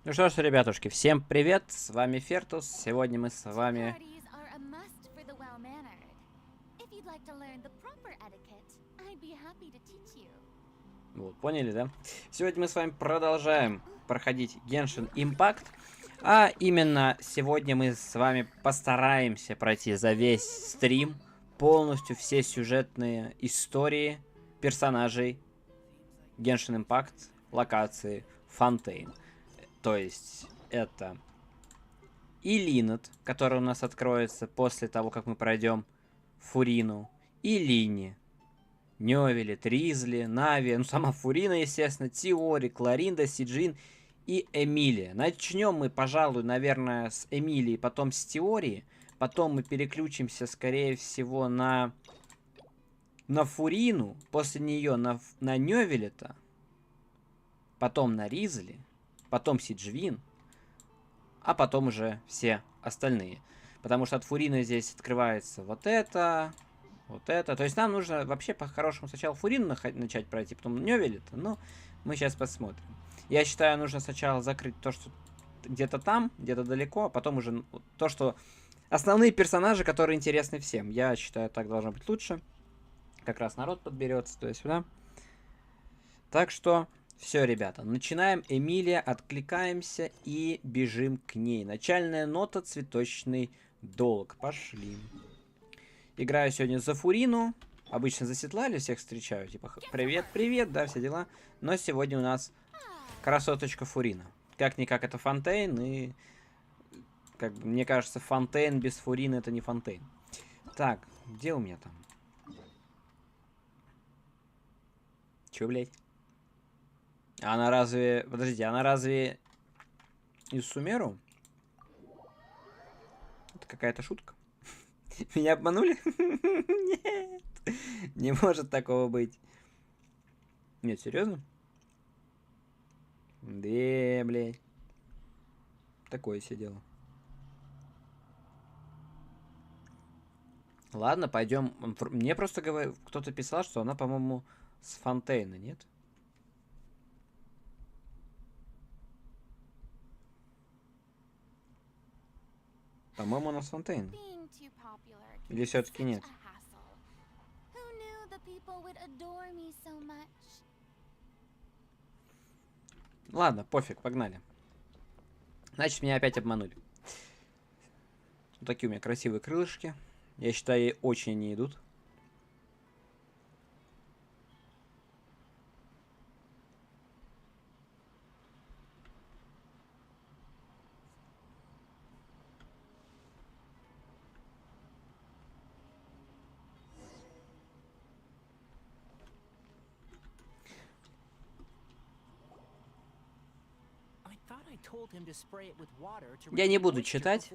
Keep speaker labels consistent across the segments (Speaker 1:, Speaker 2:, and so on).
Speaker 1: Ну что ж, ребятушки, всем привет, с вами Фертус. Сегодня мы с вами... Вот, поняли, да? Сегодня мы с вами продолжаем проходить Genshin Impact. А именно сегодня мы с вами постараемся пройти за весь стрим полностью все сюжетные истории персонажей Genshin Impact локации Фонтейн. То есть это и Линет, который у нас откроется после того, как мы пройдем Фурину, и Лини, Нёвели, Тризли, Нави, ну сама Фурина, естественно, Тиори, Кларинда, Сиджин и Эмилия. Начнем мы, пожалуй, наверное, с Эмилии, потом с Тиори, потом мы переключимся, скорее всего, на Фурину, после нее на Нёвелета, потом на Ризли, потом Сиджвин, а потом уже все остальные. Потому что от Фурины здесь открывается вот это. То есть нам нужно вообще по-хорошему сначала Фурину начать пройти, потом Нёвелета. Но мы сейчас посмотрим. Я считаю, нужно сначала закрыть то, что где-то там, где-то далеко, а потом уже то, что... Основные персонажи, которые интересны всем. Я считаю, так должно быть лучше. Как раз народ подберется, то есть сюда. Так что... Все, ребята, начинаем. Эмилия, откликаемся и бежим к ней. Начальная нота, цветочный долг. Пошли. Играю сегодня за Фурину. Обычно за Светлали всех встречаю. Типа, привет, привет, да, все дела. Но сегодня у нас красоточка Фурина. Как-никак это Фонтейн. И, как бы, мне кажется, Фонтейн без Фурины это не Фонтейн. Так, где у меня там? Че, блядь? Она разве... Подождите, она разве из Сумеру? Это какая-то шутка. Меня обманули? Нет. Не может такого быть. Нет, серьезно? Да, блядь. Такое себе дело. Ладно, пойдем. Мне просто кто-то писал, что она, по-моему, с Фонтейна, нет? По-моему, она с Фонтейна. Или все-таки нет? Ладно, пофиг, погнали. Значит, меня опять обманули. Вот такие у меня красивые крылышки. Я считаю, ей очень не идут. Я не буду читать.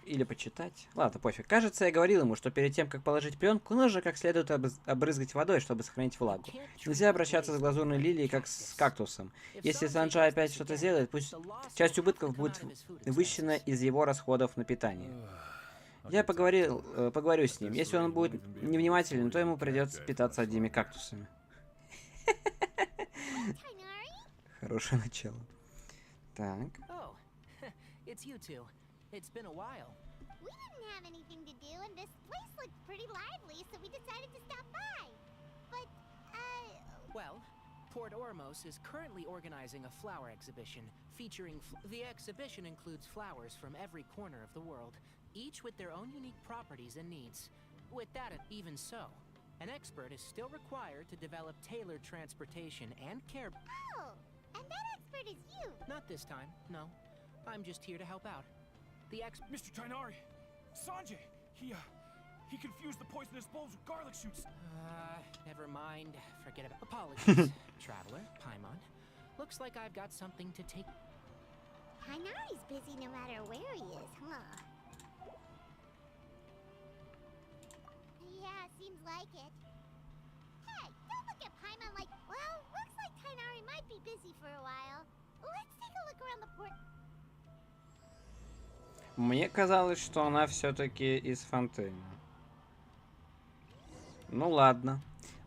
Speaker 1: Или почитать. Ладно, пофиг. Кажется, я говорил ему, что перед тем, как положить пленку, нужно как следует обрызгать водой, чтобы сохранить влагу. Нельзя обращаться с глазурной лилией, как с кактусом. Если Санджай опять что-то сделает, пусть часть убытков будет вычтена из его расходов на питание. Я поговорю с ним. Если он будет невнимателен, то ему придется питаться одними кактусами. Хорошее начало. Так.
Speaker 2: It's you two. It's been a while.
Speaker 3: We didn't have anything to do, and this place looked pretty lively, so we decided to stop by. But,
Speaker 2: Well, Port Ormos is currently organizing a flower exhibition featuring... The exhibition includes flowers from every corner of the world, each with their own unique properties and needs. With that, even so, an expert is still required to develop tailored transportation and care...
Speaker 3: Oh, and that expert is you.
Speaker 2: Not this time, no. I'm just here to help out. The
Speaker 4: Mr. Tainari! Sanjay! He confused the poisonous bulbs with garlic shoots.
Speaker 2: Never mind. Forget about... Apologies, Traveler, Paimon. Looks like I've got something to take...
Speaker 3: Tainari's busy no matter where he is, huh? Yeah, seems like it. Hey, don't look at Paimon like, well, looks like Tainari might be busy for a while. Let's take a look around the port...
Speaker 1: Мне казалось, что она все-таки из Фонтейна. Ну ладно.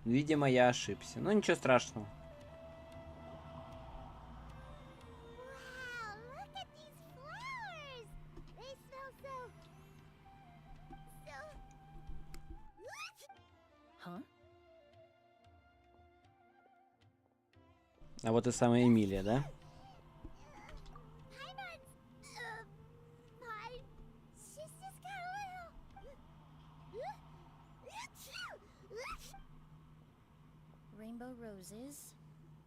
Speaker 1: Видимо, я ошибся. Но ничего страшного. А вот и самая Эмилия, да?
Speaker 3: Paimon's, fine. She's just got a little...
Speaker 5: Rainbow roses,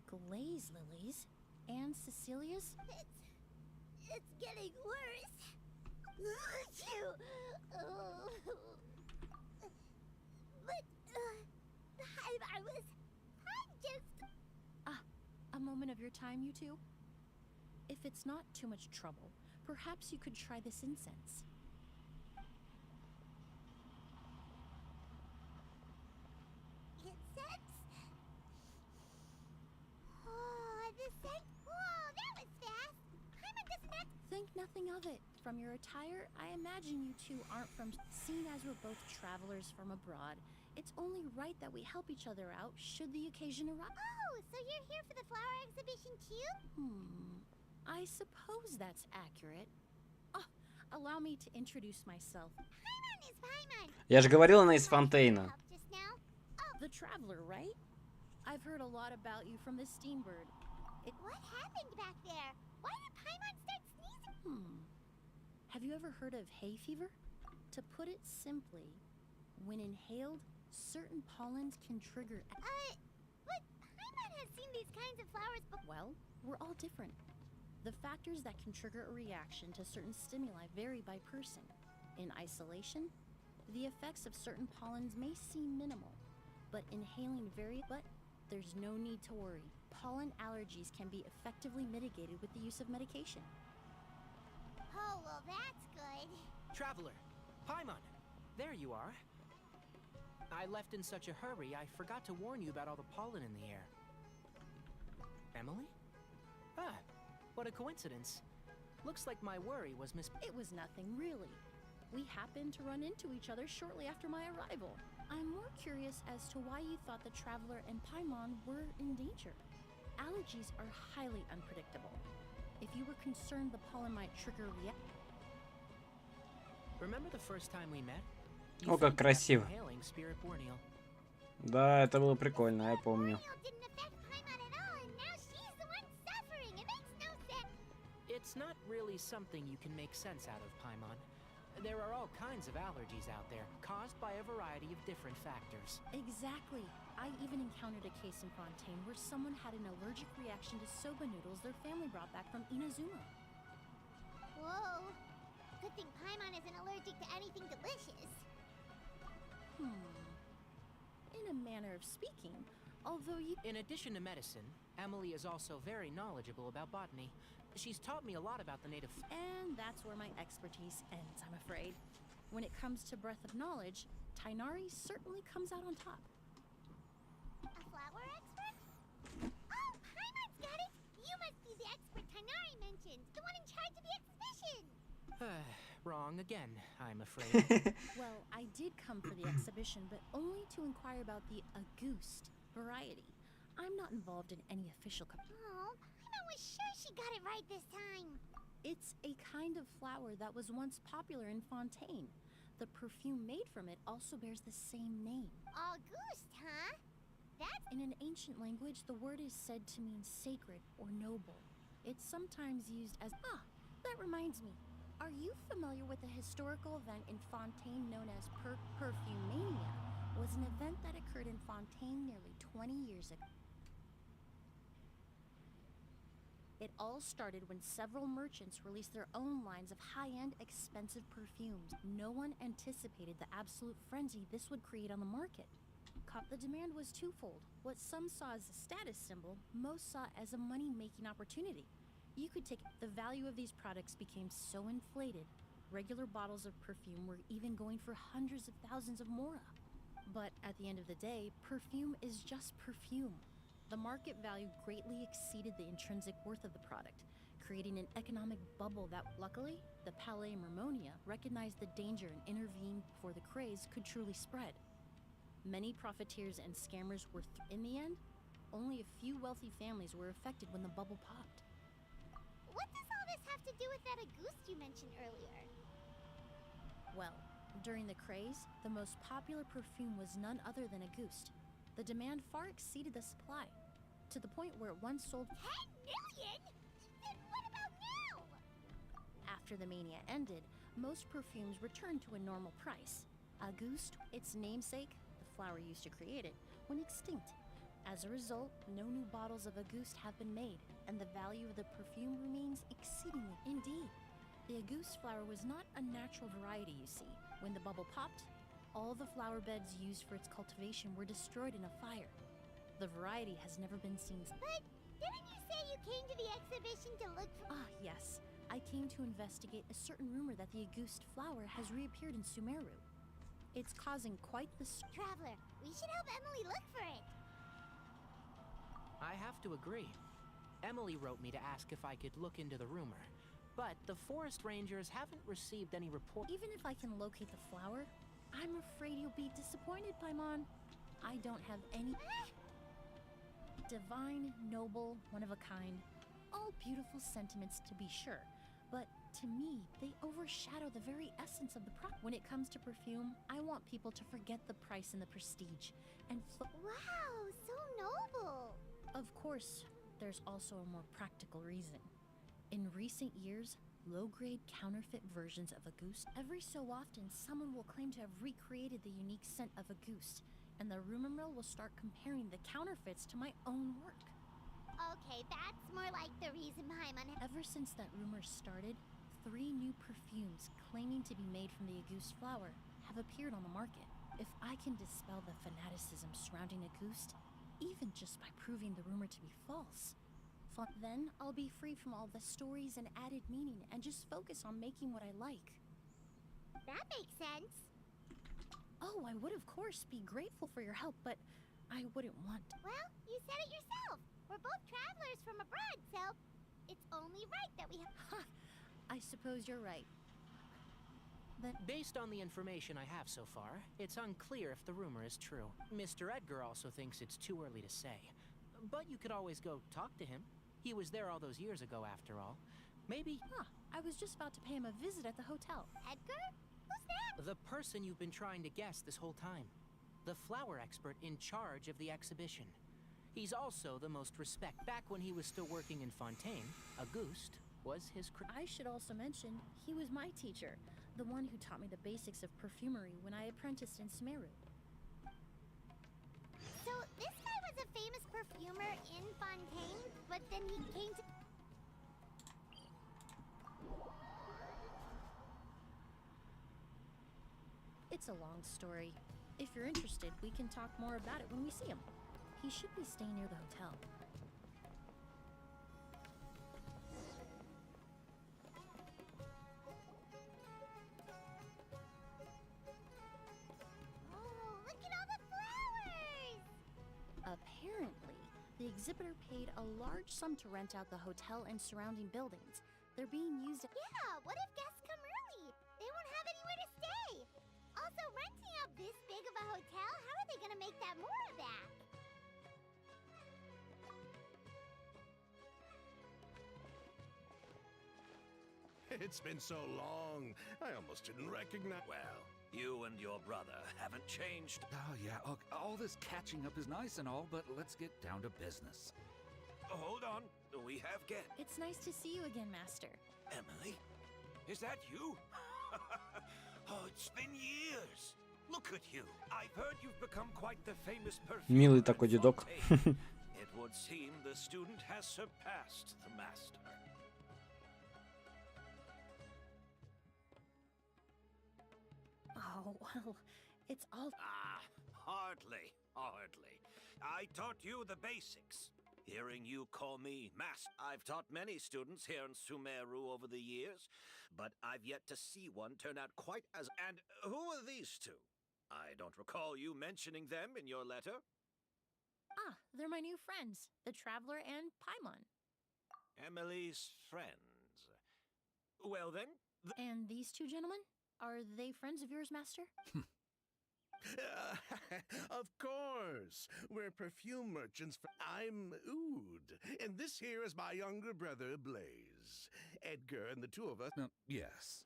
Speaker 5: glaze lilies, and Cecilia's.
Speaker 3: It's getting worse. But, I was... I'm just...
Speaker 5: A moment of your time, you two? If it's not too much trouble, perhaps you could try this incense.
Speaker 3: Incense? Oh, the scent... Whoa, that was fast. Paimon doesn't have...
Speaker 5: Think nothing of it. From your attire, I imagine you two aren't from... Seeing as we're both travelers from abroad, it's only right that we help each other out should the occasion arise.
Speaker 3: Oh, so you're here for the flower exhibition too?
Speaker 5: I suppose that's accurate. Oh, allow me to introduce myself.
Speaker 3: Paimon is Paimon.
Speaker 1: Я же говорил, она из Фонтейна.
Speaker 3: Just now?
Speaker 5: The traveler, right? I've heard a lot about you from the steambird.
Speaker 3: What happened back there? Why did Paimon start sneezing?
Speaker 5: Have you ever heard of hay fever? To put it simply, when inhaled, certain pollens can trigger...
Speaker 3: But Paimon has seen these kinds of flowers before.
Speaker 5: Well, we're all different. The factors that can trigger a reaction to certain stimuli vary by person. In isolation, the effects of certain pollens may seem minimal, but there's no need to worry. Pollen allergies can be effectively mitigated with the use of medication.
Speaker 3: Oh, well, that's good.
Speaker 2: Traveler, Paimon, there you are. I left in such a hurry, I forgot to warn you about all the pollen in the air. Emily? Ah, what a coincidence. Looks like my worry was
Speaker 5: It was nothing, really. We happened to run into each other shortly after my arrival. I'm more curious as to why you thought the traveler and Paimon were in danger. Allergies are highly unpredictable. If you were concerned the pollen might trigger
Speaker 2: Remember the first time we met?
Speaker 1: О, как красиво.
Speaker 2: Inhaling spirit borneal.
Speaker 1: Да, это было прикольно, я помню.
Speaker 3: Borneal didn't affect Paimon at all, and now she's the one suffering. It makes no sense.
Speaker 2: It's not really something you can make sense out of, Paimon. There are all kinds of allergies out there, caused by a variety of different factors.
Speaker 5: Exactly. I even encountered a case in Fontaine where someone had an allergic reaction to soba noodles their family brought back from Inazuma.
Speaker 3: Whoa. Good thing Paimon isn't allergic to anything delicious.
Speaker 5: In a manner of speaking, although you...
Speaker 2: In addition to medicine, Emily is also very knowledgeable about botany. She's taught me a lot about the native...
Speaker 5: And that's where my expertise ends, I'm afraid. When it comes to breadth of knowledge, Tainari certainly comes out on top.
Speaker 3: A flower expert? Oh, Paimon's got it! You must be the expert Tainari mentioned, the one in charge of the exhibition!
Speaker 2: Wrong again, I'm afraid.
Speaker 5: Well, I did come for the exhibition, but only to inquire about the Auguste variety. I'm not involved in any official...
Speaker 3: Oh, Paimon was sure she got it right this time.
Speaker 5: It's a kind of flower that was once popular in Fontaine. The perfume made from it also bears the same name.
Speaker 3: Auguste, huh? That's...
Speaker 5: In an ancient language, the word is said to mean sacred or noble. It's sometimes used as... that reminds me. Are you familiar with a historical event in Fontaine known as Perfumania? Was an event that occurred in Fontaine nearly 20 years ago. It all started when several merchants released their own lines of high-end, expensive perfumes. No one anticipated the absolute frenzy this would create on the market. The demand was twofold. What some saw as a status symbol, most saw as a money-making opportunity. You could take the value of these products became so inflated, regular bottles of perfume were even going for hundreds of thousands of mora. But at the end of the day, perfume is just perfume. The market value greatly exceeded the intrinsic worth of the product, creating an economic bubble that, luckily, the Palais Mermonia recognized the danger and intervened before the craze could truly spread. Many profiteers and scammers were in the end, only a few wealthy families were affected when the bubble popped.
Speaker 3: What does all this have to do with that Auguste you mentioned earlier?
Speaker 5: Well, during the craze, the most popular perfume was none other than Auguste. The demand far exceeded the supply. to the point where it once sold
Speaker 3: 10 million? Then what about now?
Speaker 5: after the mania ended, most perfumes returned to a normal price. Auguste, its namesake, the flower used to create it, went extinct. As a result, no new bottles of Auguste have been made, and the value of the perfume remains exceedingly. Indeed, the Auguste flower was not a natural variety, you see. When the bubble popped, all the flower beds used for its cultivation were destroyed in a fire. The variety has never been seen.
Speaker 3: But didn't you say you came to the exhibition to look for...
Speaker 5: Ah, yes. I came to investigate a certain rumor that the Auguste flower has reappeared in Sumeru. It's causing quite the...
Speaker 3: Traveler, we should help Emily look for it.
Speaker 2: I have to agree. Emily wrote me to ask if I could look into the rumor, but the forest rangers haven't received any report.
Speaker 5: Even if I can locate the flower, I'm afraid you'll be disappointed, Paimon. I don't have any... Divine, noble, one of a kind. All beautiful sentiments, to be sure. But to me, they overshadow the very essence of the product. When it comes to perfume, I want people to forget the price and the prestige, and
Speaker 3: Wow, so noble.
Speaker 5: Of course, there's also a more practical reason. In recent years, low-grade counterfeit versions of Auguste, every so often someone will claim to have recreated the unique scent of Auguste, and the rumor mill will start comparing the counterfeits to my own work.
Speaker 3: Okay, that's more like the reason Paimon...
Speaker 5: Ever since that rumor started, 3 new perfumes claiming to be made from the Auguste flower have appeared on the market. If I can dispel the fanaticism surrounding Auguste, even just by proving the rumor to be false, then I'll be free from all the stories and added meaning and just focus on making what I like.
Speaker 3: That makes sense.
Speaker 5: Oh, I would of course be grateful for your help, but I wouldn't want...
Speaker 3: Well, you said it yourself. We're both travelers from abroad, so it's only right that we have...
Speaker 5: Ha! I suppose you're right. Then...
Speaker 2: Based on the information I have so far, it's unclear if the rumor is true. Mr. Edgar also thinks it's too early to say. But you could always go talk to him. He was there all those years ago, after all. Maybe...
Speaker 5: Huh, I was just about to pay him a visit at the hotel.
Speaker 3: Edgar? Who's that?
Speaker 2: The person you've been trying to guess this whole time. The flower expert in charge of the exhibition. He's also the most Back when he was still working in Fontaine, Auguste was his...
Speaker 5: I should also mention, he was my teacher, the one who taught me the basics of perfumery when I apprenticed in Sumeru.
Speaker 3: So this guy was a famous perfumer in Fontaine, but then he came to...
Speaker 5: It's a long story. If you're interested, we can talk more about it when we see him. He should be staying near the hotel.
Speaker 3: Oh, look at all the flowers!
Speaker 5: Apparently, the exhibitor paid a large sum to rent out the hotel and surrounding buildings. They're being used...
Speaker 3: Yeah, what if guests come early? They won't have anywhere to stay. Also, renting out this big of a hotel, how are they gonna make that more of that?
Speaker 6: It's been so long, I almost didn't recognize...
Speaker 7: Well, you and your brother haven't changed.
Speaker 8: Oh, yeah, look, all this catching up is nice and all, but let's get down to business.
Speaker 7: Hold on, we have guests.
Speaker 5: It's nice to see you again, Master.
Speaker 7: Emily? Is that you? Oh, it's been years. Look at you. I've heard you've become quite the famous perfumer.
Speaker 1: Милый такой дедок.
Speaker 7: It would seem the student has surpassed the master.
Speaker 5: Oh, well, it's all...
Speaker 7: Ah, hardly, hardly. I taught you the basics. Hearing you call me master. I've taught many students here in Sumeru over the years, but I've yet to see one turn out quite as... And who are these two? I don't recall you mentioning them in your letter.
Speaker 5: Ah, they're my new friends, the Traveler and Paimon.
Speaker 7: Emily's friends. Well then,
Speaker 5: And these two gentlemen? Are they friends of yours, Master?
Speaker 6: Of course. We're perfume merchants. I'm Oud, and this here is my younger brother, Blaze. Edgar and the two of us...
Speaker 8: Yes.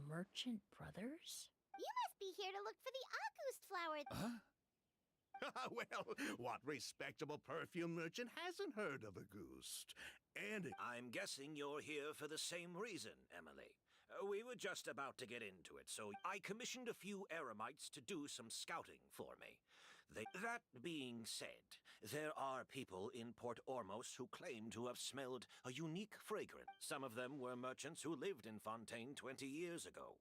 Speaker 5: Merchant brothers?
Speaker 3: You must be here to look for the Auguste flower.
Speaker 8: Huh?
Speaker 6: Well, what respectable perfume merchant hasn't heard of a Ghost? And
Speaker 7: I'm guessing you're here for the same reason, Emily. We were just about to get into it, so I commissioned a few eremites to do some scouting for me. That being said, there are people in Port Ormos who claim to have smelled a unique fragrance. Some of them were merchants who lived in Fontaine 20 years ago.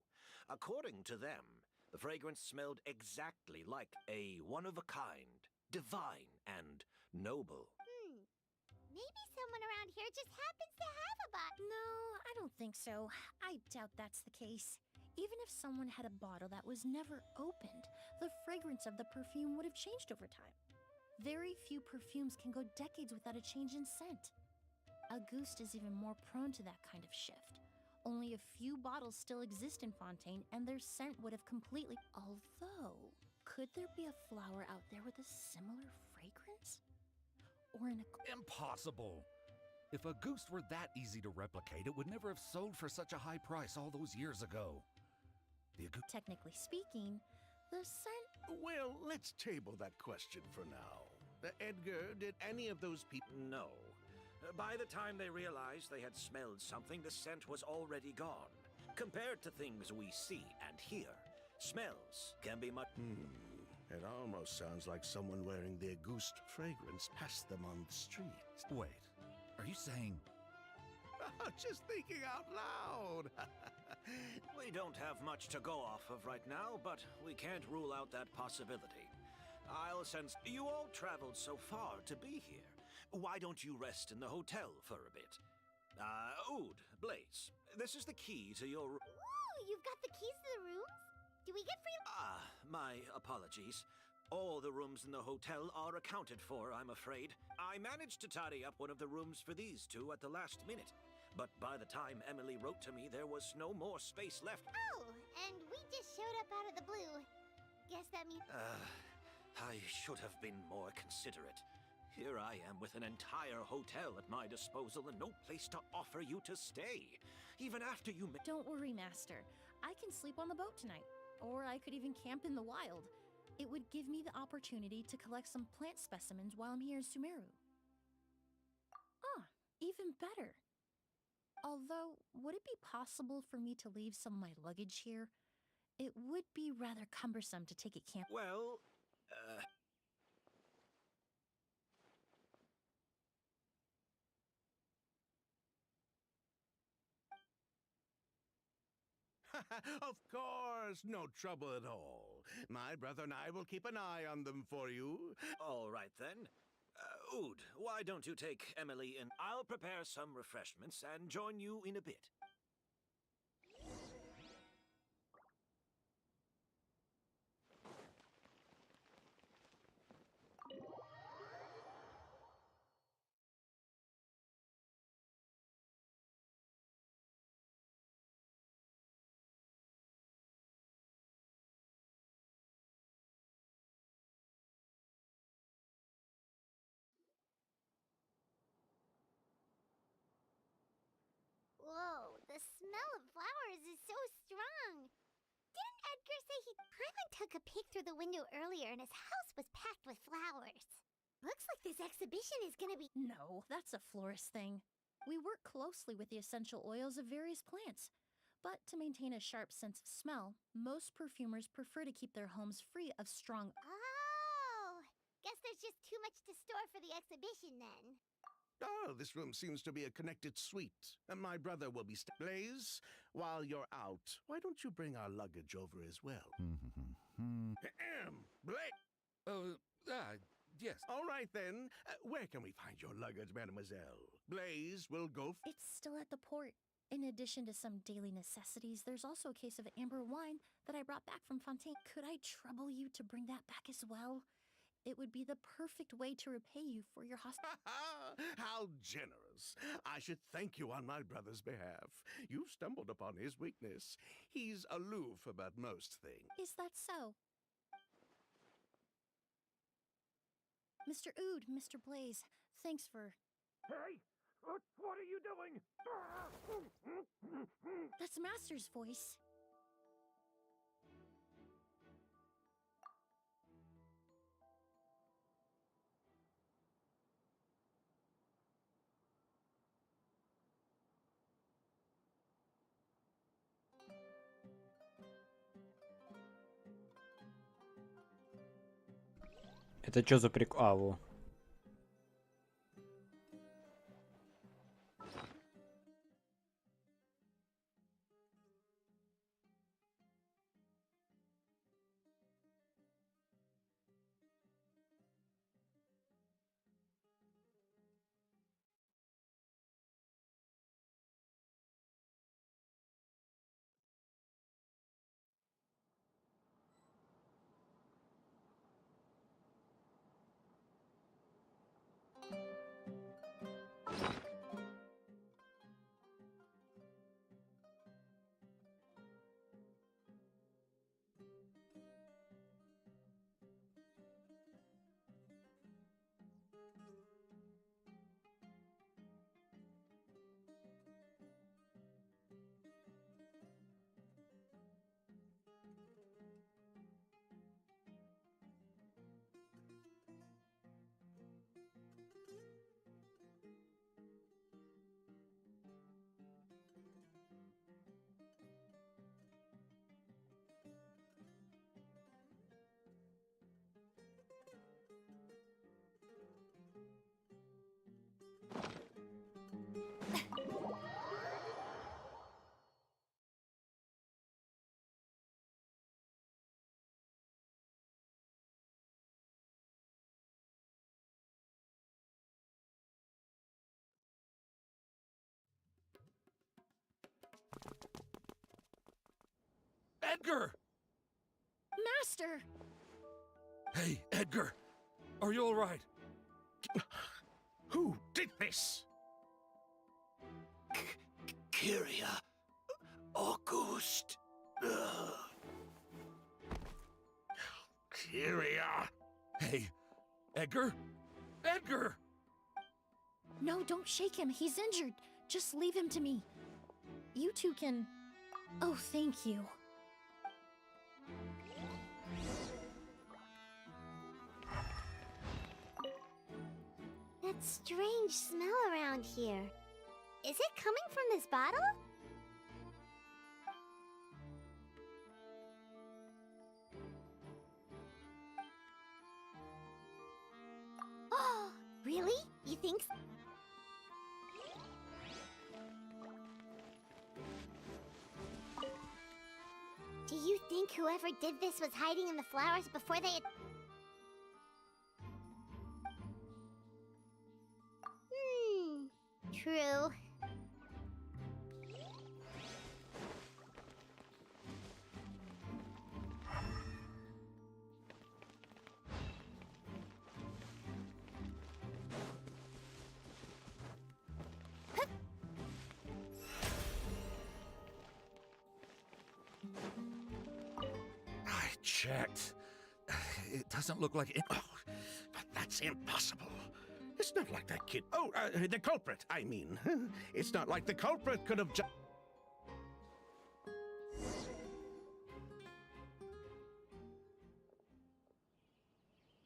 Speaker 7: According to them, the fragrance smelled exactly like a one-of-a-kind, divine, and noble.
Speaker 3: Maybe someone around here just happens to have a bottle.
Speaker 5: No, I don't think so. I doubt that's the case. Even if someone had a bottle that was never opened, the fragrance of the perfume would have changed over time. Very few perfumes can go decades without a change in scent. Auguste is even more prone to that kind of shift. Only a few bottles still exist in Fontaine, and their scent would have completely... Although, could there be a flower out there with a similar fragrance? Or in a...
Speaker 8: Impossible! If a goose were that easy to replicate, it would never have sold for such a high price all those years ago.
Speaker 5: Technically speaking, the scent...
Speaker 6: Well, let's table that question for now. Edgar, did any of those people...
Speaker 7: No. By the time they realized they had smelled something, the scent was already gone. Compared to things we see and hear, smells can be much...
Speaker 6: It almost sounds like someone wearing the Auguste fragrance passed them on the street.
Speaker 8: Wait, are you saying...
Speaker 6: Just thinking out loud.
Speaker 7: We don't have much to go off of right now, but we can't rule out that possibility. I'll sense you all traveled so far to be here. Why don't you rest in the hotel for a bit? Oud, Blaze, this is the key to your...
Speaker 3: Ooh, you've got the keys to the rooms? Do we get free...
Speaker 7: My apologies. All the rooms in the hotel are accounted for, I'm afraid. I managed to tidy up one of the rooms for these two at the last minute. But by the time Emily wrote to me, there was no more space left.
Speaker 3: Oh, and we just showed up out of the blue. Guess that means...
Speaker 7: I should have been more considerate. Here I am with an entire hotel at my disposal and no place to offer you to stay. Even after you...
Speaker 5: Don't worry, Master. I can sleep on the boat tonight. Or I could even camp in the wild. It would give me the opportunity to collect some plant specimens while I'm here in Sumeru. Even better. Although, would it be possible for me to leave some of my luggage here? It would be rather cumbersome to take it camp.
Speaker 7: Well,
Speaker 6: Of course, no trouble at all. My brother and I will keep an eye on them for you.
Speaker 7: all right then. Oud, why don't you take Emily and I'll prepare some refreshments and join you in a bit.
Speaker 3: Whoa, the smell of flowers is so strong. Didn't Edgar say he... Paimon took a peek through the window earlier and his house was packed with flowers. Looks like this exhibition is gonna be...
Speaker 5: No, that's a florist thing. We work closely with the essential oils of various plants. But to maintain a sharp sense of smell, most perfumers prefer to keep their homes free of strong...
Speaker 3: Oh, guess there's just too much to store for the exhibition then.
Speaker 6: Oh, this room seems to be a connected suite. And my brother will be Blaze, while you're out, why don't you bring our luggage over as well? Blaze!
Speaker 8: Yes.
Speaker 6: All right then. Where can we find your luggage, mademoiselle? Blaze will go...
Speaker 5: It's still at the port. In addition to some daily necessities, there's also a case of amber wine that I brought back from Fontaine. Could I trouble you to bring that back as well? It would be the perfect way to repay you for your
Speaker 6: How generous. I should thank you on my brother's behalf. You've stumbled upon his weakness. He's aloof about most things.
Speaker 5: Is that so? Mr. Oud, Mr. Blaze, thanks for...
Speaker 4: Hey! What are you doing?
Speaker 5: That's Master's voice.
Speaker 1: Это что за прикол? А, во.
Speaker 8: Edgar!
Speaker 5: Master!
Speaker 8: Hey, Edgar! Are you alright?
Speaker 6: Who did this?
Speaker 7: Kyria. August.
Speaker 6: Kyria.
Speaker 8: Hey, Edgar? Edgar!
Speaker 5: No, don't shake him. He's injured. Just leave him to me. You two can... Oh, thank you.
Speaker 3: That strange smell around here. Is it coming from this bottle? Oh, really? You think so? Do you think whoever did this was hiding in the flowers before they had... True.
Speaker 8: I checked. It doesn't look like it.
Speaker 6: Oh, but that's impossible. It's not like that kid. Oh, the culprit, I mean. It's not like the culprit could have just...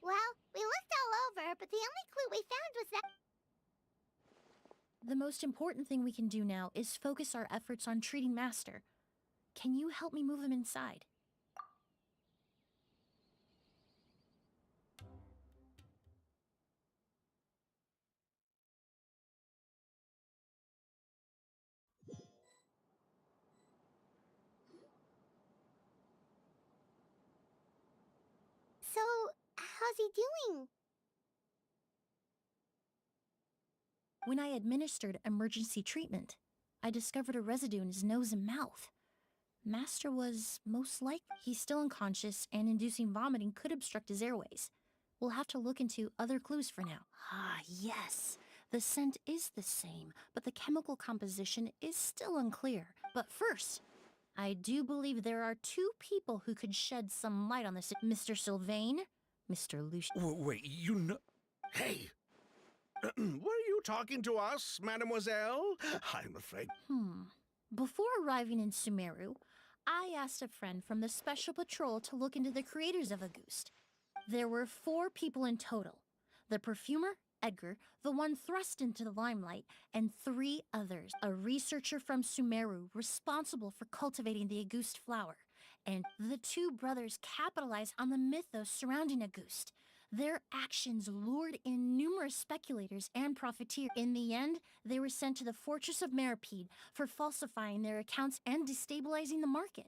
Speaker 3: Well, we looked all over, but the only clue we found was that...
Speaker 5: The most important thing we can do now is focus our efforts on treating Master. Can you help me move him inside?
Speaker 3: So, how's he doing?
Speaker 5: When I administered emergency treatment, I discovered a residue in his nose and mouth. Master was most likely... He's still unconscious, and inducing vomiting could obstruct his airways. We'll have to look into other clues for now. Ah, yes. The scent is the same, but the chemical composition is still unclear. But first, I do believe there are two people who could shed some light on this. Mr. Sylvain, Mr. Lucian...
Speaker 8: Wait, you know...
Speaker 6: Hey! Were you talking to us, mademoiselle? I'm afraid...
Speaker 5: Before arriving in Sumeru, I asked a friend from the Special Patrol to look into the creators of Auguste. There were 4 people in total. The perfumer, Edgar, the one thrust into the limelight, and 3 others. A researcher from Sumeru responsible for cultivating the Auguste flower. And the 2 brothers capitalized on the mythos surrounding Auguste. Their actions lured in numerous speculators and profiteers. In the end, they were sent to the Fortress of Meripede for falsifying their accounts and destabilizing the market.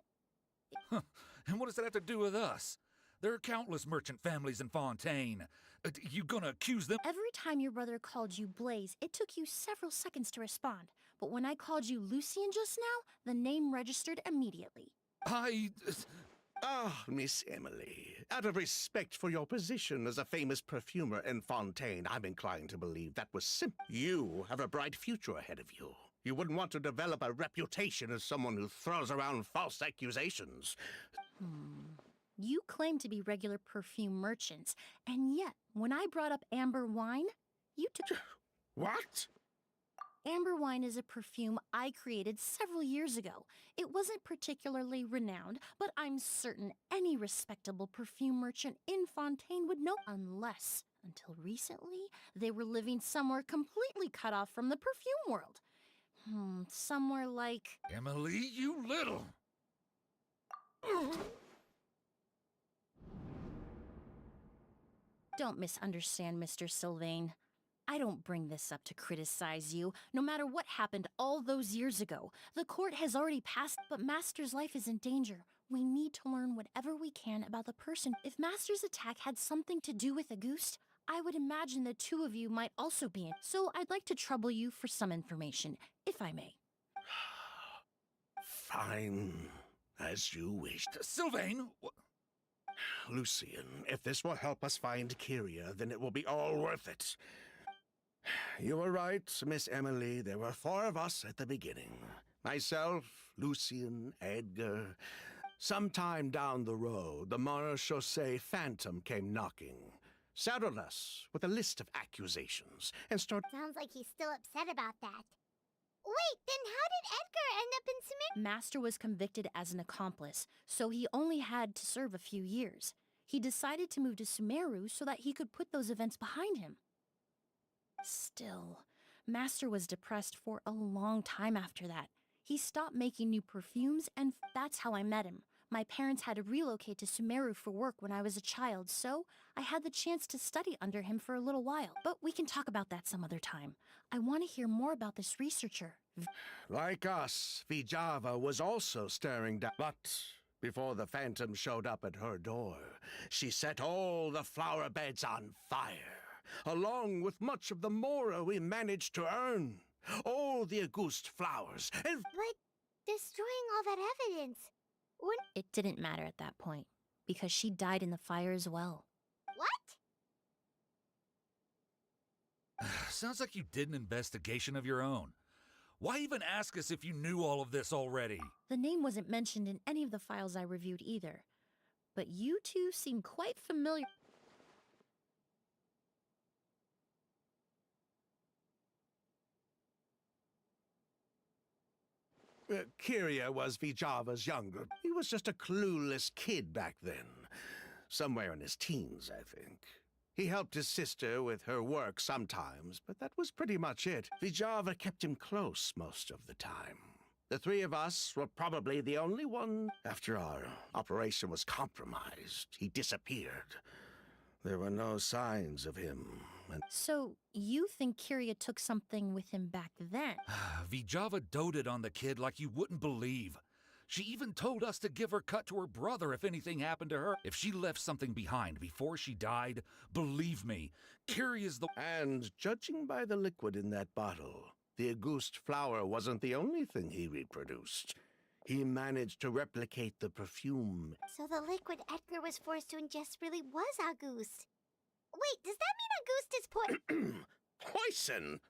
Speaker 8: And what does that have to do with us? There are countless merchant families in Fontaine. You gonna accuse them?
Speaker 5: Every time your brother called you Blaze, it took you several seconds to respond. But when I called you Lucian just now, the name registered immediately.
Speaker 6: Ah, Miss Emily, out of respect for your position as a famous perfumer in Fontaine, I'm inclined to believe that was simple. You have a bright future ahead of you. You wouldn't want to develop a reputation as someone who throws around false accusations.
Speaker 5: You claim to be regular perfume merchants, and yet, when I brought up amber wine, you took...
Speaker 6: What?
Speaker 5: Amber wine is a perfume I created several years ago. It wasn't particularly renowned, but I'm certain any respectable perfume merchant in Fontaine would know, unless, until recently, they were living somewhere completely cut off from the perfume world. Somewhere like...
Speaker 8: Emily, you little...
Speaker 5: Don't misunderstand, Mr. Sylvain. I don't bring this up to criticize you. No matter what happened all those years ago, the court has already passed, but Master's life is in danger. We need to learn whatever we can about the person. If Master's attack had something to do with Auguste, I would imagine the two of you might also be in. So I'd like to trouble you for some information, if I may.
Speaker 6: Fine, as you wish.
Speaker 8: Sylvain!
Speaker 6: Lucian, if this will help us find Kyria, then it will be all worth it. You were right, Miss Emily. There were 4 of us at the beginning. Myself, Lucian, Edgar. Sometime down the road, the Marechaussee Phantom came knocking, saddled us with a list of accusations, and started...
Speaker 3: Sounds like he's still upset about that. Wait, then how did Edgar end up in Sumeru?
Speaker 5: Master was convicted as an accomplice, so he only had to serve a few years. He decided to move to Sumeru so that he could put those events behind him. Still, Master was depressed for a long time after that. He stopped making new perfumes, and that's how I met him. My parents had to relocate to Sumeru for work when I was a child, so I had the chance to study under him for a little while. But we can talk about that some other time. I want to hear more about this researcher.
Speaker 6: Like us, Vijava was also staring down. But before the Phantom showed up at her door, she set all the flower beds on fire, along with much of the mora we managed to earn. All the Auguste flowers, and...
Speaker 3: But destroying all that evidence...
Speaker 5: It didn't matter at that point, because she died in the fire as well.
Speaker 3: What?
Speaker 8: Sounds like you did an investigation of your own. Why even ask us if you knew all of this already?
Speaker 5: The name wasn't mentioned in any of the files I reviewed either. But you two seem quite familiar.
Speaker 6: Kyria was Vijava's younger. He was just a clueless kid back then. Somewhere in his teens, I think. He helped his sister with her work sometimes, but that was pretty much it. Vijava kept him close most of the time. The 3 of us were probably the only one. After our operation was compromised, he disappeared. There were no signs of him.
Speaker 5: So, you think Kyria took something with him back then?
Speaker 8: Vijava doted on the kid like you wouldn't believe. She even told us to give her cut to her brother if anything happened to her. If she left something behind before she died, believe me, Kyria's the...
Speaker 6: And judging by the liquid in that bottle, the Auguste flower wasn't the only thing he reproduced. He managed to replicate the perfume.
Speaker 3: So the liquid Edgar was forced to ingest really was Auguste. Wait, does that mean Auguste is
Speaker 6: Poison?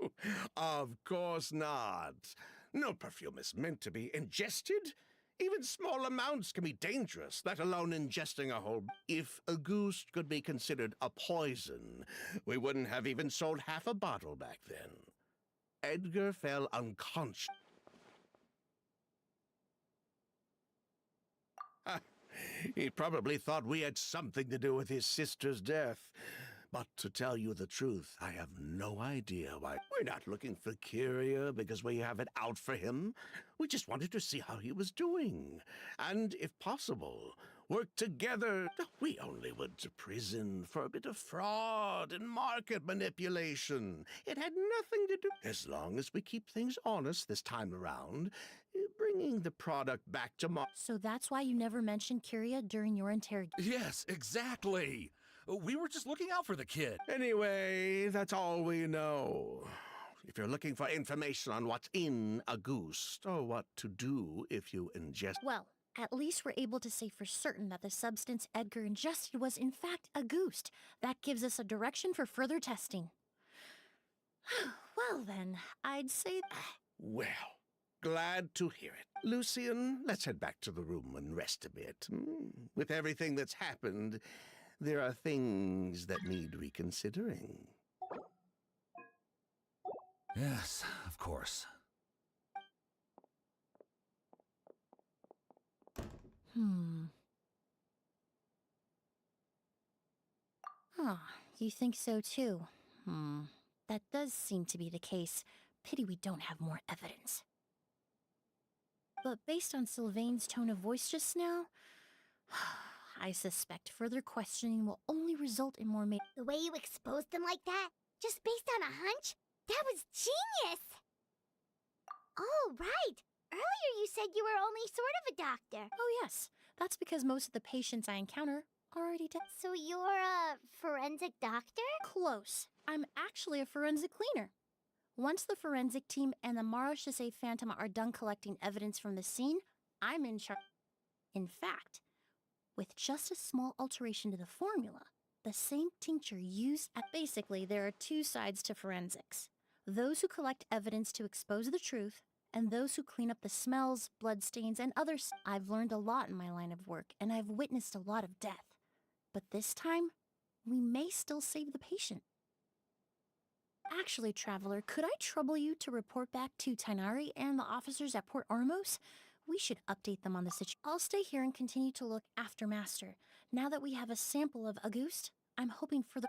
Speaker 6: No. Of course not. No perfume is meant to be ingested. Even small amounts can be dangerous, let alone ingesting a whole... If Auguste could be considered a poison, we wouldn't have even sold half a bottle back then. Edgar fell unconscious. He probably thought we had something to do with his sister's death. But to tell you the truth, I have no idea why. We're not looking for Kyria because we have it out for him. We just wanted to see how he was doing. And if possible, work together. We only went to prison for a bit of fraud and market manipulation. It had nothing to do. As long as we keep things honest this time around, bringing the product back to market.
Speaker 5: So that's why you never mentioned Kyria during your interrogation.
Speaker 8: Yes, exactly. We were just looking out for the kid.
Speaker 6: Anyway, that's all we know. If you're looking for information on what's in a goose, or what to do if you ingest...
Speaker 5: Well, at least we're able to say for certain that the substance Edgar ingested was in fact a goose. That gives us a direction for further testing. Well then, I'd say...
Speaker 6: Well, glad to hear it. Lucian, let's head back to the room and rest a bit. With everything that's happened, there are things that need reconsidering.
Speaker 8: Yes, of course.
Speaker 5: You think so too? That does seem to be the case. Pity we don't have more evidence. But based on Sylvain's tone of voice just now, I suspect further questioning will only result in more
Speaker 3: The way you exposed them like that, just based on a hunch? That was genius! Oh, right! Earlier you said you were only sort of a doctor.
Speaker 5: Oh yes, that's because most of the patients I encounter are already dead.
Speaker 3: So you're a forensic doctor?
Speaker 5: Close. I'm actually a forensic cleaner. Once the forensic team and the Marachese Phantom are done collecting evidence from the scene, I'm in charge. In fact, with just a small alteration to the formula, the same tincture used at... Basically, there are two sides to forensics. Those who collect evidence to expose the truth, and those who clean up the smells, bloodstains, and others. I've learned a lot in my line of work, and I've witnessed a lot of death. But this time, we may still save the patient. Actually, Traveler, could I trouble you to report back to Tainari and the officers at Port Ormos? We should update them on the situation. I'll stay here and continue to look after Master. Now that we have a sample of Auguste, I'm hoping for the...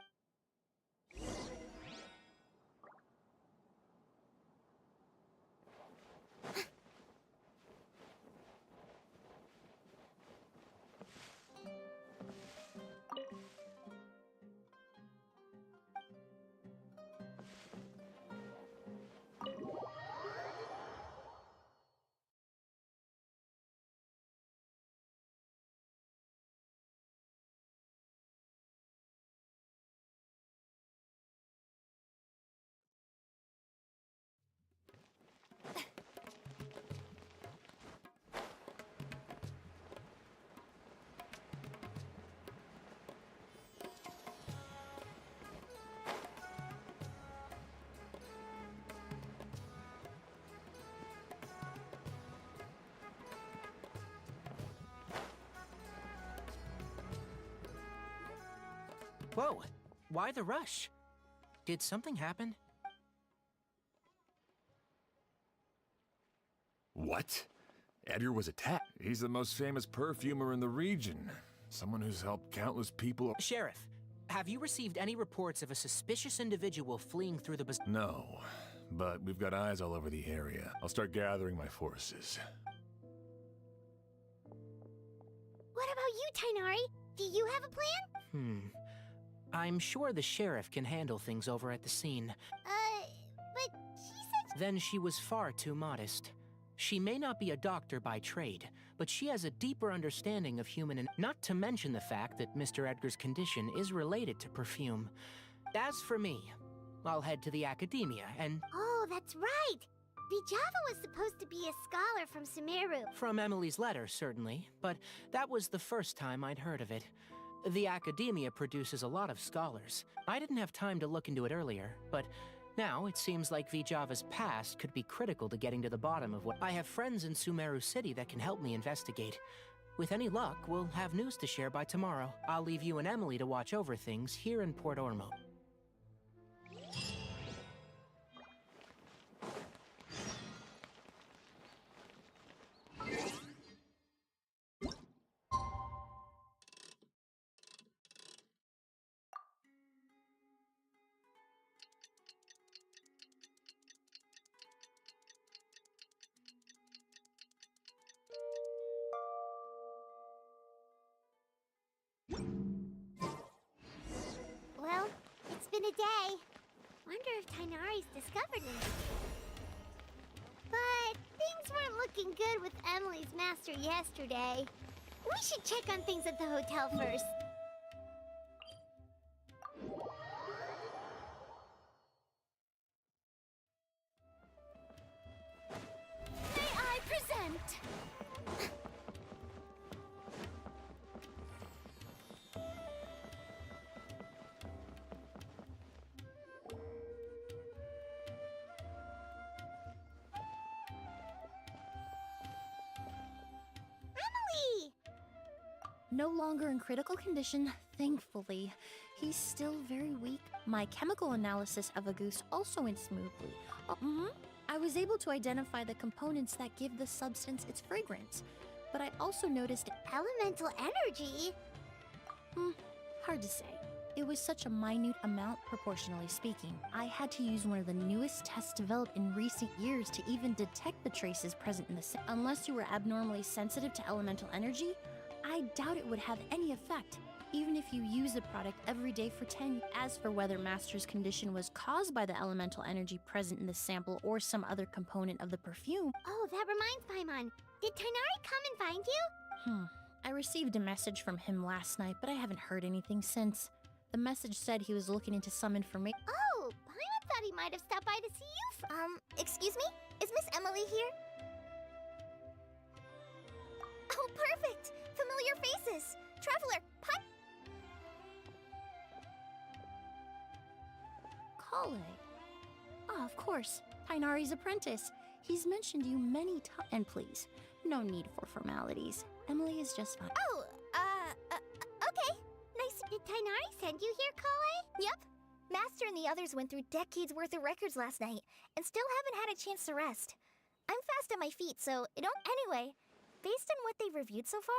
Speaker 2: Whoa, why the rush? Did something happen?
Speaker 4: What? Edgar was attacked. He's the most famous perfumer in the region. Someone who's helped countless people.
Speaker 2: Sheriff, have you received any reports of a suspicious individual fleeing through the bazaar?
Speaker 4: No, but we've got eyes all over the area. I'll start gathering my forces.
Speaker 3: What about you, Tainari? Do you have a plan?
Speaker 2: I'm sure the sheriff can handle things over at the scene.
Speaker 3: But she said...
Speaker 2: Then she was far too modest. She may not be a doctor by trade, but she has a deeper understanding of human not to mention the fact that Mr. Edgar's condition is related to perfume. As for me, I'll head to the academia and...
Speaker 3: Oh, that's right! Vijava was supposed to be a scholar from Sumeru.
Speaker 2: From Emily's letter, certainly, but that was the first time I'd heard of it. The academia produces a lot of scholars. I didn't have time to look into it earlier, but now it seems like Vijava's past could be critical to getting to the bottom of what... I have friends in Sumeru City that can help me investigate. With any luck, we'll have news to share by tomorrow. I'll leave you and Emily to watch over things here in Port Ormo.
Speaker 3: day. Wonder if Tainari's discovered anything. But things weren't looking good with Emily's master yesterday. We should check on things at the hotel first.
Speaker 5: May I present?
Speaker 3: Emily!
Speaker 5: No longer in critical condition, thankfully. He's still very weak. My chemical analysis of a goose also went smoothly. I was able to identify the components that give the substance its fragrance, but I also noticed
Speaker 3: Elemental energy?
Speaker 5: hard to say. It was such a minute amount, proportionally speaking. I had to use one of the newest tests developed in recent years to even detect the traces present in the unless you were abnormally sensitive to elemental energy, I doubt it would have any effect, even if you use the product every day for 10. As for whether Master's condition was caused by the elemental energy present in the sample or some other component of the perfume.
Speaker 3: Oh, that reminds Paimon. Did Tainari come and find you?
Speaker 5: I received a message from him last night, but I haven't heard anything since. The message said he was looking into some information.
Speaker 3: Oh, Paimon thought he might have stopped by to see you. Excuse me? Is Miss Emily here? Oh, perfect! Familiar faces! Traveler,
Speaker 5: Kale. Ah, of course. Tainari's apprentice. He's mentioned you many times. And please, no need for formalities. Emily is just fine.
Speaker 3: Oh, okay. Nice. Did Tainari send you here, Kale?
Speaker 9: Yep. Master and the others went through decades worth of records last night and still haven't had a chance to rest. I'm fast on my feet, so it don't. Anyway, based on what they've reviewed so far,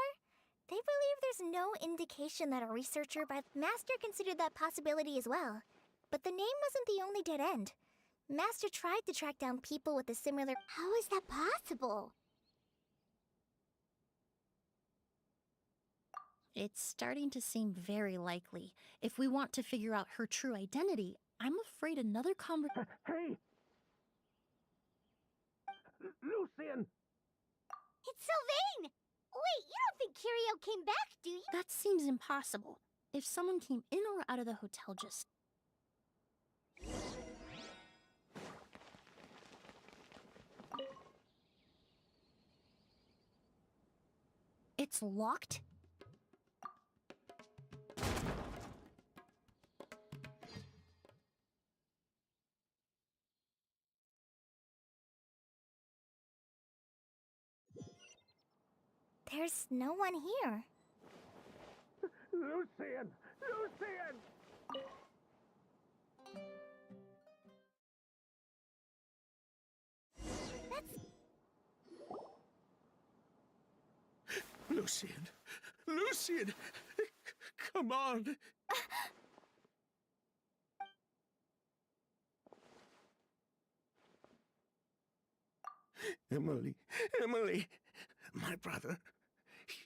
Speaker 9: they believe there's no indication that a researcher by Master considered that possibility as well. But the name wasn't the only dead end. Master tried to track down people with a similar.
Speaker 3: How is that possible?
Speaker 5: It's starting to seem very likely. If we want to figure out her true identity, I'm afraid another
Speaker 6: Hey! Lucian!
Speaker 3: It's Sylvain! Wait, you don't think Curio came back, do you?
Speaker 5: That seems impossible. If someone came in or out of the hotel just... It's locked?
Speaker 9: There's no one here.
Speaker 6: Lucian! Lucian! Lucian! Lucian! Come on! Emily, Emily, my brother,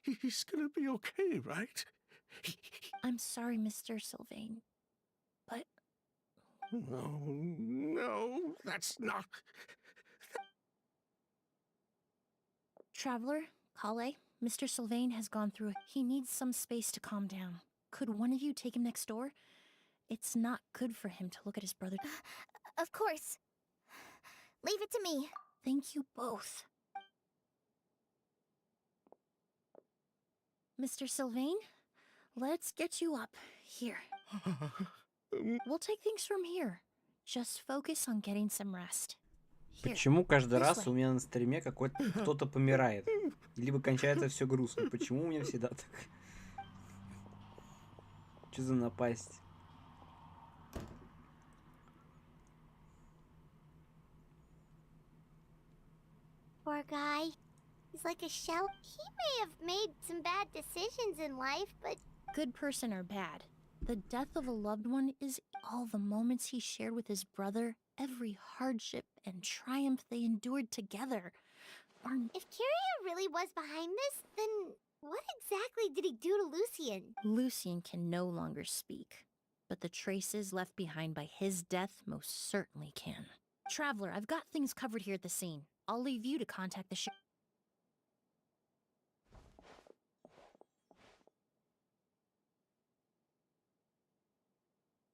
Speaker 6: he's gonna be okay, right?
Speaker 5: I'm sorry, Mr. Sylvain, but...
Speaker 6: No, no, that's not...
Speaker 5: Traveler, Kale, Mr. Sylvain has gone through it. He needs some space to calm down. Could one of you take him next door? It's not good for him to look at his brother.
Speaker 9: Of course. Leave it to me.
Speaker 5: Thank you both. Mr. Sylvain, let's get you up. Here. We'll take things from here. Just focus on getting some rest. Here.
Speaker 1: Почему каждый
Speaker 5: This
Speaker 1: раз
Speaker 5: way.
Speaker 1: у меня на стриме кто-то помирает? Либо кончается все грустно. Почему у меня всегда так? Что за напасть?
Speaker 3: Poor guy. He's like a shell. He may have made some bad decisions in life, but
Speaker 5: Good person or bad, the death of a loved one is all the moments he shared with his brother, every hardship and triumph they endured together.
Speaker 3: if Curio really was behind this, then what exactly did he do to Lucian?
Speaker 5: Lucian can no longer speak, but the traces left behind by his death most certainly can. Traveler, I've got things covered here at the scene. I'll leave you to contact the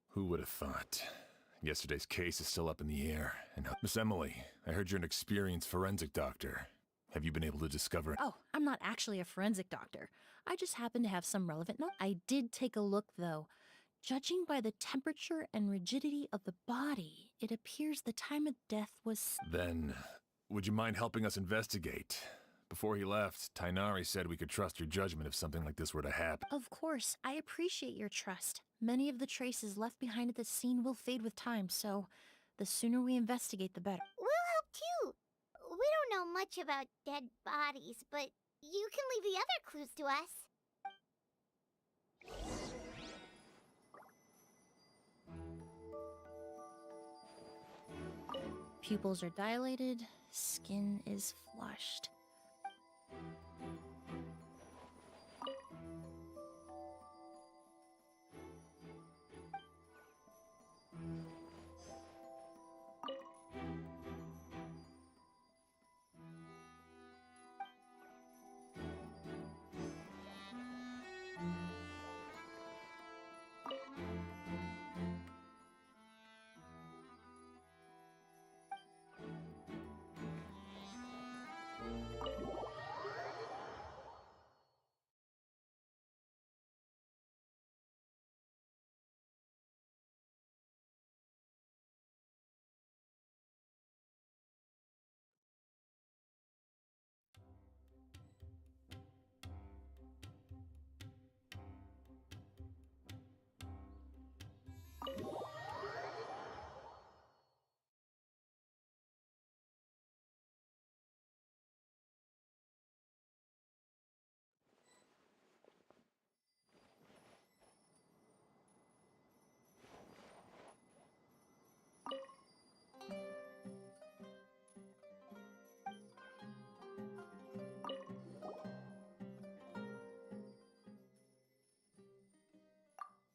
Speaker 4: Who would have thought? Yesterday's case is still up in the air. And Miss Emily, I heard you're an experienced forensic doctor. Have you been able to discover...
Speaker 5: Oh, I'm not actually a forensic doctor. I just happen to have some relevant knowledge. I did take a look, though. Judging by the temperature and rigidity of the body, it appears the time of death was...
Speaker 4: Then, would you mind helping us investigate? Before he left, Tainari said we could trust your judgment if something like this were to happen.
Speaker 5: Of course, I appreciate your trust. Many of the traces left behind at the scene will fade with time, so the sooner we investigate, the better.
Speaker 3: We'll help too. We don't know much about dead bodies, but you can leave the other clues to us.
Speaker 5: Pupils are dilated, skin is flushed.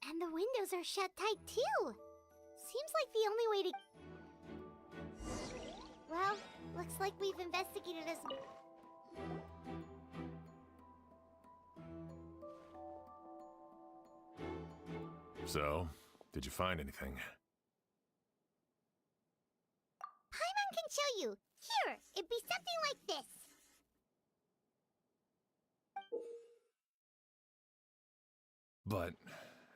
Speaker 3: And the windows are shut tight too. Seems like the only way to... Well, looks like we've investigated as...
Speaker 4: So, did you find anything?
Speaker 3: Paimon can show you. Here, it'd be something like this.
Speaker 4: But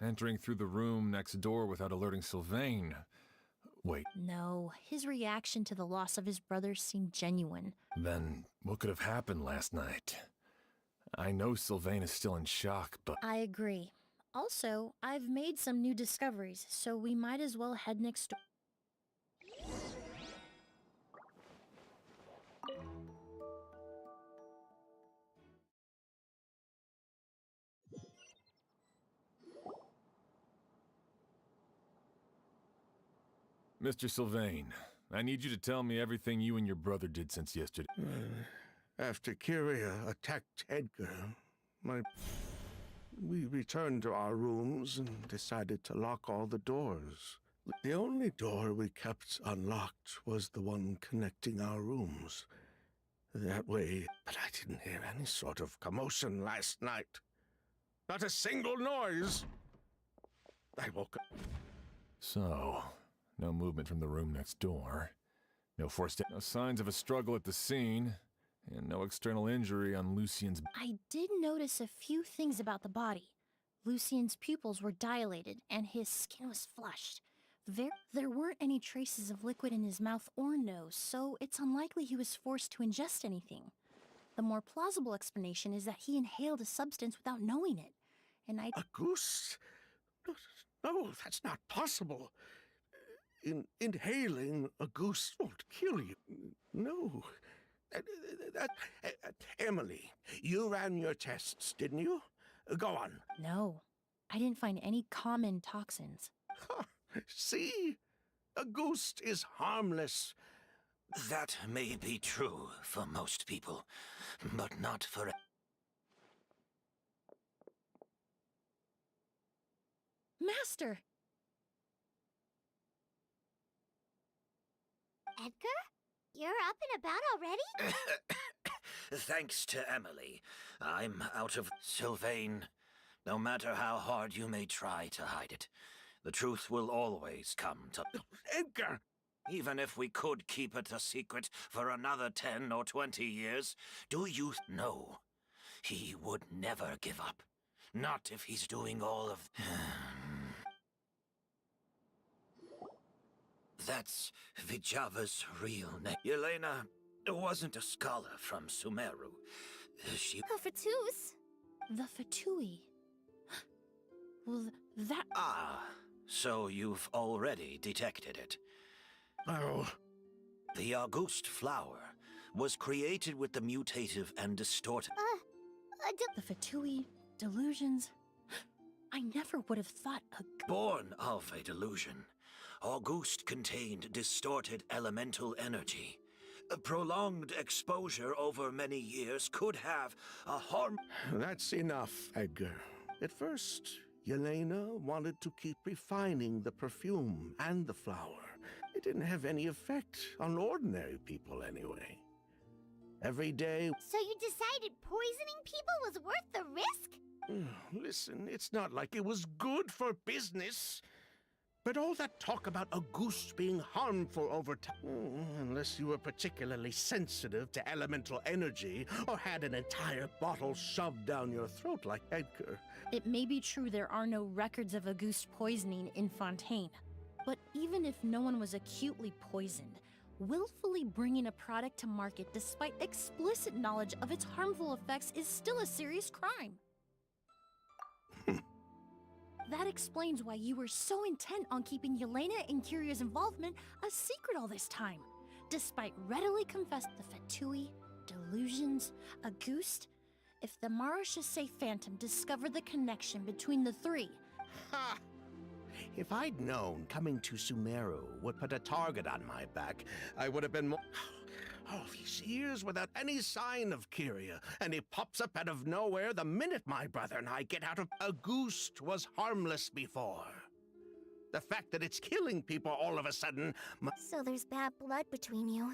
Speaker 4: entering through the room next door without alerting Sylvain... Wait,
Speaker 5: No, his reaction to the loss of his brother seemed genuine.
Speaker 4: then what could have happened last night? I know Sylvain is still in shock, but...
Speaker 5: I agree. Also, I've made some new discoveries, so we might as well head next door.
Speaker 4: Mr. Sylvain, I need you to tell me everything you and your brother did since yesterday.
Speaker 6: After Kyria attacked Edgar, we returned to our rooms and decided to lock all the doors. The only door we kept unlocked was the one connecting our rooms. That way, but I didn't hear any sort of commotion last night. Not a single noise. I woke up.
Speaker 4: So, no movement from the room next door. No forced... No signs of a struggle at the scene. And no external injury on Lucien's...
Speaker 5: I did notice a few things about the body. Lucien's pupils were dilated, and his skin was flushed. There weren't any traces of liquid in his mouth or nose, so it's unlikely he was forced to ingest anything. The more plausible explanation is that he inhaled a substance without knowing it. And
Speaker 6: A goose? No, that's not possible. Inhaling a goose won't kill you. No. Emily, you ran your tests, didn't you? Go on.
Speaker 5: No, I didn't find any common toxins.
Speaker 6: See? A goose is harmless.
Speaker 7: That may be true for most people, but not for...
Speaker 5: Master!
Speaker 3: Edgar? You're up and about already?
Speaker 7: Thanks to Emily, I'm out of Sylvain. No matter how hard you may try to hide it, the truth will always come to...
Speaker 6: Edgar!
Speaker 7: Even if we could keep it a secret for another 10 or 20 years, do you know he would never give up? Not if he's doing all of... That's Vijava's real name. Yelena wasn't a scholar from Sumeru. She...
Speaker 9: Fatous?
Speaker 5: The Fatui. Well, that...
Speaker 7: Ah, so you've already detected it.
Speaker 6: Oh,
Speaker 7: The Auguste flower was created with the mutative and distorted...
Speaker 5: The Fatui, delusions... I never would have thought a...
Speaker 7: Born of a delusion, Auguste contained distorted elemental energy. A prolonged exposure over many years could have a harm...
Speaker 6: that's enough, Edgar. At first, Yelena wanted to keep refining the perfume and the flower. It didn't have any effect on ordinary people anyway. Every day...
Speaker 3: So you decided poisoning people was worth the risk?
Speaker 6: Listen, it's not like it was good for business. But all that talk about Auguste being harmful over time... unless you were particularly sensitive to elemental energy or had an entire bottle shoved down your throat like Edgar.
Speaker 5: It may be true there are no records of Auguste poisoning in Fontaine. But even if no one was acutely poisoned, willfully bringing a product to market despite explicit knowledge of its harmful effects is still a serious crime. That explains why you were so intent on keeping Yelena and Kiria's involvement a secret all this time, despite readily confessing the Fatui, delusions, Auguste. If the Marechaussee Phantom discovered the connection between the three...
Speaker 6: Ha! If I'd known coming to Sumeru would put a target on my back, I would have been more... All these years without any sign of Kiria, and he pops up out of nowhere the minute my brother and I get out of... Auguste was harmless before. The fact that it's killing people all of a sudden...
Speaker 9: So there's bad blood between you.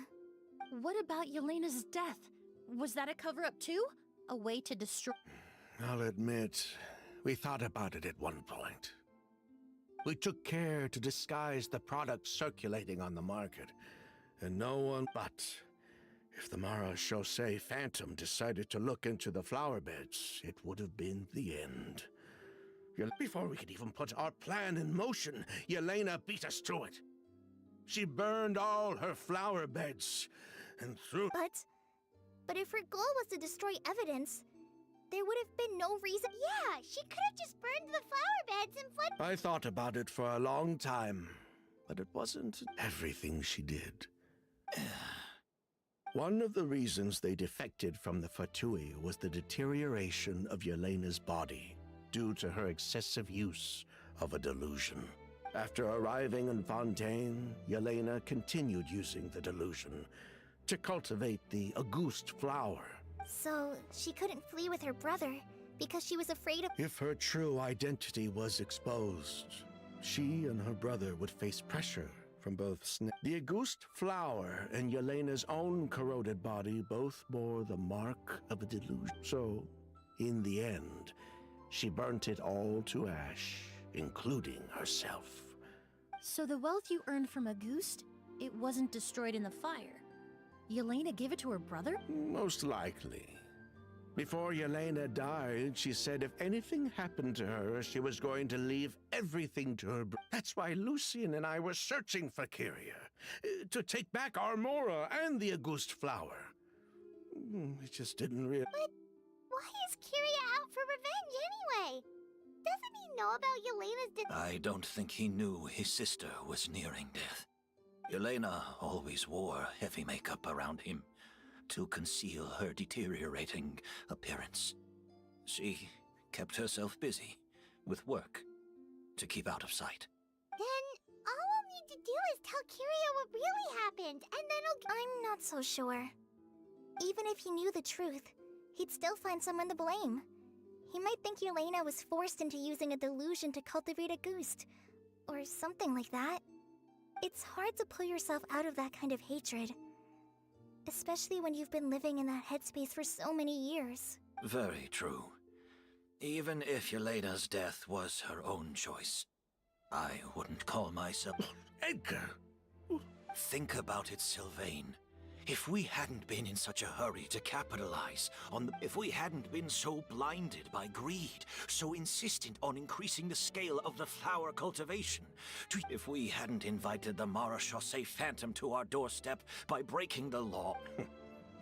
Speaker 5: What about Yelena's death? Was that a cover-up too? A way to destroy...
Speaker 6: I'll admit, we thought about it at one point. We took care to disguise the products circulating on the market, and no one but... If the Marechaussee Phantom decided to look into the flower beds, it would have been the end. Before we could even put our plan in motion, Yelena beat us to it. She burned all her flower beds, and threw...
Speaker 9: But if her goal was to destroy evidence, there would have been no reason...
Speaker 3: Yeah, she could have just burned the flower beds and fled...
Speaker 6: I thought about it for a long time, but it wasn't everything she did. One of the reasons they defected from the Fatui was the deterioration of Yelena's body due to her excessive use of a delusion. After arriving in Fontaine, Yelena continued using the delusion to cultivate the Auguste flower.
Speaker 9: So she couldn't flee with her brother because she was afraid of...
Speaker 6: If her true identity was exposed, she and her brother would face pressure from both the Auguste flower and Yelena's own corroded body both bore the mark of a delusion. So, in the end, she burnt it all to ash, including herself.
Speaker 5: So the wealth you earned from Auguste, it wasn't destroyed in the fire. Yelena gave it to her brother?
Speaker 6: Most likely. Before Yelena died, she said if anything happened to her, she was going to leave everything to her brother. That's why Lucien and I were searching for Kiria, to take back Armora and the Auguste flower. It just didn't really...
Speaker 3: But why is Kiria out for revenge anyway? Doesn't he know about Yelena's
Speaker 7: I don't think he knew his sister was nearing death. Yelena always wore heavy makeup around him to conceal her deteriorating appearance. She kept herself busy with work to keep out of sight.
Speaker 3: Then all we'll need to do is tell Kiria what really happened, and then
Speaker 9: I'm not so sure. Even if he knew the truth, he'd still find someone to blame. He might think Yelena was forced into using a delusion to cultivate Auguste, or something like that. It's hard to pull yourself out of that kind of hatred. Especially when you've been living in that headspace for so many years.
Speaker 7: Very true. Even if Yelena's death was her own choice, I wouldn't call myself...
Speaker 6: Edgar!
Speaker 7: Think about it, Sylvain. If we hadn't been in such a hurry to capitalize on the... If we hadn't been so blinded by greed, so insistent on increasing the scale of the flower cultivation, if we hadn't invited the Marechaussee Phantom to our doorstep by breaking the law...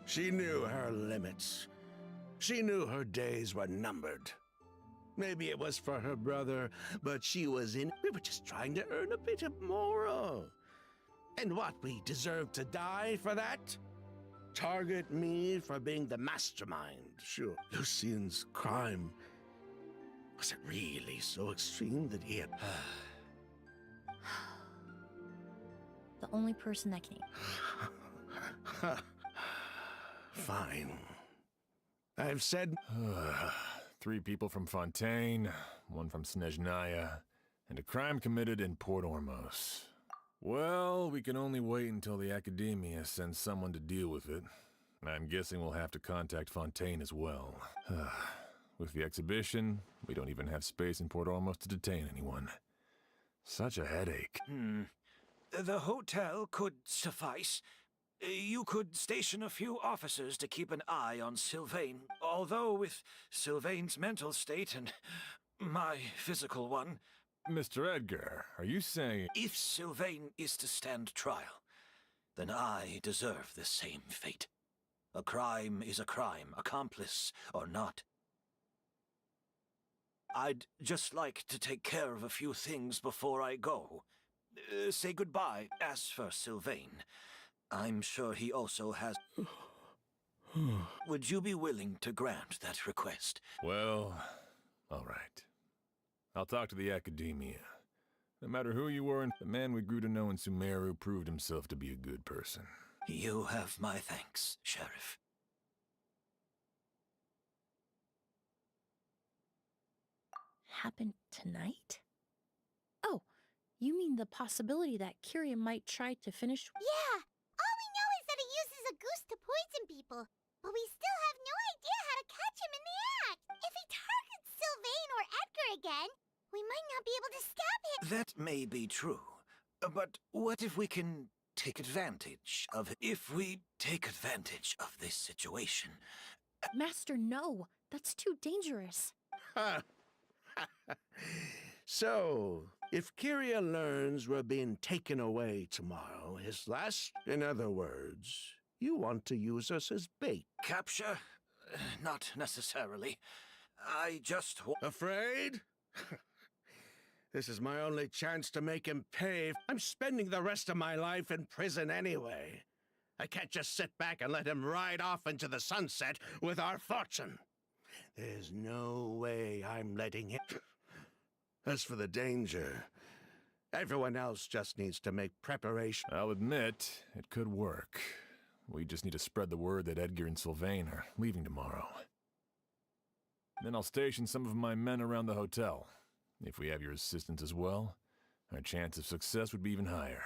Speaker 6: She knew her limits. She knew her days were numbered. Maybe it was for her brother, but she was in... We were just trying to earn a bit of moral. And what, we deserve to die for that? Target me for being the mastermind, sure. Lucien's crime... Was it really so extreme that he had...
Speaker 5: The only person that can...
Speaker 6: Fine. I've said...
Speaker 4: 3 people from Fontaine, 1 from Snezhnaya, and a crime committed in Port Ormos. Well, we can only wait until the Academia sends someone to deal with it. I'm guessing we'll have to contact Fontaine as well. With the exhibition, we don't even have space in Port Ormos to detain anyone. Such a headache.
Speaker 7: The hotel could suffice. You could station a few officers to keep an eye on Sylvain. Although with Sylvain's mental state and my physical one...
Speaker 4: Mr. Edgar, are you saying...
Speaker 7: If Sylvain is to stand trial, then I deserve the same fate. A crime is a crime, accomplice or not. I'd just like to take care of a few things before I go. Say goodbye. As for Sylvain, I'm sure he also has... Would you be willing to grant that request?
Speaker 4: Well, all right. I'll talk to the Academia. No matter who you were, the man we grew to know in Sumeru proved himself to be a good person.
Speaker 7: You have my thanks, Sheriff.
Speaker 5: Happened tonight? Oh, you mean the possibility that Kyria might try to finish...
Speaker 3: Yeah! All we know is that he uses a goose to poison people, but we still have no idea how to catch him in the act! If he targets Sylvain or Edgar again, we might not be able to stop him!
Speaker 7: That may be true, but what if we can take advantage of it? If we take advantage of this situation...
Speaker 5: Master, no! That's too dangerous.
Speaker 6: So, if Kyria learns we're being taken away tomorrow, his last... In other words, you want to use us as bait.
Speaker 7: Capture? Not necessarily. I just...
Speaker 6: Afraid? This is my only chance to make him pay. I'm spending the rest of my life in prison anyway. I can't just sit back and let him ride off into the sunset with our fortune. There's no way I'm letting him... As for the danger, everyone else just needs to make preparation.
Speaker 4: I'll admit, it could work. We just need to spread the word that Edgar and Sylvain are leaving tomorrow. Then I'll station some of my men around the hotel. If we have your assistance as well, our chance of success would be even higher.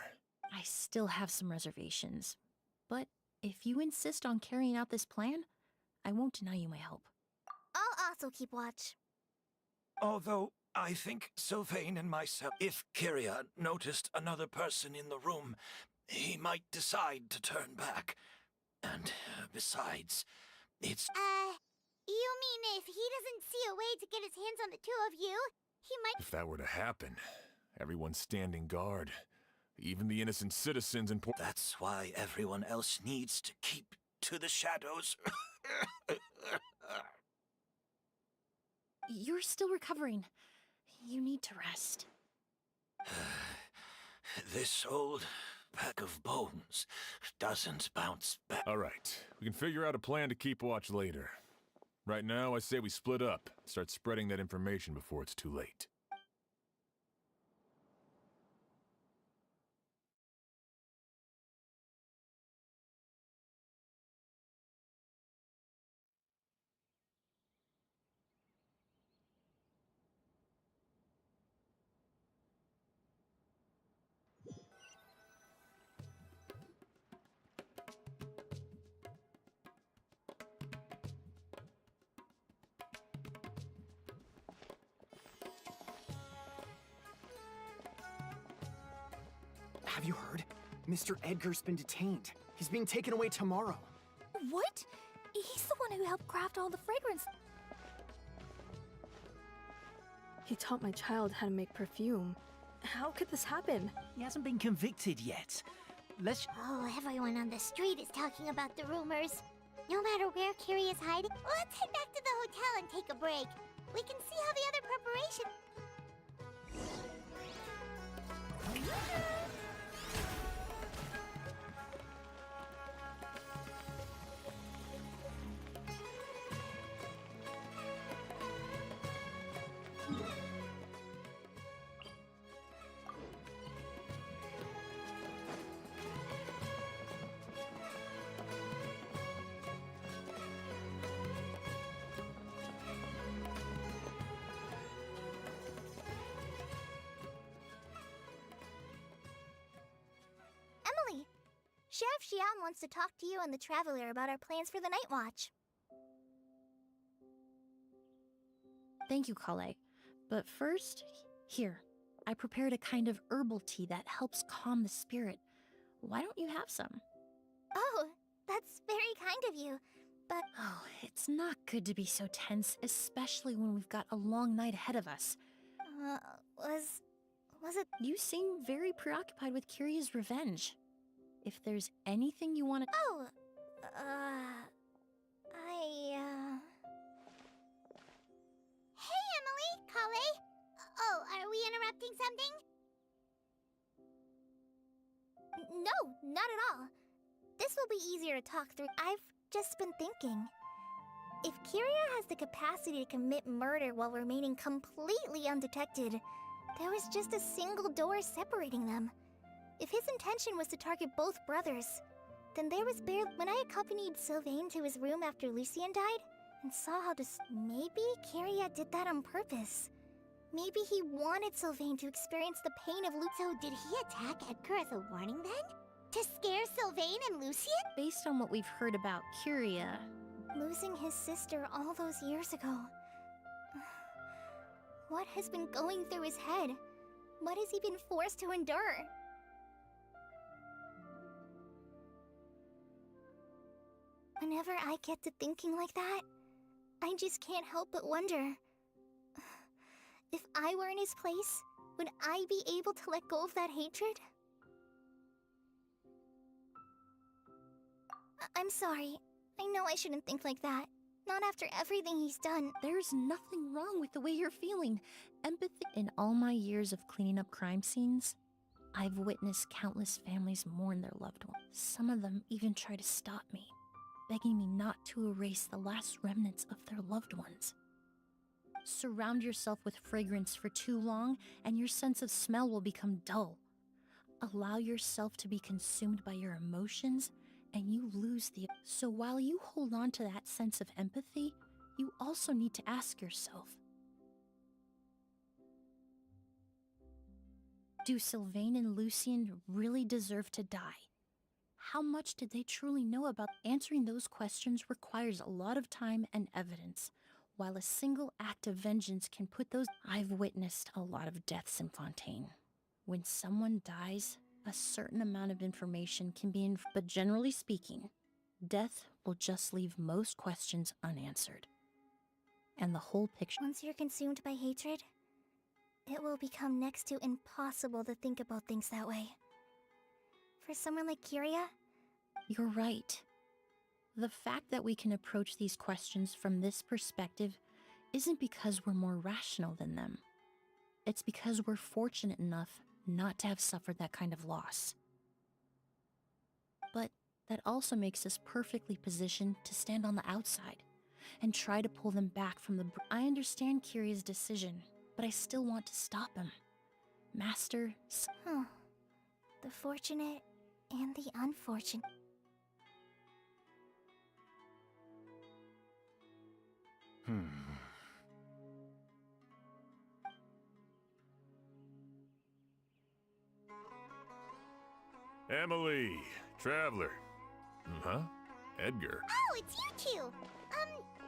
Speaker 5: I still have some reservations. But if you insist on carrying out this plan, I won't deny you my help.
Speaker 9: I'll also keep watch.
Speaker 7: Although I think Sylvain and myself... If Kyria noticed another person in the room, he might decide to turn back. And besides, it's...
Speaker 3: You mean if he doesn't see a way to get his hands on the two of you, he might...
Speaker 4: If that were to happen, everyone's standing guard. Even the innocent citizens in Port...
Speaker 7: That's why everyone else needs to keep to the shadows.
Speaker 5: You're still recovering. You need to rest.
Speaker 7: This old pack of bones doesn't bounce back.
Speaker 4: All right, we can figure out a plan to keep watch later. Right now, I say we split up. Start spreading that information before it's too late.
Speaker 10: Have you heard? Mr. Edgar's been detained. He's being taken away tomorrow.
Speaker 5: What? He's the one who helped craft all the fragrance.
Speaker 11: He taught my child how to make perfume. How could this happen?
Speaker 12: He hasn't been convicted yet. Let's...
Speaker 3: Oh, everyone on the street is talking about the rumors. No matter where Kiri is hiding, let's head back to the hotel and take a break. We can see how the other preparation...
Speaker 9: Emily, Sheriff Xian wants to talk to you and the Traveler about our plans for the Night Watch.
Speaker 5: Thank you, Kale. But first, here. I prepared a kind of herbal tea that helps calm the spirit. Why don't you have some?
Speaker 9: Oh, that's very kind of you, but...
Speaker 5: Oh, it's not good to be so tense, especially when we've got a long night ahead of us.
Speaker 9: Was it...
Speaker 5: You seem very preoccupied with Kiria's revenge. If there's anything you want to...
Speaker 9: Oh, Hey, Emily, Kale. Oh, are we interrupting something? No, not at all. This will be easier to talk through. I've just been thinking. If Kiria has the capacity to commit murder while remaining completely undetected, there was just a single door separating them. If his intention was to target both brothers, then there was barely... When I accompanied Sylvain to his room after Lucien died, and saw how maybe Kiria did that on purpose. Maybe he wanted Sylvain to experience the pain of So
Speaker 3: did he attack Edgar as a warning then? To scare Sylvain and Lucien?
Speaker 5: Based on what we've heard about Kiria...
Speaker 9: Losing his sister all those years ago. What has been going through his head? What has he been forced to endure? Whenever I get to thinking like that, I just can't help but wonder. If I were in his place, would I be able to let go of that hatred? I'm sorry. I know I shouldn't think like that. Not after everything he's done.
Speaker 5: There's nothing wrong with the way you're feeling. Empathy. In all my years of cleaning up crime scenes, I've witnessed countless families mourn their loved ones. Some of them even try to stop me, begging me not to erase the last remnants of their loved ones. Surround yourself with fragrance for too long, and your sense of smell will become dull. Allow yourself to be consumed by your emotions, and you lose the... So while you hold on to that sense of empathy, you also need to ask yourself, do Sylvain and Lucien really deserve to die? How much did they truly know about... Answering those questions requires a lot of time and evidence, while a single act of vengeance can put those... I've witnessed a lot of deaths in Fontaine. When someone dies, a certain amount of information can be but generally speaking, death will just leave most questions unanswered. And the whole picture...
Speaker 9: Once you're consumed by hatred, it will become next to impossible to think about things that way. For someone like Kiria...
Speaker 5: You're right. The fact that we can approach these questions from this perspective isn't because we're more rational than them. It's because we're fortunate enough not to have suffered that kind of loss. But that also makes us perfectly positioned to stand on the outside and try to pull them back from the... I understand Kiria's decision, but I still want to stop him. Master...
Speaker 9: The fortunate and the unfortunate.
Speaker 4: Emily, Traveler. Huh? Edgar.
Speaker 3: Oh, it's you two!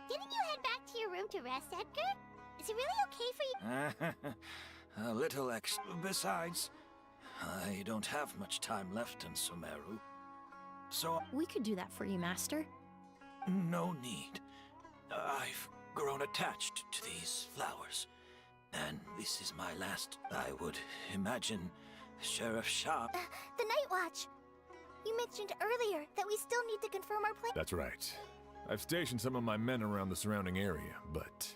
Speaker 3: Didn't you head back to your room to rest, Edgar? Is it really okay for you?
Speaker 7: A little Besides, I don't have much time left in Sumeru, so
Speaker 5: We could do that for you, Master.
Speaker 7: no need. I've grown attached to these flowers, and this is my last, I would imagine, Sheriff Sharp.
Speaker 9: The Night Watch! You mentioned earlier that we still need to confirm our plan.
Speaker 4: That's right. I've stationed some of my men around the surrounding area, but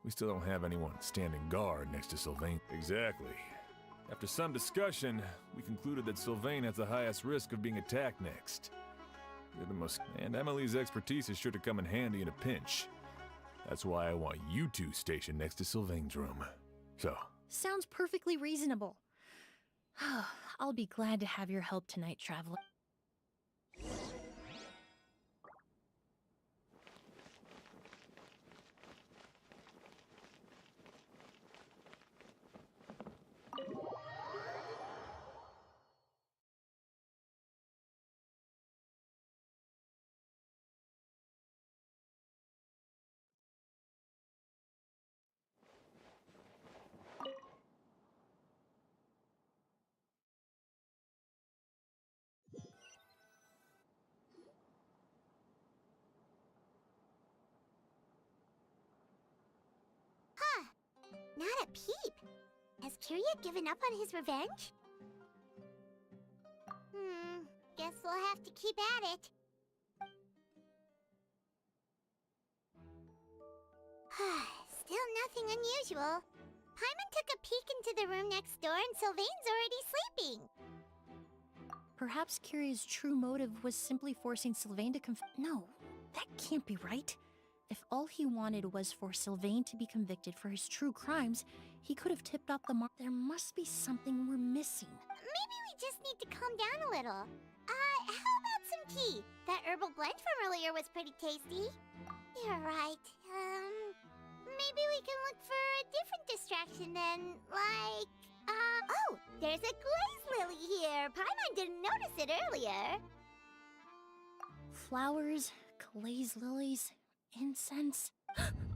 Speaker 4: we still don't have anyone standing guard next to Sylvain. Exactly. After some discussion, we concluded that Sylvain has the highest risk of being attacked next. You're the most... And Emily's expertise is sure to come in handy in a pinch. That's why I want you two stationed next to Sylvain's room. So...
Speaker 5: Sounds perfectly reasonable. I'll be glad to have your help tonight, Traveler.
Speaker 3: Huh. Not a peep. Has Kiria given up on his revenge? Guess we'll have to keep at it. Still nothing unusual. Paimon took a peek into the room next door and Sylvain's already sleeping.
Speaker 5: Perhaps Kiria's true motive was simply forcing Sylvain to No, that can't be right. If all he wanted was for Sylvain to be convicted for his true crimes, he could have tipped off the mark. There must be something we're missing.
Speaker 3: Maybe we just need to calm down a little. How about some tea? That herbal blend from earlier was pretty tasty. You're right. Maybe we can look for a different distraction then, like... Oh, there's a glaze lily here. Paimon didn't notice it earlier.
Speaker 5: Flowers, glaze lilies, incense.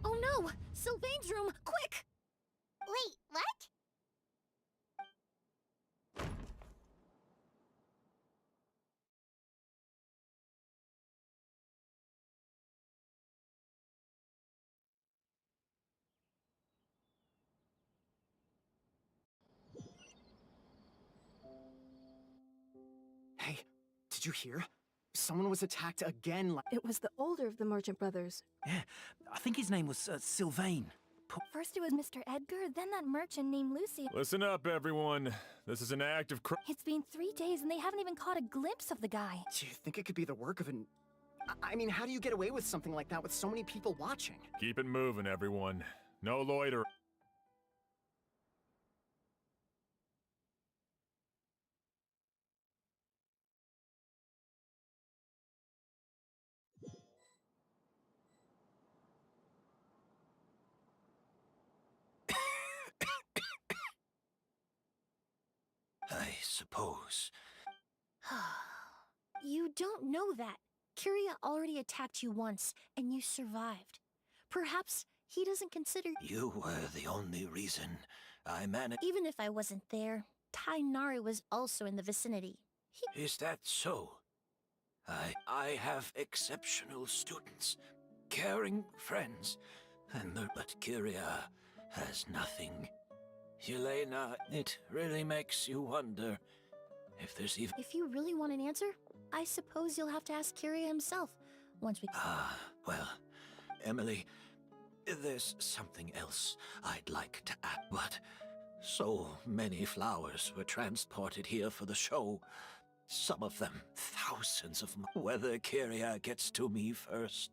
Speaker 5: Oh no! Sylvain's room! Quick!
Speaker 3: Wait, what?
Speaker 10: Hey, did you hear? Someone was attacked again.
Speaker 11: It was the older of the merchant brothers.
Speaker 12: Yeah, I think his name was Sylvain.
Speaker 9: First it was Mr. Edgar, then that merchant named Lucy.
Speaker 4: Listen up, everyone. This is an act of
Speaker 9: It's been 3 days and they haven't even caught a glimpse of the guy.
Speaker 10: Do you think it could be the work of an... I mean, how do you get away with something like that with so many people watching?
Speaker 4: Keep it moving, everyone. No loiter.
Speaker 7: I suppose.
Speaker 5: You don't know that. Kiria already attacked you once, and you survived. Perhaps he doesn't consider...
Speaker 7: You were the only reason I managed...
Speaker 5: Even if I wasn't there, Tainari was also in the vicinity.
Speaker 7: Is that so? I have exceptional students, caring friends, but Kiria has nothing. Yelena, it really makes you wonder if there's even...
Speaker 5: If you really want an answer, I suppose you'll have to ask Kiria himself, once we...
Speaker 7: Well, Emily, there's something else I'd like to add, but so many flowers were transported here for the show. Some of them, thousands of them. Whether Kiria gets to me first,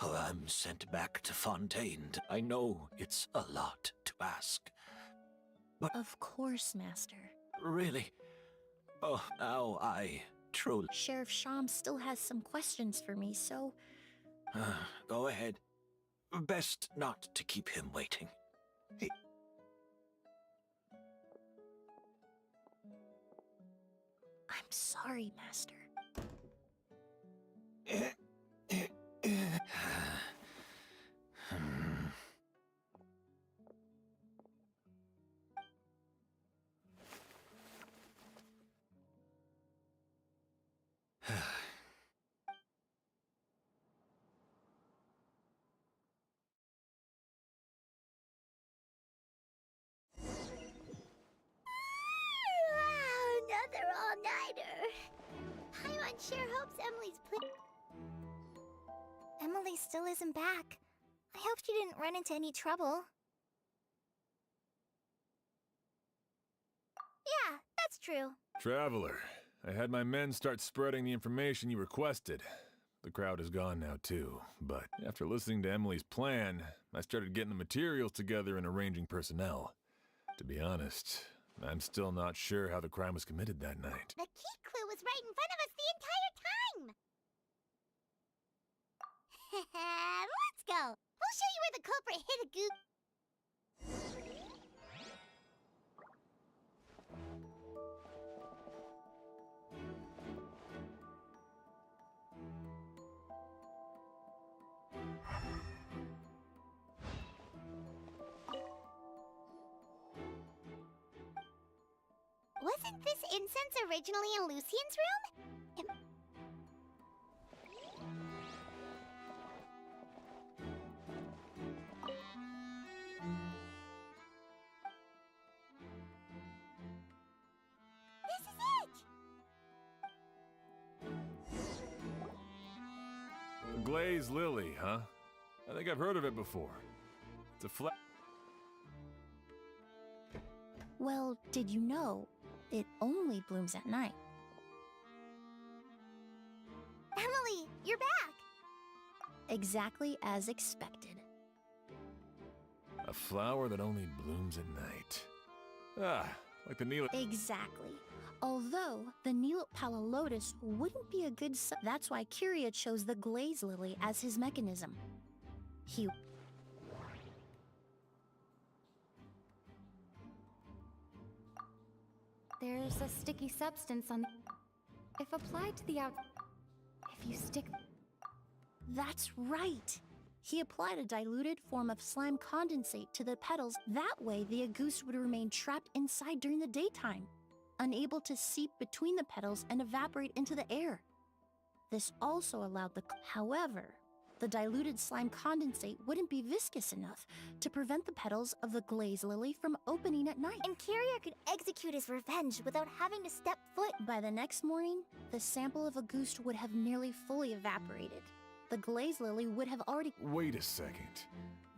Speaker 7: or I'm sent back to Fontaine, I know it's a lot to ask. But
Speaker 5: of course, Master.
Speaker 7: Really? Oh, now I truly...
Speaker 5: Sheriff Sham still has some questions for me, so...
Speaker 7: Go ahead. Best not to keep him waiting.
Speaker 5: I'm sorry, Master.
Speaker 9: Emily still isn't back. I hope she didn't run into any trouble. Yeah, that's true.
Speaker 4: Traveler, I had my men start spreading the information you requested. The crowd is gone now, too, but after listening to Emily's plan, I started getting the materials together and arranging personnel. To be honest, I'm still not sure how the crime was committed that night.
Speaker 3: The key clue was right in front of us the entire time! Let's go! We'll show you where the culprit hid a goop. Wasn't this incense originally in Lucien's room? This is it!
Speaker 4: The Glazed Lily, huh? I think I've heard of it before. It's a
Speaker 5: Well, did you know it only blooms at night?
Speaker 9: Emily, you're back!
Speaker 5: Exactly as expected.
Speaker 4: A flower that only blooms at night. Ah, like the Neela.
Speaker 5: Exactly. Although the Neela Pala Lotus wouldn't be a good that's why Kyria chose the Glaze Lily as his mechanism. He
Speaker 13: There's a sticky substance on. If applied to the if you stick.
Speaker 5: That's right. He applied a diluted form of slime condensate to the petals. That way, the Auguste would remain trapped inside during the daytime, unable to seep between the petals and evaporate into the air. This also allowed the. However, the diluted slime condensate wouldn't be viscous enough to prevent the petals of the glaze lily from opening at night.
Speaker 9: And Kyria could execute his revenge without having to step foot.
Speaker 5: By the next morning, the sample of Auguste would have nearly fully evaporated. The glaze lily would have already.
Speaker 4: Wait a second.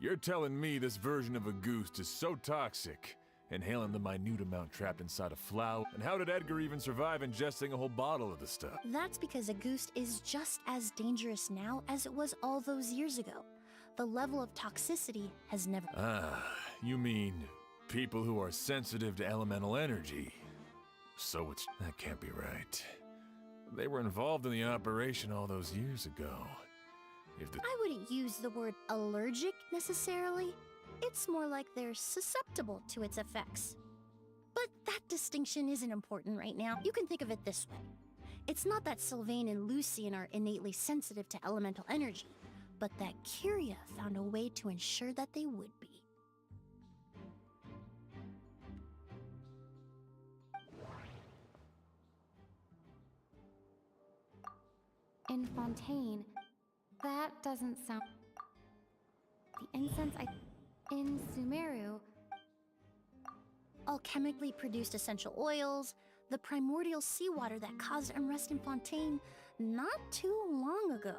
Speaker 4: You're telling me this version of Auguste is so toxic, inhaling the minute amount trapped inside a flower? And how did Edgar even survive ingesting a whole bottle of the stuff?
Speaker 5: That's because Auguste is just as dangerous now as it was all those years ago. The level of toxicity has never.
Speaker 4: Ah, you mean people who are sensitive to elemental energy. So it's. That can't be right. They were involved in the operation all those years ago. If the.
Speaker 5: I wouldn't use the word allergic necessarily. It's more like they're susceptible to its effects. But that distinction isn't important right now. You can think of it this way. It's not that Sylvain and Lucien are innately sensitive to elemental energy, but that Kyria found a way to ensure that they would be.
Speaker 13: In Fontaine, that doesn't sound. The incense in Sumeru.
Speaker 5: Alchemically produced essential oils, the primordial seawater that caused unrest in Fontaine not too long ago.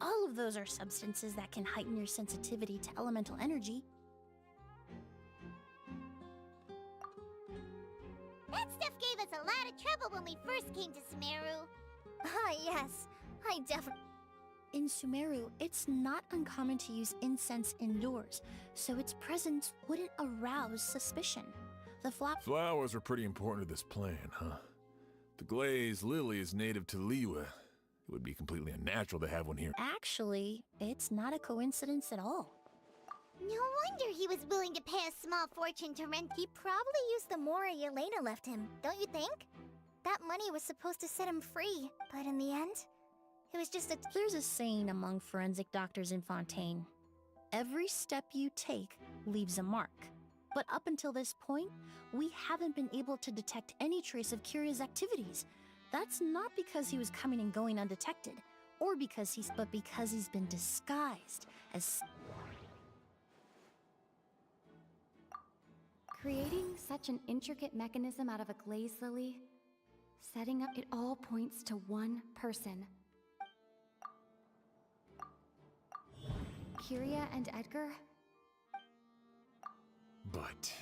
Speaker 5: All of those are substances that can heighten your sensitivity to elemental energy.
Speaker 3: That stuff gave us a lot of trouble when we first came to Sumeru.
Speaker 9: Ah, yes. I definitely.
Speaker 5: In Sumeru, it's not uncommon to use incense indoors, so its presence wouldn't arouse suspicion. The
Speaker 4: flowers were pretty important to this plan, huh? The glazed lily is native to Liyue. It would be completely unnatural to have one here.
Speaker 5: Actually, it's not a coincidence at all.
Speaker 3: No wonder he was willing to pay a small fortune to rent.
Speaker 9: He probably used the Mora Yelena left him, don't you think? That money was supposed to set him free, but in the end, it was just a.
Speaker 5: There's a saying among forensic doctors in Fontaine. Every step you take leaves a mark. But up until this point, we haven't been able to detect any trace of Kyria's activities. That's not because he was coming and going undetected, or because he's been disguised as.
Speaker 13: Creating such an intricate mechanism out of a glaze lily, setting up, it all points to one person. Kyria and Edgar?
Speaker 4: But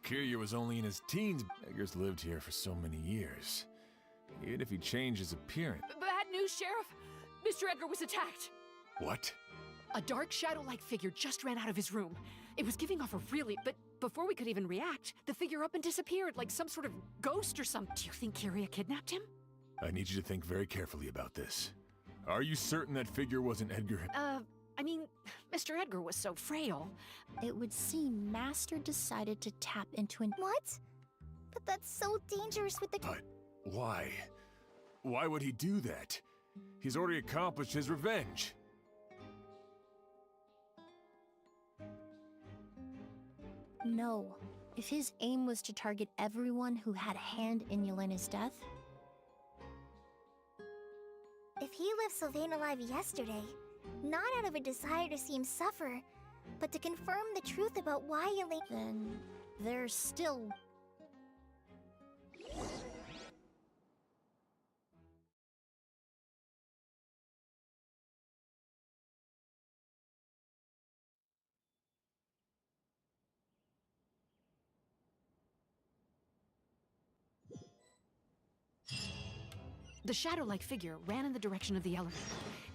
Speaker 4: Kirya was only in his teens. Edgar's lived here for so many years. Even if he changed his appearance.
Speaker 14: Bad news, Sheriff! Mr. Edgar was attacked!
Speaker 4: What?
Speaker 14: A dark shadow-like figure just ran out of his room. It was giving off a really... But before we could even react, the figure up and disappeared like some sort of ghost or something. Do you think Kyria kidnapped him?
Speaker 4: I need you to think very carefully about this. Are you certain that figure wasn't Edgar?
Speaker 14: I mean, Mr. Edgar was so frail.
Speaker 5: It would seem Master decided to tap into an...
Speaker 9: What? But that's so dangerous with the...
Speaker 4: But why? Why would he do that? He's already accomplished his revenge.
Speaker 5: No. If his aim was to target everyone who had a hand in Yelena's death...
Speaker 9: If he left Sylvain alive yesterday, not out of a desire to see him suffer, but to confirm the truth about why Yelena...
Speaker 5: Then there's still...
Speaker 14: The shadow-like figure ran in the direction of the elevator,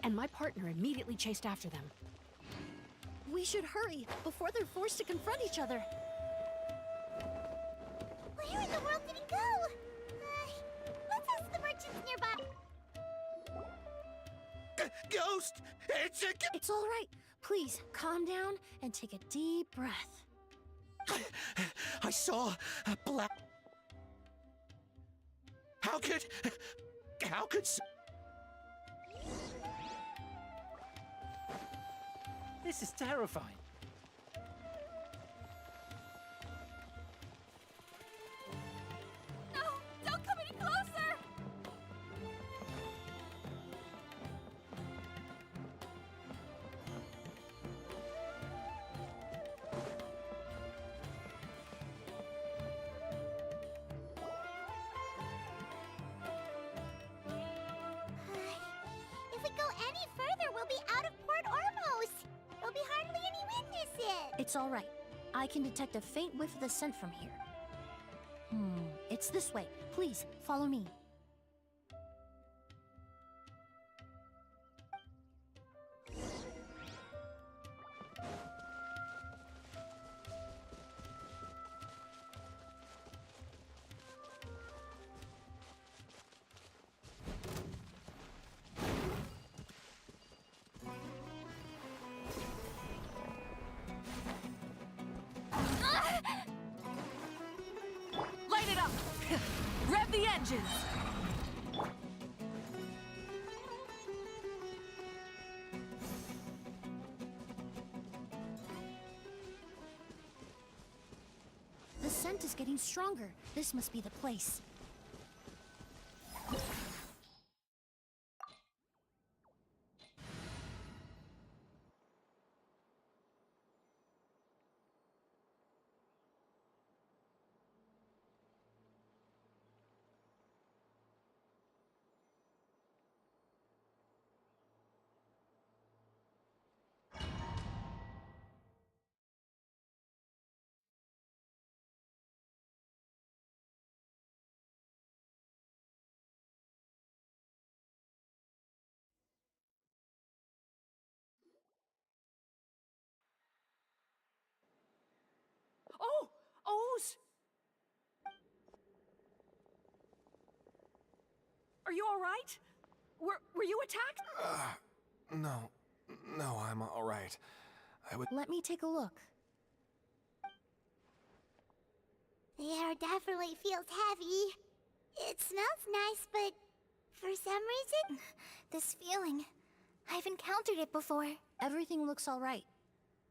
Speaker 14: and my partner immediately chased after them.
Speaker 5: We should hurry, before they're forced to confront each other.
Speaker 3: Where in the world did he go? Let's ask the merchants nearby.
Speaker 7: Ghost!
Speaker 5: It's all right. Please, calm down and take a deep breath.
Speaker 7: I saw a black... How could...
Speaker 12: This is terrifying.
Speaker 14: No! Don't come any closer!
Speaker 3: If we go any further, we'll be out of Port Ormos. There'll be hardly any witnesses.
Speaker 5: It's all right. I can detect a faint whiff of the scent from here. It's this way. Please, follow me.
Speaker 14: Light it up! Rev the engines!
Speaker 5: The scent is getting stronger. This must be the place.
Speaker 14: Oh! O's! Are you all right? Were you attacked?
Speaker 10: No, I'm all right.
Speaker 5: Let me take a look.
Speaker 3: The air definitely feels heavy. It smells nice, but for some reason...
Speaker 9: This feeling, I've encountered it before.
Speaker 5: Everything looks all right.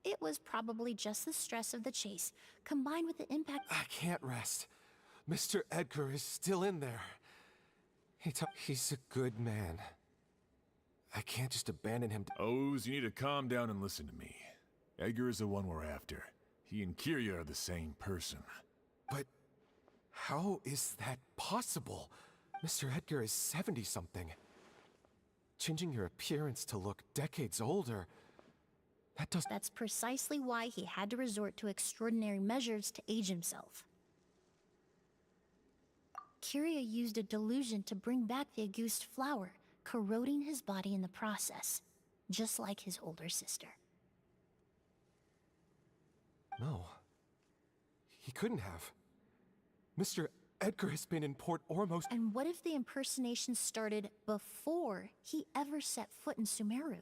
Speaker 5: It was probably just the stress of the chase, combined with the impact...
Speaker 10: I can't rest. Mr. Edgar is still in there. He's a good man. I can't just abandon him.
Speaker 4: Oz, you need to calm down and listen to me. Edgar is the one we're after. He and Kirya are the same person.
Speaker 10: But how is that possible? Mr. Edgar is 70-something. Changing your appearance to look decades older...
Speaker 5: That's precisely why he had to resort to extraordinary measures to age himself. Kiria used a delusion to bring back the Auguste flower, corroding his body in the process, just like his older sister.
Speaker 10: No. He couldn't have. Mr. Edgar has been in Port Ormos.
Speaker 5: And what if the impersonation started before he ever set foot in Sumeru?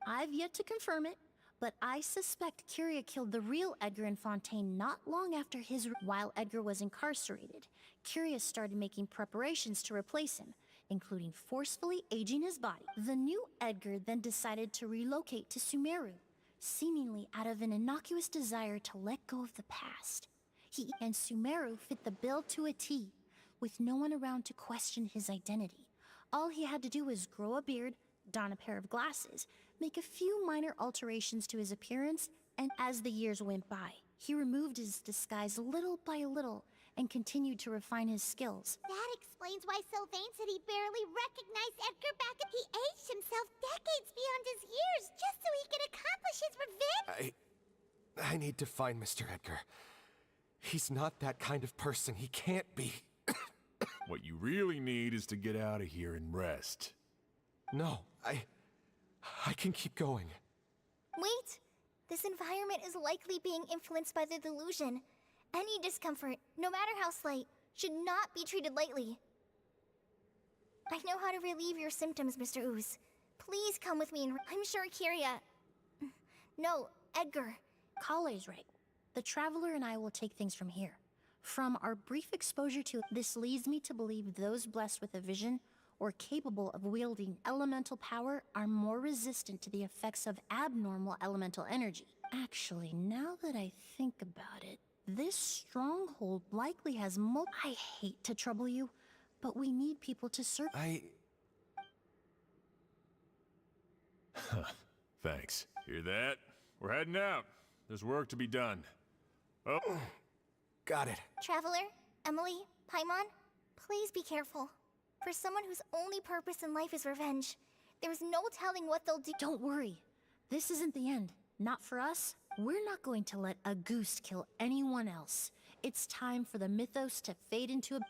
Speaker 5: I've yet to confirm it, but I suspect Kiria killed the real Edgar in Fontaine not long after his... While Edgar was incarcerated, Kiria started making preparations to replace him, including forcefully aging his body. The new Edgar then decided to relocate to Sumeru, seemingly out of an innocuous desire to let go of the past. He and Sumeru fit the bill to a T, with no one around to question his identity. All he had to do was grow a beard, don a pair of glasses, make a few minor alterations to his appearance, and as the years went by, he removed his disguise little by little and continued to refine his skills.
Speaker 3: That explains why Sylvain said he barely recognized Edgar back at... He aged himself decades beyond his years just so he could accomplish his revenge.
Speaker 10: I need to find Mr. Edgar. He's not that kind of person. He can't be.
Speaker 4: What you really need is to get out of here and rest.
Speaker 10: No, I can keep going.
Speaker 9: Wait! This environment is likely being influenced by the delusion. Any discomfort, no matter how slight, should not be treated lightly. I know how to relieve your symptoms, Mr. Ooze. Please come with me and... I'm sure Kiria... No, Edgar.
Speaker 5: Kale's right. The Traveler and I will take things from here. From our brief exposure to... This leads me to believe those blessed with a vision or capable of wielding elemental power are more resistant to the effects of abnormal elemental energy. Actually, now that I think about it, this stronghold likely has I hate to trouble you, but we need people to serve.
Speaker 4: Thanks. Hear that? We're heading out. There's work to be done. Oh.
Speaker 10: Got it.
Speaker 9: Traveler, Emily, Paimon, please be careful. For someone whose only purpose in life is revenge, there's no telling what they'll do.
Speaker 5: Don't worry. This isn't the end. Not for us. We're not going to let a goose kill anyone else. It's time for the mythos to fade into a...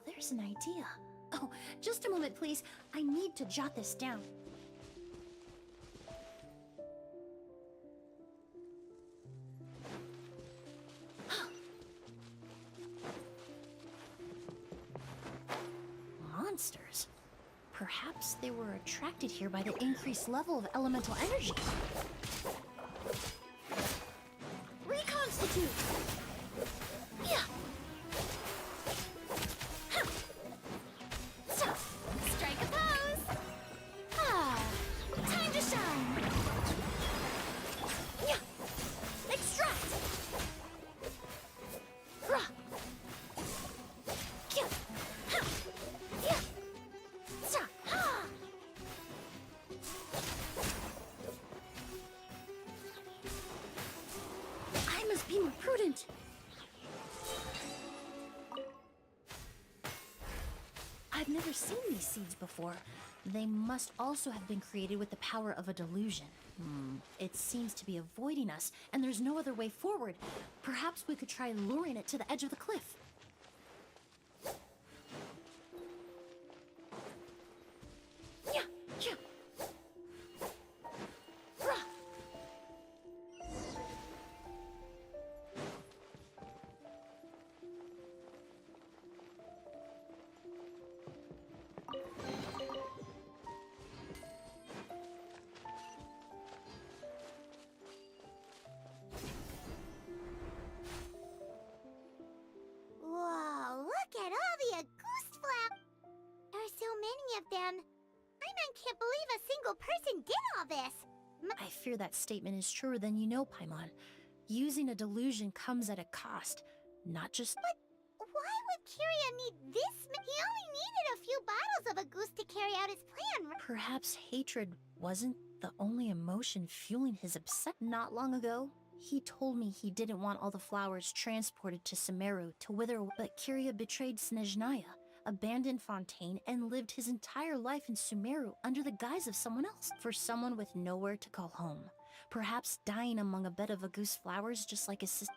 Speaker 5: Now there's an idea. Oh, just a moment, please. I need to jot this down. Monsters. Perhaps they were attracted here by the increased level of elemental energy. Reconstitute! Yeah! Huh. So, strike a pose! Ah, time to shine! Yeah! Extract! Rah! Yeah! Huh. Yeah! Sa! Ha! I must be more prudent. I've never seen these seeds before. They must also have been created with the power of a delusion. It seems to be avoiding us, and there's no other way forward. Perhaps we could try luring it to the edge of the cliff. Yeah, yeah. Rah.
Speaker 3: Whoa, look at all the Auguste flowers! There are so many of them. I can't believe a single person did all this.
Speaker 5: I fear that statement is truer than you know, Paimon. Using a delusion comes at a cost, not just...
Speaker 3: But why would Kiria need this? He only needed a few bottles of Auguste to carry out his plan.
Speaker 5: Perhaps hatred wasn't the only emotion fueling his obsession. Not long ago, he told me he didn't want all the flowers transported to Sumeru to wither, but Kiria betrayed Snezhnaya, abandoned Fontaine, and lived his entire life in Sumeru under the guise of someone else. For someone with nowhere to call home. Perhaps dying among a bed of Auguste flowers just like his sister.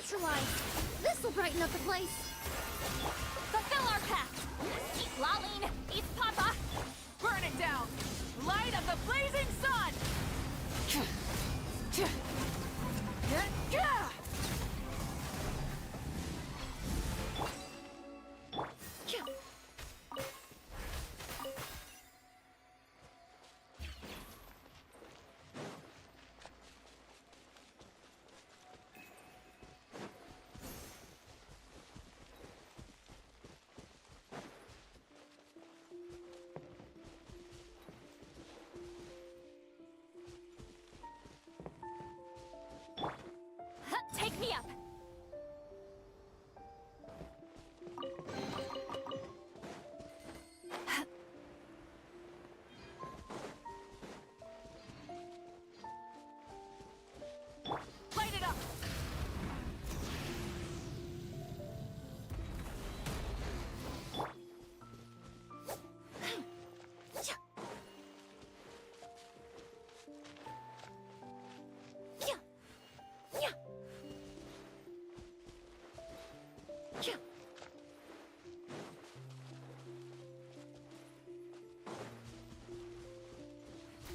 Speaker 5: Neutralize! This'll brighten up the place!
Speaker 15: Fulfill our pact! Eat Laline! Eat Papa! Burn it down! Light of the blazing sun! Take me up! Light it up!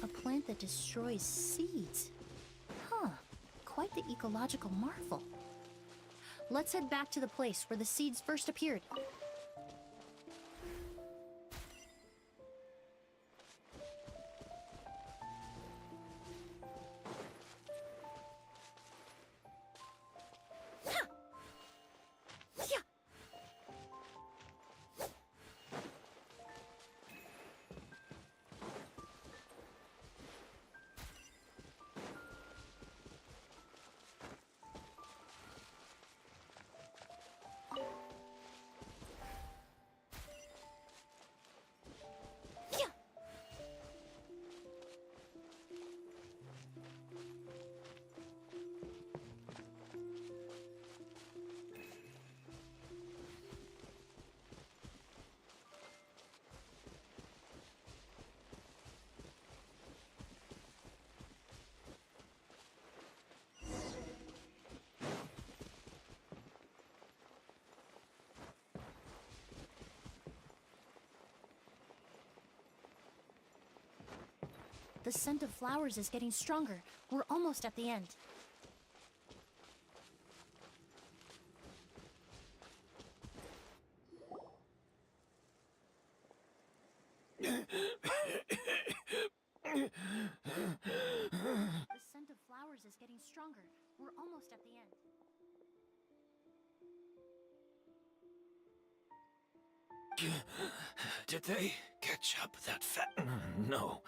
Speaker 5: A plant that destroys seeds. Huh, quite the ecological marvel. Let's head back to the place where the seeds first appeared. The scent of flowers is getting stronger. We're almost at the end. The scent of flowers is getting stronger. We're almost at the end.
Speaker 7: Did they catch up that fat? No.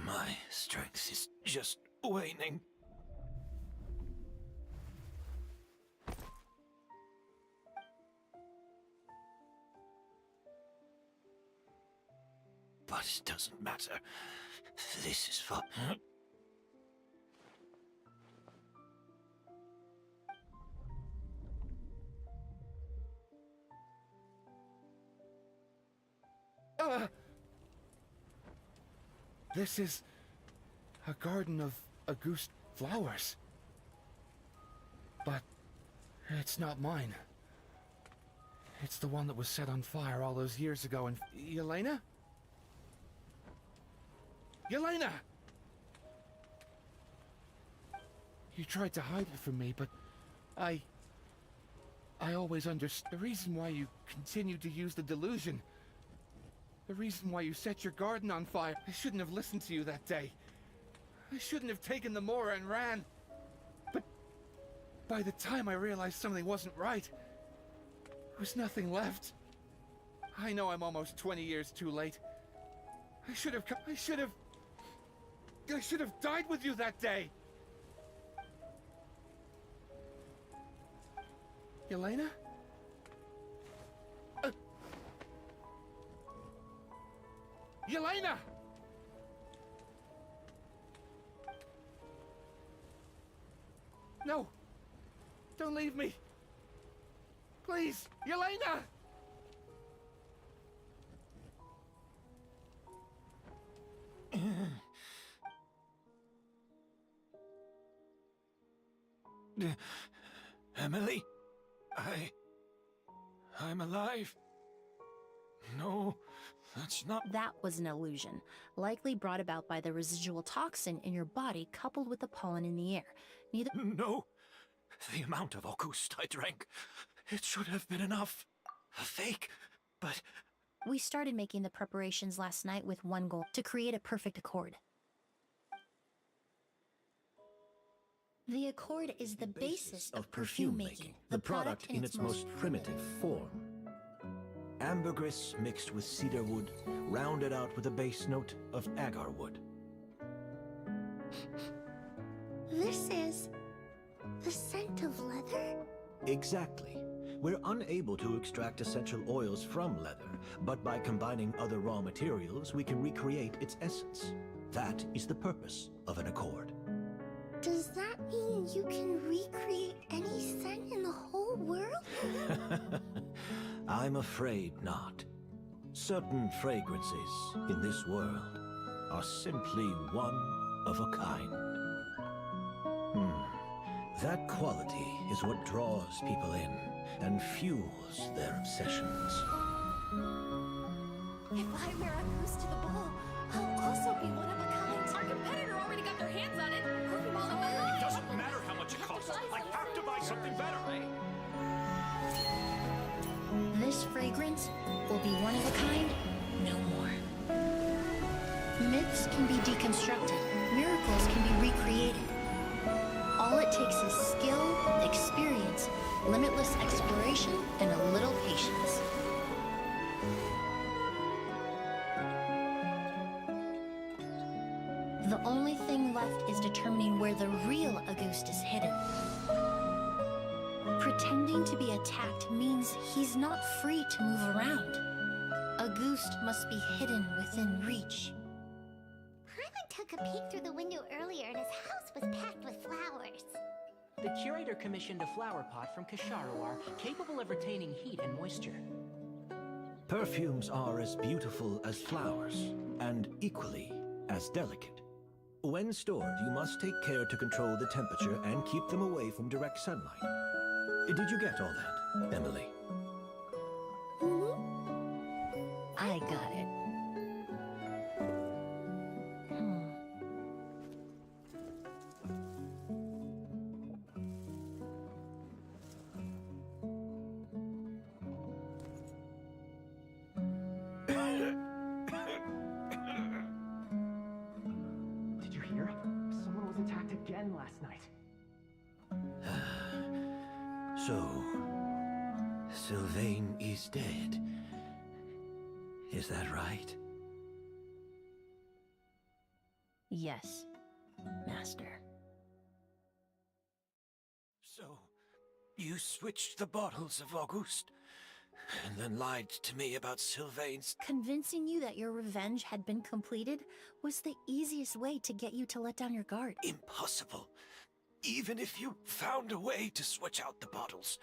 Speaker 7: My strength is just waning. But it doesn't matter. This is fun.
Speaker 10: This is a garden of Auguste flowers. But it's not mine. It's the one that was set on fire all those years ago in... Yelena? Yelena! You tried to hide it from me, but I always understood the reason why you continued to use the delusion. The reason why you set your garden on fire. I shouldn't have listened to you that day. I shouldn't have taken the Mora and ran. But by the time I realized something wasn't right, there was nothing left. I know I'm almost 20 years too late. I should have died with you that day. Yelena? Yelena! No! Don't leave me! Please! Yelena!
Speaker 7: Emily? I'm alive. No, that's not...
Speaker 5: That was an illusion, likely brought about by the residual toxin in your body coupled with the pollen in the air. Neither...
Speaker 7: No. The amount of Auguste I drank, it should have been enough. A fake, but...
Speaker 5: We started making the preparations last night with one goal, to create a perfect accord. The accord is the basis of perfume making, the product in its most
Speaker 7: primitive form. Ambergris mixed with cedarwood, rounded out with a base note of agarwood.
Speaker 9: This is the scent of leather?
Speaker 7: Exactly. We're unable to extract essential oils from leather, but by combining other raw materials, we can recreate its essence. That is the purpose of an accord.
Speaker 9: Does that mean you can recreate any scent in the whole world?
Speaker 7: I'm afraid not. Certain fragrances in this world are simply one of a kind. That quality is what draws people in and fuels their obsessions.
Speaker 5: If I wear a goose to the ball, I'll also be one of a kind.
Speaker 15: Our competitor already got their hands on it. Perfume all over.
Speaker 8: It doesn't matter how much it costs. I have to buy something better.
Speaker 5: This fragrance will be one of a kind, no more. Myths can be deconstructed. Miracles can be recreated. All it takes is skill, experience, limitless exploration, and a little patience. The only thing left is determining where the real Auguste is hidden. Pretending to be attacked means he's not free to move around. Auguste must be hidden within reach.
Speaker 3: Paimon took a peek through the window earlier and his house was packed with flowers.
Speaker 2: The curator commissioned a flower pot from Kasharawar, capable of retaining heat and moisture.
Speaker 7: Perfumes are as beautiful as flowers, and equally as delicate. When stored, you must take care to control the temperature and keep them away from direct sunlight. Did you get all that, Emily?
Speaker 5: I got it.
Speaker 16: again last night.
Speaker 7: So, Sylvain is dead. Is that right?
Speaker 5: Yes, Master.
Speaker 7: So, you switched the bottles of Auguste, and then lied to me about Sylvain's...
Speaker 5: Convincing you that your revenge had been completed was the easiest way to get you to let down your guard.
Speaker 7: Impossible. Even if you found a way to switch out the bottles.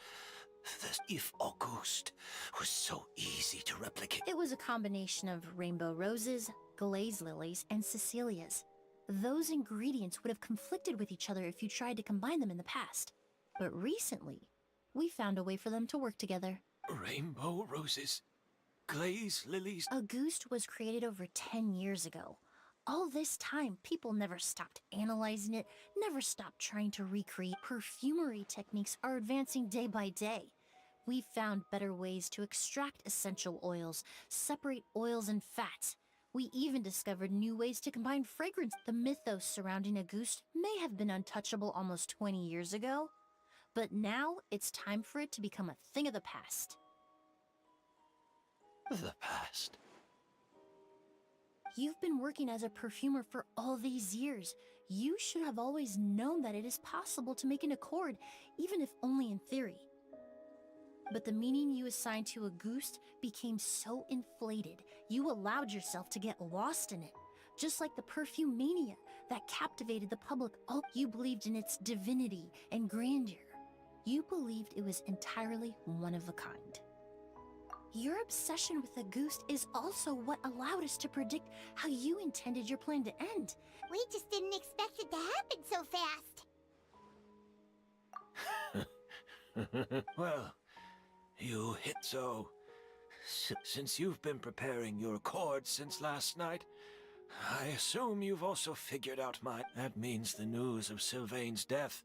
Speaker 7: If Auguste was so easy to replicate...
Speaker 5: It was a combination of rainbow roses, glaze lilies, and Cecilias. Those ingredients would have conflicted with each other if you tried to combine them in the past. But recently, we found a way for them to work together.
Speaker 7: Rainbow roses, glaze lilies...
Speaker 5: Auguste was created over 10 years ago. All this time, people never stopped analyzing it, never stopped trying to recreate. Perfumery techniques are advancing day by day. We found better ways to extract essential oils, separate oils and fats. We even discovered new ways to combine fragrance. The mythos surrounding Auguste may have been untouchable almost 20 years ago, but now it's time for it to become a thing of the past.
Speaker 7: The past?
Speaker 5: You've been working as a perfumer for all these years. You should have always known that it is possible to make an accord, even if only in theory. But the meaning you assigned to Auguste became so inflated, you allowed yourself to get lost in it. Just like the perfume mania that captivated the public. Oh, you believed in its divinity and grandeur. You believed it was entirely one of a kind. Your obsession with Auguste is also what allowed us to predict how you intended your plan to end.
Speaker 3: We just didn't expect it to happen so fast.
Speaker 7: Well, you hit so... Since you've been preparing your accord since last night, I assume you've also figured out my... That means the news of Sylvain's death.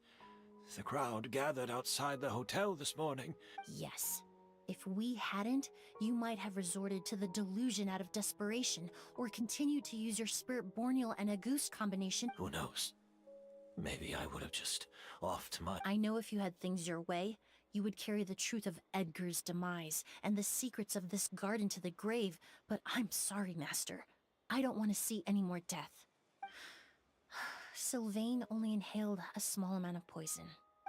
Speaker 7: The crowd gathered outside the hotel this morning.
Speaker 5: Yes. If we hadn't, you might have resorted to the delusion out of desperation, or continued to use your Spirit Borneal and Auguste combination.
Speaker 7: Who knows? Maybe I would have just offed my...
Speaker 5: I know if you had things your way, you would carry the truth of Edgar's demise and the secrets of this garden to the grave, but I'm sorry, Master. I don't want to see any more death. Sylvain only inhaled a small amount of poison.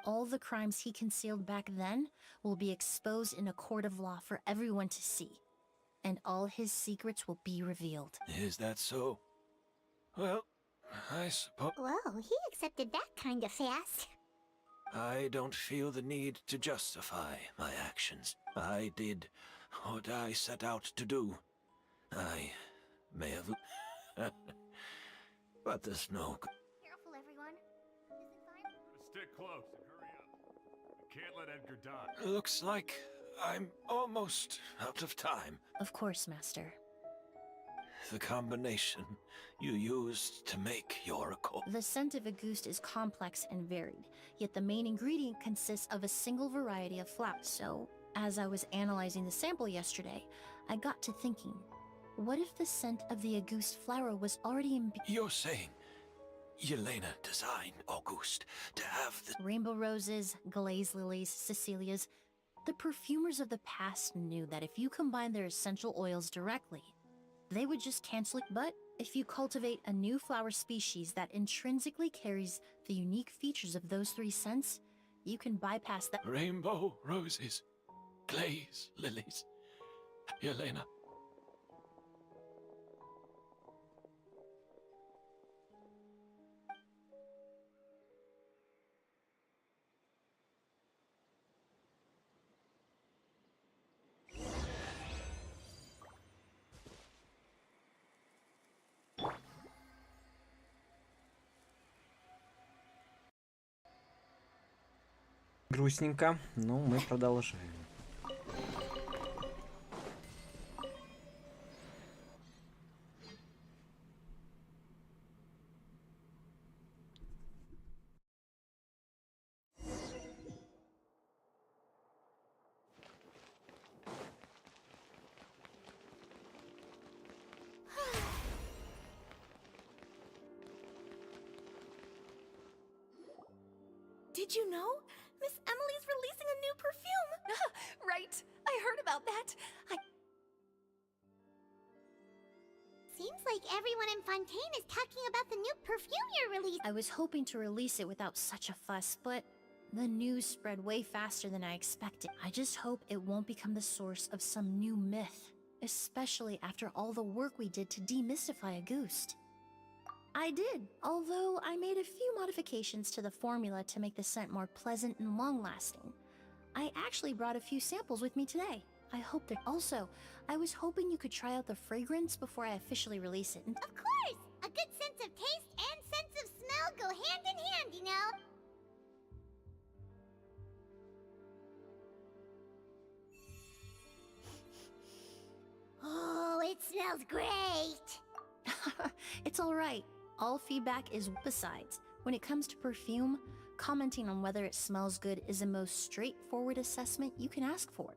Speaker 5: All the crimes he concealed back then will be exposed in a court of law for everyone to see. And all his secrets will be revealed.
Speaker 7: Is that so? Well, I suppose...
Speaker 3: Whoa, he accepted that kind of fast.
Speaker 7: I don't feel the need to justify my actions. I did what I set out to do. I may have... but there's no...
Speaker 3: Careful, everyone. Is it fine?
Speaker 4: Stick close and hurry up. We can't let Edgar die.
Speaker 7: Looks like I'm almost out of time.
Speaker 5: Of course, Master.
Speaker 7: The combination you used to make your accord.
Speaker 5: The scent of Auguste is complex and varied, yet the main ingredient consists of a single variety of flowers. So, as I was analyzing the sample yesterday, I got to thinking, what if the scent of the Auguste flower was already in...
Speaker 7: You're saying Yelena designed Auguste to have the...
Speaker 5: Rainbow roses, glaze lilies, Cecilias. The perfumers of the past knew that if you combine their essential oils directly, they would just cancel it. But if you cultivate a new flower species that intrinsically carries the unique features of those three scents, you can bypass that.
Speaker 7: Rainbow roses, glaze lilies, Yelena.
Speaker 1: Грустненько, но мы продолжаем.
Speaker 5: Did you know? Miss Emily's releasing a new perfume!
Speaker 14: Right! I heard about that!
Speaker 3: Seems like everyone in Fontaine is talking about the new perfume you're releasing.
Speaker 5: I was hoping to release it without such a fuss, but the news spread way faster than I expected. I just hope it won't become the source of some new myth, especially after all the work we did to demystify a Goost. I did, although I made a few modifications to the formula to make the scent more pleasant and long-lasting. I actually brought a few samples with me today. I hope they're... Also, I was hoping you could try out the fragrance before I officially release it.
Speaker 3: Of course! A good sense of taste and sense of smell go hand in hand, you know? Oh, it smells great!
Speaker 5: It's alright. All feedback is... Besides, when it comes to perfume, commenting on whether it smells good is the most straightforward assessment you can ask for.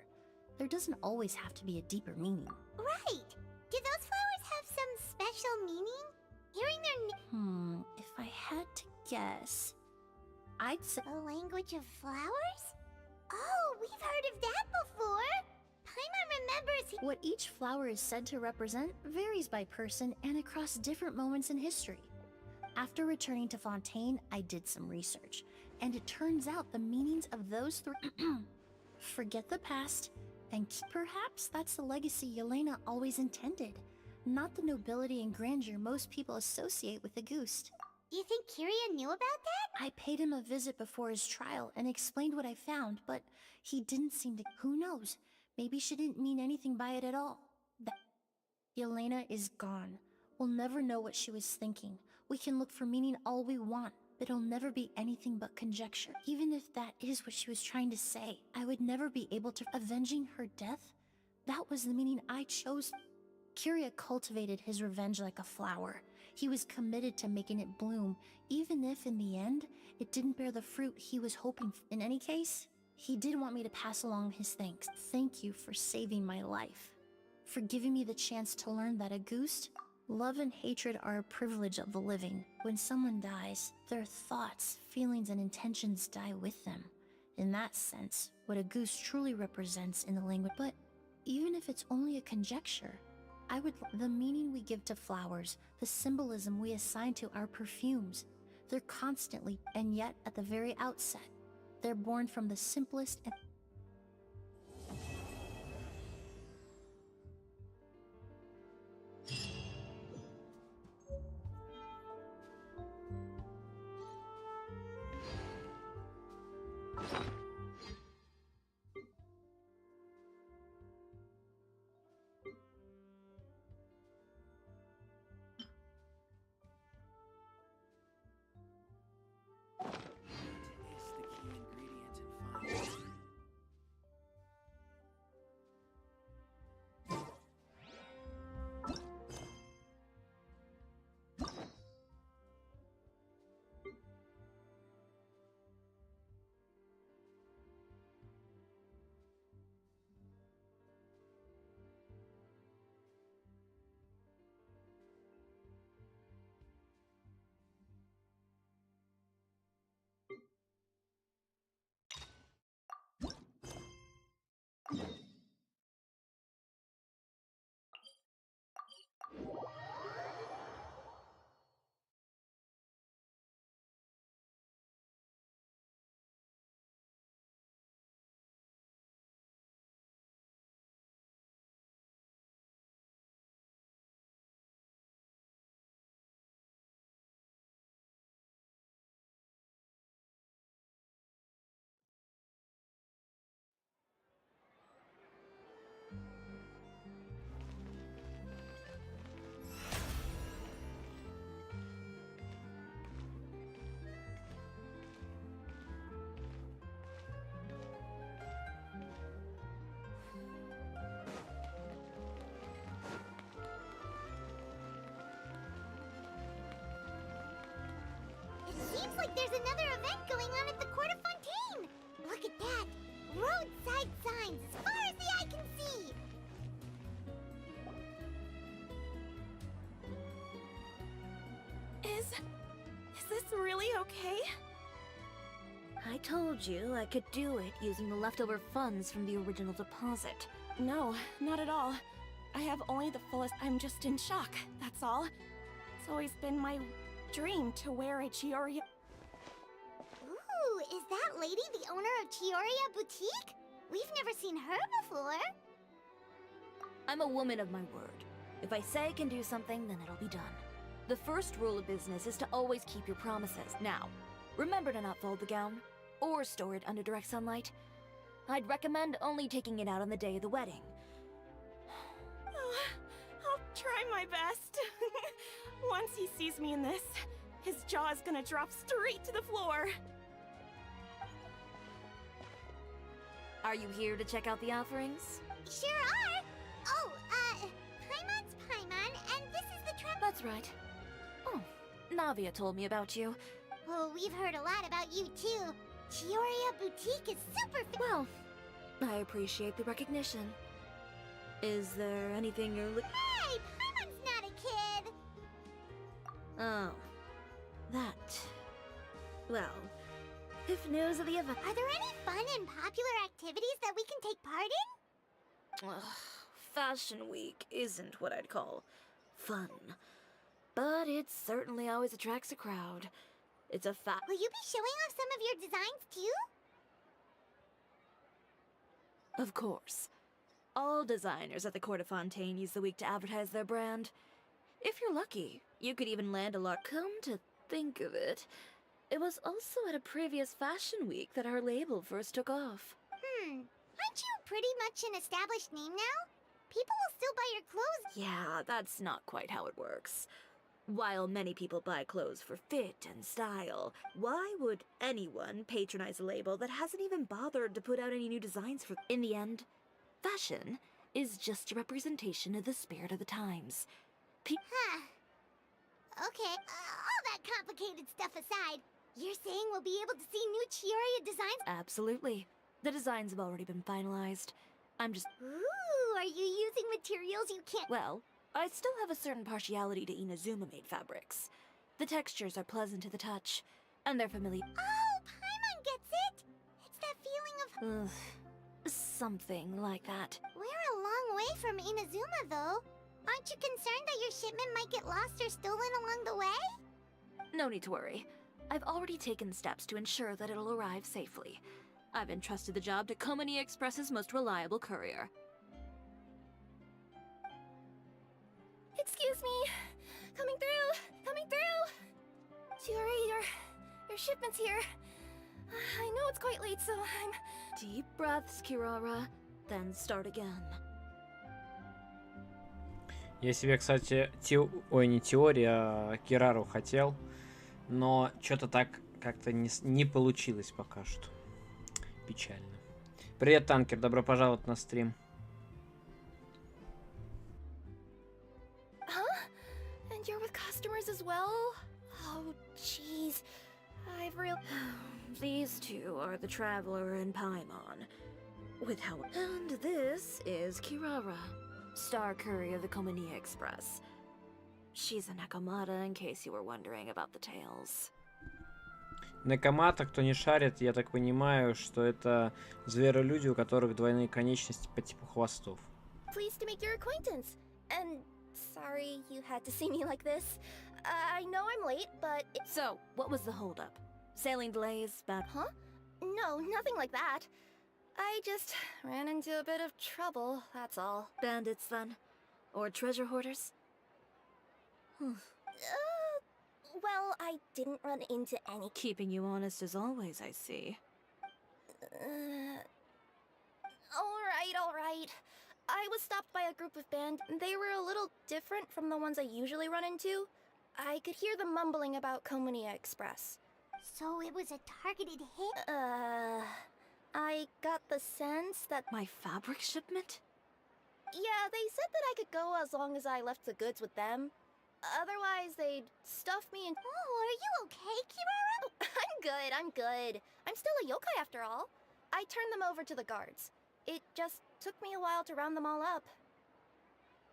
Speaker 5: There doesn't always have to be a deeper meaning.
Speaker 3: Right! Do those flowers have some special meaning? Hearing their
Speaker 5: If I had to guess... I'd say...
Speaker 3: The language of flowers? Oh, we've heard of that before! Paimon remembers...
Speaker 5: What each flower is said to represent varies by person and across different moments in history. After returning to Fontaine, I did some research, and it turns out the meanings of those three... Forget the past, and perhaps that's the legacy Yelena always intended, not the nobility and grandeur most people associate with the Goost.
Speaker 3: Do you think Kiria knew about that?
Speaker 5: I paid him a visit before his trial and explained what I found, but he didn't seem to... Who knows? Maybe she didn't mean anything by it at all. Yelena is gone. We'll never know what she was thinking. We can look for meaning all we want, but it'll never be anything but conjecture. Even if that is what she was trying to say, I would never be able to... Avenging her death? That was the meaning I chose. Kiria cultivated his revenge like a flower. He was committed to making it bloom, even if in the end, it didn't bear the fruit he was hoping for. In any case, he did want me to pass along his thanks. Thank you for saving my life. For giving me the chance to learn that a Goost, love and hatred are a privilege of the living. When someone dies, their thoughts, feelings, and intentions die with them. In that sense, what a Goost truly represents in the language. But even if it's only a conjecture, the meaning we give to flowers, the symbolism we assign to our perfumes, they're constantly, and yet at the very outset, they're born from the simplest and...
Speaker 3: Seems like there's another event going on at the Court of Fontaine! Look at that! Roadside signs as far as the eye can see!
Speaker 5: Is this really okay? I
Speaker 16: I told you I could do it using the leftover funds from the original deposit.
Speaker 5: No, not at all. I have only the fullest. I'm just in shock, that's all. It's always been my dream to wear a Chiyoria.
Speaker 3: Ooh, is that lady the owner of Chiyoria Boutique? We've never seen her before.
Speaker 16: I'm a woman of my word. If I say I can do something, then it'll be done. The first rule of business is to always keep your promises. Now, remember to not fold the gown, or store it under direct sunlight. I'd recommend only taking it out on the day of the wedding.
Speaker 5: Oh, I'll try my best. Once he sees me in this, his jaw is gonna drop straight to the floor.
Speaker 16: Are you here to check out the offerings?
Speaker 3: Sure are. Oh, Paimon's Paimon, and this is the trap.
Speaker 16: That's right. Oh, Navia told me about you.
Speaker 3: Well, we've heard a lot about you, too. Chiyoria Boutique is super
Speaker 16: Well, I appreciate the recognition. Is there anything you're
Speaker 3: Hey, Paimon's not a kid!
Speaker 16: Oh. That. Well, if news of the event...
Speaker 3: Are there any fun and popular activities that we can take part in?
Speaker 16: Ugh, Fashion Week isn't what I'd call fun. But it certainly always attracts a crowd. It's a fact.
Speaker 3: Will you be showing off some of your designs, too?
Speaker 16: Of course. All designers at the court of Fontaine use the week to advertise their brand. If you're lucky, you could even land a lot. Come to think of it, it was also at a previous fashion week that our label first took off.
Speaker 3: Aren't you pretty much an established name now? People will still buy your clothes.
Speaker 16: Yeah, that's not quite how it works. While many people buy clothes for fit and style, why would anyone patronize a label that hasn't even bothered to put out any new designs for... In the end, fashion is just a representation of the spirit of the times.
Speaker 3: Huh. Okay, all that complicated stuff aside, you're saying we'll be able to see new Chiyoria designs?
Speaker 16: Absolutely. The designs have already been finalized. I'm just...
Speaker 3: Ooh, are you using materials you can't...
Speaker 16: Well, I still have a certain partiality to Inazuma-made fabrics. The textures are pleasant to the touch, and they're familiar...
Speaker 3: Oh, Paimon gets it! It's that feeling of...
Speaker 16: something like that.
Speaker 3: We're a long way from Inazuma, though. Aren't you concerned that your shipment might get lost or stolen along the way?
Speaker 16: No need to worry. I've already taken steps to ensure that it'll arrive safely. I've entrusted the job to Komani Express's most reliable courier.
Speaker 5: Excuse me. Coming through. Coming through. Chiori, your shipment's here. I know it's quite late, so I'm...
Speaker 16: Deep breaths, Kirara. Then start again.
Speaker 1: Я себе, кстати, не теория, а Кирару хотел, но что-то так как-то не получилось пока что. Печально. Привет, Танкер, добро пожаловать на стрим.
Speaker 5: Huh? And you're with customers as well? Oh, jeez. I've real...
Speaker 16: These two are the Traveler and Paimon. With how... And this is Kirara, Star Courier of the Komani Express. She's a Nakamata, in case you were wondering about the tales.
Speaker 1: Накамата, кто не шарит, я так понимаю, что это зверолюди, у которых двойные конечности по типу хвостов.
Speaker 5: Pleased to make your acquaintance. And sorry you had to see me like this. I know I'm late, but it's...
Speaker 16: So, what was the holdup? Sailing delays, bad...
Speaker 5: Huh? No, nothing like that. I just ran into a bit of trouble, that's all.
Speaker 16: Bandits, then? Or treasure hoarders?
Speaker 5: Well, I didn't run into any...
Speaker 16: Keeping you honest as always, I see.
Speaker 5: Alright. I was stopped by a group of band. They were a little different from the ones I usually run into. I could hear them mumbling about Komani Express.
Speaker 3: So it was a targeted hit?
Speaker 5: I got the sense that...
Speaker 16: My fabric shipment?
Speaker 5: Yeah, they said that I could go as long as I left the goods with them. Otherwise, they'd stuff me in...
Speaker 3: Oh, are you okay, Kirara?
Speaker 5: Oh, I'm good. I'm still a yokai after all. I turned them over to the guards. It just took me a while to round them all up.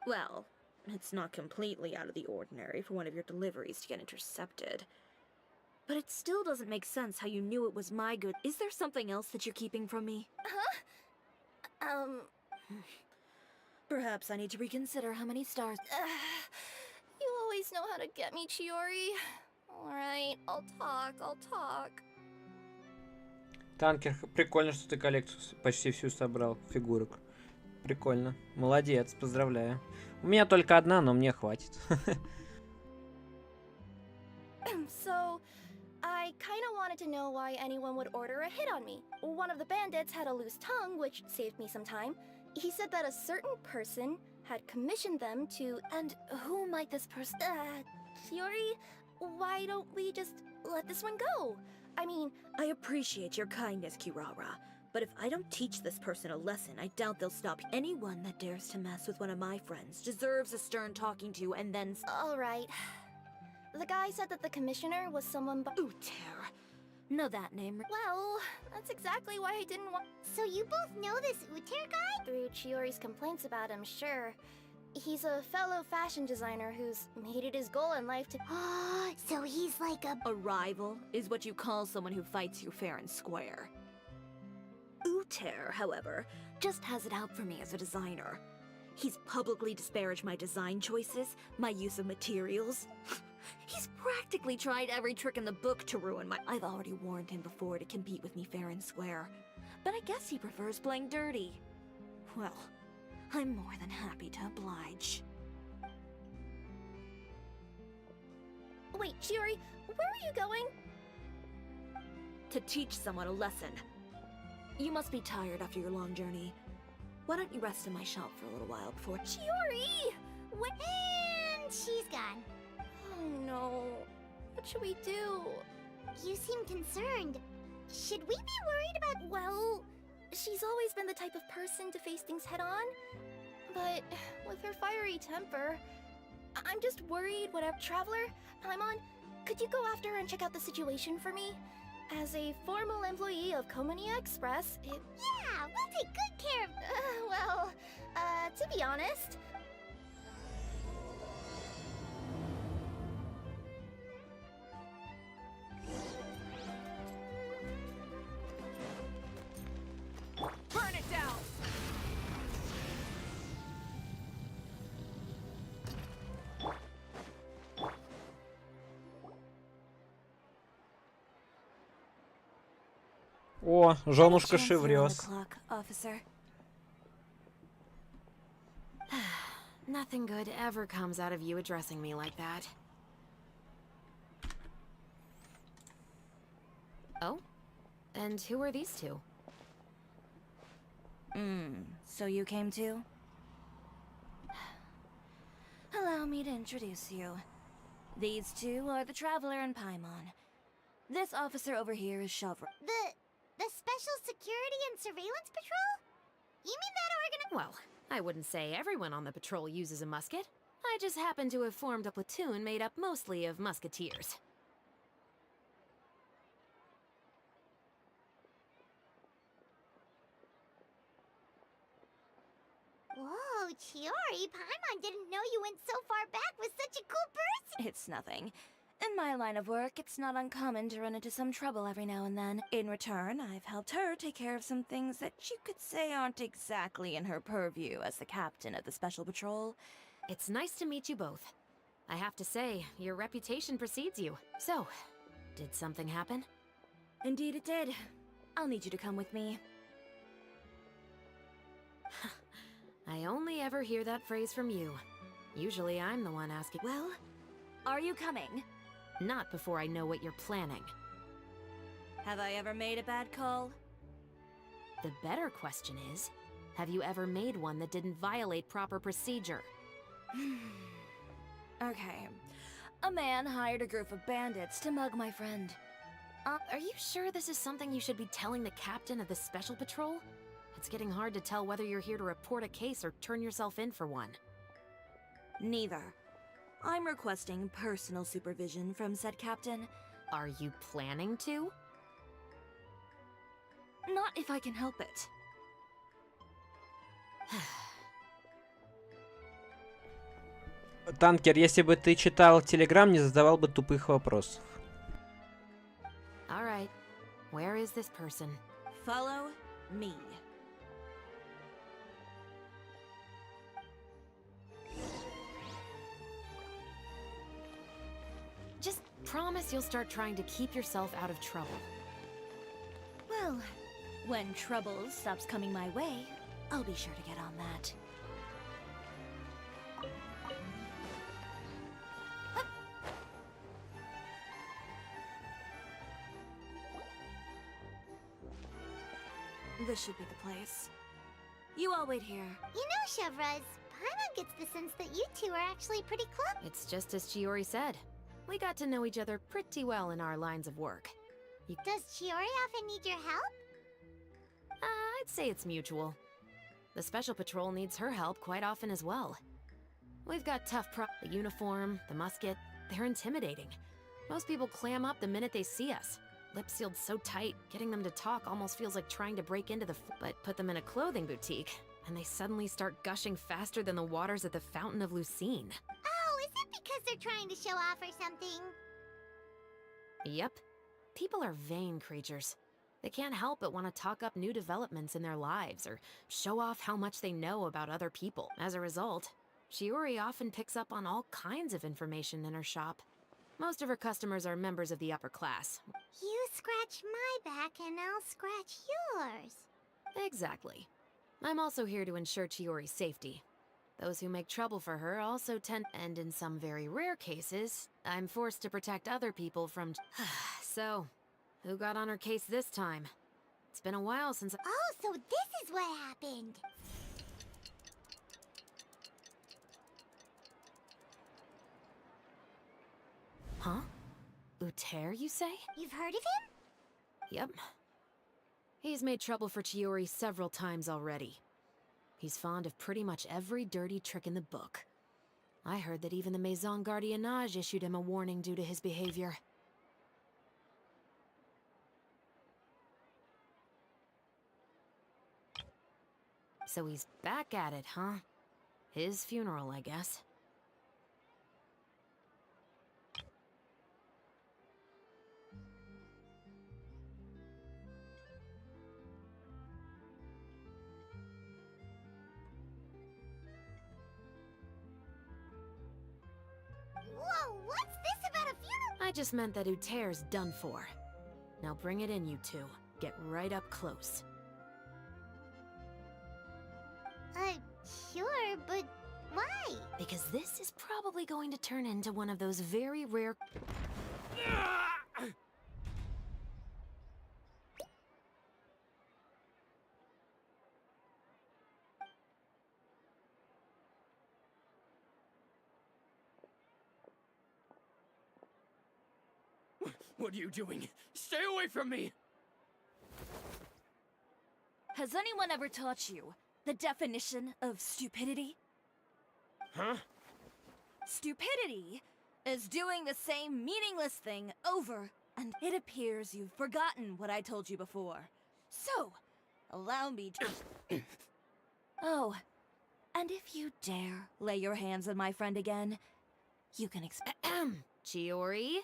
Speaker 16: Well, it's not completely out of the ordinary for one of your deliveries to get intercepted. But it still doesn't make sense how you knew it was my good. Is there something else that you're keeping from me?
Speaker 5: Huh?
Speaker 16: Perhaps I need to reconsider how many stars.
Speaker 5: You always know how to get me, Chiori. Alright, I'll talk.
Speaker 1: Танкер, прикольно, что ты коллекцию почти всю собрал фигурок. Прикольно. Молодец, поздравляю. У меня только одна, но мне хватит.
Speaker 5: So, I kinda wanted to know why anyone would order a hit on me. One of the bandits had a loose tongue, which saved me some time. He said that a certain person had commissioned them to... And who might this person... Chiori, why don't we just let this one go? I mean...
Speaker 16: I appreciate your kindness, Kirara. But if I don't teach this person a lesson, I doubt they'll stop. Anyone that dares to mess with one of my friends deserves a stern talking to and then...
Speaker 5: Alright. The guy said that the commissioner was someone by...
Speaker 16: Uter. Know that name?
Speaker 5: Well, that's exactly why I didn't want...
Speaker 3: So you both know this Uter guy?
Speaker 5: Through Chiori's complaints about him, sure. He's a fellow fashion designer who's made it his goal in life to...
Speaker 3: So he's like a...
Speaker 16: A rival is what you call someone who fights you fair and square. Uter, however, just has it out for me as a designer. He's publicly disparaged my design choices, my use of materials. He's practically tried every trick in the book to ruin my... I've already warned him before to compete with me fair and square. But I guess he prefers playing dirty. Well, I'm more than happy to oblige.
Speaker 5: Wait, Chiori, where are you going?
Speaker 16: To teach someone a lesson. You must be tired after your long journey. Why don't you rest in my shop for a little while before...
Speaker 5: Chiori!
Speaker 3: And she's gone.
Speaker 5: Oh no. What should we do?
Speaker 3: You seem concerned. Should we be worried about...
Speaker 5: Well, she's always been the type of person to face things head on. But with her fiery temper, I'm just worried whatever... Traveler, Paimon, could you go after her and check out the situation for me? As a formal employee of Komania Express, it...
Speaker 3: Yeah, we'll take good care of...
Speaker 5: to be honest...
Speaker 14: Burn it down!
Speaker 1: О, женушка шеврёс.
Speaker 14: Nothing good ever comes out of you addressing me like that. Oh? And who are these two?
Speaker 16: So you came too? Allow me to introduce you. These two are the Traveler and Paimon. This officer over here is Shavra.
Speaker 3: The Special Security and Surveillance Patrol? You mean that
Speaker 14: Well, I wouldn't say everyone on the patrol uses a musket. I just happen to have formed a platoon made up mostly of musketeers.
Speaker 3: Whoa, Chiori, Paimon didn't know you went so far back with such a cool person!
Speaker 16: It's nothing. In my line of work, it's not uncommon to run into some trouble every now and then. In return, I've helped her take care of some things that you could say aren't exactly in her purview as the captain of the Special Patrol.
Speaker 14: It's nice to meet you both. I have to say, your reputation precedes you. So, did something happen?
Speaker 16: Indeed it did. I'll need you to come with me.
Speaker 14: I only ever hear that phrase from you. Usually I'm the one asking.
Speaker 16: Well, are you coming?
Speaker 14: Not before I know what you're planning.
Speaker 16: Have I ever made a bad call?
Speaker 14: The better question is, have you ever made one that didn't violate proper procedure?
Speaker 16: Okay. A man hired a group of bandits to mug my friend.
Speaker 14: Are you sure this is something you should be telling the captain of the Special Patrol? It's getting hard to tell whether you're here to report a case or turn yourself in for one.
Speaker 16: Neither. I'm requesting personal supervision from said captain.
Speaker 14: Are you planning to?
Speaker 16: Not if I can help it.
Speaker 1: Танкер, если бы ты читал Телеграм, не задавал бы тупых вопросов.
Speaker 14: Where is this person?
Speaker 16: Follow me.
Speaker 14: Just promise you'll start trying to keep yourself out of trouble.
Speaker 16: Well, when trouble stops coming my way, I'll be sure to get on that. This should be the place. You all wait here.
Speaker 3: You know, Chevraz, Paimon gets the sense that you two are actually pretty close.
Speaker 14: It's just as Chiori said. We got to know each other pretty well in our lines of work.
Speaker 3: Does Chiori often need your help?
Speaker 14: I'd say it's mutual. The Special Patrol needs her help quite often as well. We've got the uniform, the musket, they're intimidating. Most people clam up the minute they see us. Lips sealed so tight, getting them to talk almost feels like trying to break into but put them in a clothing boutique, and they suddenly start gushing faster than the waters at the Fountain of Lucine.
Speaker 3: Oh, is it because they're trying to show off or something?
Speaker 14: Yep. People are vain creatures. They can't help but want to talk up new developments in their lives or show off how much they know about other people. As a result, Chiori often picks up on all kinds of information in her shop. Most of her customers are members of the upper class.
Speaker 3: You scratch my back and I'll scratch yours.
Speaker 14: Exactly. I'm also here to ensure Chiori's safety. Those who make trouble for her also tend, and in some very rare cases, I'm forced to protect other people from... So, who got on her case this time? It's been a while since...
Speaker 3: Oh, so this is what happened.
Speaker 14: Huh? Uter, you say?
Speaker 3: You've heard of him?
Speaker 14: Yep. He's made trouble for Chiori several times already. He's fond of pretty much every dirty trick in the book. I heard that even the Maison Gardiennage issued him a warning due to his behavior. So he's back at it, huh? His funeral, I guess.
Speaker 3: Whoa, what's this about a funeral?
Speaker 14: I just meant that Uter's done for. Now bring it in, you two. Get right up close.
Speaker 3: Sure, but why?
Speaker 14: Because this is probably going to turn into one of those very rare...
Speaker 17: What are you doing? Stay away from me!
Speaker 16: Has anyone ever taught you the definition of stupidity?
Speaker 17: Huh?
Speaker 16: Stupidity is doing the same meaningless thing over, and it appears you've forgotten what I told you before. So, allow me to... Oh, and if you dare lay your hands on my friend again, you can expect...
Speaker 14: Chiori?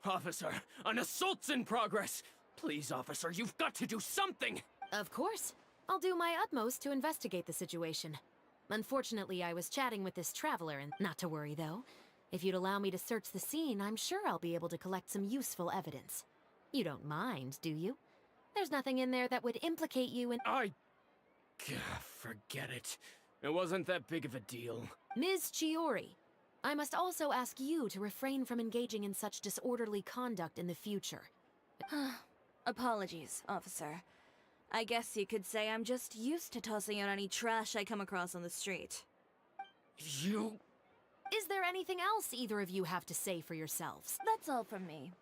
Speaker 17: Officer, an assault's in progress! Please, officer, you've got to do something!
Speaker 14: Of course. I'll do my utmost to investigate the situation. Unfortunately, I was chatting with this traveler, and not to worry, though. If you'd allow me to search the scene, I'm sure I'll be able to collect some useful evidence. You don't mind, do you? There's nothing in there that would implicate you in—
Speaker 17: Forget it. It wasn't that big of a deal.
Speaker 14: Ms. Chiori, I must also ask you to refrain from engaging in such disorderly conduct in the future.
Speaker 16: Apologies, officer. I guess you could say I'm just used to tossing out any trash I come across on the street.
Speaker 17: You...
Speaker 14: Is there anything else either of you have to say for yourselves?
Speaker 16: That's all from me.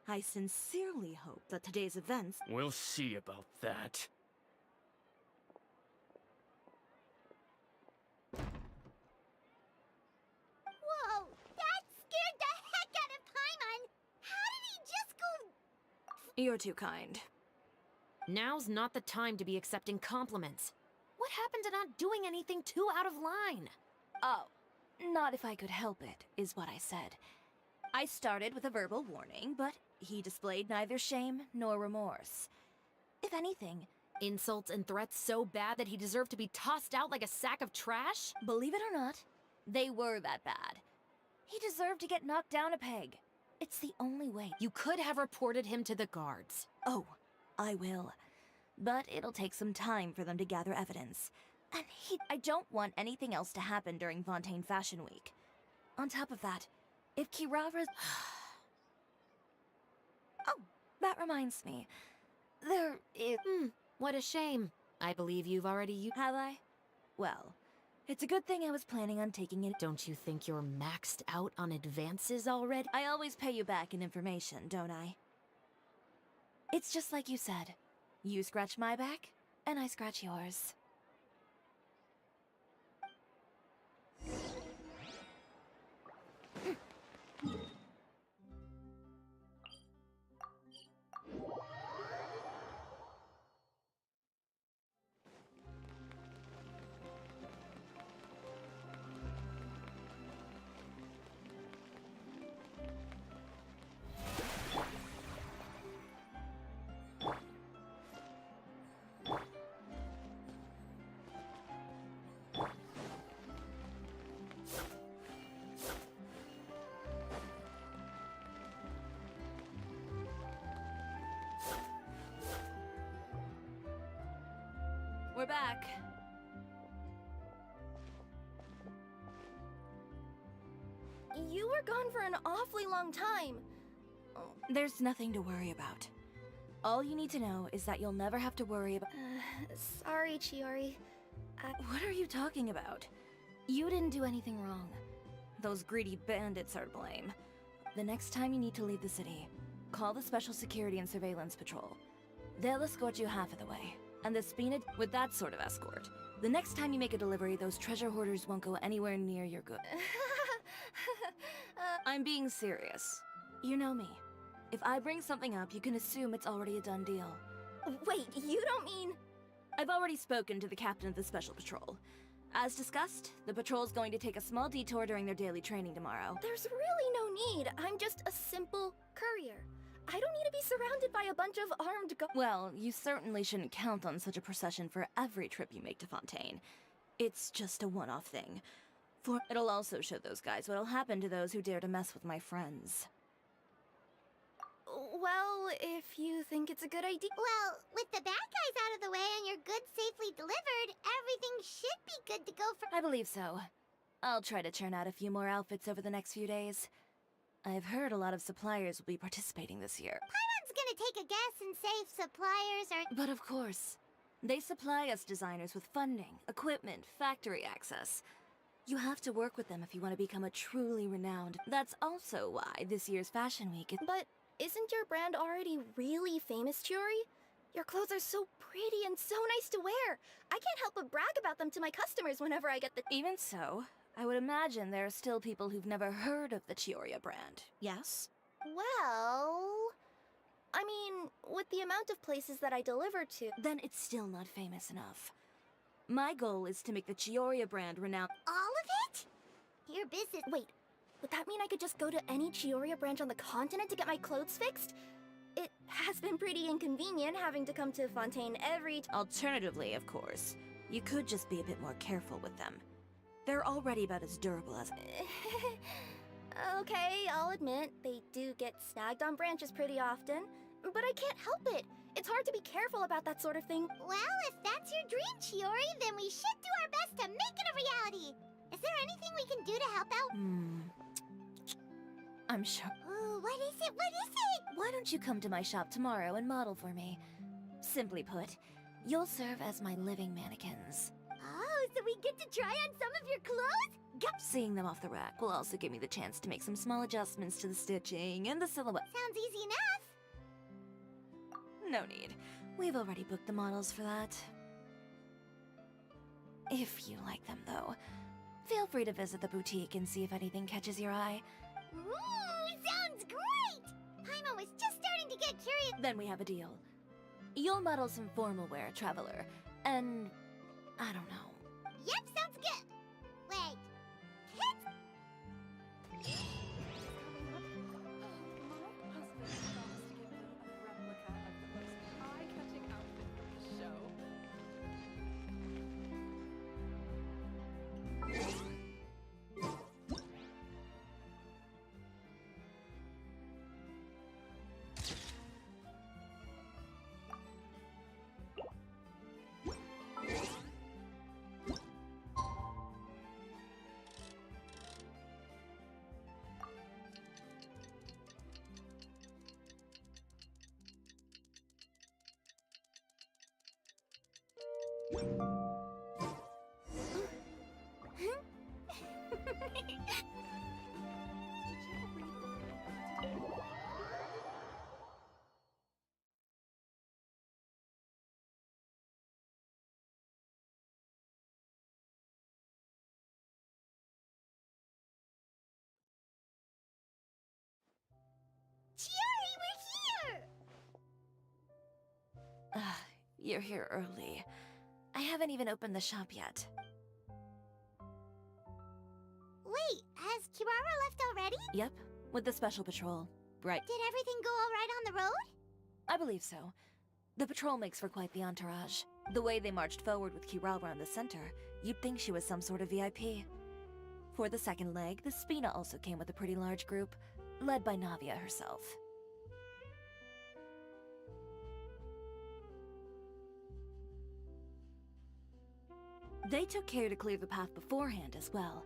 Speaker 16: I sincerely hope that today's events...
Speaker 17: We'll see about that.
Speaker 3: Whoa, that scared the heck out of Paimon! How did he just go...
Speaker 16: You're too kind.
Speaker 14: Now's not the time to be accepting compliments. What happened to not doing anything too out of line?
Speaker 16: Oh, not if I could help it, is what I said. I started with a verbal warning, but he displayed neither shame nor remorse. If anything,
Speaker 14: Insults and threats so bad that he deserved to be tossed out like a sack of trash?
Speaker 16: believe it or not, they were that bad. He deserved to get knocked down a peg. It's the only way.
Speaker 14: You could have reported him to the guards.
Speaker 16: Oh, I will. But it'll take some time for them to gather evidence. And I don't want anything else to happen during Fontaine Fashion Week. On top of that, if Kirara's... Oh, that reminds me. There is...
Speaker 14: What a shame. I believe you've already
Speaker 16: Have I? Well, it's a good thing I was planning on taking it.
Speaker 14: Don't you think you're maxed out on advances already?
Speaker 16: I always pay you back in information, don't I? It's just like you said. You scratch my back, and I scratch yours. We're back.
Speaker 9: You were gone for an awfully long time.
Speaker 16: There's nothing to worry about. All you need to know is that you'll never have to worry about...
Speaker 9: Sorry, Chiori.
Speaker 16: What are you talking about? You didn't do anything wrong. Those greedy bandits are to blame. The next time you need to leave the city, call the Special Security and Surveillance Patrol. They'll escort you half of the way. And the Spina, with that sort of escort, the next time you make a delivery, those treasure hoarders won't go anywhere near your goods. I'm being serious. You know me. If I bring something up, you can assume it's already a done deal.
Speaker 9: Wait, you don't mean...
Speaker 16: I've already spoken to the captain of the Special Patrol. As discussed, the patrol's going to take a small detour during their daily training tomorrow.
Speaker 9: There's really no need. I'm just a simple courier. I don't need to be surrounded by a bunch of armed
Speaker 16: Well, you certainly shouldn't count on such a procession for every trip you make to Fontaine. It's just a one-off thing. It'll also show those guys what'll happen to those who dare to mess with my friends.
Speaker 9: Well, if you think it's a good idea...
Speaker 3: Well, with the bad guys out of the way and your goods safely delivered, everything should be good to go for...
Speaker 16: I believe so. I'll try to churn out a few more outfits over the next few days. I've heard a lot of suppliers will be participating this year.
Speaker 3: Paimon's gonna take a guess and say if suppliers are...
Speaker 16: But of course. They supply us designers with funding, equipment, factory access. You have to work with them if you want to become a truly renowned... That's also why this year's Fashion Week is...
Speaker 9: But isn't your brand already really famous, Chiori? Your clothes are so pretty and so nice to wear. I can't help but brag about them to my customers whenever I get the...
Speaker 16: Even so, I would imagine there are still people who've never heard of the Chiori brand, yes?
Speaker 9: Well... I mean, with the amount of places that I deliver to...
Speaker 16: Then it's still not famous enough. My goal is to make the Chiori brand renowned...
Speaker 3: All of it? Your business...
Speaker 9: Wait, would that mean I could just go to any Chiori branch on the continent to get my clothes fixed? It has been pretty inconvenient having to come to Fontaine every...
Speaker 16: Alternatively, of course, you could just be a bit more careful with them. They're already about as durable as...
Speaker 9: Okay, I'll admit, they do get snagged on branches pretty often. But I can't help it. It's hard to be careful about that sort of thing.
Speaker 3: Well, if that's your dream, Chiori, then we should do our best to make it a reality. Is there anything we can do to help out?
Speaker 16: I'm sure...
Speaker 3: Oh, what is it? What is it?
Speaker 16: Why don't you come to my shop tomorrow and model for me? Simply put, you'll serve as my living mannequins.
Speaker 3: Oh, so we get to try on some of your clothes?
Speaker 16: Seeing them off the rack will also give me the chance to make some small adjustments to the stitching and the silhouette.
Speaker 3: Sounds easy enough.
Speaker 16: No need. We've already booked the models for that. If you like them, though, feel free to visit the boutique and see if anything catches your eye.
Speaker 3: Ooh, sounds great! Paimon was just starting to get curious.
Speaker 16: Then we have a deal. You'll model some formal wear, Traveler, and... I don't know.
Speaker 3: Yep, sounds good. Wait.
Speaker 16: You're here early. I haven't even opened the shop yet.
Speaker 3: Wait, has Kirara left already?
Speaker 16: Yep, with the special patrol. Right.
Speaker 3: Did everything go all right on the road?
Speaker 16: I believe so. The patrol makes for quite the entourage. The way they marched forward with Kirara in the center, you'd think she was some sort of VIP. For the second leg, the Spina also came with a pretty large group, led by Navia herself. They took care to clear the path beforehand as well.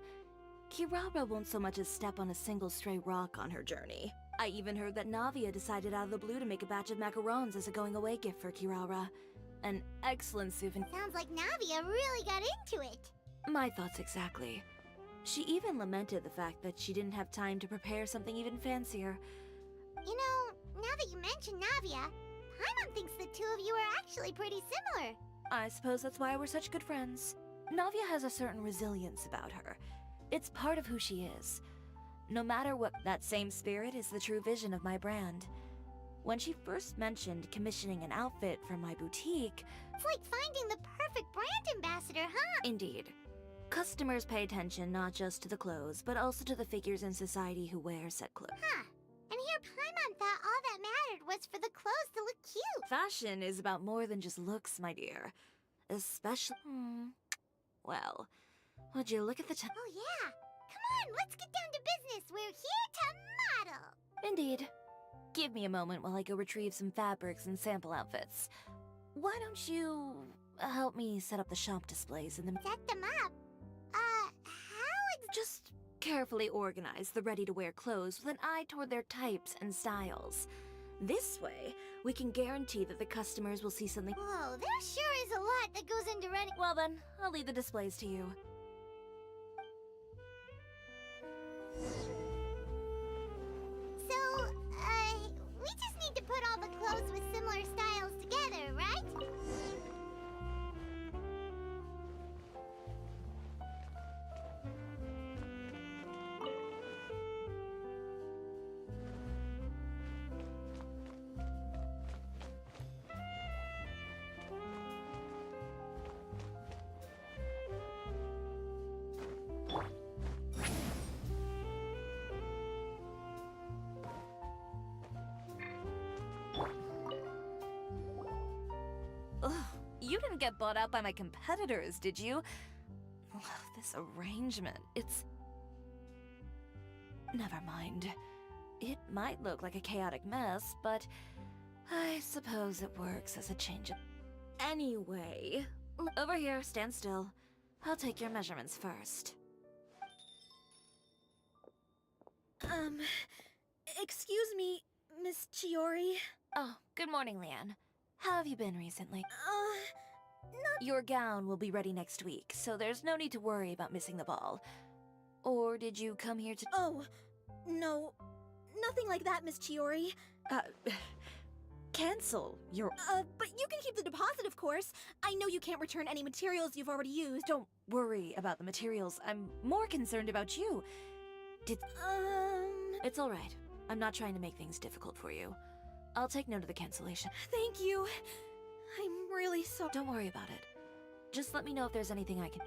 Speaker 16: Kirara won't so much as step on a single stray rock on her journey. I even heard that Navia decided out of the blue to make a batch of macarons as a going-away gift for Kirara. An excellent souvenir.
Speaker 3: Sounds like Navia really got into it.
Speaker 16: My thoughts exactly. She even lamented the fact that she didn't have time to prepare something even fancier.
Speaker 3: You know, now that you mention Navia, Paimon thinks the two of you are actually pretty similar.
Speaker 16: I suppose that's why we're such good friends. Navia has a certain resilience about her. It's part of who she is. No matter what, that same spirit is the true vision of my brand. When she first mentioned commissioning an outfit from my boutique...
Speaker 3: It's like finding the perfect brand ambassador, huh?
Speaker 16: Indeed. Customers pay attention not just to the clothes, but also to the figures in society who wear said clothes.
Speaker 3: Huh. And here Paimon thought all that mattered was for the clothes to look cute.
Speaker 16: Fashion is about more than just looks, my dear. Especially... Well, would you look at the time?
Speaker 3: Oh yeah. Come on, let's get down to business. We're here to model.
Speaker 16: Indeed. Give me a moment while I go retrieve some fabrics and sample outfits. Why don't you help me set up the shop displays and then
Speaker 3: set them up?
Speaker 16: Just carefully organize the ready-to-wear clothes with an eye toward their types and styles. This way, we can guarantee that the customers will see something.
Speaker 3: Whoa, there sure is a lot that goes into running.
Speaker 16: Well then, I'll leave the displays to you.
Speaker 3: So, we just need to put all the clothes with similar styles together, right?
Speaker 16: You didn't get bought out by my competitors, did you? This arrangement, it's... Never mind. It might look like a chaotic mess, but I suppose it works as a change of... Anyway, over here, stand still. I'll take your measurements first.
Speaker 9: Excuse me, Miss Chiori.
Speaker 16: Oh, good morning, Leanne. How have you been recently? Your gown will be ready next week, so there's no need to worry about missing the ball. Or did you come here to...
Speaker 9: Oh, no. Nothing like that, Miss Chiori.
Speaker 16: Cancel your...
Speaker 9: But you can keep the deposit, of course. I know you can't return any materials you've already used.
Speaker 16: Don't worry about the materials. I'm more concerned about you. It's all right. I'm not trying to make things difficult for you. I'll take note of the cancellation.
Speaker 9: Thank you. I'm really sorry.
Speaker 16: Don't worry about it. Just let me know if there's anything I can...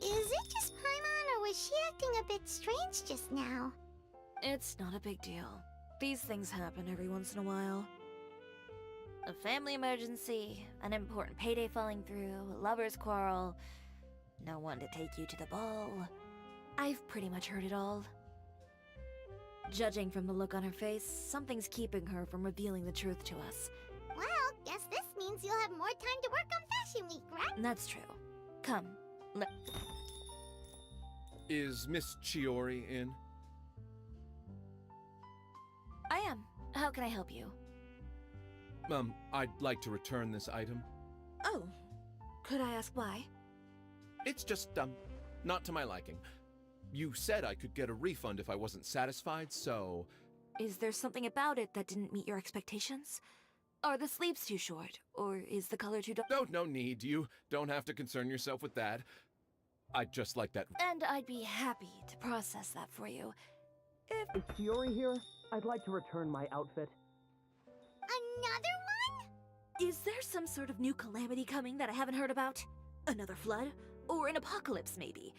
Speaker 3: Is it just Paimon, or was she acting a bit strange just now?
Speaker 16: It's not a big deal. These things happen every once in a while. A family emergency, an important payday falling through, a lover's quarrel, no one to take you to the ball. I've pretty much heard it all. Judging from the look on her face, something's keeping her from revealing the truth to us.
Speaker 3: Well, guess this means you'll have more time to work on Fashion Week, right?
Speaker 16: That's true. Come,
Speaker 18: Is Miss Chiori in?
Speaker 16: I am. How can I help you?
Speaker 18: I'd like to return this item.
Speaker 16: Oh. Could I ask why?
Speaker 18: It's just, not to my liking. You said I could get a refund if I wasn't satisfied, so...
Speaker 16: Is there something about it that didn't meet your expectations? Are the sleeves too short? Or is the color too dark?
Speaker 18: No need. You don't have to concern yourself with that. I'd just like that...
Speaker 16: And I'd be happy to process that for you.
Speaker 19: Is Chiori here?
Speaker 17: I'd like to return my outfit.
Speaker 3: Another one?
Speaker 16: Is there some sort of new calamity coming that I haven't heard about? Another flood? Or an apocalypse, maybe?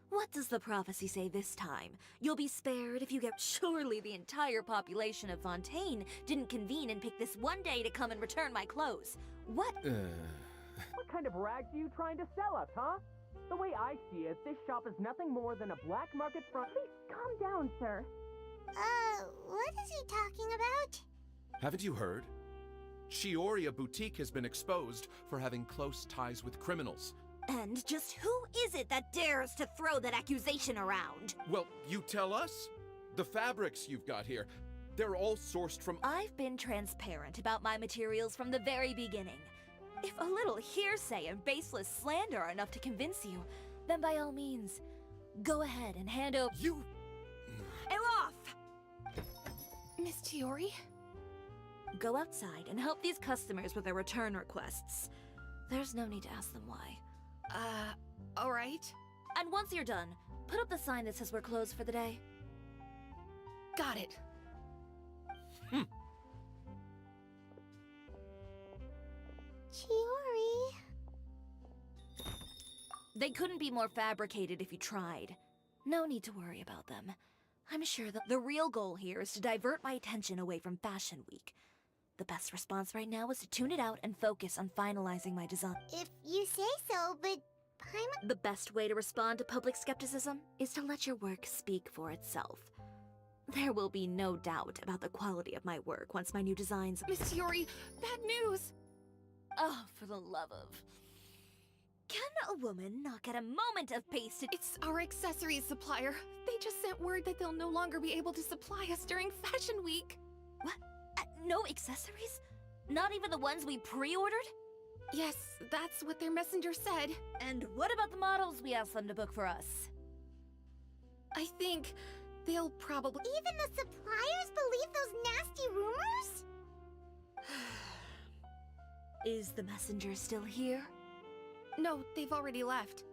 Speaker 16: What does the prophecy say this time? You'll be spared if you get... Surely the entire population of Fontaine didn't convene and pick this one day to come and return my clothes. What?
Speaker 17: What kind of rags are you trying to sell us, huh? The way I see it, this shop is nothing more than a black market front. Please calm down, sir.
Speaker 3: What is he talking about?
Speaker 18: Haven't you heard? Chioria Boutique has been exposed for having close ties with criminals.
Speaker 16: And just who is it that dares to throw that accusation around?
Speaker 18: Well, you tell us. The fabrics you've got here, they're all sourced from...
Speaker 16: I've been transparent about my materials from the very beginning. If a little hearsay and baseless slander are enough to convince you, then by all means, go ahead and hand over...
Speaker 18: You...
Speaker 16: Elof!
Speaker 15: Miss Chiori?
Speaker 16: Go outside and help these customers with their return requests. There's no need to ask them why.
Speaker 15: Alright.
Speaker 16: And once you're done, put up the sign that says we're closed for the day.
Speaker 15: Got it.
Speaker 3: Chiori.
Speaker 16: They couldn't be more fabricated if you tried. No need to worry about them. I'm sure that the real goal here is to divert my attention away from Fashion Week. The best response right now is to tune it out and focus on finalizing my design.
Speaker 3: If you say so, but Paimon...
Speaker 16: The best way to respond to public skepticism is to let your work speak for itself. There will be no doubt about the quality of my work once my new designs...
Speaker 15: Miss Chiori, bad news!
Speaker 16: Oh, for the love of... Can a woman not get a moment of peace to...
Speaker 15: It's our accessories supplier. They just sent word that they'll no longer be able to supply us during Fashion Week.
Speaker 16: What? No accessories? Not even the ones we pre-ordered?
Speaker 15: Yes, that's what their messenger said.
Speaker 16: And what about the models we asked them to book for us?
Speaker 15: I think they'll probably...
Speaker 3: Even the suppliers believe those nasty rumors?
Speaker 16: Is the messenger still here?
Speaker 15: No, they've already left.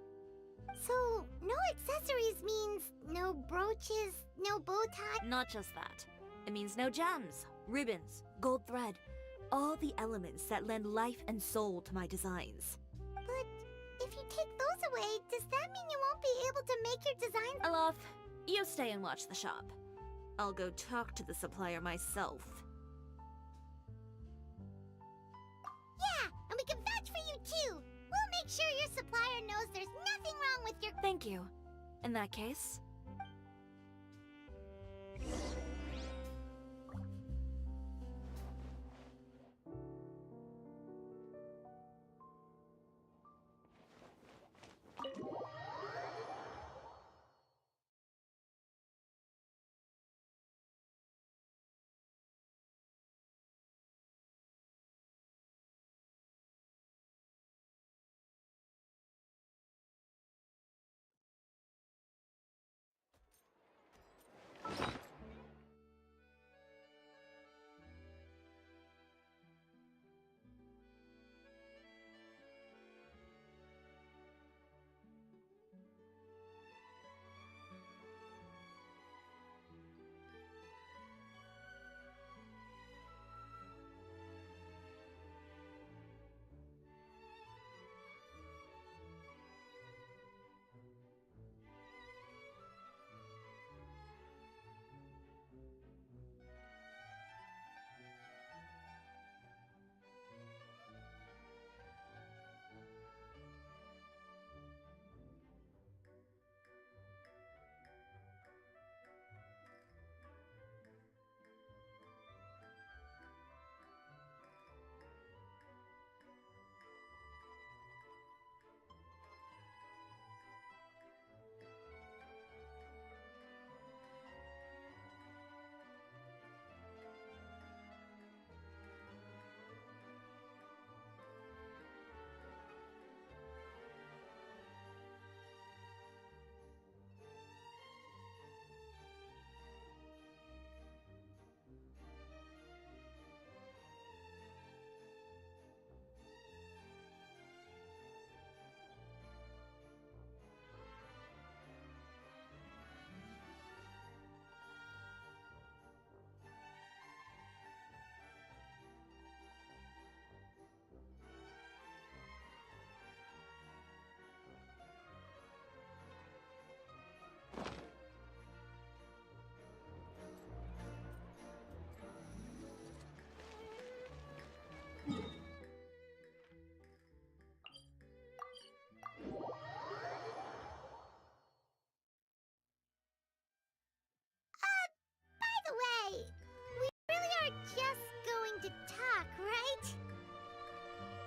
Speaker 3: So, no accessories means no brooches, no bow tie?
Speaker 16: Not just that. It means no gems, ribbons, gold thread, all the elements that lend life and soul to my designs.
Speaker 3: But if you take those away, does that mean you won't be able to make your designs?
Speaker 16: Elof, you stay and watch the shop. I'll go talk to the supplier myself.
Speaker 3: Yeah, and we can vouch for you too. We'll make sure your supplier knows there's nothing wrong with your...
Speaker 16: Thank you. In that case...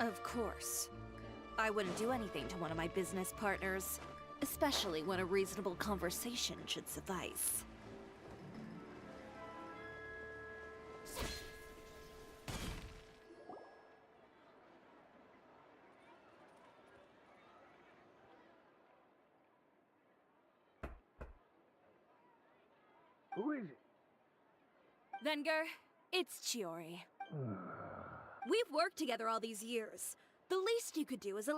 Speaker 16: Of course. I wouldn't do anything to one of my business partners, especially when a reasonable conversation should suffice.
Speaker 17: Who is it?
Speaker 16: Venger, it's Chiori. We've worked together all these years. The least you could do is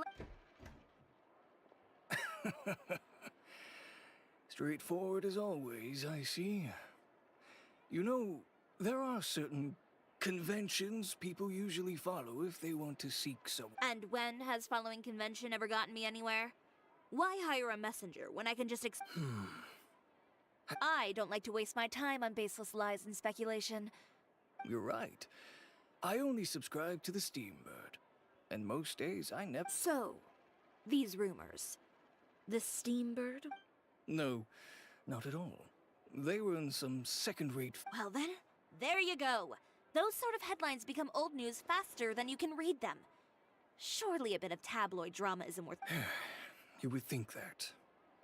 Speaker 19: Straightforward as always, I see. You know, there are certain conventions people usually follow if they want to seek someone.
Speaker 16: And when has following convention ever gotten me anywhere? Why hire a messenger when I can just I don't like to waste my time on baseless lies and speculation.
Speaker 19: You're right. I only subscribe to the Steambird. And most days I never—
Speaker 16: So, these rumors. The Steambird?
Speaker 19: No, not at all. They were in some second-rate—
Speaker 16: Well then, there you go. Those sort of headlines become old news faster than you can read them. Surely a bit of tabloid drama isn't worth—
Speaker 19: You would think that.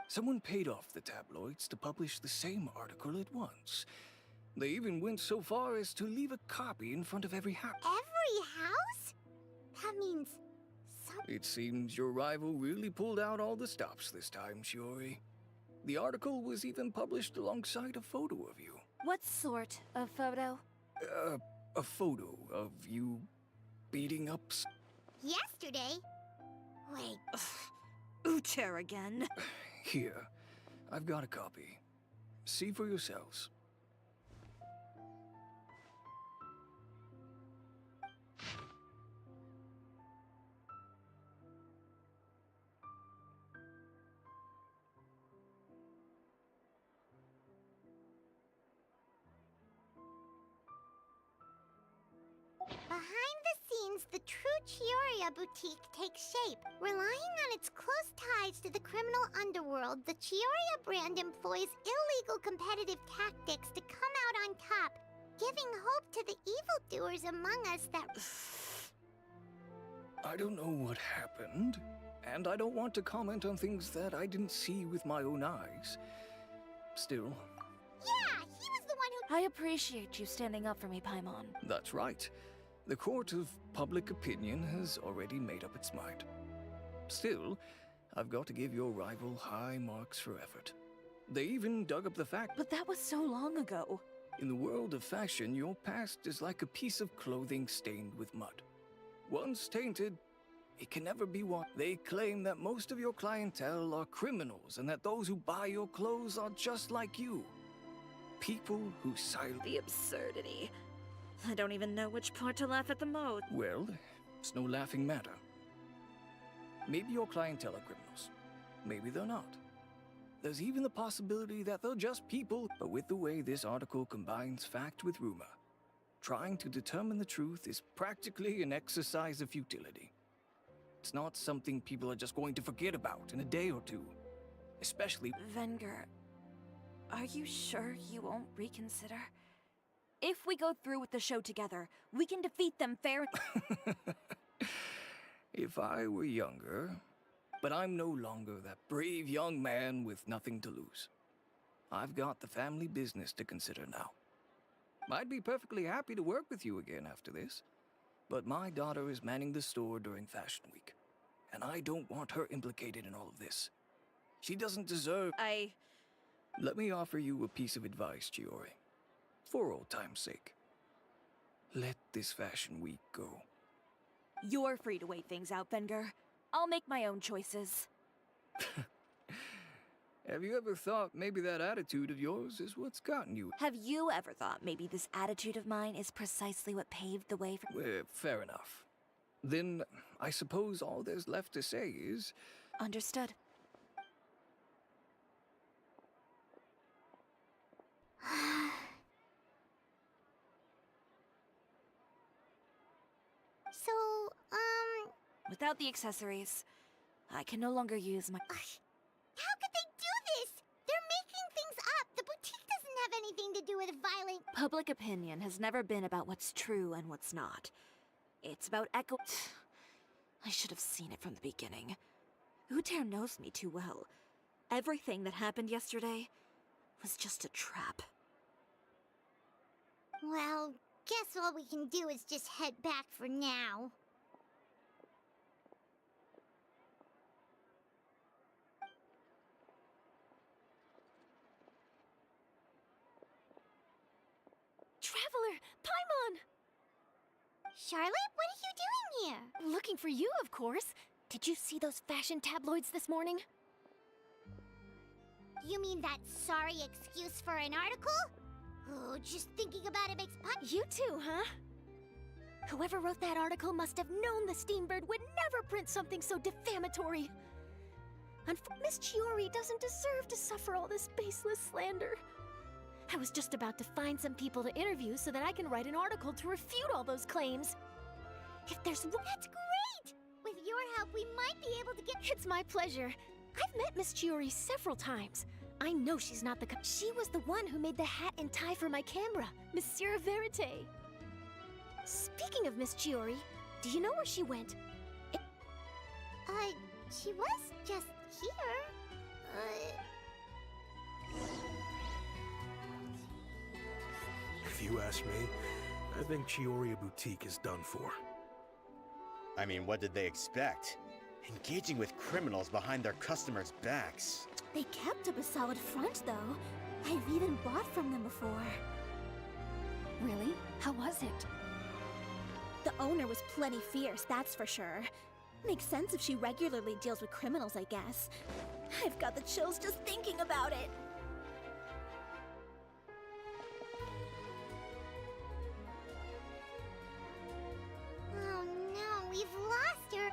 Speaker 19: Someone paid off the tabloids to publish the same article at once. They even went so far as to leave a copy in front of every house.
Speaker 3: Every house? That means
Speaker 19: It seems your rival really pulled out all the stops this time, Shiori. The article was even published alongside a photo of you.
Speaker 16: What sort of photo?
Speaker 19: A photo of you beating up
Speaker 3: yesterday. Wait.
Speaker 16: Ucher again.
Speaker 19: Here, I've got a copy. See for yourselves.
Speaker 3: Behind the scenes, the true Chioriya boutique takes shape. Relying on its close ties to the criminal underworld, the Chioriya brand employs illegal competitive tactics to come out on top, giving hope to the evildoers among us that...
Speaker 19: I don't know what happened, and I don't want to comment on things that I didn't see with my own eyes. Still...
Speaker 3: Yeah, he was the one who...
Speaker 16: I appreciate you standing up for me, Paimon.
Speaker 19: That's right. The court of public opinion has already made up its mind. Still, I've got to give your rival high marks for effort. They even dug up the fact—
Speaker 16: But that was so long ago.
Speaker 19: In the world of fashion, your past is like a piece of clothing stained with mud. Once tainted, it can never be washed. They claim that most of your clientele are criminals and that those who buy your clothes are just like you. People who
Speaker 16: The absurdity. I don't even know which part to laugh at the most.
Speaker 19: Well, it's no laughing matter. Maybe your clientele are criminals. Maybe they're not. There's even the possibility that they're just people, but with the way this article combines fact with rumor, trying to determine the truth is practically an exercise of futility. It's not something people are just going to forget about in a day or two. Especially—
Speaker 16: Venger, are you sure you won't reconsider? If we go through with the show together, we can defeat them fair—
Speaker 19: If I were younger, but I'm no longer that brave young man with nothing to lose. I've got the family business to consider now. I'd be perfectly happy to work with you again after this, but my daughter is manning the store during Fashion Week, and I don't want her implicated in all of this. She doesn't deserve— Let me offer you a piece of advice, Chiori. For old time's sake. Let this Fashion Week go.
Speaker 16: You're free to wait things out, Venger. I'll make my own choices.
Speaker 19: Have you ever thought maybe that attitude of yours is what's gotten you—
Speaker 16: Have you ever thought maybe this attitude of mine is precisely what paved the way for—
Speaker 19: fair enough. Then, I suppose all there's left to say is—
Speaker 16: Understood.
Speaker 3: So,
Speaker 16: Without the accessories, I can no longer use my—
Speaker 3: How could they do this? They're making things up. The boutique doesn't have anything to do with violent—
Speaker 16: Public opinion has never been about what's true and what's not. It's about I should have seen it from the beginning. Uter knows me too well. Everything that happened yesterday was just a trap.
Speaker 3: Well, guess all we can do is just head back for now.
Speaker 5: Traveler! Paimon!
Speaker 3: Charlotte, what are you doing here?
Speaker 5: Looking for you, of course. Did you see those fashion tabloids this morning?
Speaker 3: You mean that sorry excuse for an article? Oh, just thinking about it makes
Speaker 5: You too, huh? Whoever wrote that article must have known the Steambird would never print something so defamatory. Miss Chiori doesn't deserve to suffer all this baseless slander. I was just about to find some people to interview so that I can write an article to refute all those claims. If there's...
Speaker 3: That's great! With your help, we might be able to get...
Speaker 5: It's my pleasure. I've met Miss Chiori several times. I know she's not the... She was the one who made the hat and tie for my camera, Monsieur Verite. Speaking of Miss Chiori, do you know where she went?
Speaker 3: She was just here.
Speaker 6: If you ask me, I think Chiori Boutique is done for.
Speaker 20: I mean, what did they expect? Engaging with criminals behind their customers' backs.
Speaker 9: They kept up a solid front, though. I've even bought from them before.
Speaker 5: Really? How was it?
Speaker 9: The owner was plenty fierce, that's for sure. Makes sense if she regularly deals with criminals, I guess. I've got the chills just thinking about it.
Speaker 3: Oh no, we've lost her.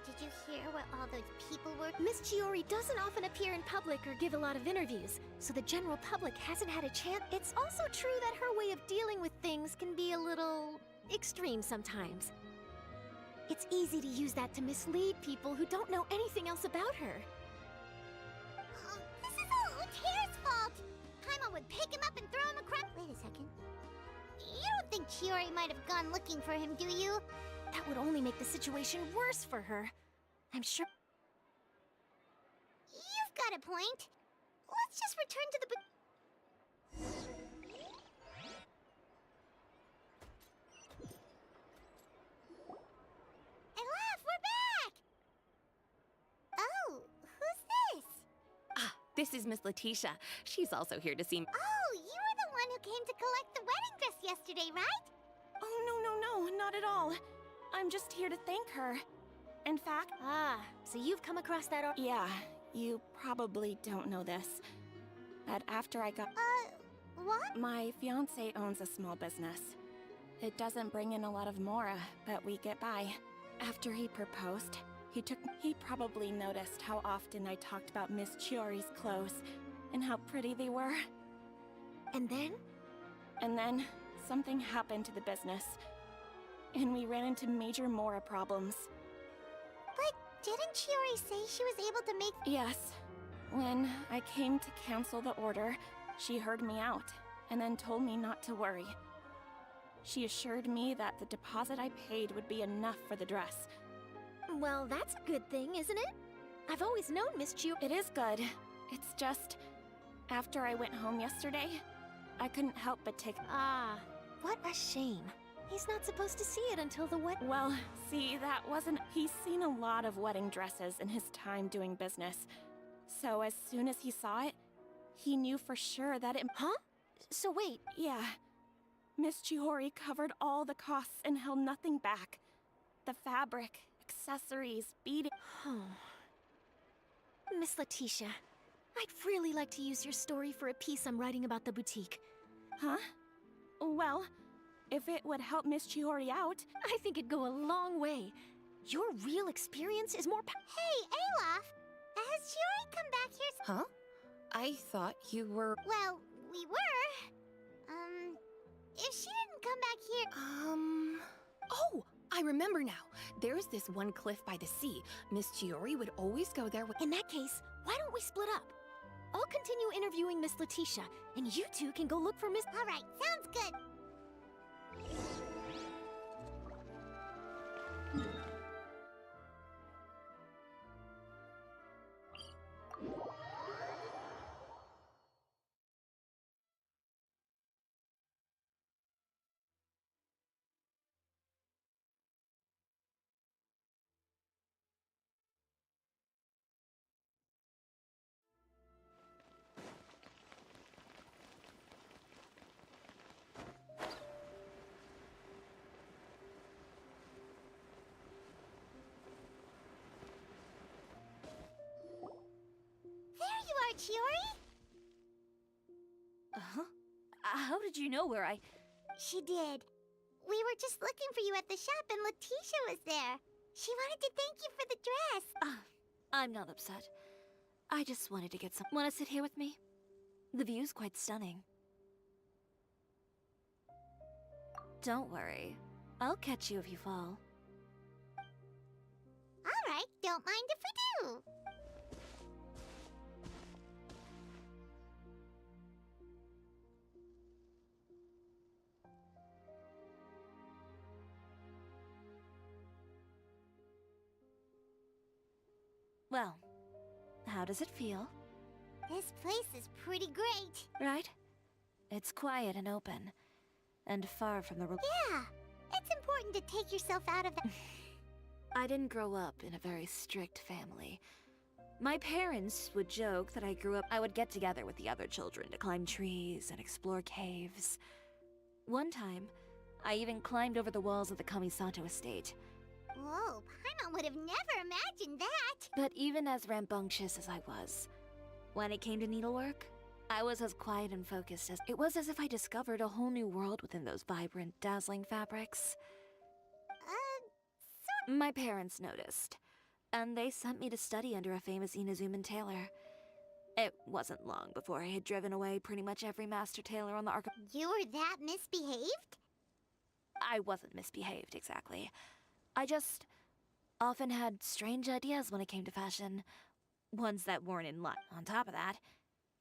Speaker 3: Did you hear what all those people were?
Speaker 5: Miss Chiori doesn't often appear in public or give a lot of interviews, so the general public hasn't had a chance. It's also true that her way of dealing with things can be a little extreme sometimes. It's easy to use that to mislead people who don't know anything else about her.
Speaker 3: Oh, this is all Uter's fault! Paimon would pick him up and throw him across... Wait a second. You don't think Chiori might have gone looking for him, do you?
Speaker 5: That would only make the situation worse for her. I'm sure...
Speaker 3: You've got a point. Let's just return to the...
Speaker 21: This is Miss Letitia. She's also here to see me.
Speaker 3: Oh, you were the one who came to collect the wedding dress yesterday, right?
Speaker 22: Oh, no, not at all. I'm just here to thank her. In fact...
Speaker 5: so you've come across that art?
Speaker 22: Yeah, you probably don't know this. But after I got...
Speaker 3: what?
Speaker 22: My fiancé owns a small business. It doesn't bring in a lot of mora, but we get by. After he proposed... He probably noticed how often I talked about Miss Chiori's clothes and how pretty they were.
Speaker 5: And then?
Speaker 22: And then something happened to the business. And we ran into major mora problems.
Speaker 3: But didn't Chiori say she was able to make...
Speaker 22: Yes. When I came to cancel the order, she heard me out and then told me not to worry. She assured me that the deposit I paid would be enough for the dress.
Speaker 5: Well, that's a good thing, isn't it? I've always known Miss Chiori...
Speaker 22: It is good. It's just... After I went home yesterday, I couldn't help but take...
Speaker 5: What a shame. He's not supposed to see it until the wedding...
Speaker 22: Well, see, that wasn't... He's seen a lot of wedding dresses in his time doing business. So as soon as he saw it, he knew for sure that it...
Speaker 5: Huh? So wait...
Speaker 22: Yeah. Miss Chiori covered all the costs and held nothing back. The fabric... accessories, beading...
Speaker 5: Miss Letitia, I'd really like to use your story for a piece I'm writing about the boutique.
Speaker 22: Huh? Well, if it would help Miss Chiori out...
Speaker 5: I think it'd go a long way. Your real experience is more...
Speaker 3: Hey, Olaf! Has Chiori come back here...
Speaker 21: Huh? I thought you were...
Speaker 3: Well, we were. If she didn't come back here...
Speaker 21: Oh! I remember now. There's this one cliff by the sea. Miss Chiori would always go there with...
Speaker 5: In that case, why don't we split up? I'll continue interviewing Miss Letitia, and you two can go look for Miss...
Speaker 3: All right, sounds good. there, Chiori?
Speaker 16: Uh-huh. How did you know where I...
Speaker 3: She did. We were just looking for you at the shop and Letitia was there. She wanted to thank you for the dress.
Speaker 16: I'm not upset. I just wanted to get some... Want to sit here with me? The view's quite stunning. Don't worry. I'll catch you if you fall.
Speaker 3: Alright, don't mind if we do.
Speaker 16: Well, how does it feel?
Speaker 3: This place is pretty great.
Speaker 16: Right? It's quiet and open. And far from the...
Speaker 3: Yeah, it's important to take yourself out of that.
Speaker 16: I didn't grow up in a very strict family. My parents would joke that I would get together with the other children to climb trees and explore caves. One time, I even climbed over the walls of the Kamisato estate.
Speaker 3: Whoa, Paimon would have never imagined that.
Speaker 16: But even as rambunctious as I was, when it came to needlework, I was as quiet and focused as... It was as if I discovered a whole new world within those vibrant, dazzling fabrics. My parents noticed, and they sent me to study under a famous Inazuman tailor. It wasn't long before I had driven away pretty much every master tailor on the arc...
Speaker 3: You were that misbehaved?
Speaker 16: I wasn't misbehaved, exactly. I just often had strange ideas when it came to fashion. Ones that weren't in line. On top of that,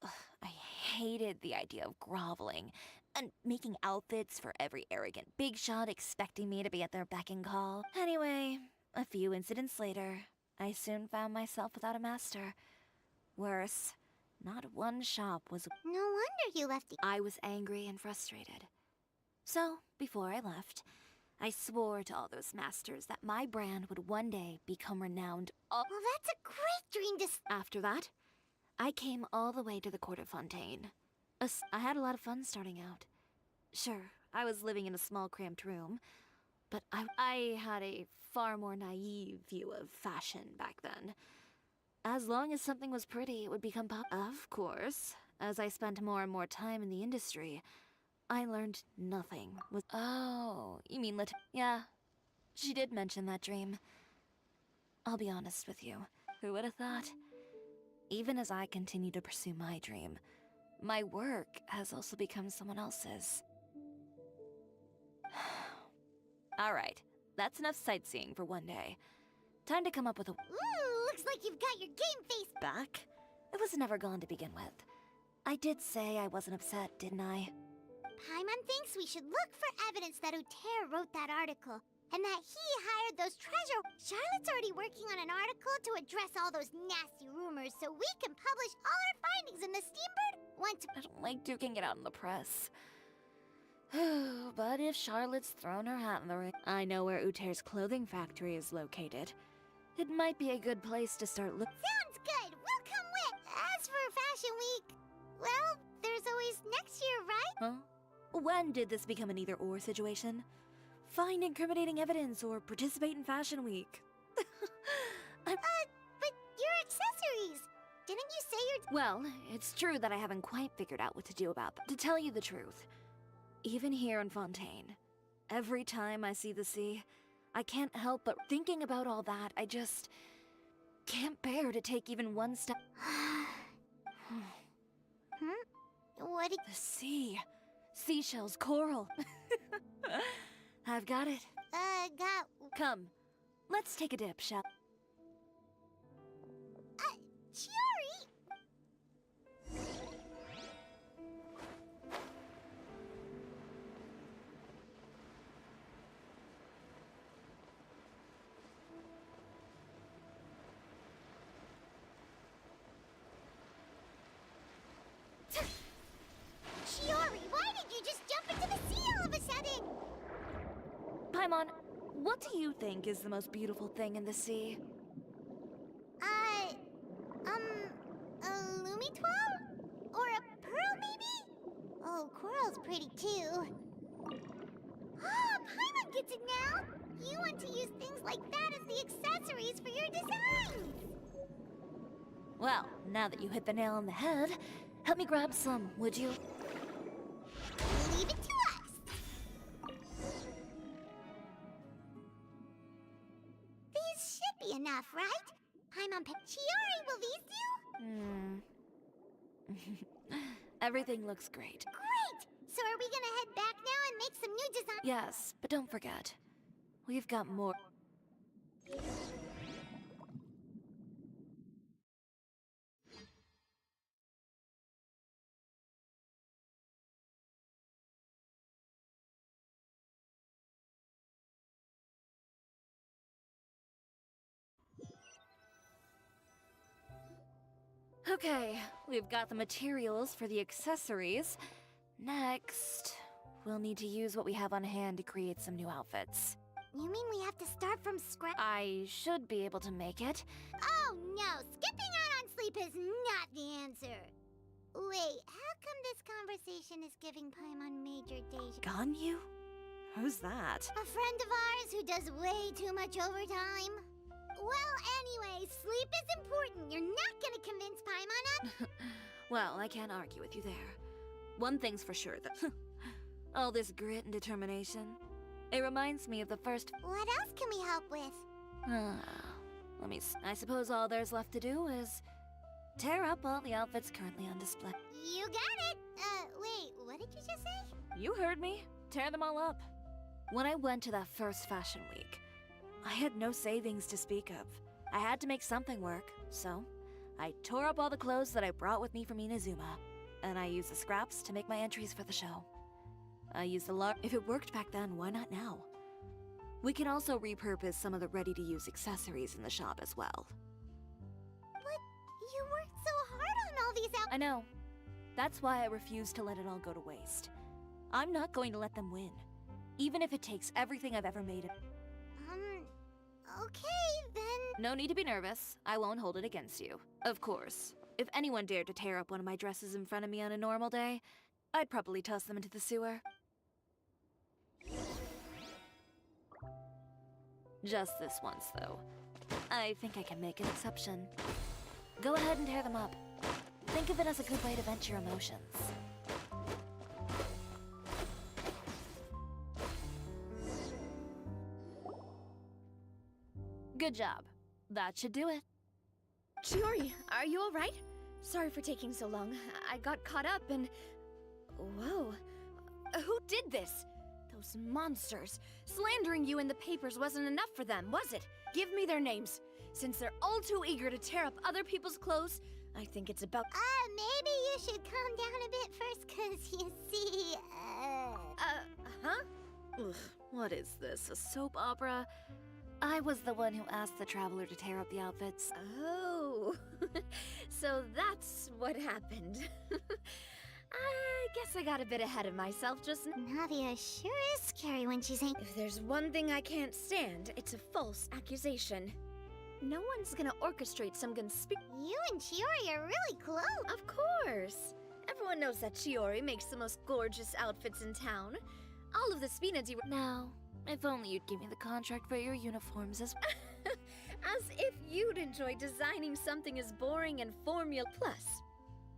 Speaker 16: I hated the idea of groveling and making outfits for every arrogant big shot expecting me to be at their beck and call. Anyway, a few incidents later, I soon found myself without a master. Worse, not one shop was...
Speaker 3: No wonder you left.
Speaker 16: I was angry and frustrated. So, before I left, I swore to all those masters that my brand would one day become renowned.
Speaker 3: Well, that's a great dream to...
Speaker 16: After that, I came all the way to the court of Fontaine. I had a lot of fun starting out. Sure, I was living in a small cramped room, but I had a far more naive view of fashion back then. As long as something was pretty, it would become pop. Of course, as I spent more and more time in the industry, I learned nothing. Oh, you mean Yeah, she did mention that dream. I'll be honest with you. Who would have thought? Even as I continue to pursue my dream, my work has also become someone else's. Alright, that's enough sightseeing for one day. Time to come up with a...
Speaker 3: Ooh, looks like you've got your game face
Speaker 16: back. It was never gone to begin with. I did say I wasn't upset, didn't I?
Speaker 3: Paimon thinks we should look for evidence that Uter wrote that article, and that he hired those treasure... Charlotte's already working on an article to address all those nasty rumors so we can publish all our findings in the Steambird once...
Speaker 16: I don't like duking it out in the press. But if Charlotte's thrown her hat in the ring, I know where Uter's clothing factory is located. It might be a good place to start looking.
Speaker 3: Sounds good! We'll come with! As for Fashion Week, well, there's always next year, right?
Speaker 16: Huh? When did this become an either-or situation? Find incriminating evidence or participate in Fashion Week.
Speaker 3: But your accessories! Didn't you say you're...
Speaker 16: Well, it's true that I haven't quite figured out what to do about them. To tell you the truth, even here in Fontaine, every time I see the sea, I can't help but thinking about all that. I just can't bear to take even one step.
Speaker 3: What did...
Speaker 16: The sea. Seashells, coral. I've got it. Come, let's take a dip, shall...
Speaker 3: Chiori! Chiori, why did you just jump into the sea all of a sudden?
Speaker 16: Paimon, what do you think is the most beautiful thing in the sea?
Speaker 3: A Lumitoile? Or a pearl, maybe? Oh, coral's pretty too. Ah, Paimon gets it now! You want to use things like that as the accessories for your designs!
Speaker 16: Well, now that you hit the nail on the head, help me grab some, would you?
Speaker 3: Leave it to us. These should be enough, right? Paimon Chiori, will these do?
Speaker 16: Everything looks great.
Speaker 3: Great! So are we gonna head back now and make some new designs?
Speaker 16: Yes, but don't forget, we've got more. Okay, we've got the materials for the accessories. Next, we'll need to use what we have on hand to create some new outfits.
Speaker 3: You mean we have to start from scratch?
Speaker 16: I should be able to make it.
Speaker 3: Oh no, skipping out on sleep is not the answer. Wait, how come this conversation is giving Paimon major deja?
Speaker 16: Ganyu? Who's that?
Speaker 3: A friend of ours who does way too much overtime. Well, anyway, sleep is important. You're not gonna convince Paimon.
Speaker 16: Well, I can't argue with you there. One thing's for sure, though. All this grit and determination. It reminds me of the first...
Speaker 3: What else can we help with?
Speaker 16: I suppose all there's left to do is... tear up all the outfits currently on display.
Speaker 3: You got it! Wait, what did you just say?
Speaker 16: You heard me. Tear them all up. When I went to that first fashion week, I had no savings to speak of. I had to make something work, so I tore up all the clothes that I brought with me from Inazuma, and I used the scraps to make my entries for the show. I used the If it worked back then, why not now? We can also repurpose some of the ready-to-use accessories in the shop as well.
Speaker 3: But you worked so hard on all these
Speaker 16: I know. That's why I refuse to let it all go to waste. I'm not going to let them win, even if it takes everything I've ever made.
Speaker 3: Okay, then...
Speaker 16: No need to be nervous. I won't hold it against you. Of course, if anyone dared to tear up one of my dresses in front of me on a normal day, I'd probably toss them into the sewer. Just this once, though. I think I can make an exception. Go ahead and tear them up. Think of it as a good way to vent your emotions. Good job. That should do it.
Speaker 21: Chiori, are you alright? Sorry for taking so long. I got caught up and... Whoa. Who did this? Those monsters. Slandering you in the papers wasn't enough for them, was it? Give me their names. Since they're all too eager to tear up other people's clothes, I think it's about...
Speaker 3: maybe you should calm down a bit first, cause you see,
Speaker 16: Huh? Ugh, what is this, a soap opera? I was the one who asked the traveler to tear up the outfits.
Speaker 21: Oh, so that's what happened. I guess I got a bit ahead of myself just now.
Speaker 3: Nadia sure is scary when she's angry.
Speaker 21: If there's one thing I can't stand, it's a false accusation. No one's gonna orchestrate some
Speaker 3: You and Chiori are really close.
Speaker 21: Of course. Everyone knows that Chiori makes the most gorgeous outfits in town. All of the Spinads
Speaker 16: Now, if only you'd give me the contract for your uniforms as
Speaker 21: As if you'd enjoy designing something as boring and formula. Plus,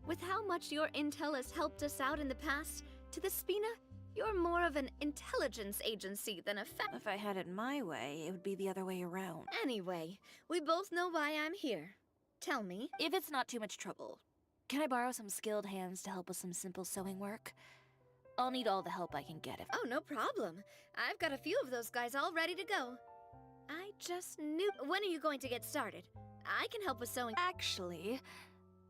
Speaker 21: with how much your intel has helped us out in the past, to the Spina, you're more of an intelligence agency than a
Speaker 16: If I had it my way, it would be the other way around.
Speaker 21: Anyway, we both know why I'm here. Tell me.
Speaker 16: If it's not too much trouble, can I borrow some skilled hands to help with some simple sewing work? I'll need all the help I can get if...
Speaker 21: Oh, no problem. I've got a few of those guys all ready to go. I just knew... When are you going to get started? I can help with sewing.
Speaker 16: Actually,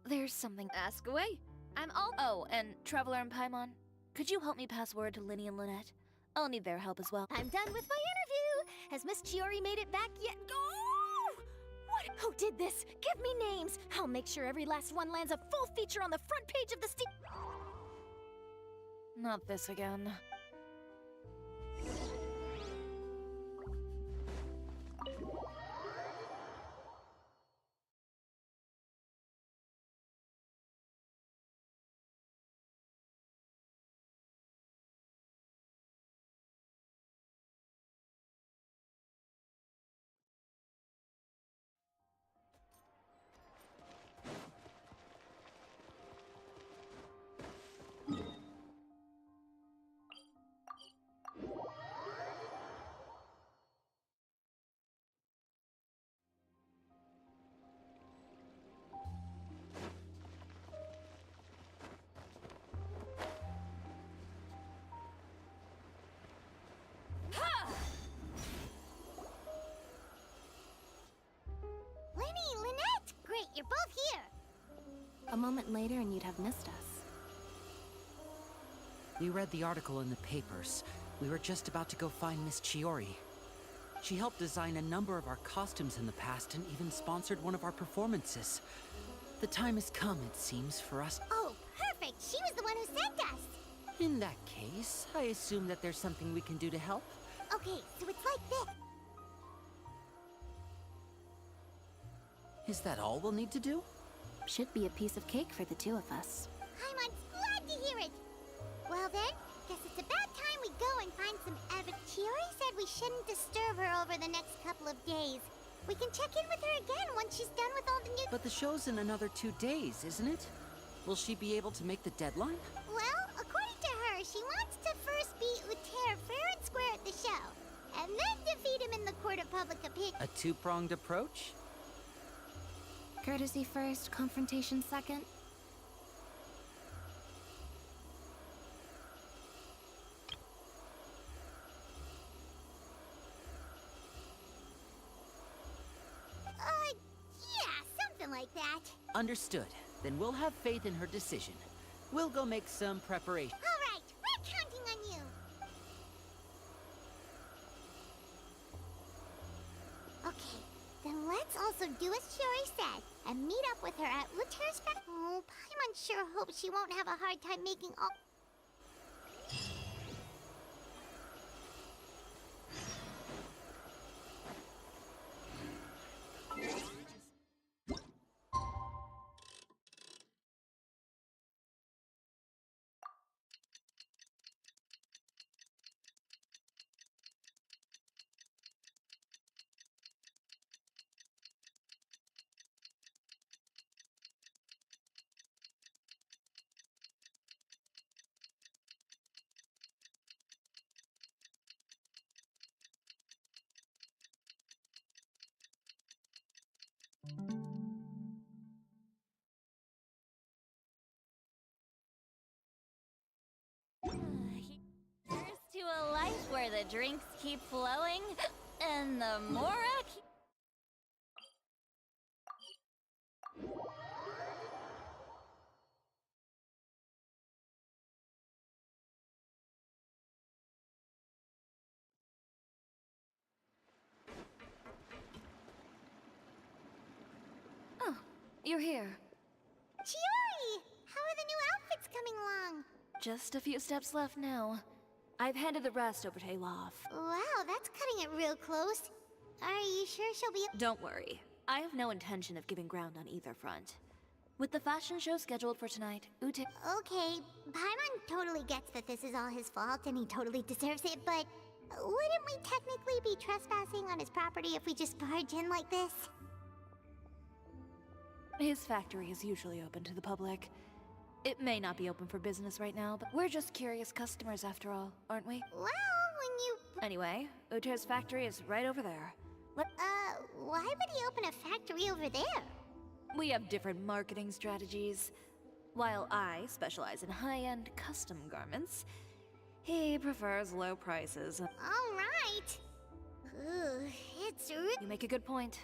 Speaker 16: there's something...
Speaker 21: Ask away. I'm all...
Speaker 16: Oh, and Traveler and Paimon, could you help me pass word to Linny and Lynette? I'll need their help as well.
Speaker 21: I'm done with my interview. Has Miss Chiori made it back yet? Oh! What? Who did this? Give me names. I'll make sure every last one lands a full feature on the front page of the
Speaker 16: Not this again.
Speaker 21: A moment later and you'd have missed us.
Speaker 11: We read the article in the papers. We were just about to go find Miss Chiori. She helped design a number of our costumes in the past and even sponsored one of our performances. The time has come, it seems, for us.
Speaker 3: Oh, perfect! She was the one who sent us!
Speaker 11: In that case, I assume that there's something we can do to help?
Speaker 3: Okay, so it's like this.
Speaker 11: Is that all we'll need to do?
Speaker 21: Should be a piece of cake for the two of us.
Speaker 3: I'm glad to hear it! Well then, guess it's about time we go and find some evidence. Chiori said we shouldn't disturb her over the next couple of days. We can check in with her again once she's done with all the new—
Speaker 11: But the show's in another 2 days, isn't it? Will she be able to make the deadline?
Speaker 3: Well, according to her, she wants to first beat Uter fair and square at the show, and then defeat him in the court of public opinion.
Speaker 11: A two-pronged approach?
Speaker 21: Courtesy first, confrontation second.
Speaker 3: Yeah, something like that.
Speaker 11: Understood. Then we'll have faith in her decision. We'll go make some preparation.
Speaker 3: All right, we're counting on you. Okay, then let's also do as Chiori said and meet up with her at Uter's factory. Oh, Paimon sure hopes she won't have a hard time making all—
Speaker 13: Here's to a life where the drinks keep flowing and the Mora keep—
Speaker 21: Oh, you're here.
Speaker 3: Chiori! How are the new outfits coming along?
Speaker 21: Just a few steps left now. I've handed the rest over to Alof.
Speaker 3: Wow, that's cutting it real close. Are you sure she'll be—
Speaker 16: Don't worry. I have no intention of giving ground on either front. With the fashion show scheduled for tonight, Ute—
Speaker 3: Okay, Paimon totally gets that this is all his fault and he totally deserves it, but wouldn't we technically be trespassing on his property if we just barge in like this?
Speaker 16: His factory is usually open to the public. It may not be open for business right now, but we're just curious customers after all, aren't we?
Speaker 3: Well, when you—
Speaker 16: Anyway, Uter's factory is right over there.
Speaker 3: Why would he open a factory over there?
Speaker 16: We have different marketing strategies. While I specialize in high-end custom garments, he prefers low prices.
Speaker 3: All right. Ugh, it's rude.
Speaker 16: You make a good point.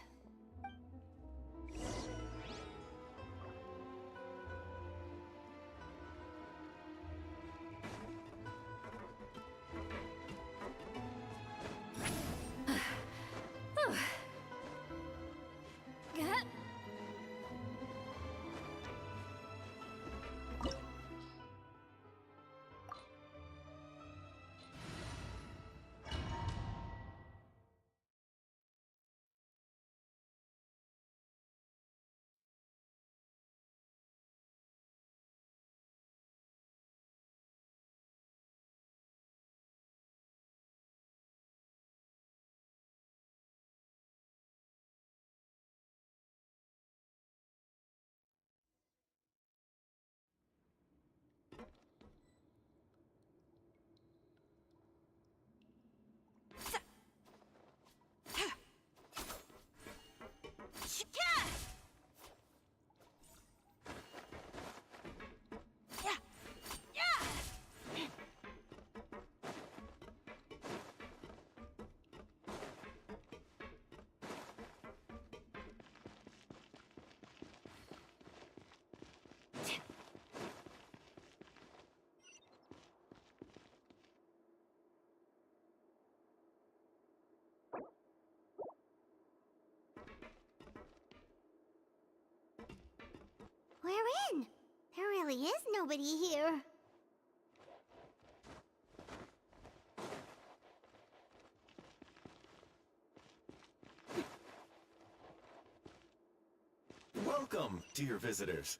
Speaker 3: We're in. There really is nobody here.
Speaker 10: Welcome, dear visitors.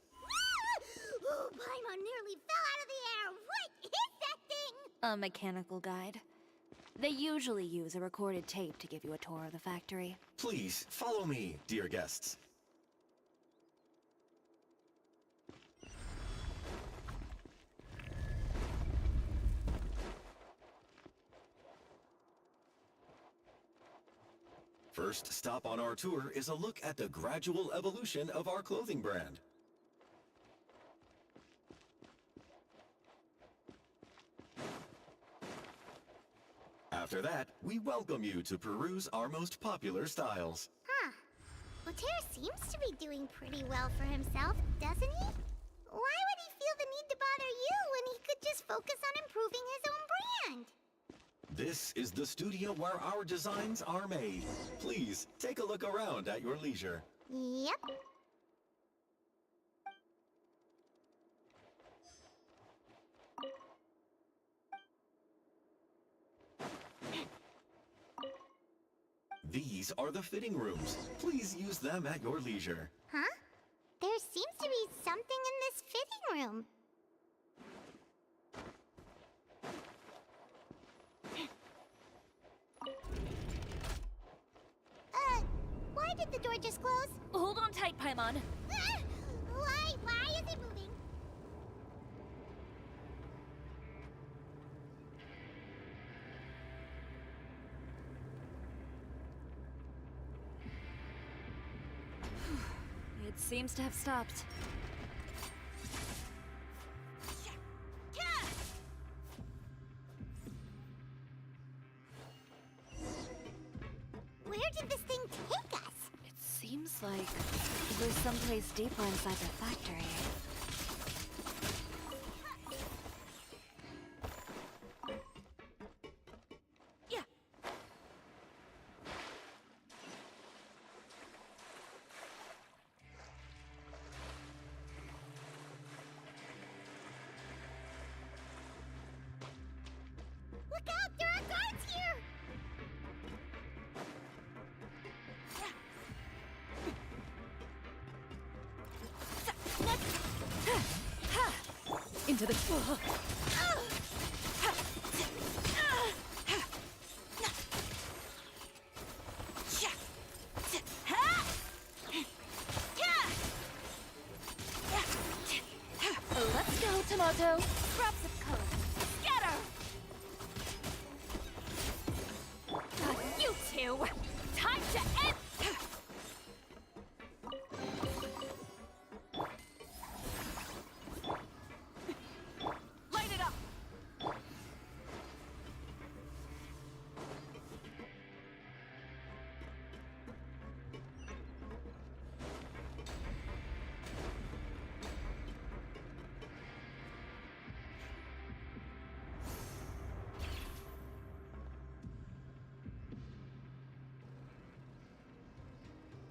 Speaker 3: Oh, Paimon nearly fell out of the air. What is that thing?
Speaker 16: A mechanical guide. They usually use a recorded tape to give you a tour of the factory.
Speaker 10: Please, follow me, dear guests. First stop on our tour is a look at the gradual evolution of our clothing brand. After that, we welcome you to peruse our most popular styles.
Speaker 3: Huh. Laterre seems to be doing pretty well for himself, doesn't he? Why would he feel the need to bother you when he could just focus on improving his own brand?
Speaker 10: This is the studio where our designs are made. Please, take a look around at your leisure.
Speaker 3: Yep.
Speaker 10: These are the fitting rooms. Please use them at your leisure.
Speaker 3: Huh? There seems to be something in this fitting room. Why did the door just close?
Speaker 21: Hold on tight, Paimon.
Speaker 3: Why is it moving?
Speaker 16: It seems to have stopped.
Speaker 3: Where did this thing take us?
Speaker 16: It seems like we're someplace deeper inside the factory.
Speaker 3: Look out! There are guards here!
Speaker 21: Into the... Let's go, Tomato. Grab some color. Scatter! You two! Time to end... Light it up!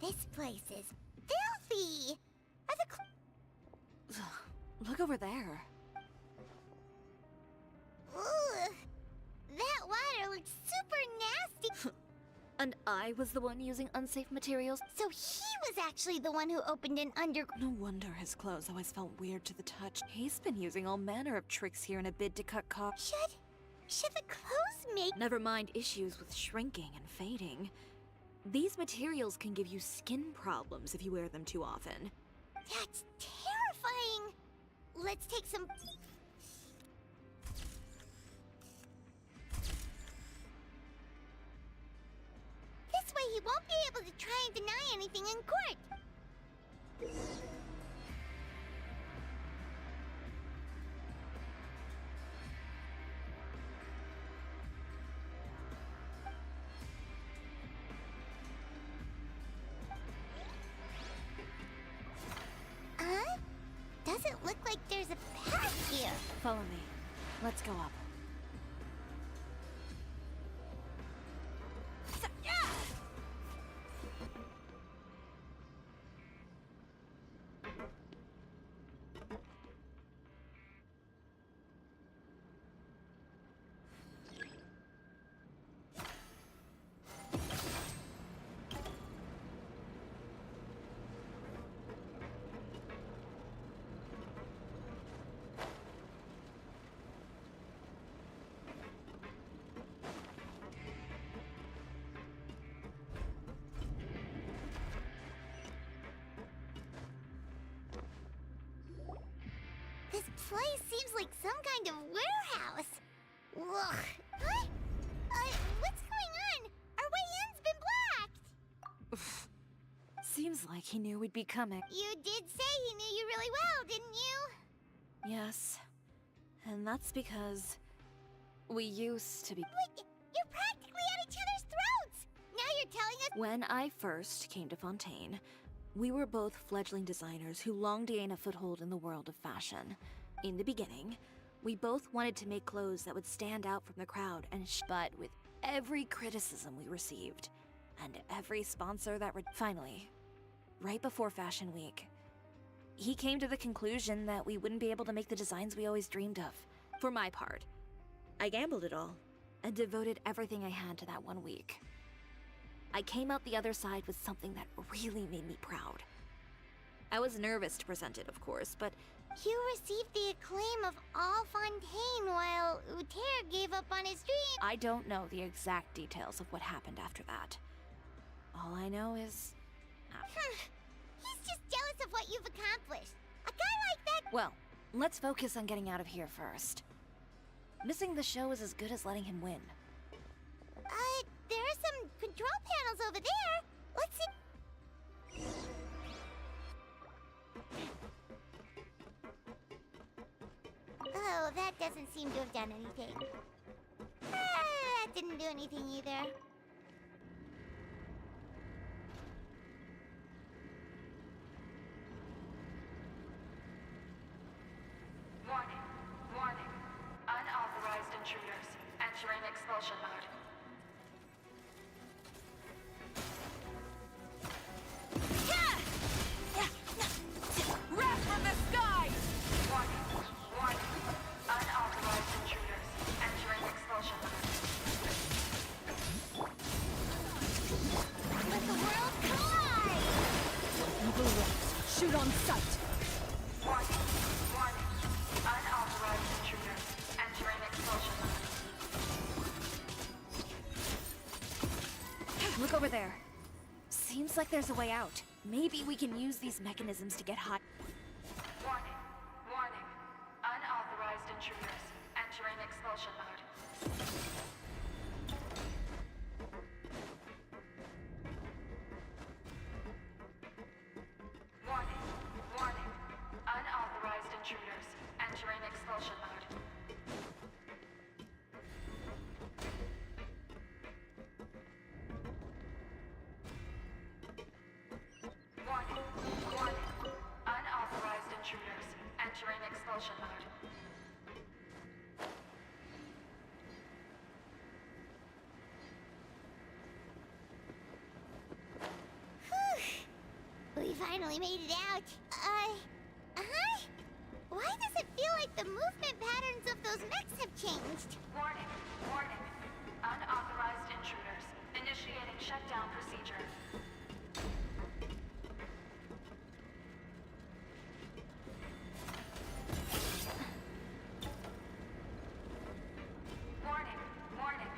Speaker 3: This place is filthy! Are the
Speaker 16: Look over there.
Speaker 3: Ugh. That water looks super nasty!
Speaker 16: And I was the one using unsafe materials.
Speaker 3: So he was actually the one who opened an
Speaker 16: No wonder his clothes always felt weird to the touch. He's been using all manner of tricks here in a bid to cut costs.
Speaker 3: Should the clothes make...
Speaker 16: Never mind issues with shrinking and fading. These materials can give you skin problems if you wear them too often.
Speaker 3: That's terrifying! Let's take some... This way he won't be able to try and deny anything in court! Doesn't look like there's a path here.
Speaker 16: Follow me. Let's go up.
Speaker 3: This place seems like some kind of warehouse. Ugh. Huh? What's going on? Our way in's been blocked.
Speaker 16: Seems like he knew we'd be coming.
Speaker 3: You did say he knew you really well, didn't you?
Speaker 16: Yes. And that's because we used to be.
Speaker 3: Wait, you're practically at each other's throats! Now you're telling us.
Speaker 16: When I first came to Fontaine, we were both fledgling designers who longed to gain a foothold in the world of fashion. In the beginning, we both wanted to make clothes that would stand out from the crowd, but with every criticism we received, and every sponsor that finally, right before Fashion Week, he came to the conclusion that we wouldn't be able to make the designs we always dreamed of. For my part, I gambled it all and devoted everything I had to that 1 week. I came out the other side with something that really made me proud. I was nervous to present it, of course, but
Speaker 3: you received the acclaim of all Fontaine while Uter gave up on his dream.
Speaker 16: I don't know the exact details of what happened after that. All I know is...
Speaker 3: He's just jealous of what you've accomplished. A guy like that...
Speaker 16: Well, let's focus on getting out of here first. Missing the show is as good as letting him win.
Speaker 3: There are some control panels over there. Let's see... Oh, that doesn't seem to have done anything. That didn't do anything either.
Speaker 15: Warning. Warning. Unauthorized intruders. Entering expulsion mode. Wrath from the sky! Warning. Warning. Unauthorized intruders. Entering expulsion mode.
Speaker 3: Let the world collide!
Speaker 15: Evil wolves. Shoot on sight. Warning. Warning. Unauthorized intruders. Entering expulsion mode.
Speaker 16: Look over there. Seems like there's a way out. Maybe we can use these mechanisms to get hot.
Speaker 15: Warning. Warning. Unauthorized intruders. Entering expulsion mode. Warning. Warning. Unauthorized intruders. Entering expulsion mode. Warning. Warning. Unauthorized intruders. Entering expulsion mode.
Speaker 3: We finally made it out. Why does it feel like the movement patterns of those mechs have changed?
Speaker 15: Warning. Warning. Unauthorized intruders. Initiating shutdown procedure. Warning. Warning.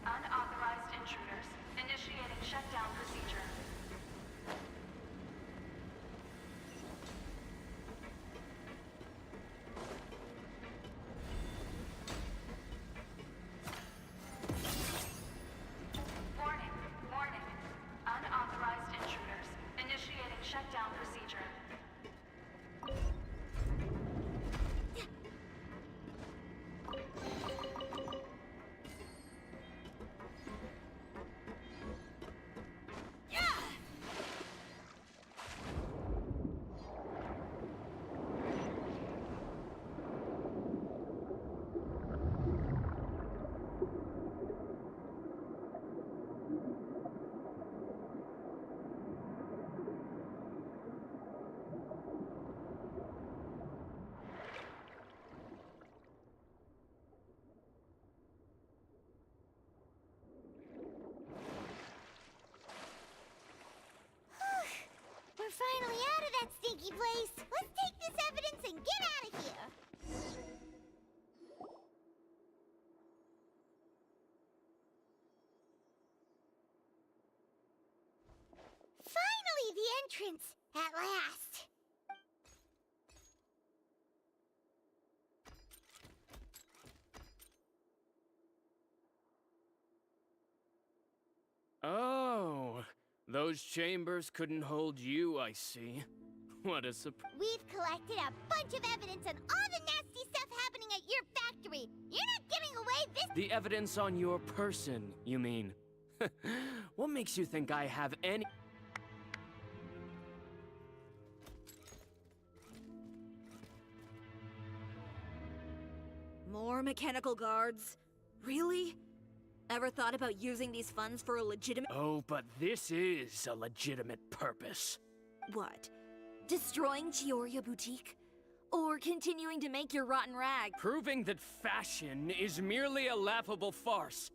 Speaker 15: Unauthorized intruders. Initiating shutdown procedure. Warning. Warning. Unauthorized intruders. Initiating shutdown procedure.
Speaker 3: We're finally out of that stinky place. Let's take this evidence and get out of here. Finally, the entrance! At last!
Speaker 8: Those chambers couldn't hold you, I see. What a surprise.
Speaker 3: We've collected a bunch of evidence on all the nasty stuff happening at your factory. You're not giving away this.
Speaker 8: The evidence on your person, you mean? What makes you think I have any...
Speaker 16: More mechanical guards? Really? Ever thought about using these funds for a legitimate—
Speaker 8: Oh, but this is a legitimate purpose.
Speaker 16: What? Destroying Chioria Boutique? Or continuing to make your rotten rag?
Speaker 8: Proving that fashion is merely a laughable farce.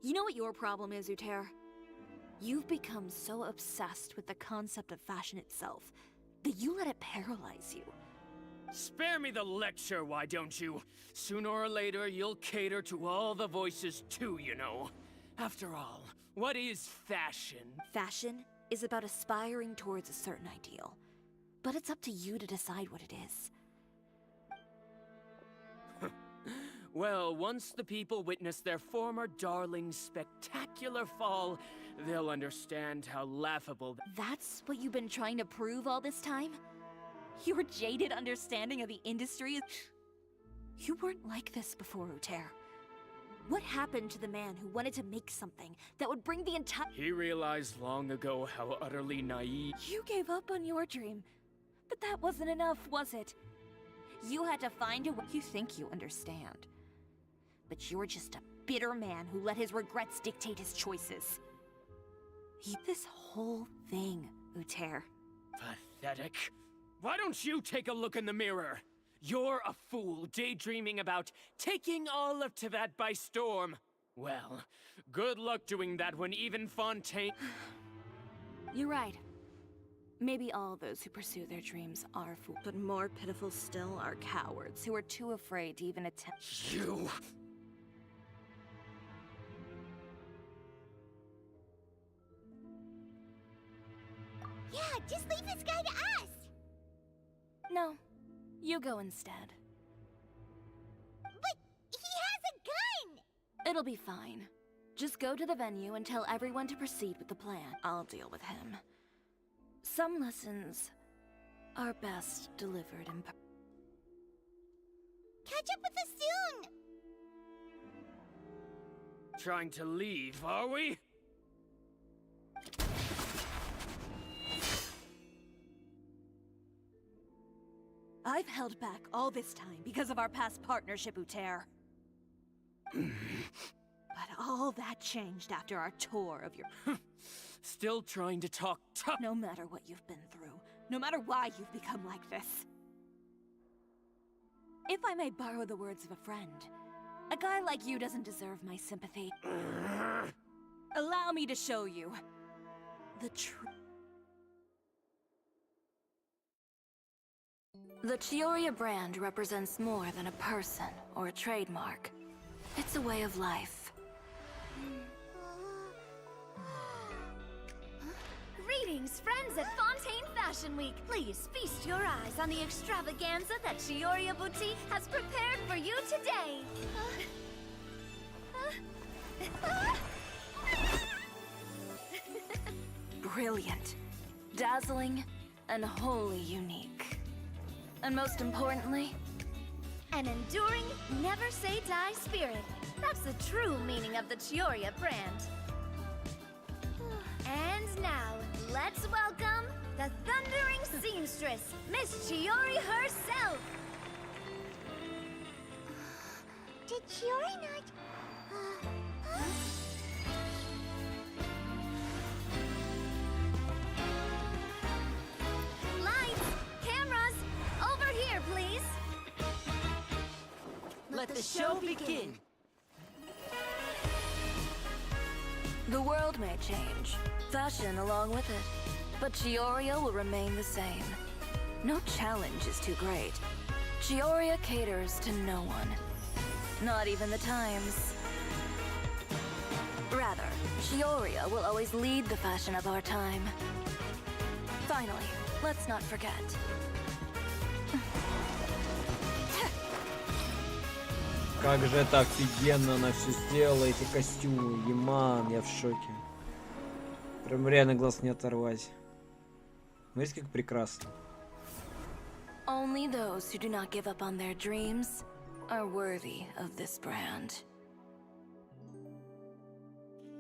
Speaker 16: You know what your problem is, Uter? You've become so obsessed with the concept of fashion itself that you let it paralyze you.
Speaker 8: Spare me the lecture, why don't you? Sooner or later, you'll cater to all the voices too, you know. After all, what is fashion?
Speaker 16: Fashion is about aspiring towards a certain ideal. But it's up to you to decide what it is.
Speaker 8: Well, once the people witness their former darling's spectacular fall, they'll understand how laughable—
Speaker 16: That's what you've been trying to prove all this time? Your jaded understanding of the industry is— You weren't like this before, Uter. What happened to the man who wanted to make something that would bring the entire—
Speaker 8: He realized long ago how utterly naive—
Speaker 16: You gave up on your dream. But that wasn't enough, was it? You had to find a way— You think you understand. But you're just a bitter man who let his regrets dictate his choices. This whole thing, Uter.
Speaker 8: Pathetic. Why don't you take a look in the mirror? You're a fool daydreaming about taking all of Teyvat by storm. Well, good luck doing that when even Fontaine—
Speaker 16: You're right. Maybe all those who pursue their dreams are fools. But more pitiful still are cowards who are too afraid to even attempt—
Speaker 8: You!
Speaker 3: Yeah, just leave this guy to us!
Speaker 16: No, you go instead.
Speaker 3: But he has a gun!
Speaker 16: It'll be fine. Just go to the venue and tell everyone to proceed with the plan. I'll deal with him. Some lessons are best delivered in person.
Speaker 3: Catch up with us soon!
Speaker 8: Trying to leave, are we?
Speaker 16: I've held back all this time because of our past partnership, Uter. But all that changed after our tour of your—
Speaker 8: Still trying to talk tough.
Speaker 16: No matter what you've been through, no matter why you've become like this. If I may borrow the words of a friend, a guy like you doesn't deserve my sympathy. Allow me to show you the truth. The Chioria brand represents more than a person or a trademark. It's a way of life.
Speaker 21: Greetings, friends at Fontaine Fashion Week. Please feast your eyes on the extravaganza that Chioria Boutique has prepared for you today.
Speaker 16: Brilliant, dazzling, and wholly unique. And most importantly,
Speaker 21: an enduring, never-say-die spirit. That's the true meaning of the Chioria brand. And now, let's welcome the thundering seamstress, Miss Chiori herself!
Speaker 3: Did Chiori not...
Speaker 21: Lights! Cameras! Over here, please!
Speaker 11: Let the show begin!
Speaker 16: The world may change, fashion along with it, but Chioria will remain the same. No challenge is too great. Chioria caters to no one, not even the times. Rather, Chioria will always lead the fashion of our time. Finally, let's not forget.
Speaker 1: Как же это офигенно она все сделала, эти костюмы. Еман, я в шоке. Прям реально глаз не оторвать. Смотрите, как прекрасно.
Speaker 15: Only those who do not give up on their dreams are worthy of this brand.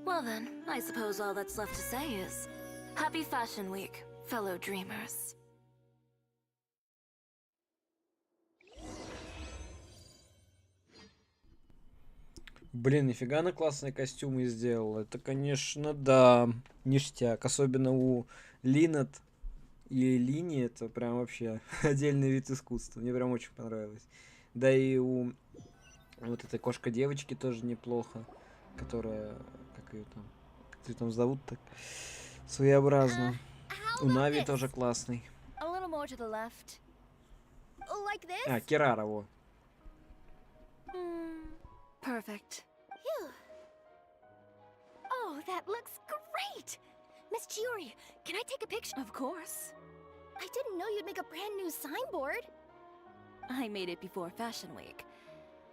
Speaker 15: Well then, I suppose all that's left to say is, Happy Fashion Week, fellow dreamers.
Speaker 1: Блин, нифига она классные костюмы сделала. Это, конечно, да, ништяк. Особенно у Линет и Лини, это прям вообще отдельный вид искусства. Мне прям очень понравилось. Да и у вот этой кошка-девочки тоже неплохо. Которая, как ее там зовут так? Своеобразно. У Нави тоже классный.
Speaker 21: A little more to the left. Like this?
Speaker 1: А, Кирара, во.
Speaker 15: Perfect.
Speaker 21: Phew. Oh, that looks great! Miss Chiori, can I take a picture?
Speaker 15: Of course.
Speaker 21: I didn't know you'd make a brand new signboard.
Speaker 15: I made it before Fashion Week.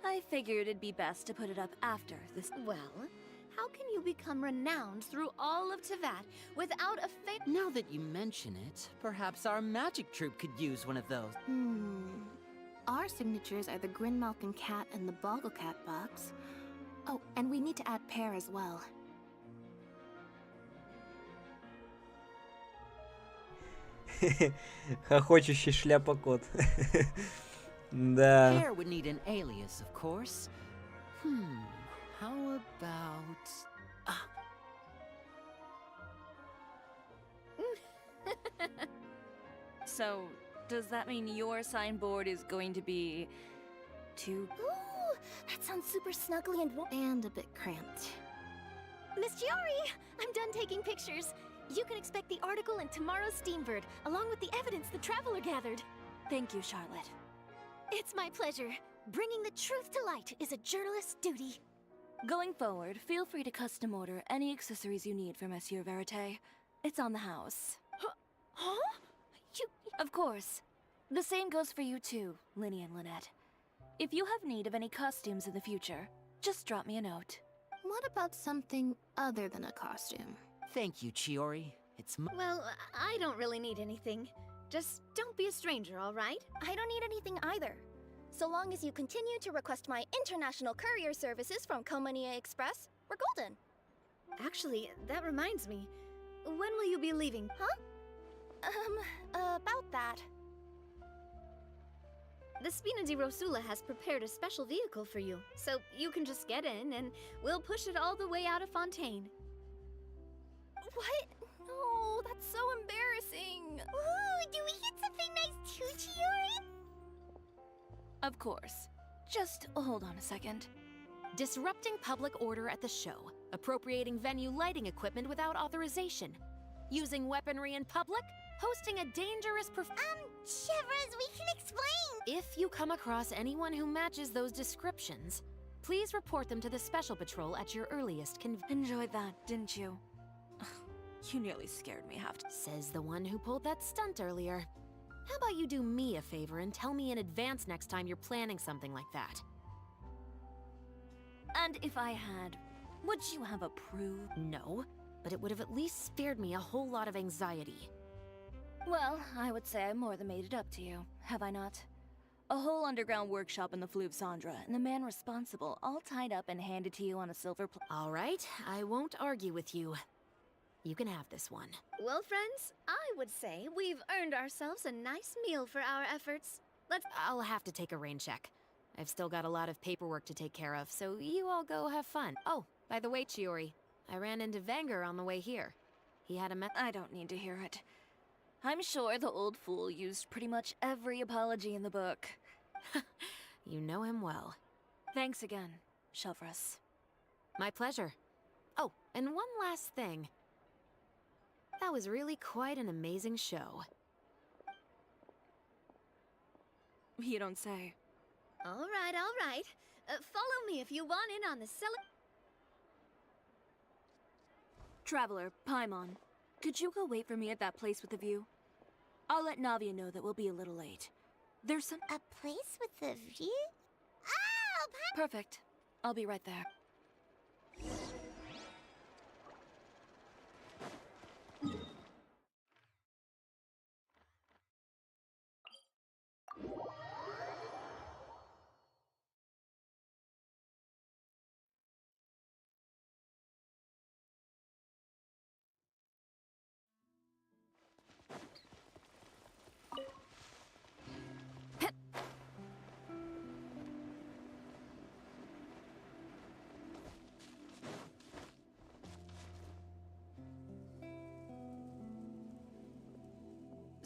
Speaker 15: I figured it'd be best to put it up after this.
Speaker 21: Well, how can you become renowned through all of Tevat without a
Speaker 11: Now that you mention it, perhaps our magic troupe could use one of those.
Speaker 2: Our signatures are the Grinmalkin cat and the Bogglecat box. Oh, and we need to add pear as well.
Speaker 1: Хохочущий шляпа-кот. Да.
Speaker 11: Pear would need an alias, of course. How about...
Speaker 15: So, does that mean your signboard is going to be... too...
Speaker 21: Ooh, that sounds super snuggly
Speaker 2: and a bit cramped.
Speaker 21: Miss Chiori, I'm done taking pictures. You can expect the article in tomorrow's Steambird, along with the evidence the Traveler gathered.
Speaker 15: Thank you, Charlotte.
Speaker 21: It's my pleasure. Bringing the truth to light is a journalist's duty.
Speaker 15: Going forward, feel free to custom order any accessories you need for Monsieur Verite. It's on the house.
Speaker 21: Huh? You...
Speaker 15: Of course. The same goes for you too, Linny and Lynette. If you have need of any costumes in the future, just drop me a note.
Speaker 2: What about something other than a costume?
Speaker 11: Thank you, Chiori. It's
Speaker 21: Well, I don't really need anything. Just don't be a stranger, all right? I don't need anything either. So long as you continue to request my international courier services from Komania Express, we're golden. Actually, that reminds me. When will you be leaving? Huh? About that. The Spina di Rosula has prepared a special vehicle for you, so you can just get in and we'll push it all the way out of Fontaine. What? No, that's so embarrassing.
Speaker 3: Ooh, do we get something nice too, Chiori?
Speaker 15: Of course. Just hold on a second.
Speaker 14: Disrupting public order at the show. Appropriating venue lighting equipment without authorization. Using weaponry in public. Hosting a dangerous
Speaker 3: Shivers, we can explain!
Speaker 14: If you come across anyone who matches those descriptions, please report them to the Special Patrol at your earliest
Speaker 15: Enjoyed that, didn't you? You nearly scared me half.
Speaker 14: Says the one who pulled that stunt earlier. How about you do me a favor and tell me in advance next time you're planning something like that?
Speaker 15: And if I had, would you have approved?
Speaker 14: No, but it would have at least spared me a whole lot of anxiety.
Speaker 15: Well, I would say I more than made it up to you, have I not? A whole underground workshop in the Fleuve Sandra, and the man responsible all tied up and handed to you on a silver plate.
Speaker 14: All right, I won't argue with you. You can have this one.
Speaker 21: Well, friends, I would say we've earned ourselves a nice meal for our efforts.
Speaker 14: I'll have to take a rain check. I've still got a lot of paperwork to take care of, so you all go have fun. Oh, by the way, Chiori, I ran into Vanger on the way here. He had a
Speaker 15: I don't need to hear it. I'm sure the old fool used pretty much every apology in the book.
Speaker 14: You know him well.
Speaker 15: Thanks again, Shelvrus.
Speaker 14: My pleasure. Oh, and one last thing. That was really quite an amazing show.
Speaker 15: You don't say.
Speaker 21: All right, all right. Follow me if you want in on the
Speaker 15: Traveler, Paimon, could you go wait for me at that place with the view? I'll let Navia know that we'll be a little late. There's some...
Speaker 3: A place with the view? Oh,
Speaker 15: Perfect. I'll be right there.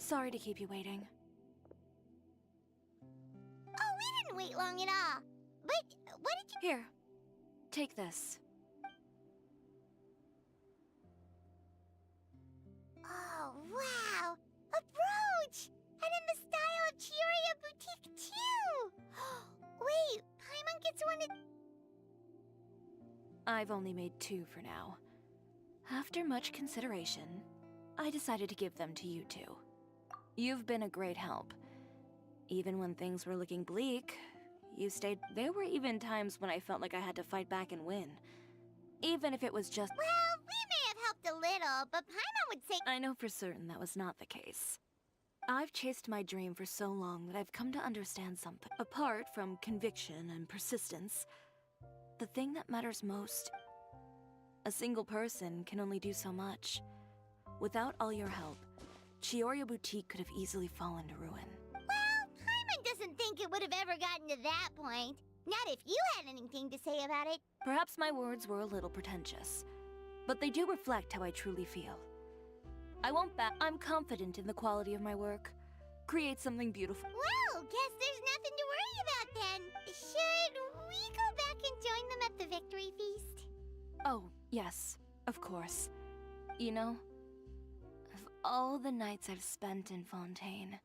Speaker 15: Sorry to keep you waiting.
Speaker 3: Oh, we didn't wait long at all. But what did you...
Speaker 15: Here, take this.
Speaker 3: Oh, wow! A brooch! And in the style of Chioria Boutique, too! Wait, Paimon gets one of...
Speaker 15: I've only made 2 for now. After much consideration, I decided to give them to you two. You've been a great help. Even when things were looking bleak, you stayed. There were even times when I felt like I had to fight back and win. Even if it was just.
Speaker 3: Well, we may have helped a little, but Paimon would say.
Speaker 15: I know for certain that was not the case. I've chased my dream for so long that I've come to understand something. Apart from conviction and persistence, the thing that matters most. A single person can only do so much. Without all your help, Chioria Boutique could have easily fallen to ruin.
Speaker 3: Well, Paimon doesn't think it would have ever gotten to that point. Not if you had anything to say about it.
Speaker 15: Perhaps my words were a little pretentious, but they do reflect how I truly feel. I won't back. I'm confident in the quality of my work. Create something beautiful.
Speaker 3: Well, guess there's nothing to worry about then. Should we go back and join them at the victory feast?
Speaker 15: Oh, yes, of course. You know, of all the nights I've spent in Fontaine,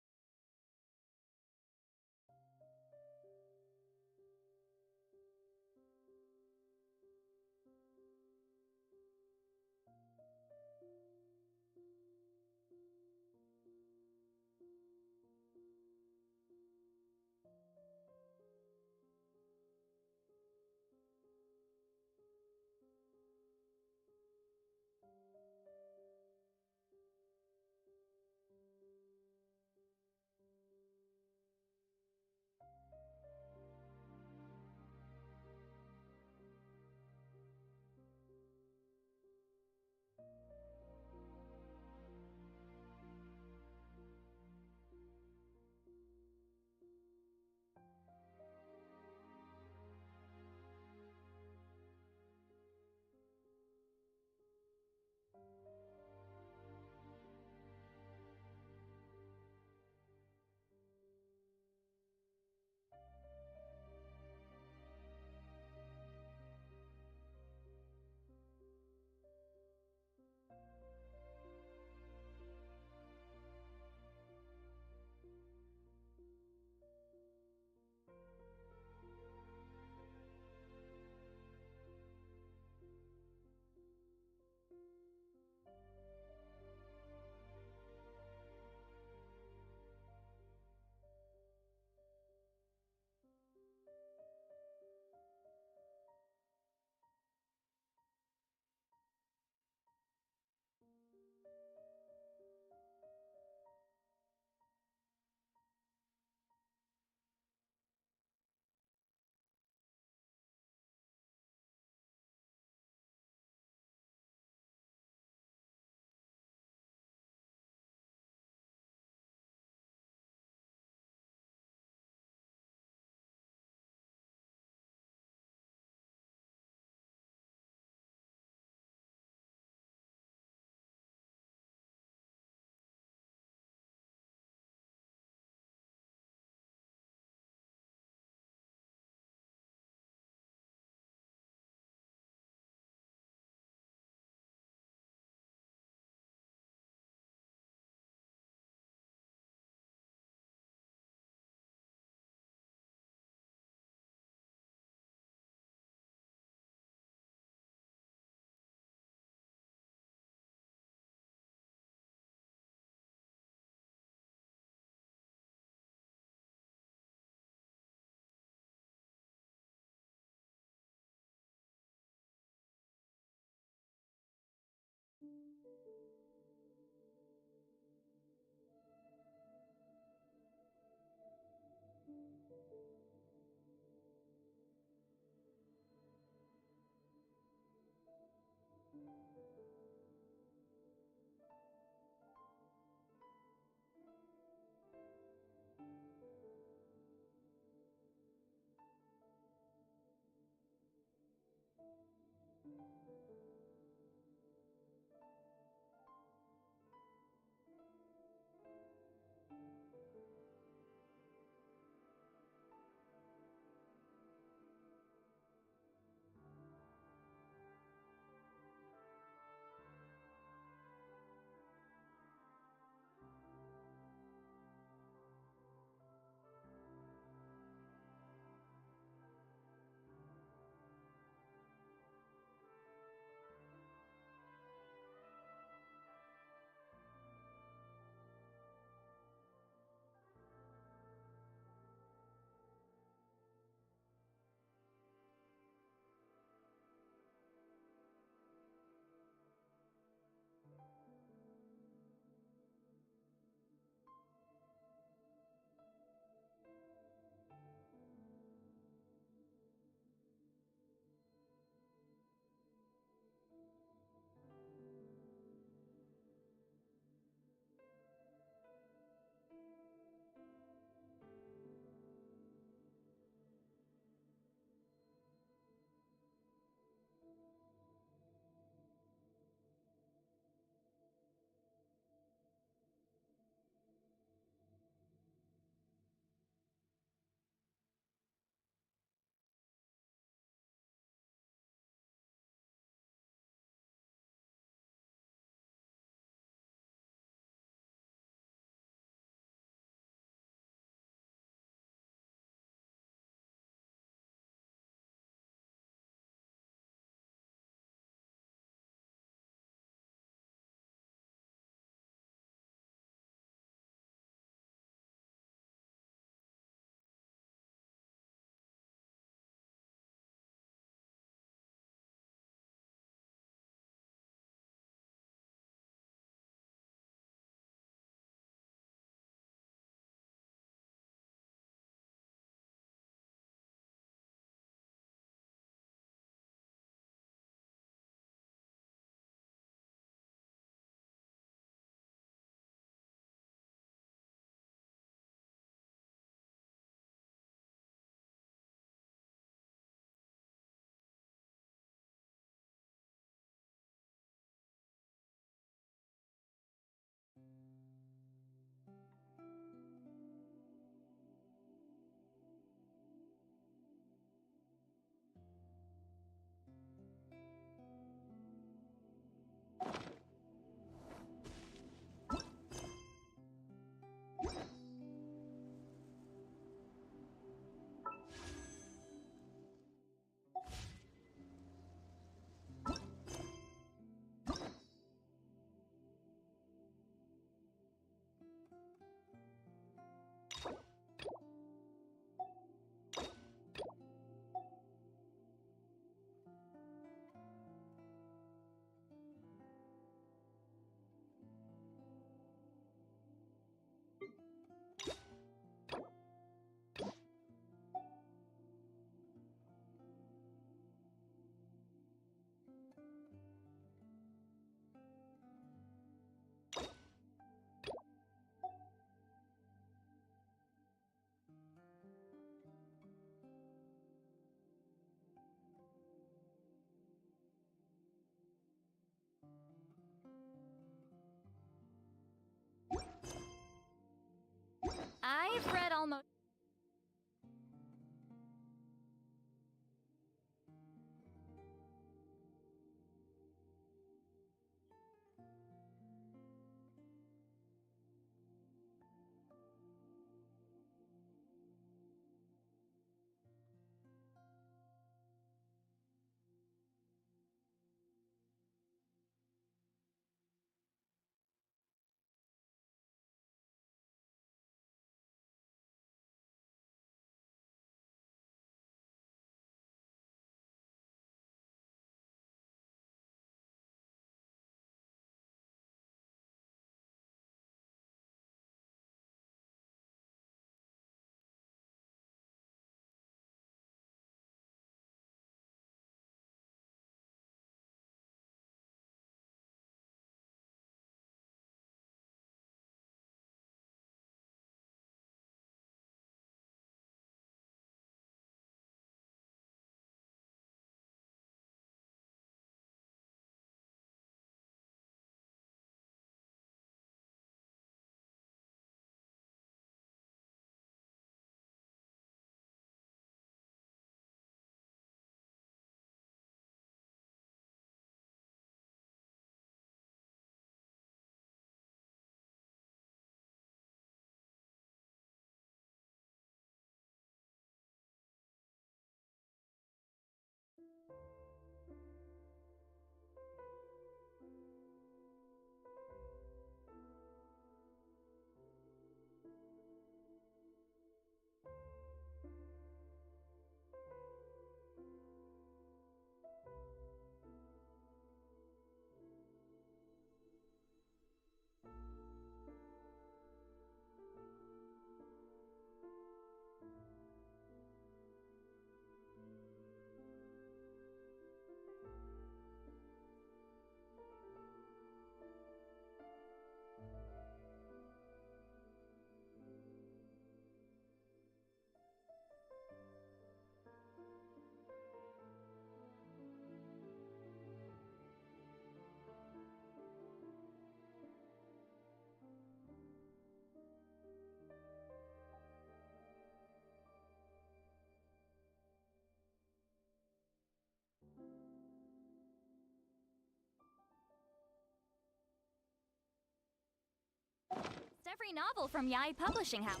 Speaker 13: every novel from Yai Publishing House.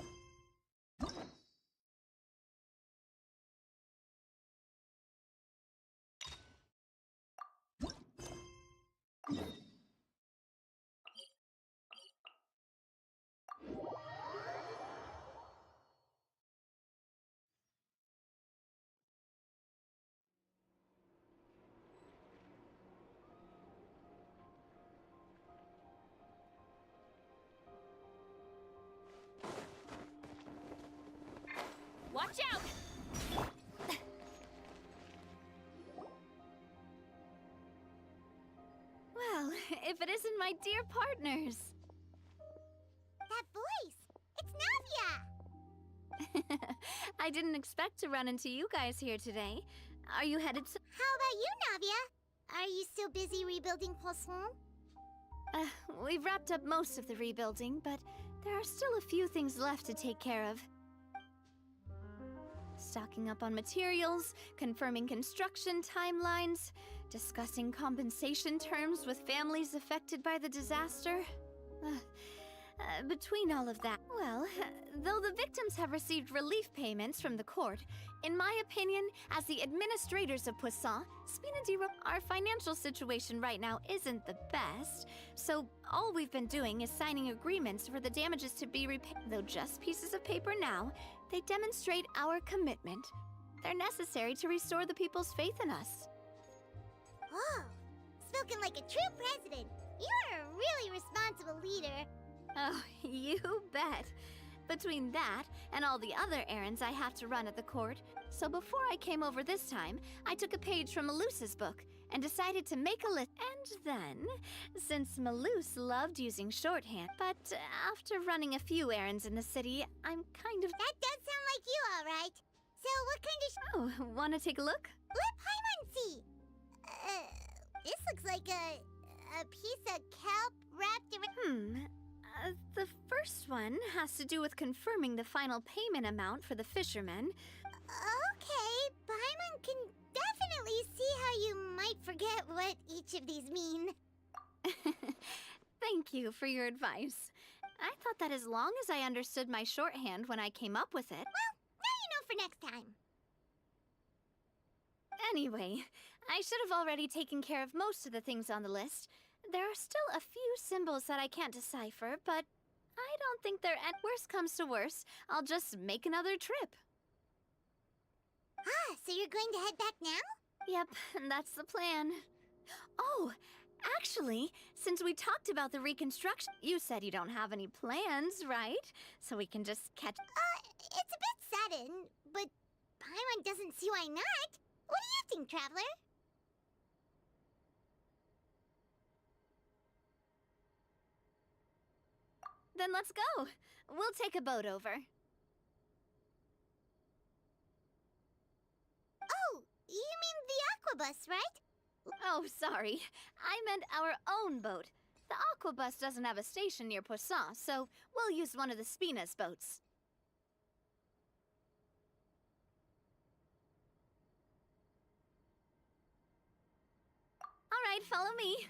Speaker 13: Watch out!
Speaker 21: Well, if it isn't my dear partners.
Speaker 3: That voice! It's Navia!
Speaker 21: I didn't expect to run into you guys here today. Are you headed to...
Speaker 3: How about you, Navia? Are you still busy rebuilding Poisson?
Speaker 21: We've wrapped up most of the rebuilding, but there are still a few things left to take care of. Stocking up on materials, confirming construction timelines, discussing compensation terms with families affected by the disaster. Between all of that, well, though the victims have received relief payments from the court, in my opinion, as the administrators of Poisson, our financial situation right now isn't the best, so all we've been doing is signing agreements for the damages to be repaid. Though just pieces of paper now, they demonstrate our commitment. They're necessary to restore the people's faith in us.
Speaker 3: Oh, spoken like a true president. You're a really responsible leader.
Speaker 21: Oh, you bet. Between that and all the other errands I have to run at the court, so before I came over this time, I took a page from Malusa's book and decided to make a list. And then, since Malus loved using shorthand, but after running a few errands in the city, I'm kind of...
Speaker 3: That does sound like you, all right. So what kind of...
Speaker 21: Oh, wanna take a look?
Speaker 3: Let Paimon see. This looks like a piece of kelp wrapped around...
Speaker 21: The first one has to do with confirming the final payment amount for the fishermen.
Speaker 3: Okay, Paimon can definitely see how you might forget what each of these mean.
Speaker 21: Thank you for your advice. I thought that as long as I understood my shorthand when I came up with it...
Speaker 3: Well, now you know for next time.
Speaker 21: Anyway, I should have already taken care of most of the things on the list. There are still a few symbols that I can't decipher, but I don't think they're... And worst comes to worst, I'll just make another trip.
Speaker 3: Ah, so you're going to head back now?
Speaker 21: Yep, that's the plan. Oh, actually, since we talked about the reconstruction, you said you don't have any plans, right? So we can just catch...
Speaker 3: It's a bit sudden, but Paimon doesn't see why not. What do you think, Traveler?
Speaker 21: Then let's go. We'll take a boat over.
Speaker 3: Oh, you mean the aquabus, right?
Speaker 21: Oh, sorry. I meant our own boat. The aquabus doesn't have a station near Poisson, so we'll use one of the Spina's boats. All right, follow me.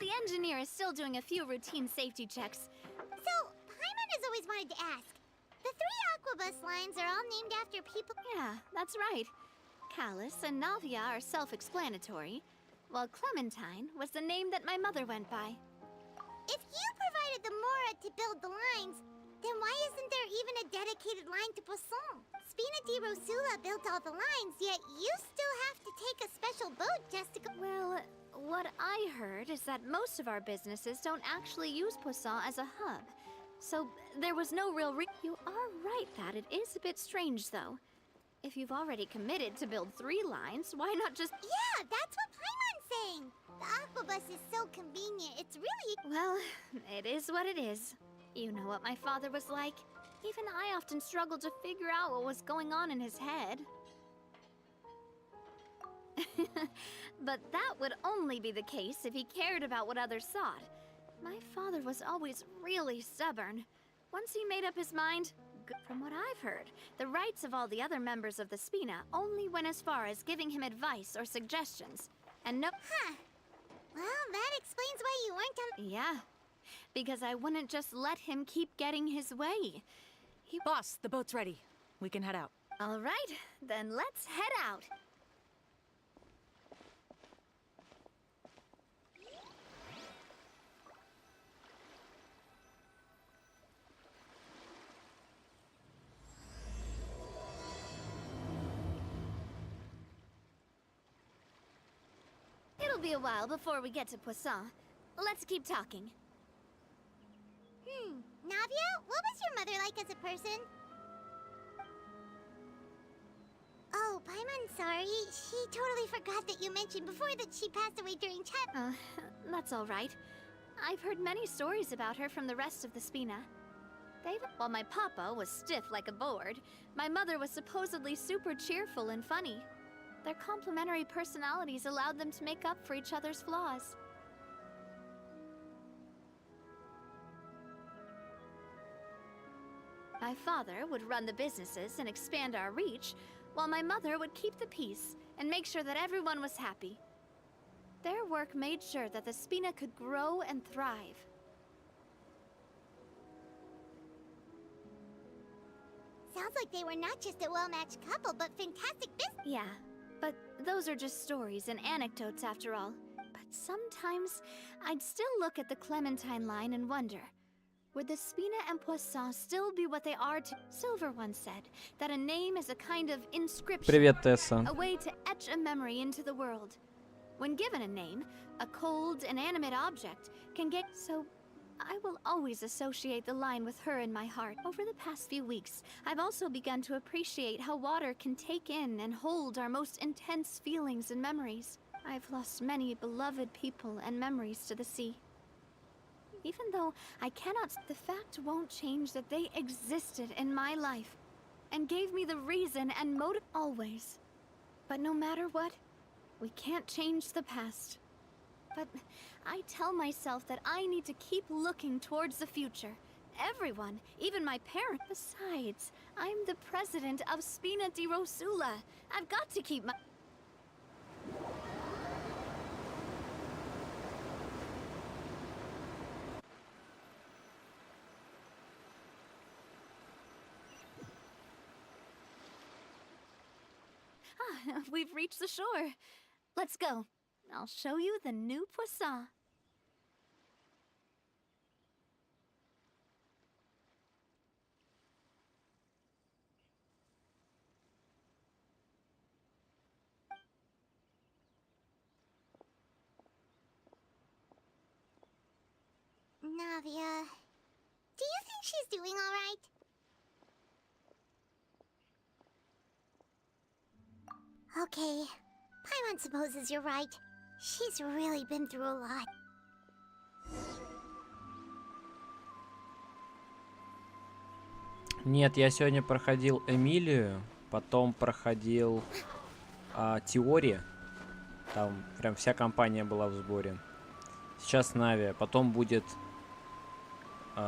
Speaker 21: The engineer is still doing a few routine safety checks.
Speaker 3: So, Paimon has always wanted to ask. The 3 aquabus lines are all named after people...
Speaker 21: Yeah, that's right. Callus and Navia are self-explanatory, while Clementine was the name that my mother went by.
Speaker 3: If you provided the Mora to build the lines, then why isn't there even a dedicated line to Poisson? Spina di Rosula built all the lines, yet you still have to take a special boat just to go...
Speaker 21: Well, what I heard is that most of our businesses don't actually use Poisson as a hub. So there was no real You are right that it is a bit strange, though. If you've already committed to build 3 lines, why not just...
Speaker 3: Yeah, that's what Paimon's saying! The aquabus is so convenient, it's really...
Speaker 21: Well, it is what it is. You know what my father was like. Even I often struggled to figure out what was going on in his head. But that would only be the case if he cared about what others thought. My father was always really stubborn. Once he made up his mind, from what I've heard, the rights of all the other members of the Spina only went as far as giving him advice or suggestions. And no—
Speaker 3: Huh. Well, that explains why you weren't on—
Speaker 21: Yeah, because I wouldn't just let him keep getting his way.
Speaker 14: Boss, the boat's ready. We can head out.
Speaker 21: All right, then let's head out. It'll be a while before we get to Poisson. Let's keep talking.
Speaker 3: Navia, what was your mother like as a person? Oh, Paimon's sorry. She totally forgot that you mentioned before that she passed away during chat.
Speaker 21: That's all right. I've heard many stories about her from the rest of the Spina. While my papa was stiff like a board, my mother was supposedly super cheerful and funny. Their complementary personalities allowed them to make up for each other's flaws. My father would run the businesses and expand our reach, while my mother would keep the peace and make sure that everyone was happy. Their work made sure that the Spina could grow and thrive.
Speaker 3: Sounds like they were not just a well-matched couple, but fantastic business.
Speaker 21: Yeah, but those are just stories and anecdotes after all. But sometimes, I'd still look at the Clementine line and wonder, would the Spina and Poisson still be what they are to— Silver once said that a name is a kind of inscription.
Speaker 1: Привет, Тесса.
Speaker 21: A way to etch a memory into the world. When given a name, a cold, inanimate object can get— So, I will always associate the line with her in my heart. Over the past few weeks, I've also begun to appreciate how water can take in and hold our most intense feelings and memories. I've lost many beloved people and memories to the sea. Even though I cannot— The fact won't change that they existed in my life and gave me the reason and motive always. But no matter what, we can't change the past. But I tell myself that I need to keep looking towards the future. Everyone, even my parents. Besides, I'm the president of Spina di Rosula. I've got to keep my— We've reached the shore. Let's go. I'll show you the new Poisson.
Speaker 3: Navia, do you think she's doing all right? Okay, Paimon supposes you're right. She's really been through a lot.
Speaker 1: Нет, я сегодня проходил Эмилию, потом проходил теория. Там прям вся компания была в сборе. Сейчас Нави, потом будет у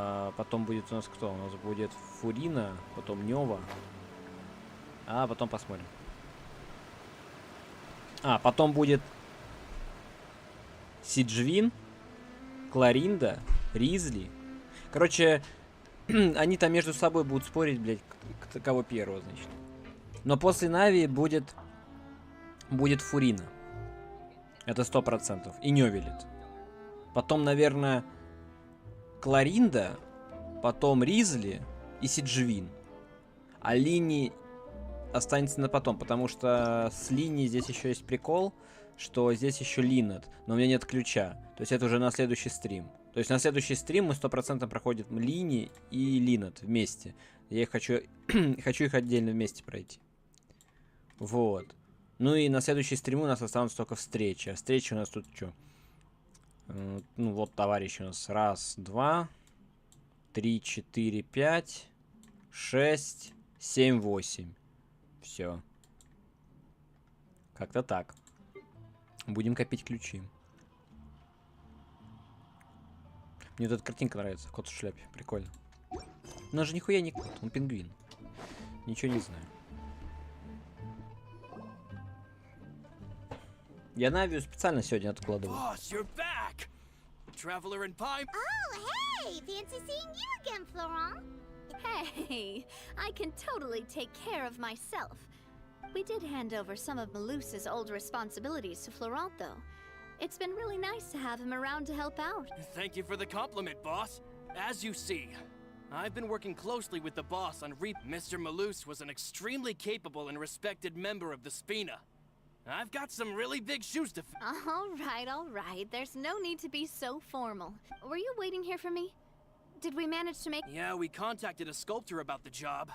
Speaker 1: нас кто? У нас будет Фурина, потом Нева. А потом посмотрим. Потом будет Сиджвин, Кларинда, Ризли. Короче, они там между собой будут спорить, блядь, кого первого, значит. Но после Нави будет Фурина. Это 100%. И Нёвелит. Потом, наверное, Кларинда, потом Ризли и Сиджвин. А Лини останется на потом, потому что с Лини здесь еще есть прикол, что здесь еще Линет, но у меня нет ключа. То есть это уже на следующий стрим. То есть на следующий стрим мы 100% проходим Лини и Линет вместе. Я их хочу их отдельно вместе пройти. Вот. Ну и на следующий стрим у нас останутся только встречи. А встречи у нас тут что? Ну вот товарищ у нас. 1, 2, 3, 4, 5, 6, 7, 8. Все. Как-то так. Будем копить ключи. Мне вот эта картинка нравится. Кот в шляпе. Прикольно. Но он же нихуя не кот, он пингвин. Ничего не знаю. Я Навию специально сегодня откладываю.
Speaker 8: Boss, you're back. Traveler in Pine.
Speaker 3: Oh, hey! Fancy seeing you again, Florent.
Speaker 21: Hey, I can totally take care of myself. We did hand over some of Malouse's old responsibilities to Florent, though. It's been really nice to have him around to help out.
Speaker 8: Thank you for the compliment, boss. As you see, I've been working closely with the boss on Mr. Malouse was an extremely capable and respected member of the Spina. I've got some really big shoes to fill.
Speaker 21: All right. There's no need to be so formal. Were you waiting here for me? Did we manage to make...
Speaker 8: Yeah, we contacted a sculptor about the job,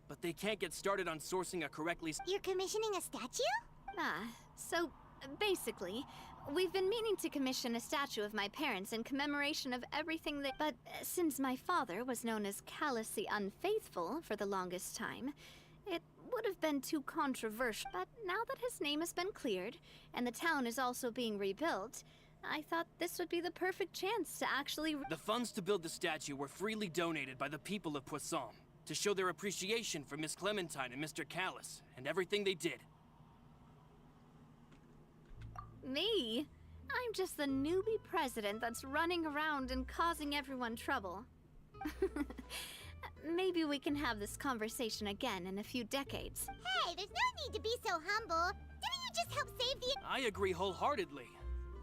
Speaker 8: but they can't get started on sourcing a correctly...
Speaker 3: You're commissioning a statue?
Speaker 21: So basically, we've been meaning to commission a statue of my parents in commemoration of everything that... But since my father was known as Callus the Unfaithful for the longest time, it would have been too controversial. But now that his name has been cleared, and the town is also being rebuilt, I thought this would be the perfect chance to actually...
Speaker 8: The funds to build the statue were freely donated by the people of Poisson to show their appreciation for Miss Clementine and Mr. Callus and everything they did.
Speaker 21: Me? I'm just the newbie president that's running around and causing everyone trouble. Maybe we can have this conversation again in a few decades.
Speaker 3: Hey, there's no need to be so humble. Didn't you just help save the...
Speaker 8: I agree wholeheartedly.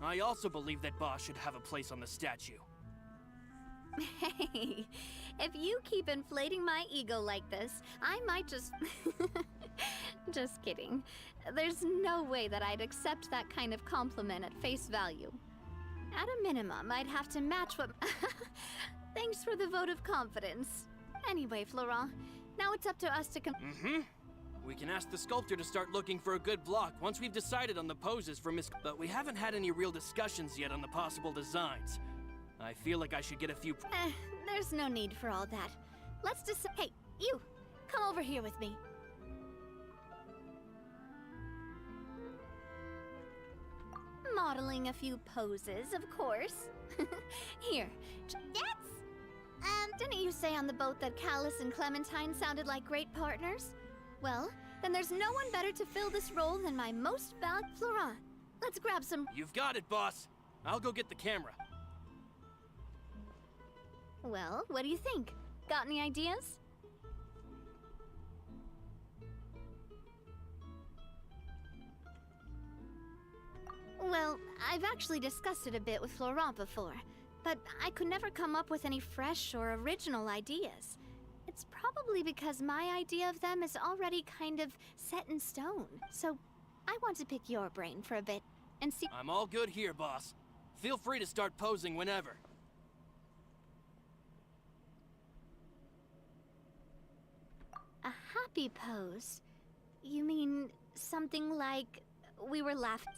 Speaker 8: I also believe that Boss should have a place on the statue.
Speaker 21: Hey, if you keep inflating my ego like this, I might just... Just kidding. There's no way that I'd accept that kind of compliment at face value. At a minimum, I'd have to match what... Thanks for the vote of confidence. Anyway, Florent, now it's up to us to
Speaker 8: We can ask the sculptor to start looking for a good block once we've decided on the poses for Miss... But we haven't had any real discussions yet on the possible designs. I feel like I should get a few...
Speaker 21: There's no need for all that. Let's just... Hey, you! Come over here with me. Modeling a few poses, of course. Here.
Speaker 3: That's...
Speaker 21: Didn't you say on the boat that Callus and Clementine sounded like great partners? Well, then there's no one better to fill this role than my most valued Florent. Let's grab some...
Speaker 8: You've got it, boss. I'll go get the camera.
Speaker 21: Well, what do you think? Got any ideas? Well, I've actually discussed it a bit with Florent before, but I could never come up with any fresh or original ideas. It's probably because my idea of them is already kind of set in stone. So, I want to pick your brain for a bit and see...
Speaker 8: I'm all good here, boss. Feel free to start posing whenever.
Speaker 21: A happy pose? You mean something like we were laughing?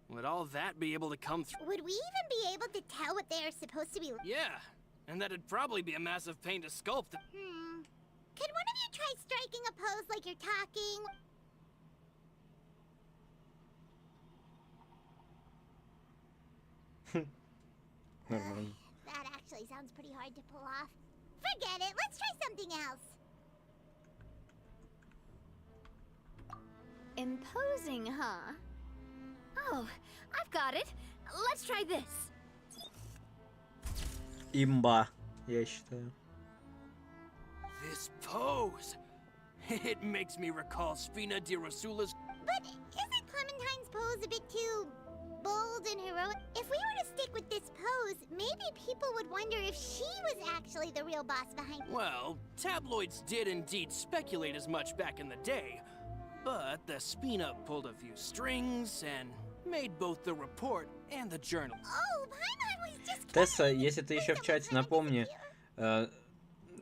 Speaker 8: Would all that be able to come through?
Speaker 3: Would we even be able to tell what they are supposed to be...
Speaker 8: Yeah, and that'd probably be a massive pain to sculpt.
Speaker 3: Could one of you try striking a pose like you're talking? That actually sounds pretty hard to pull off. Forget it, let's try something else.
Speaker 21: Imposing, huh? Oh, I've got it. Let's try this.
Speaker 1: Имба, я считаю.
Speaker 8: This pose! It makes me recall Spina di Rosula's...
Speaker 3: But isn't Clementine's pose a bit too bold and heroic? If we were to stick with this pose, maybe people would wonder if she was actually the real boss behind it.
Speaker 8: Well, tabloids did indeed speculate as much back in the day, but the Spina pulled a few strings and made both the report and the journal.
Speaker 3: Oh, Paimon was just...
Speaker 1: Тесса, если ты еще в чате, напомни,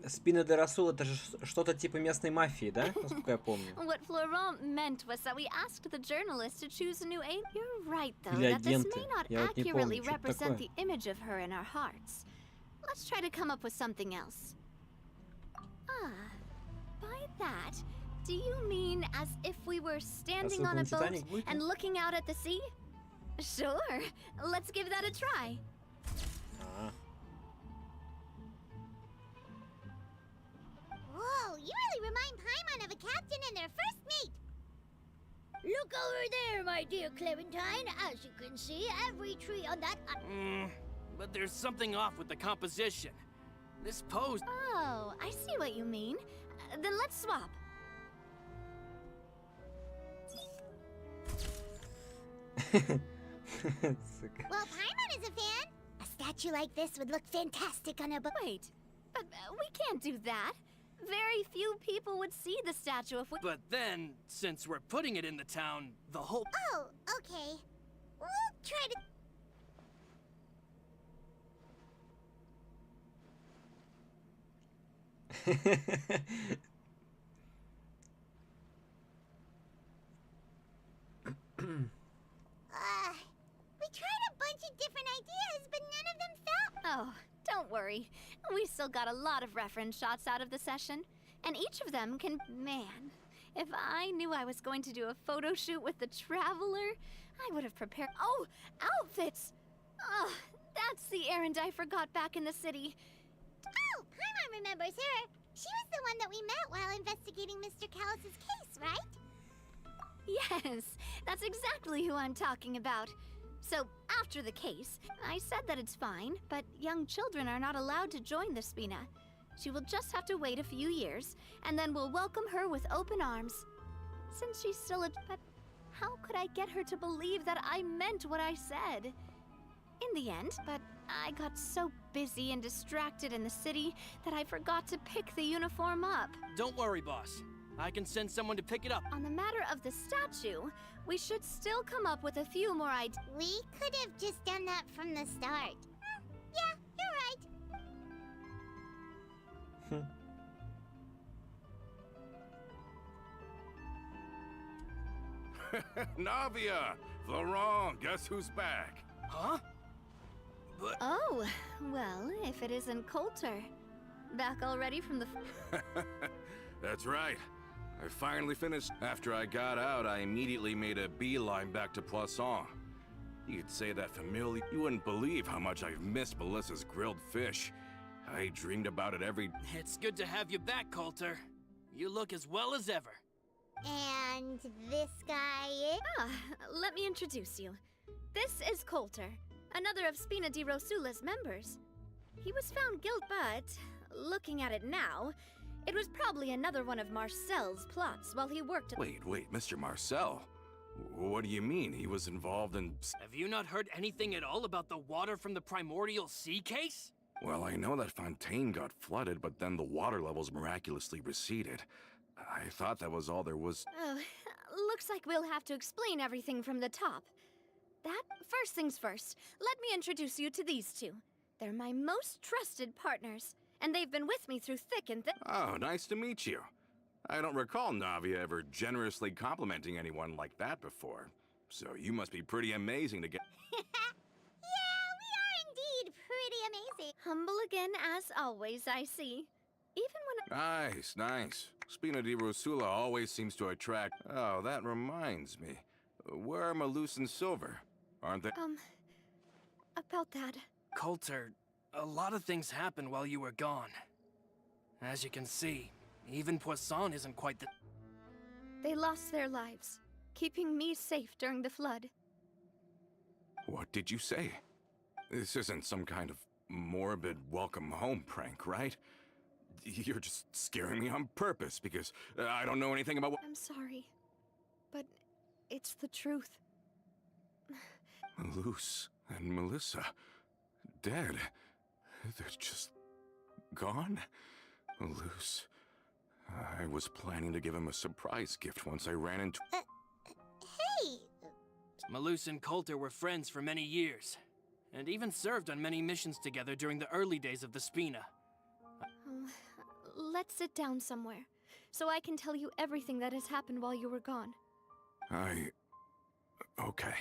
Speaker 1: Спина де Расул это же что-то типа местной мафии, да? Насколько я помню.
Speaker 21: What Florent meant was that we asked the journalist to choose a new aim. You're right, though,
Speaker 1: Или
Speaker 21: that this
Speaker 1: агенты.
Speaker 21: may not
Speaker 1: Я вот не
Speaker 21: accurately
Speaker 1: помню, что
Speaker 21: represent
Speaker 1: такое.
Speaker 21: the image of her in our hearts. Let's try to come up with something else. Ah, by that, do you mean mean as if we were standing
Speaker 1: Особенно
Speaker 21: on a boat
Speaker 1: Титаник будет?
Speaker 21: and looking out at the sea? Sure, let's give that a try.
Speaker 1: А,
Speaker 3: Whoa, you really remind Paimon of a captain and their first mate. Look over there, my dear Clementine. As you can see, every tree on that...
Speaker 8: But there's something off with the composition. This pose...
Speaker 21: Oh, I see what you mean. Then let's swap.
Speaker 1: сука.
Speaker 3: Well, Paimon is a fan. A statue like this would look fantastic on a book.
Speaker 21: Wait, but we can't do that. Very few people would see the statue if we...
Speaker 8: But then, since we're putting it in the town, the whole...
Speaker 3: Oh, okay. We'll try to... We tried a bunch of different ideas, but none of them felt...
Speaker 21: Oh, don't worry. We still got a lot of reference shots out of the session. And each of them can... Man, if I knew I was going to do a photo shoot with the Traveler, I would have prepared... Oh, outfits! Oh, that's the errand I forgot back in the city.
Speaker 3: Oh, Paimon remembers her. She was the one that we met while investigating Mr. Callus's case, right?
Speaker 21: Yes, that's exactly who I'm talking about. So, after the case, I said that it's fine, but young children are not allowed to join the Spina. She will just have to wait a few years, and then we'll welcome her with open arms. Since she's still a... But how could I get her to believe that I meant what I said? In the end, but I got so busy and distracted in the city that I forgot to pick the uniform up.
Speaker 8: Don't worry, boss. I can send someone to pick it up.
Speaker 21: On the matter of the statue, we should still come up with a few more ideas.
Speaker 3: We could have just done that from the start. Yeah, you're right.
Speaker 4: Navia! Florent, guess who's back?
Speaker 8: Huh? But...
Speaker 21: Oh, well, if it isn't Coulter. Back already from the...
Speaker 4: That's right. I finally finished. After I got out, I immediately made a beeline back to Poisson. You'd say that familiar. You wouldn't believe how much I've missed Melissa's grilled fish. I dreamed about it every...
Speaker 8: It's good to have you back, Coulter. You look as well as ever.
Speaker 3: And this guy is...
Speaker 21: Ah, let me introduce you. This is Coulter, another of Spina di Rosula's members. He was found guilty, but looking at it now, it was probably another one of Marcel's plots while he worked at...
Speaker 4: Wait, Mr. Marcel? What do you mean? He was involved in...
Speaker 8: Have you not heard anything at all about the water from the primordial sea case?
Speaker 4: Well, I know that Fontaine got flooded, but then the water levels miraculously receded. I thought that was all there was...
Speaker 21: Oh, looks like we'll have to explain everything from the top. First things first, let me introduce you to these two. They're my most trusted partners, and they've been with me through thick and thin.
Speaker 4: Oh, nice to meet you. I don't recall Navia ever generously complimenting anyone like that before. So you must be pretty amazing to get...
Speaker 3: Yeah, we are indeed pretty amazing.
Speaker 21: Humble again as always, I see. Even when
Speaker 4: Nice. Spina di Rosula always seems to attract... Oh, that reminds me. Where are Malus and Silver? Aren't they...
Speaker 21: About that...
Speaker 8: Coulter, a lot of things happened while you were gone. As you can see, even Poisson isn't quite the...
Speaker 21: They lost their lives, keeping me safe during the flood.
Speaker 4: What did you say? This isn't some kind of morbid welcome home prank, right? You're just scaring me on purpose because I don't know anything about what...
Speaker 21: I'm sorry, but it's the truth.
Speaker 4: Malus and Melissa, dead. They're just gone? Malus, I was planning to give him a surprise gift once I ran into...
Speaker 3: Hey!
Speaker 8: Malus and Coulter were friends for many years, and even served on many missions together during the early days of the Spina.
Speaker 21: Let's sit down somewhere, so I can tell you everything that has happened while you were gone.
Speaker 4: Okay.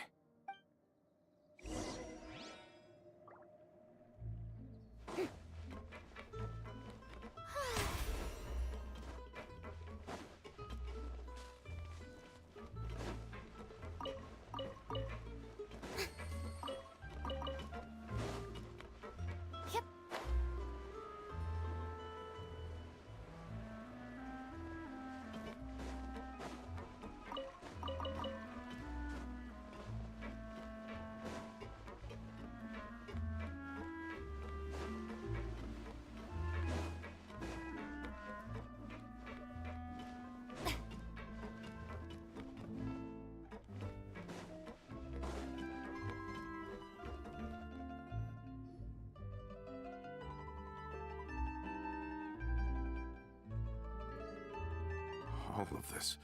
Speaker 4: all of this.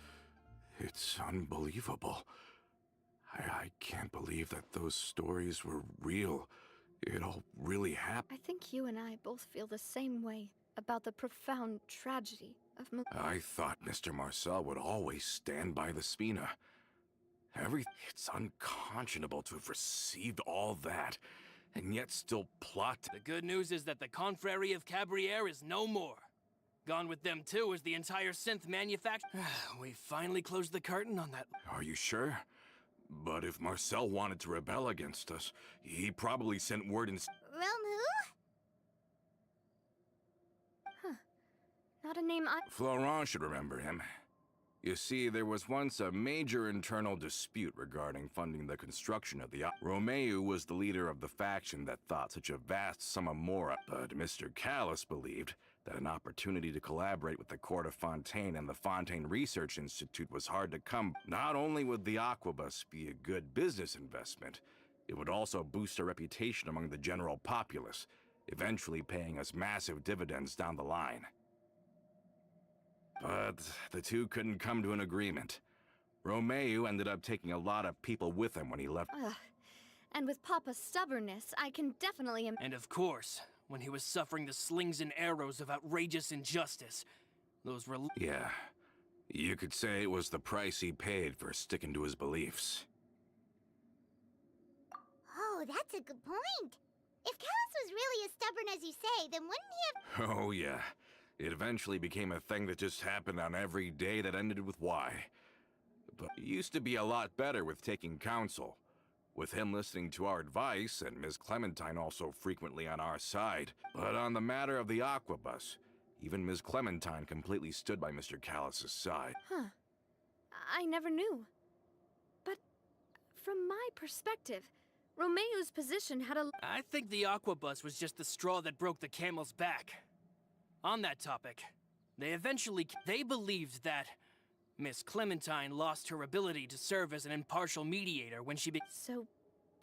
Speaker 4: It's unbelievable. I can't believe that those stories were real. It all really happened.
Speaker 21: I think you and I both feel the same way about the profound tragedy of
Speaker 4: I thought Mr. Marcel would always stand by the Spina. It's unconscionable to have received all that, and yet still plot.
Speaker 8: The good news is that the Confrérie of Cabriere is no more. Gone with them too is the entire synth manufacture. We finally closed the curtain on that.
Speaker 4: Are you sure? But if Marcel wanted to rebel against us, he probably sent word in...
Speaker 3: Realm who?
Speaker 21: Huh. Not a name I...
Speaker 4: Florent should remember him. You see, there was once a major internal dispute regarding funding the construction of the... Romeu was the leader of the faction that thought such a vast sum of Mora, but Mr. Callis believed that an opportunity to collaborate with the court of Fontaine and the Fontaine Research Institute was hard to come. Not only would the Aquabus be a good business investment, it would also boost our reputation among the general populace, eventually paying us massive dividends down the line. But the two couldn't come to an agreement. Romeu ended up taking a lot of people with him when he left.
Speaker 21: And with Papa's stubbornness, I can definitely...
Speaker 8: And of course, when he was suffering the slings and arrows of outrageous injustice, those were...
Speaker 4: Yeah, you could say it was the price he paid for sticking to his beliefs.
Speaker 3: Oh, that's a good point. If Callus was really as stubborn as you say, then wouldn't he have...
Speaker 4: Oh yeah, it eventually became a thing that just happened on every day that ended with Y. But it used to be a lot better with taking counsel. With him listening to our advice, and Ms. Clementine also frequently on our side. But on the matter of the Aquabus, even Ms. Clementine completely stood by Mr. Callus's side.
Speaker 21: Huh. I never knew. But from my perspective, Romeu's position had a...
Speaker 8: I think the Aquabus was just the straw that broke the camel's back. On that topic, they believed that Miss Clementine lost her ability to serve as an impartial mediator when she
Speaker 21: So,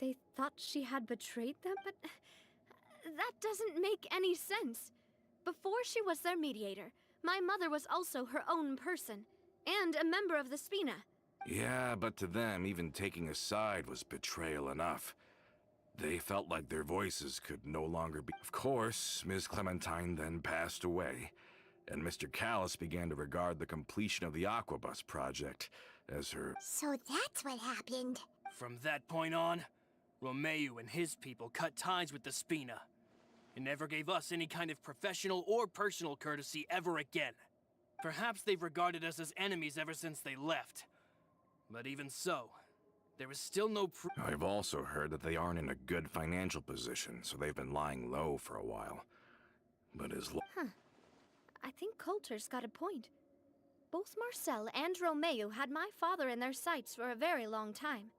Speaker 21: they thought she had betrayed them? But that doesn't make any sense. Before she was their mediator, my mother was also her own person, and a member of the Spina.
Speaker 4: Yeah, but to them, even taking a side was betrayal enough. They felt like their voices could no longer be... Of course, Ms. Clementine then passed away, and Mr. Callus began to regard the completion of the Aquabus project as her...
Speaker 3: So that's what happened.
Speaker 8: From that point on, Romeu and his people cut ties with the Spina, and never gave us any kind of professional or personal courtesy ever again. Perhaps they've regarded us as enemies ever since they left. But even so, there is still no proof.
Speaker 4: I've also heard that they aren't in a good financial position, so they've been lying low for a while. But as
Speaker 21: I think Coulter's got a point. Both Marcel and Romeu had my father in their sights for a very long time.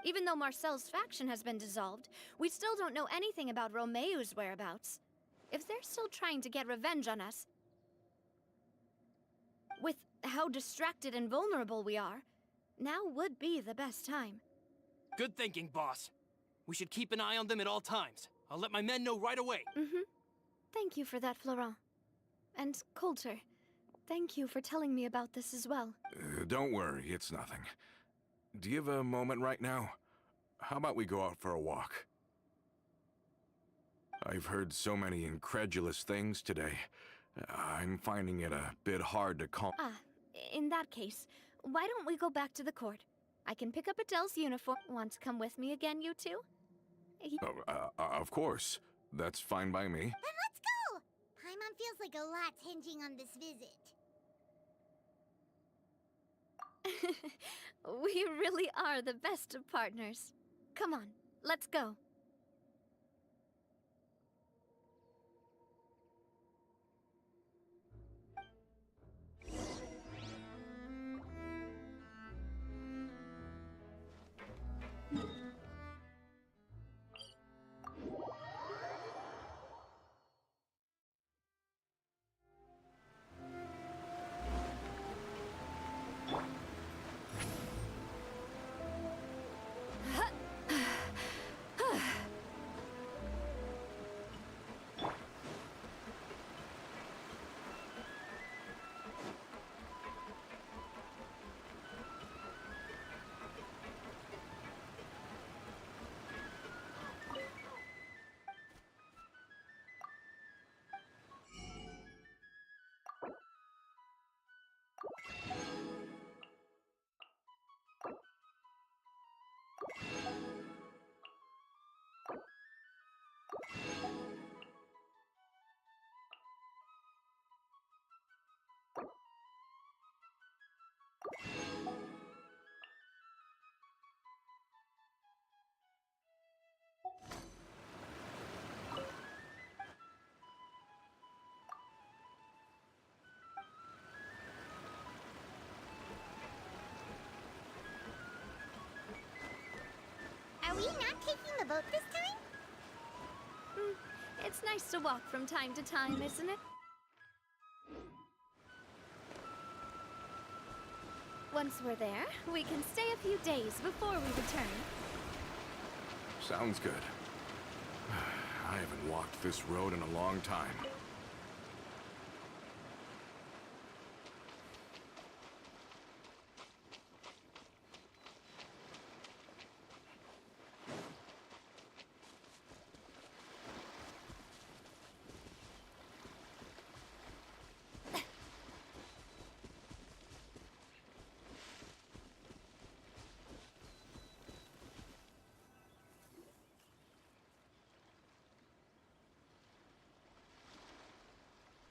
Speaker 21: Even though Marcel's faction has been dissolved, we still don't know anything about Romeu's whereabouts. If they're still trying to get revenge on us, with how distracted and vulnerable we are, now would be the best time.
Speaker 8: Good thinking, boss. We should keep an eye on them at all times. I'll let my men know right away.
Speaker 21: Thank you for that, Florent. And Coulter, thank you for telling me about this as well.
Speaker 4: Don't worry, it's nothing. Do you have a moment right now? How about we go out for a walk? I've heard so many incredulous things today. I'm finding it a bit hard to calm.
Speaker 21: In that case, why don't we go back to the court? I can pick up Adele's uniform. Want to come with me again, you two?
Speaker 4: Of course. That's fine by me.
Speaker 3: Then let's go! Paimon feels like a lot's hinging on this visit.
Speaker 21: We really are the best of partners. Come on, let's go.
Speaker 3: Are we not taking the boat this time?
Speaker 21: It's nice to walk from time to time, isn't it? Once we're there, we can stay a few days before we return.
Speaker 4: Sounds good. I haven't walked this road in a long time.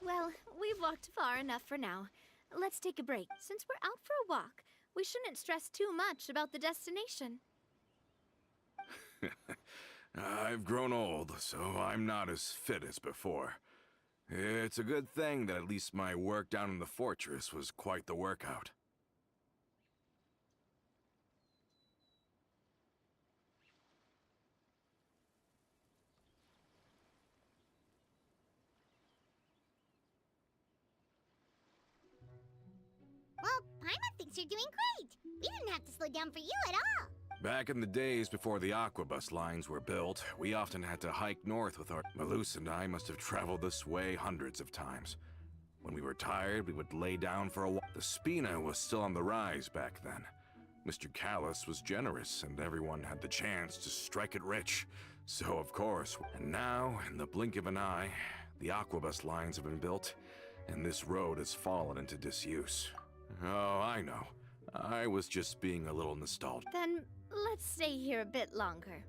Speaker 21: Well, we've walked far enough for now. Let's take a break. Since we're out for a walk, we shouldn't stress too much about the destination.
Speaker 4: I've grown old, so I'm not as fit as before. It's a good thing that at least my work down in the fortress was quite the workout.
Speaker 3: Well, Paimon thinks you're doing great. We didn't have to slow down for you at all.
Speaker 4: Back in the days before the aquabus lines were built, we often had to hike north with our... Malus and I must have traveled this way hundreds of times. When we were tired, we would lay down for a while. The Spina was still on the rise back then. Mr. Callus was generous, and everyone had the chance to strike it rich. So, of course, and now, in the blink of an eye, the aquabus lines have been built, and this road has fallen into disuse. Oh, I know. I was just being a little nostalgic.
Speaker 21: Then let's stay here a bit longer.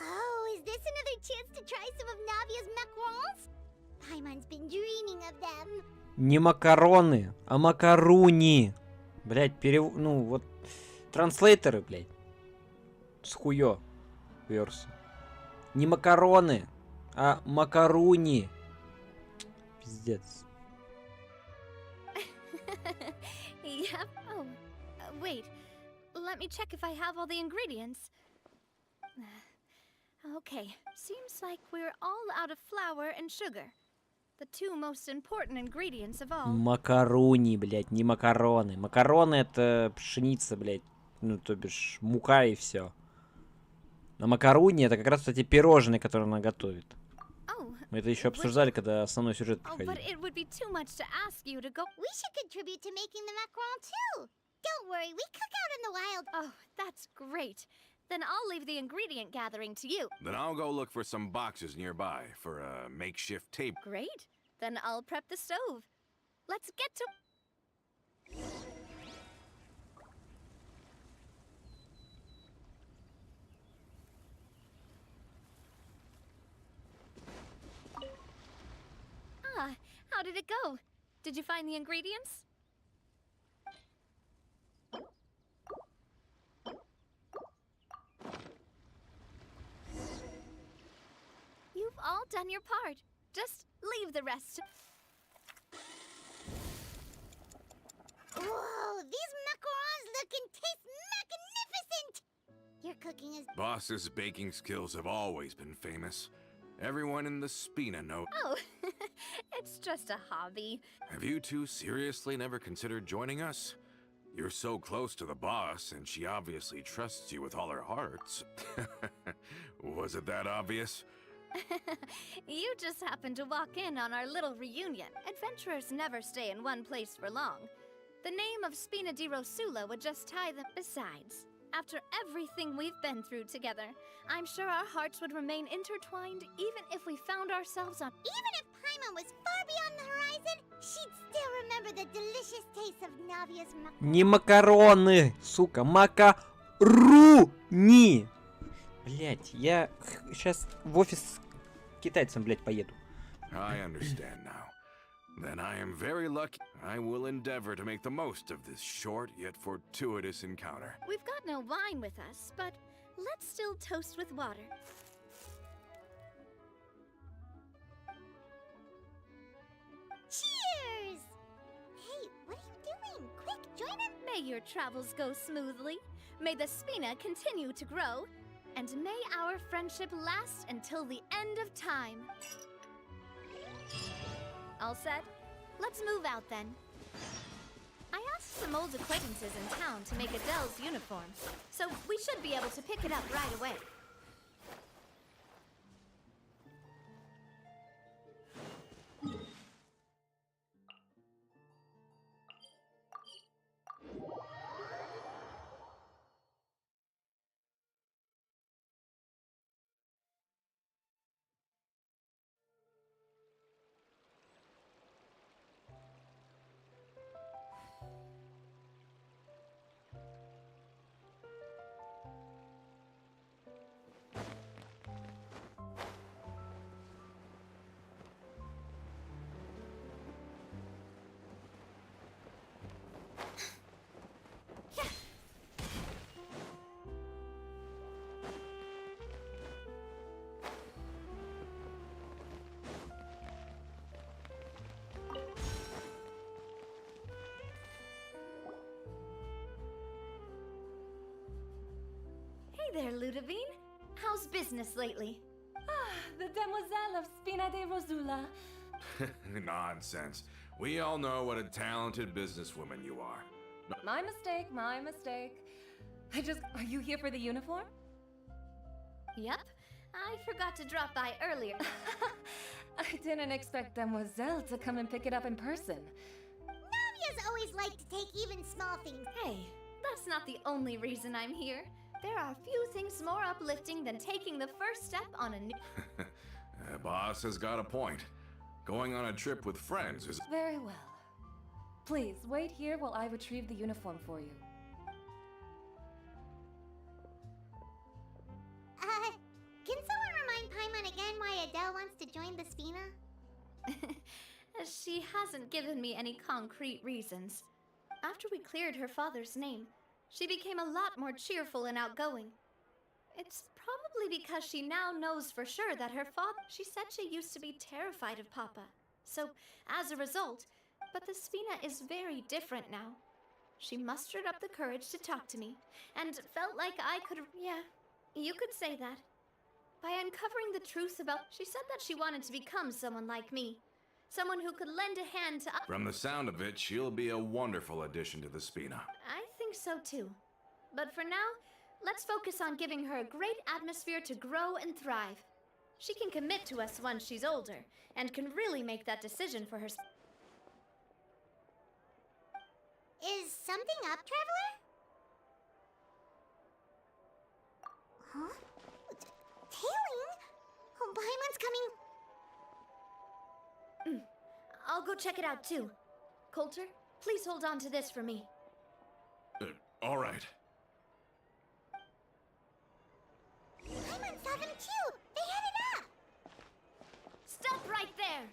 Speaker 3: Oh, is this another chance to try some of Navia's macarons? Paimon's been dreaming of them.
Speaker 1: Не макароны, а макаруни. Блять, ну вот... Транслейтеры, блять. С хуё. Верс. Не макароны, а макаруни. Пиздец.
Speaker 21: Yep. Oh, wait. Let me check if I have all the ingredients. Okay, seems like we're all out of flour and sugar. The two most important ingredients of all.
Speaker 1: Макаруни, блять, не макароны. Макароны это пшеница, блять. Ну, то бишь, мука и все. А макаруни это как раз, кстати, пирожные, которые она готовит. Мы это еще обсуждали, когда основной сюжет проходил.
Speaker 3: We should contribute to making the macaron too. Don't worry, we cook out in the wild.
Speaker 21: Oh, that's great. Then I'll leave the ingredient gathering to you.
Speaker 4: Then I'll go look for some boxes nearby for a makeshift table.
Speaker 21: Great. Then I'll prep the stove. Let's get to... Ah, how did it go? Did you find the ingredients? You've all done your part. Just leave the rest.
Speaker 3: Whoa, these macarons look and taste magnificent! Your cooking is...
Speaker 4: Boss's baking skills have always been famous. Everyone in the Spina knows.
Speaker 21: Oh, it's just a hobby.
Speaker 4: Have you two seriously never considered joining us? You're so close to the boss, and she obviously trusts you with all her hearts. Was it that obvious?
Speaker 21: You just happened to walk in on our little reunion. Adventurers never stay in one place for long. The name of Spina di Rosula would just tie them. Besides, after everything we've been through together, I'm sure our hearts would remain intertwined even if we found ourselves on...
Speaker 3: Even if Paimon was far beyond the horizon, she'd still remember the delicious taste of Navia's macaroni.
Speaker 1: Не макароны, сука, макаруни. Блять, я сейчас в офис к китайцам, блять, поеду.
Speaker 4: I understand now. Then I am very lucky. I will endeavor to make the most of this short yet fortuitous encounter.
Speaker 21: We've got no wine with us, but let's still toast with water.
Speaker 3: Cheers! Hey, what are you doing? Quick, join us!
Speaker 21: May your travels go smoothly. May the Spina continue to grow. And may our friendship last until the end of time. All set? Let's move out then. I asked some old acquaintances in town to make Adele's uniform, so we should be able to pick it up right away. Hey there, Ludovine. How's business lately?
Speaker 7: Ah, the demoiselle of Spina de Rosula.
Speaker 4: Nonsense. We all know what a talented businesswoman you are.
Speaker 7: My mistake, my mistake. Are you here for the uniform?
Speaker 21: Yep. I forgot to drop by earlier.
Speaker 7: I didn't expect Demoiselle to come and pick it up in person.
Speaker 3: Navia's always liked to take even small things.
Speaker 21: Hey, that's not the only reason I'm here. There are few things more uplifting than taking the first step on a new...
Speaker 4: Boss has got a point. Going on a trip with friends is...
Speaker 7: Very well. Please, wait here while I retrieve the uniform for you.
Speaker 3: Can someone remind Paimon again why Adele wants to join the Spina?
Speaker 21: She hasn't given me any concrete reasons. After we cleared her father's name, she became a lot more cheerful and outgoing. It's probably because she now knows for sure that her father... She said she used to be terrified of Papa. So, as a result, but the Spina is very different now. She mustered up the courage to talk to me, and felt like I could... Yeah, you could say that. By uncovering the truth about... She said that she wanted to become someone like me. Someone who could lend a hand to...
Speaker 4: From the sound of it, she'll be a wonderful addition to the Spina.
Speaker 21: I think so too. But for now, let's focus on giving her a great atmosphere to grow and thrive. She can commit to us once she's older, and can really make that decision for herself.
Speaker 3: Is something up, Traveler? Huh? Tailing? Oh, Paimon's coming.
Speaker 21: I'll go check it out too. Coulter, please hold on to this for me.
Speaker 4: All right.
Speaker 3: Paimon saw them too! They headed up!
Speaker 21: Stop right there!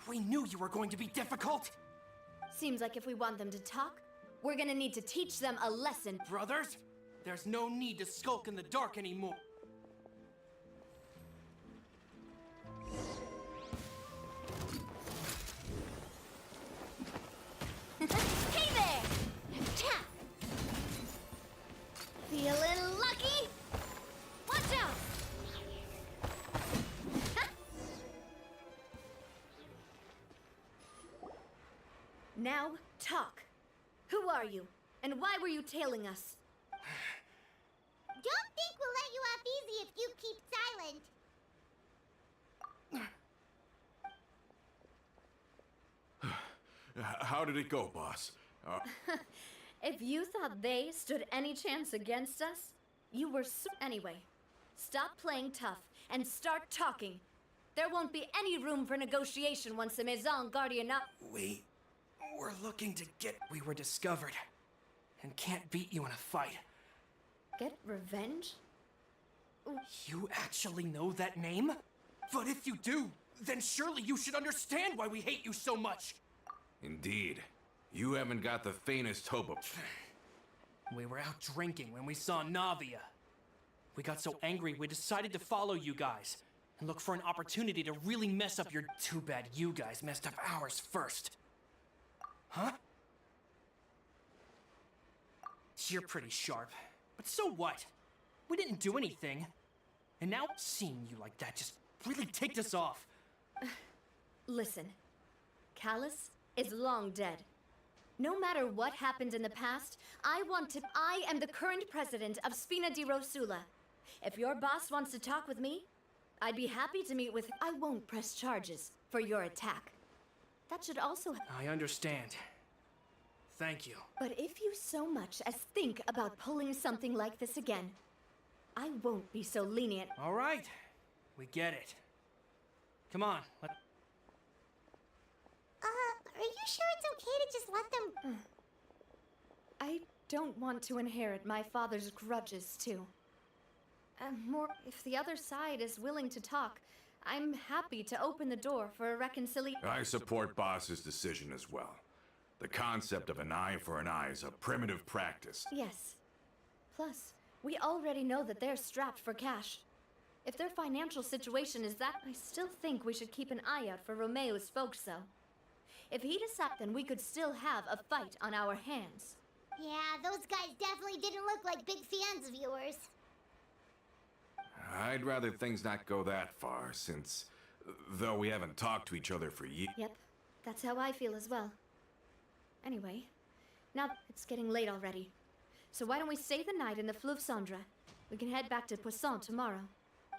Speaker 8: We knew you were going to be difficult!
Speaker 21: Seems like if we want them to talk, we're gonna need to teach them a lesson.
Speaker 8: Brothers, there's no need to skulk in the dark anymore.
Speaker 21: Hey there! Feeling lucky? Watch out! Now, talk. Who are you? And why were you tailing us?
Speaker 3: Don't think we'll let you off easy if you keep silent.
Speaker 4: How did it go, boss?
Speaker 21: If you thought they stood any chance against us, you were Anyway, stop playing tough and start talking. There won't be any room for negotiation once the Maison Gardienne...
Speaker 8: We're looking to get... We were discovered, and can't beat you in a fight.
Speaker 21: Get revenge?
Speaker 8: You actually know that name? But if you do, then surely you should understand why we hate you so much!
Speaker 4: Indeed. You haven't got the faintest hope of...
Speaker 8: We were out drinking when we saw Navia.
Speaker 17: We got so angry we decided to follow you guys and look for an opportunity to really mess up your... Too bad you guys messed up ours first. Huh? You're pretty sharp, but so what? We didn't do anything. And now seeing you like that just really ticked us off.
Speaker 21: Listen, Callus is long dead. No matter what happened in the past, I am the current president of Spina di Rosula. If your boss wants to talk with me, I'd be happy to meet with... I won't press charges for your attack. That should also...
Speaker 17: I understand. Thank you.
Speaker 21: But if you so much as think about pulling something like this again, I won't be so lenient.
Speaker 17: All right. We get it. Come on,
Speaker 3: Are you sure it's okay to just let them...
Speaker 21: I don't want to inherit my father's grudges, too. If the other side is willing to talk, I'm happy to open the door for a reconciliation.
Speaker 4: I support Boss's decision as well. The concept of an eye for an eye is a primitive practice.
Speaker 21: Yes. Plus, we already know that they're strapped for cash. If their financial situation is that, I still think we should keep an eye out for Romeo's folks, though. If he decides, then we could still have a fight on our hands.
Speaker 3: Yeah, those guys definitely didn't look like big fans of yours.
Speaker 4: I'd rather things not go that far, since, though we haven't talked to each other for years...
Speaker 21: Yep, that's how I feel as well. Anyway, now it's getting late already. So why don't we stay the night in the Fleuve Cendre? We can head back to Poisson tomorrow.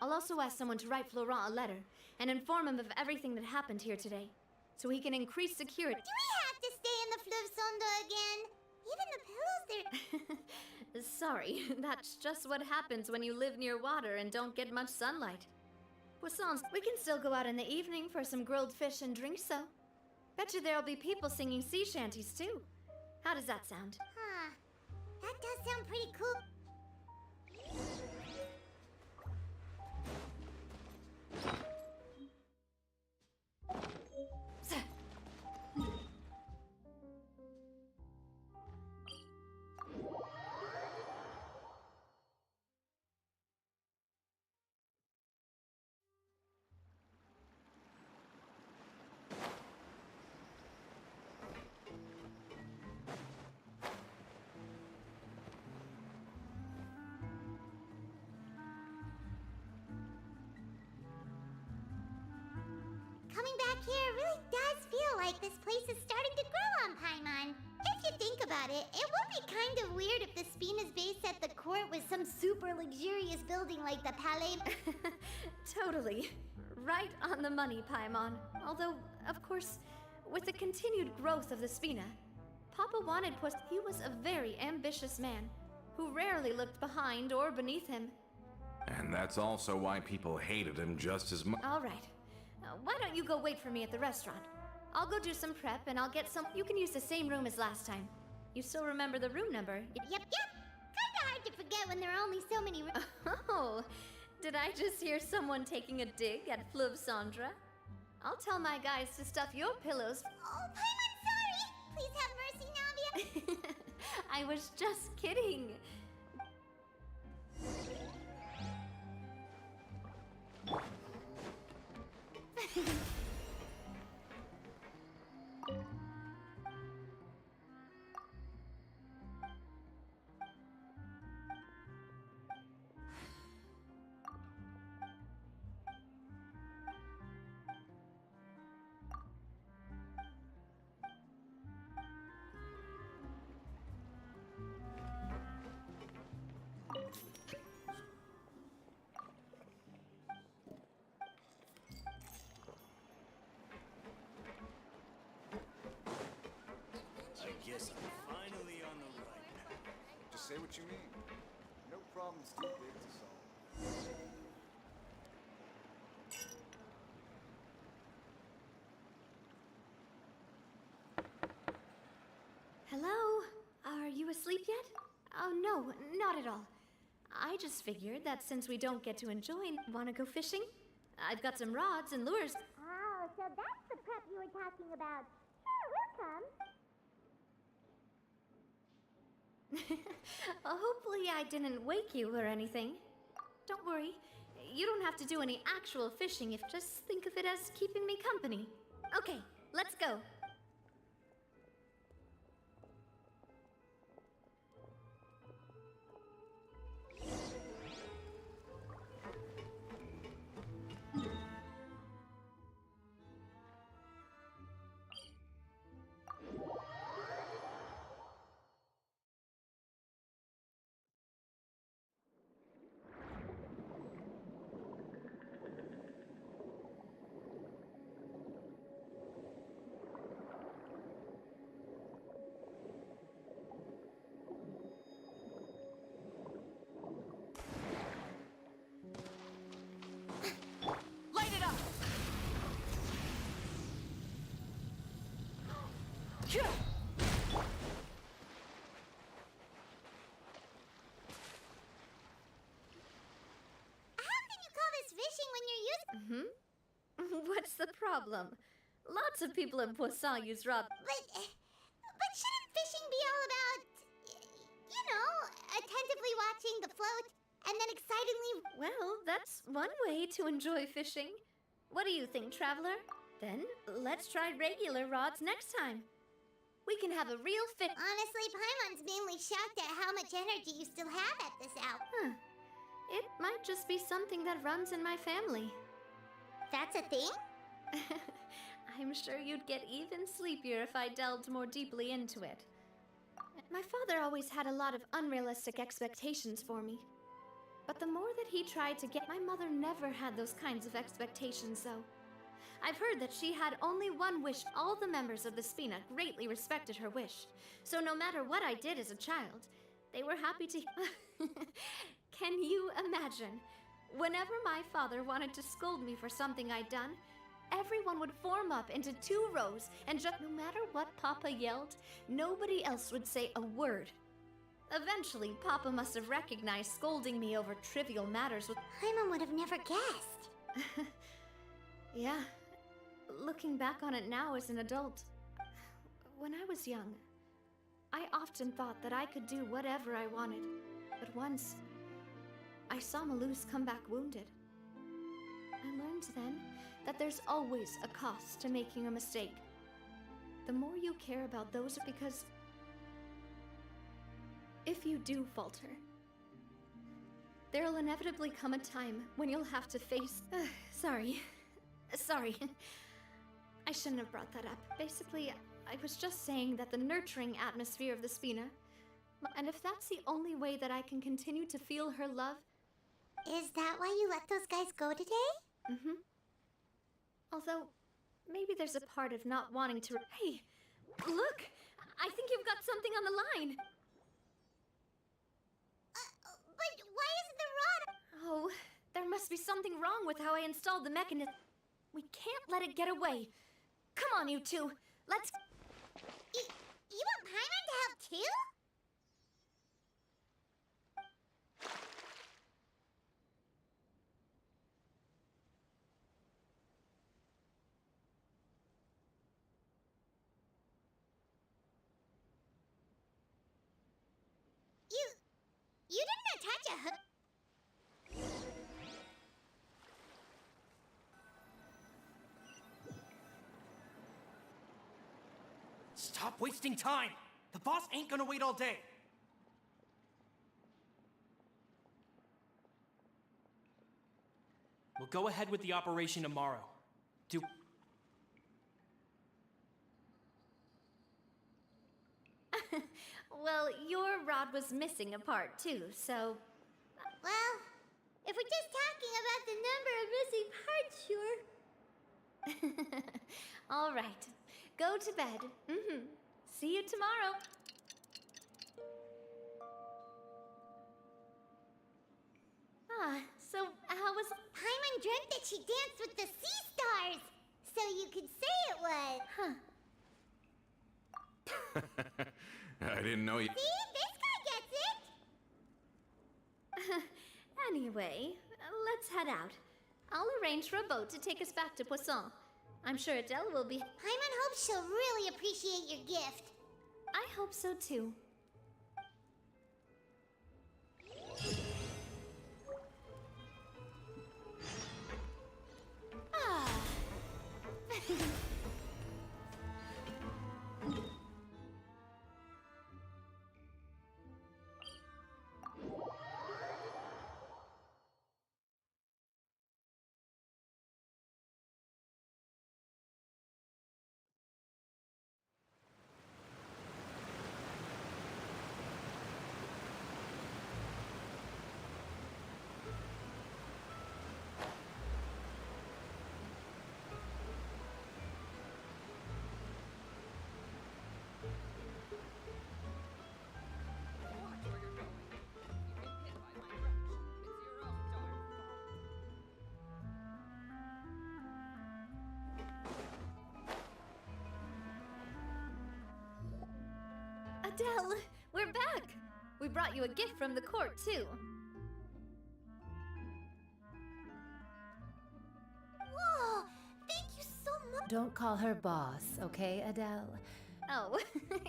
Speaker 21: I'll also ask someone to write Florent a letter and inform him of everything that happened here today, so he can increase security.
Speaker 3: Do we have to stay in the Fleuve Cendre again? Even the pillows there...
Speaker 21: Sorry, that's just what happens when you live near water and don't get much sunlight. Poissons, we can still go out in the evening for some grilled fish and drinks, though. Bet you there'll be people singing sea shanties, too. How does that sound?
Speaker 3: Huh. That does sound pretty cool. Coming back here really does feel like this place is starting to grow on Paimon. If you think about it, it would be kind of weird if the Spina's base at the court was some super luxurious building like the Palais...
Speaker 21: Totally. Right on the money, Paimon. Although, of course, with the continued growth of the Spina, Papa wanted he was a very ambitious man, who rarely looked behind or beneath him.
Speaker 4: And that's also why people hated him just as much.
Speaker 21: All right. Why don't you go wait for me at the restaurant? I'll go do some prep and I'll get some... You can use the same room as last time. You still remember the room number?
Speaker 3: Yep. Kinda hard to forget when there are only so many rooms.
Speaker 21: Oh, did I just hear someone taking a dig at Fleuve Cendre? I'll tell my guys to stuff your pillows.
Speaker 3: Oh, Paimon, sorry! Please have mercy, Navia.
Speaker 21: I was just kidding.
Speaker 12: I guess I'm finally on the right.
Speaker 18: Just say what you mean. No problem's too big to solve.
Speaker 21: Hello? Are you asleep yet? Oh, no, not at all. I just figured that since we don't get to enjoy, wanna go fishing? I've got some rods and lures.
Speaker 3: Oh, so that's the prep you were talking about. Sure, we'll come.
Speaker 21: Hopefully I didn't wake you or anything.
Speaker 6: don't worry. You don't have to do any actual fishing if just think of it as keeping me company. Okay, let's go.
Speaker 11: Light it up!
Speaker 3: How can you call this fishing when you're using...
Speaker 6: What's the problem? Lots of people in Poisson use rod.
Speaker 3: But shouldn't fishing be all about, you know, attentively watching the float and then excitedly...
Speaker 6: Well, that's one way to enjoy fishing. What do you think, Traveler? Then, let's try regular rods next time. We can have a real fit.
Speaker 3: Honestly, Paimon's mainly shocked at how much energy you still have at this hour.
Speaker 6: Huh. It might just be something that runs in my family.
Speaker 3: That's a thing?
Speaker 6: I'm sure you'd get even sleepier if I delved more deeply into it. My father always had a lot of unrealistic expectations for me. But the more that he tried to get, my mother never had those kinds of expectations, though. I've heard that she had only one wish. All the members of the Spina greatly respected her wish. So no matter what I did as a child, they were happy to... Can you imagine? Whenever my father wanted to scold me for something I'd done, everyone would form up into 2 rows, and just no matter what Papa yelled, nobody else would say a word. Eventually, Papa must have recognized scolding me over trivial matters with...
Speaker 3: Paimon would have never guessed.
Speaker 6: Yeah. Looking back on it now as an adult, when I was young, I often thought that I could do whatever I wanted. But once, I saw Malus come back wounded. I learned then that there's always a cost to making a mistake. The more you care about those, because if you do falter, there'll inevitably come a time when you'll have to face... Sorry. I shouldn't have brought that up. Basically, I was just saying that the nurturing atmosphere of the Spina, and if that's the only way that I can continue to feel her love...
Speaker 3: Is that why you let those guys go today?
Speaker 6: Although, maybe there's a part of not wanting to... Hey, look! I think you've got something on the line!
Speaker 3: But why isn't the rod...
Speaker 6: Oh, there must be something wrong with how I installed the mechanism. We can't let it get away. Come on, you two. Let's...
Speaker 3: You want Paimon to help too? You didn't attach a hook.
Speaker 17: Stop wasting time! The boss ain't gonna wait all day! We'll go ahead with the operation tomorrow.
Speaker 6: Well, your rod was missing a part too, so...
Speaker 3: Well, if we're just talking about the number of missing parts, sure.
Speaker 6: All right. Go to bed. See you tomorrow. So how was...
Speaker 3: Paimon dreamt that she danced with the sea stars, so you could say it was.
Speaker 4: I didn't know you...
Speaker 3: See? This guy gets it!
Speaker 6: Anyway, let's head out. I'll arrange for a boat to take us back to Poisson. I'm sure Adele will be...
Speaker 3: Paimon hopes she'll really appreciate your gift.
Speaker 6: I hope so too. Adele, we're back! We brought you a gift from the court, too.
Speaker 3: Whoa! Thank you so much!
Speaker 7: Don't call her boss, okay, Adele?
Speaker 6: Oh,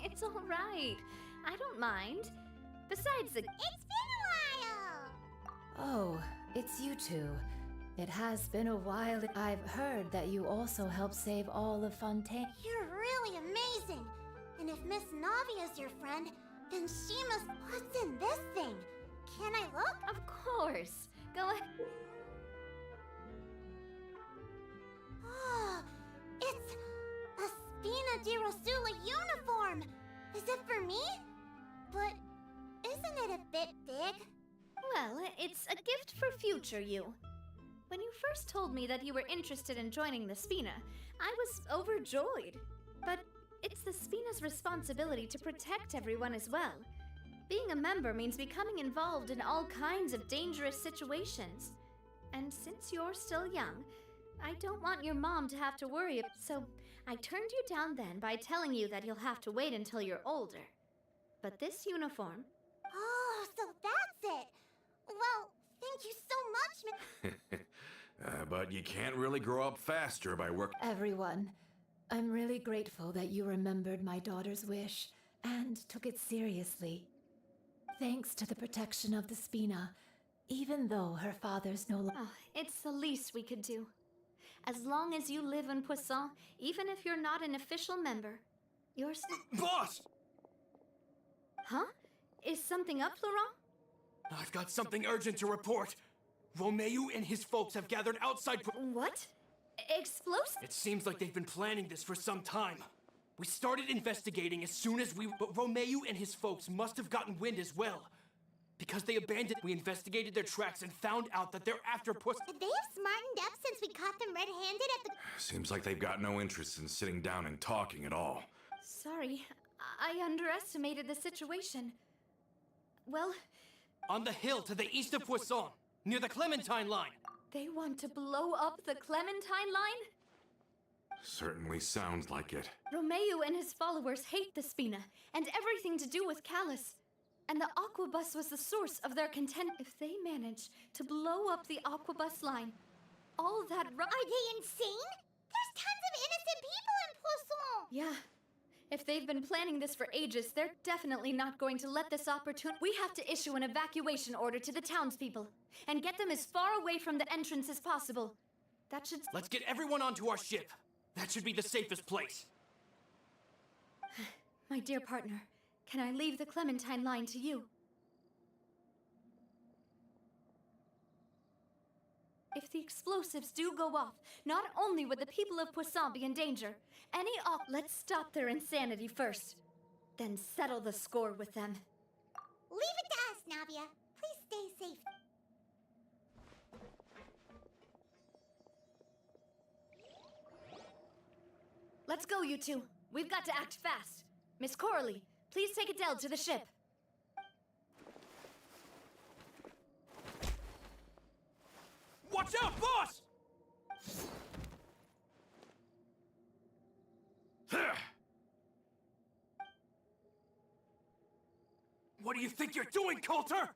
Speaker 6: it's all right. I don't mind. Besides,
Speaker 3: It's been a while!
Speaker 7: Oh, it's you two. It has been a while. I've heard that you also helped save all of Fontaine.
Speaker 3: You're really amazing! And if Miss Navia's your friend, then she must... What's in this thing? Can I look?
Speaker 6: Of course. Go ahead.
Speaker 3: Oh, it's a Spina di Rosula uniform! Is it for me? But isn't it a bit big?
Speaker 6: Well, it's a gift for future you. When you first told me that you were interested in joining the Spina, I was overjoyed. But it's the Spina's responsibility to protect everyone as well. Being a member means becoming involved in all kinds of dangerous situations. And since you're still young, I don't want your mom to have to worry, so I turned you down then by telling you that you'll have to wait until you're older. But this uniform...
Speaker 3: Oh, so that's it! Well, thank you so much,
Speaker 4: But you can't really grow up faster by working.
Speaker 7: Everyone, I'm really grateful that you remembered my daughter's wish and took it seriously. Thanks to the protection of the Spina, even though her father's no longer...
Speaker 6: Oh, it's the least we could do. As long as you live in Poisson, even if you're not an official member, you're...
Speaker 8: Boss!
Speaker 6: Huh? Is something up, Laurent?
Speaker 8: I've got something urgent to report. Romeo and his folks have gathered outside...
Speaker 6: What? Explosive?
Speaker 8: It seems like they've been planning this for some time. We started investigating as soon as but Romeo and his folks must have gotten wind as well. Because they abandoned... We investigated their tracks and found out that they're after
Speaker 3: They have smartened up since we caught them red-handed at the...
Speaker 4: Seems like they've got no interest in sitting down and talking at all.
Speaker 6: Sorry, I underestimated the situation. Well...
Speaker 8: On the hill to the east of Poisson, near the Clementine line.
Speaker 6: They want to blow up the Clementine line?
Speaker 4: Certainly sounds like it.
Speaker 6: Romeo and his followers hate the Spina and everything to do with Callus. And the Aquabus was the source of their content. If they manage to blow up the Aquabus line, all that...
Speaker 3: Are they insane? There's tons of innocent people in Poisson!
Speaker 6: Yeah. If they've been planning this for ages, they're definitely not going to let this opportunity... We have to issue an evacuation order to the townspeople and get them as far away from the entrance as possible. That should...
Speaker 8: Let's get everyone onto our ship. That should be the safest place.
Speaker 6: My dear partner, can I leave the Clementine line to you? If the explosives do go off, not only would the people of Poisson be in danger, let's stop their insanity first. Then settle the score with them.
Speaker 3: Leave it to us, Navia. Please stay safe.
Speaker 6: Let's go, you two. We've got to act fast. Miss Coralie, please take Adele to the ship.
Speaker 8: Watch out, boss! What do you think you're doing, Coulter?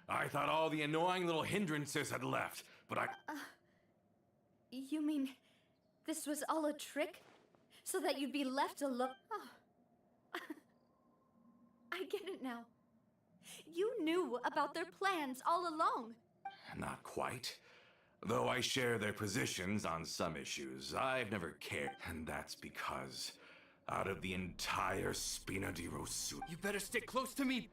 Speaker 4: I thought all the annoying little hindrances had left, but
Speaker 6: You mean this was all a trick? So that you'd be left alone? Oh. I get it now. You knew about their plans all along.
Speaker 4: Not quite. Though I share their positions on some issues, I've never cared. And that's because, out of the entire Spina di Rosula...
Speaker 8: You better stick close to me!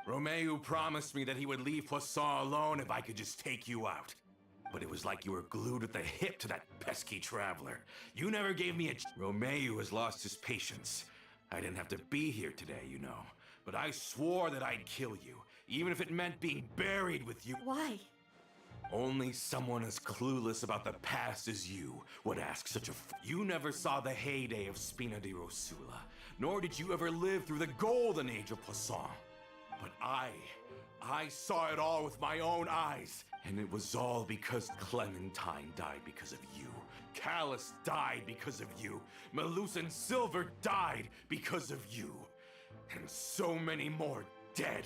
Speaker 4: Romeo promised me that he would leave Poisson alone if I could just take you out. But it was like you were glued at the hip to that pesky traveler. You never gave me a... Romeo has lost his patience. I didn't have to be here today, you know. But I swore that I'd kill you, even if it meant being buried with you.
Speaker 6: Why?
Speaker 4: Only someone as clueless about the past as you would ask such a... You never saw the heyday of Spina di Rosula, nor did you ever live through the golden age of Poisson. But I saw it all with my own eyes. And it was all because Clementine died because of you. Callus died because of you. Malus and Silver died because of you. And so many more dead.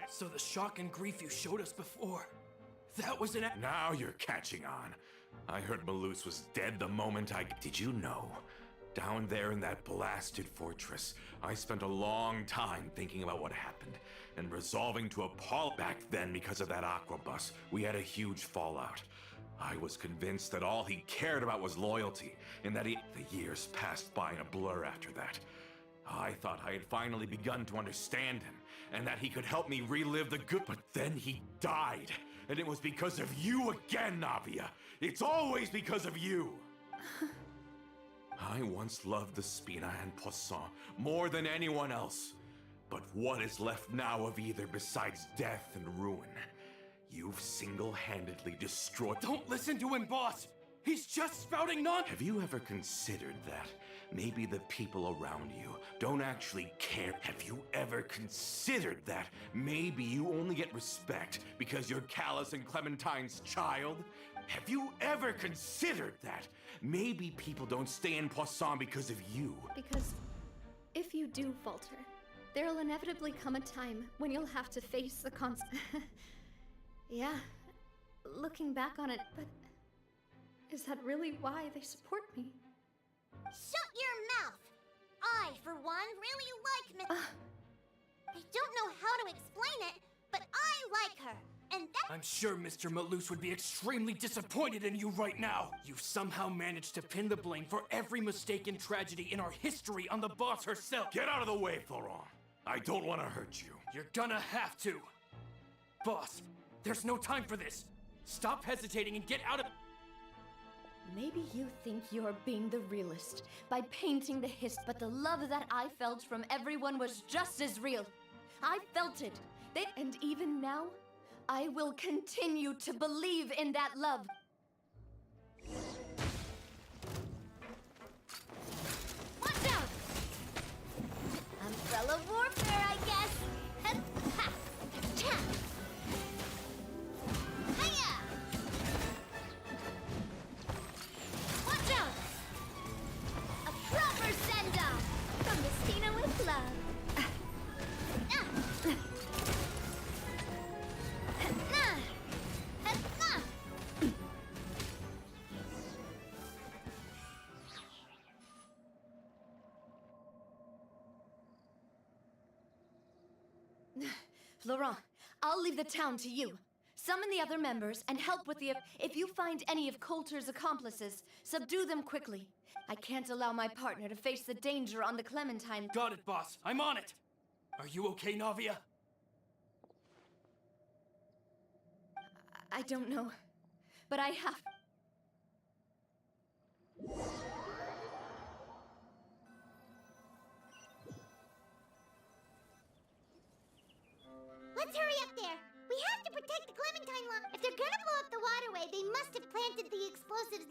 Speaker 8: So the shock and grief you showed us before, that was an...
Speaker 4: Now you're catching on. I heard Malus was dead the moment I... Did you know? Down there in that blasted fortress, I spent a long time thinking about what happened and resolving to apologize. Back then, because of that aquabus, we had a huge fallout. I was convinced that all he cared about was loyalty, and that the years passed by in a blur after that. I thought I had finally begun to understand him, and that he could help me relive the good, but then he died. And it was because of you again, Navia. It's always because of you. I once loved the Spina and Poisson more than anyone else. But what is left now of either besides death and ruin? You've single-handedly destroyed—
Speaker 8: Don't listen to him, boss! He's just spouting nonsense!
Speaker 4: Have you ever considered that maybe the people around you don't actually care? Have you ever considered that maybe you only get respect because you're Callus and Clementine's child? Have you ever considered that maybe people don't stay in Poisson because of you?
Speaker 6: Because if you do falter, there'll inevitably come a time when you'll have to face the Yeah, looking back on it, but is that really why they support me?
Speaker 3: Shut your mouth! I, for one, really like Miss... I don't know how to explain it, but I like her, and that...
Speaker 8: I'm sure Mr. Malus would be extremely disappointed in you right now. You've somehow managed to pin the blame for every mistake and tragedy in our history on the boss herself.
Speaker 4: Get out of the way, Florent. I don't want to hurt you.
Speaker 8: You're gonna have to. Boss, there's no time for this. Stop hesitating and get out of...
Speaker 21: Maybe you think you're being the realist by painting the but the love that I felt from everyone was just as real. I felt it. And even now, I will continue to believe in that love.
Speaker 3: Watch out! Umbrella warfare, I guess. Ha! Cha! Hiya! Watch out! A proper send-off from Mistina with love.
Speaker 21: Laurent, I'll leave the town to you. Summon the other members and help with the... If you find any of Coulter's accomplices, subdue them quickly. I can't allow my partner to face the danger on the Clementine...
Speaker 8: Got it, boss. I'm on it. Are you okay, Navia?
Speaker 21: I don't know, but I have...
Speaker 3: Let's hurry up there. We have to protect the Clementine line. If they're gonna blow up the waterway, they must have planted the explosives.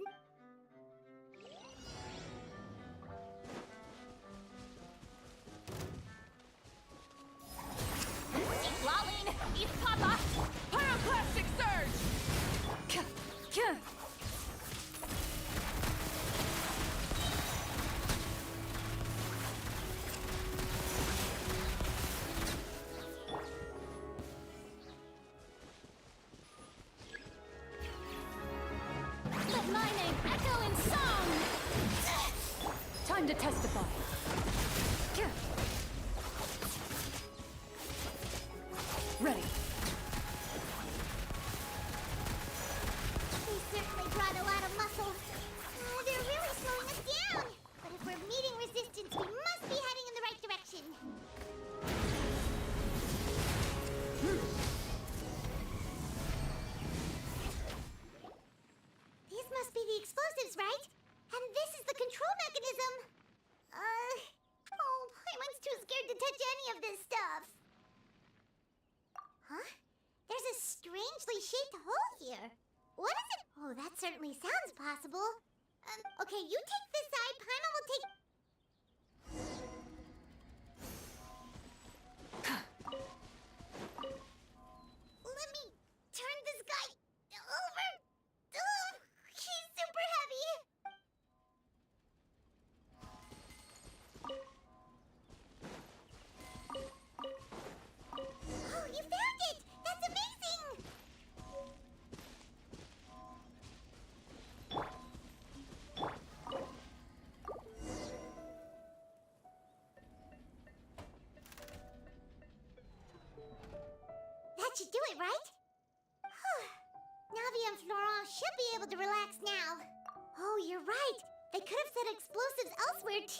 Speaker 13: Lolling, East Papa, Pyroclastic Surge!
Speaker 21: Let my name echo in song! Time to testify. Ready.
Speaker 3: They certainly brought a lot of muscle. They're really slowing us down. But if we're meeting resistance, we must be heading in the right direction. These must be the explosives, right? And this is the control mechanism. Oh, Paimon's too scared to touch any of this stuff. Huh? There's a strangely shaped hole here. What is it? Oh, that certainly sounds possible. Okay, you take this side, Paimon will take... Let me turn this guy over. He's super heavy. That should do it, right? Navi and Florent should be able to relax now. Oh, you're right. They could have set explosives elsewhere, too.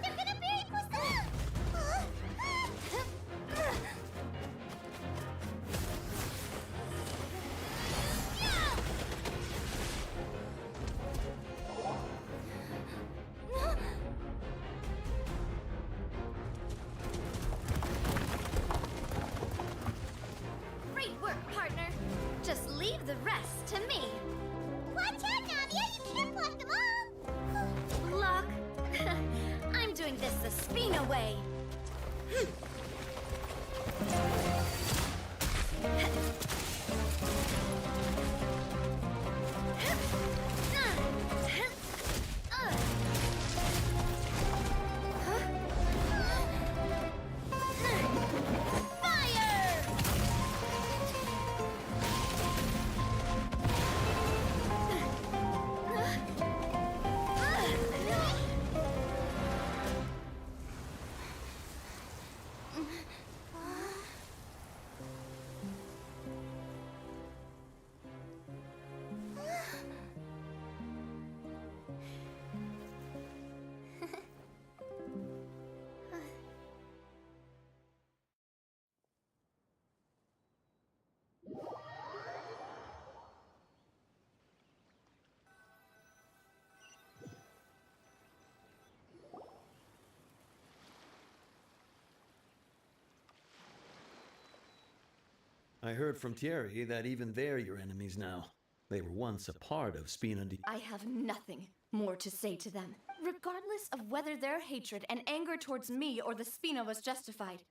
Speaker 3: They're gonna bury Poisson!
Speaker 6: Great work, partner. Just leave the rest to me.
Speaker 3: Watch out, Navia! You can't block them all!
Speaker 6: Block? I'm doing this the Spina way.
Speaker 19: I heard from Thierry that even they're your enemies now. They were once a part of Spina di...
Speaker 21: I have nothing more to say to them, regardless of whether their hatred and anger towards me or the Spina was justified.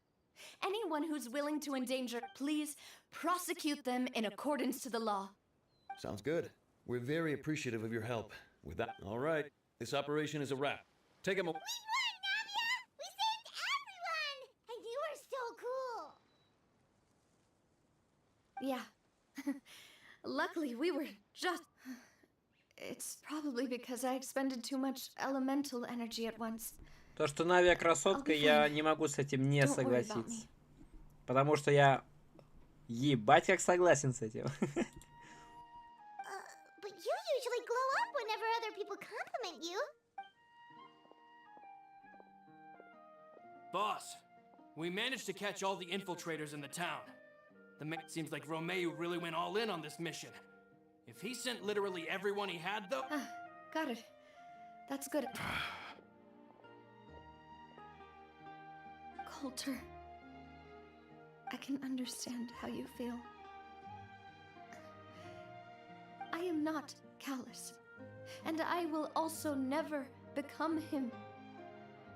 Speaker 21: Anyone who's willing to endanger, please prosecute them in accordance to the law.
Speaker 19: Sounds good. We're very appreciative of your help. With that, all right. This operation is a wrap. Take him away.
Speaker 3: We saved everyone! And you were so cool!
Speaker 21: Yeah. Luckily, we were just... It's probably because I expended too much elemental energy at once.
Speaker 1: То, что Навия красотка, я не могу с этим не согласиться. Потому что я ебать как согласен с этим.
Speaker 3: But you usually glow up whenever other people compliment you.
Speaker 8: Boss, we managed to catch all the infiltrators in the town. Seems like Romeo really went all in on this mission. If he sent literally everyone he had, though...
Speaker 21: Got it. That's good. Coulter, I can understand how you feel. I am not callous, and I will also never become him.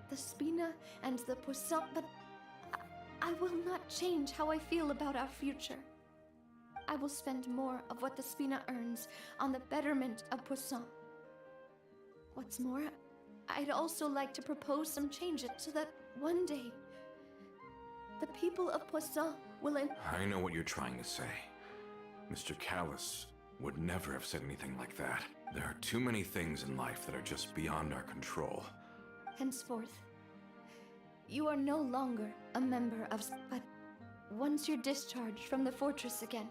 Speaker 21: The Spina and the Poisson, but I will not change how I feel about our future. I will spend more of what the Spina earns on the betterment of Poisson. What's more, I'd also like to propose some changes so that one day the people of Poisson will
Speaker 4: I know what you're trying to say. Mr. Callus would never have said anything like that. There are too many things in life that are just beyond our control.
Speaker 21: Henceforth, you are no longer a member of... But once you're discharged from the fortress again,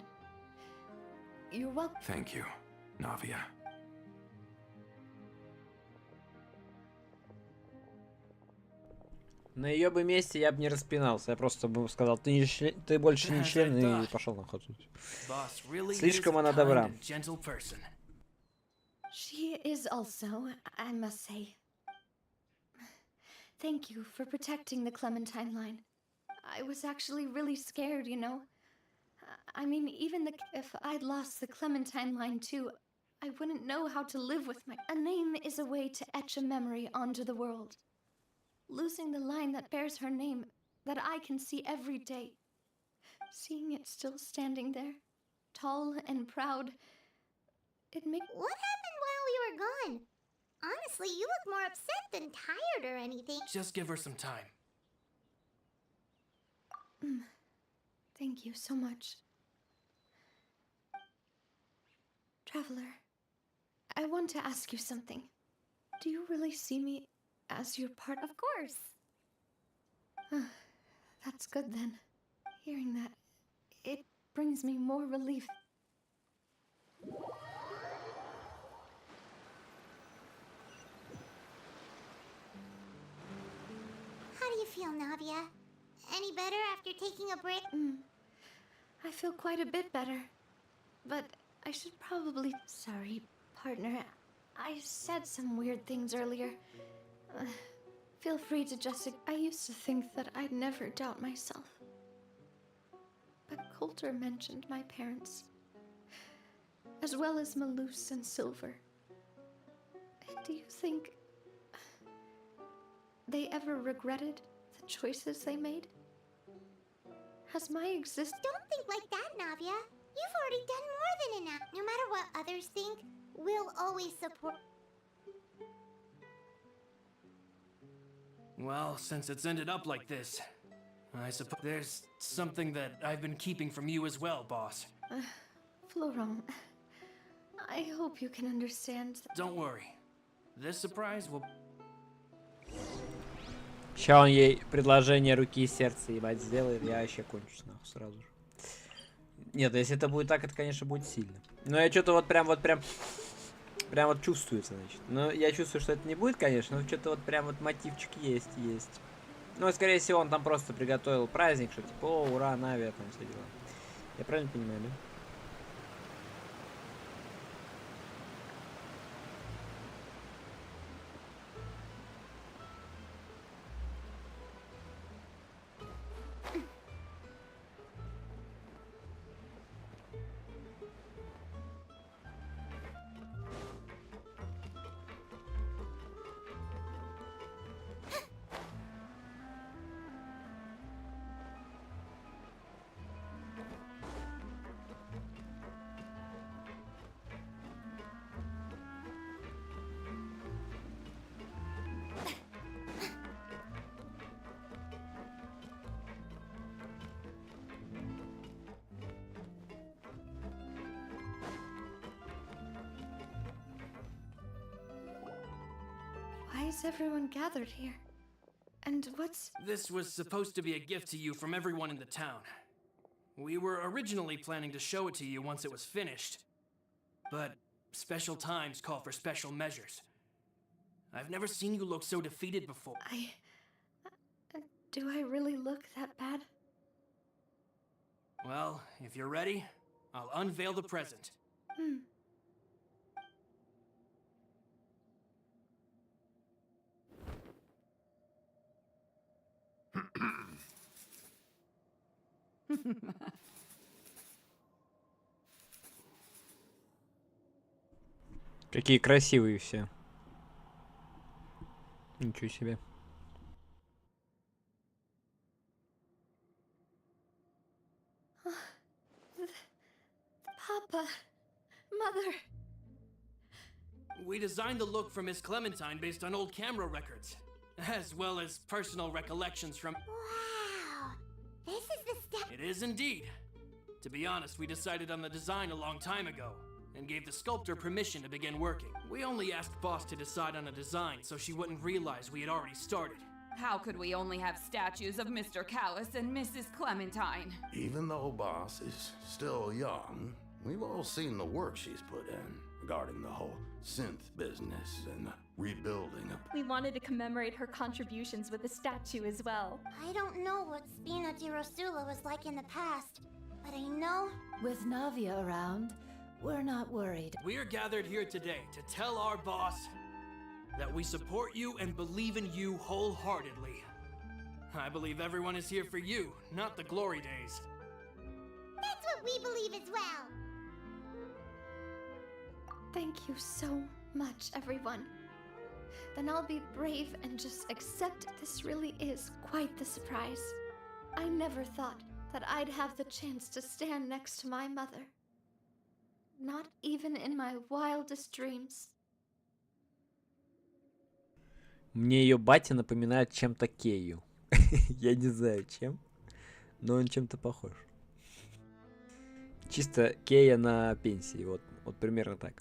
Speaker 21: you're welcome.
Speaker 4: Thank you, Navia.
Speaker 1: На ее бы месте я бы не распинался. Я просто бы сказал, ты больше не член, и пошел на ход. Слишком она добра.
Speaker 21: She is also, I must say. Thank you for protecting the Clementine line. I was actually really scared, you know. I mean, even if I'd lost the Clementine line too, I wouldn't know how to live with my... A name is a way to etch a memory onto the world. Losing the line that bears her name, that I can see every day. Seeing it still standing there, tall and proud, it makes...
Speaker 3: What happened while we were gone? Honestly, you look more upset than tired or anything.
Speaker 8: Just give her some time.
Speaker 21: Thank you so much. Traveler, I want to ask you something. Do you really see me as your part?
Speaker 6: Of course.
Speaker 21: That's good then. Hearing that, it brings me more relief.
Speaker 3: How do you feel, Navia? Any better after taking a break?
Speaker 21: I feel quite a bit better. But I should probably... Sorry, partner. I said some weird things earlier. Feel free to just... I used to think that I'd never doubt myself. But Coulter mentioned my parents, as well as Malus and Silver. Do you think they ever regretted the choices they made? Has my existence...
Speaker 3: Don't think like that, Navia. You've already done more than enough. No matter what others think, we'll always support...
Speaker 8: Well, since it's ended up like this, I suppose there's something that I've been keeping from you as well, boss.
Speaker 21: Florent, I hope you can understand.
Speaker 8: Don't worry. This surprise will...
Speaker 1: Сейчас он ей предложение руки и сердца, ебать, сделает, я вообще кончусь нахуй сразу же. Нет, если это будет так, это, конечно, будет сильно. Но я что-то вот прям вот чувствуется, значит. Но я чувствую, что это не будет, конечно, но что-то вот прям вот мотивчик есть. Ну, скорее всего, он там просто приготовил праздник, что типа, о, ура, Навия, там все дела. Я правильно понимаю, да?
Speaker 21: Why is everyone gathered here? And what's...
Speaker 8: This was supposed to be a gift to you from everyone in the town. We were originally planning to show it to you once it was finished. But special times call for special measures. I've never seen you look so defeated before.
Speaker 21: Do I really look that bad?
Speaker 8: Well, if you're ready, I'll unveil the present.
Speaker 1: Какие красивые все. Ничего себе.
Speaker 21: Papa, Mother.
Speaker 8: We designed the look for Miss Clementine based on old camera records, as well as personal recollections from...
Speaker 3: Wow! This is the stuff...
Speaker 8: It is indeed. To be honest, we decided on the design a long time ago, and gave the sculptor permission to begin working. We only asked Boss to decide on a design so she wouldn't realize we had already started.
Speaker 9: How could we only have statues of Mr. Callus and Mrs. Clementine?
Speaker 20: Even though Boss is still young, we've all seen the work she's put in regarding the whole synth business and rebuilding of...
Speaker 23: We wanted to commemorate her contributions with a statue as well.
Speaker 3: I don't know what Spina di Rosula was like in the past, but I know...
Speaker 7: With Navia around, we're not worried.
Speaker 8: We are gathered here today to tell our boss that we support you and believe in you wholeheartedly. I believe everyone is here for you, not the glory days.
Speaker 3: That's what we believe as well!
Speaker 21: Thank you so much, everyone. Then I'll be brave and just accept this really is quite the surprise. I never thought that I'd have the chance to stand next to my mother. Not even in my wildest dreams.
Speaker 1: Мне ее батя напоминает чем-то Кею. Я не знаю чем. Но он чем-то похож. Чисто Кея на пенсии, вот примерно так.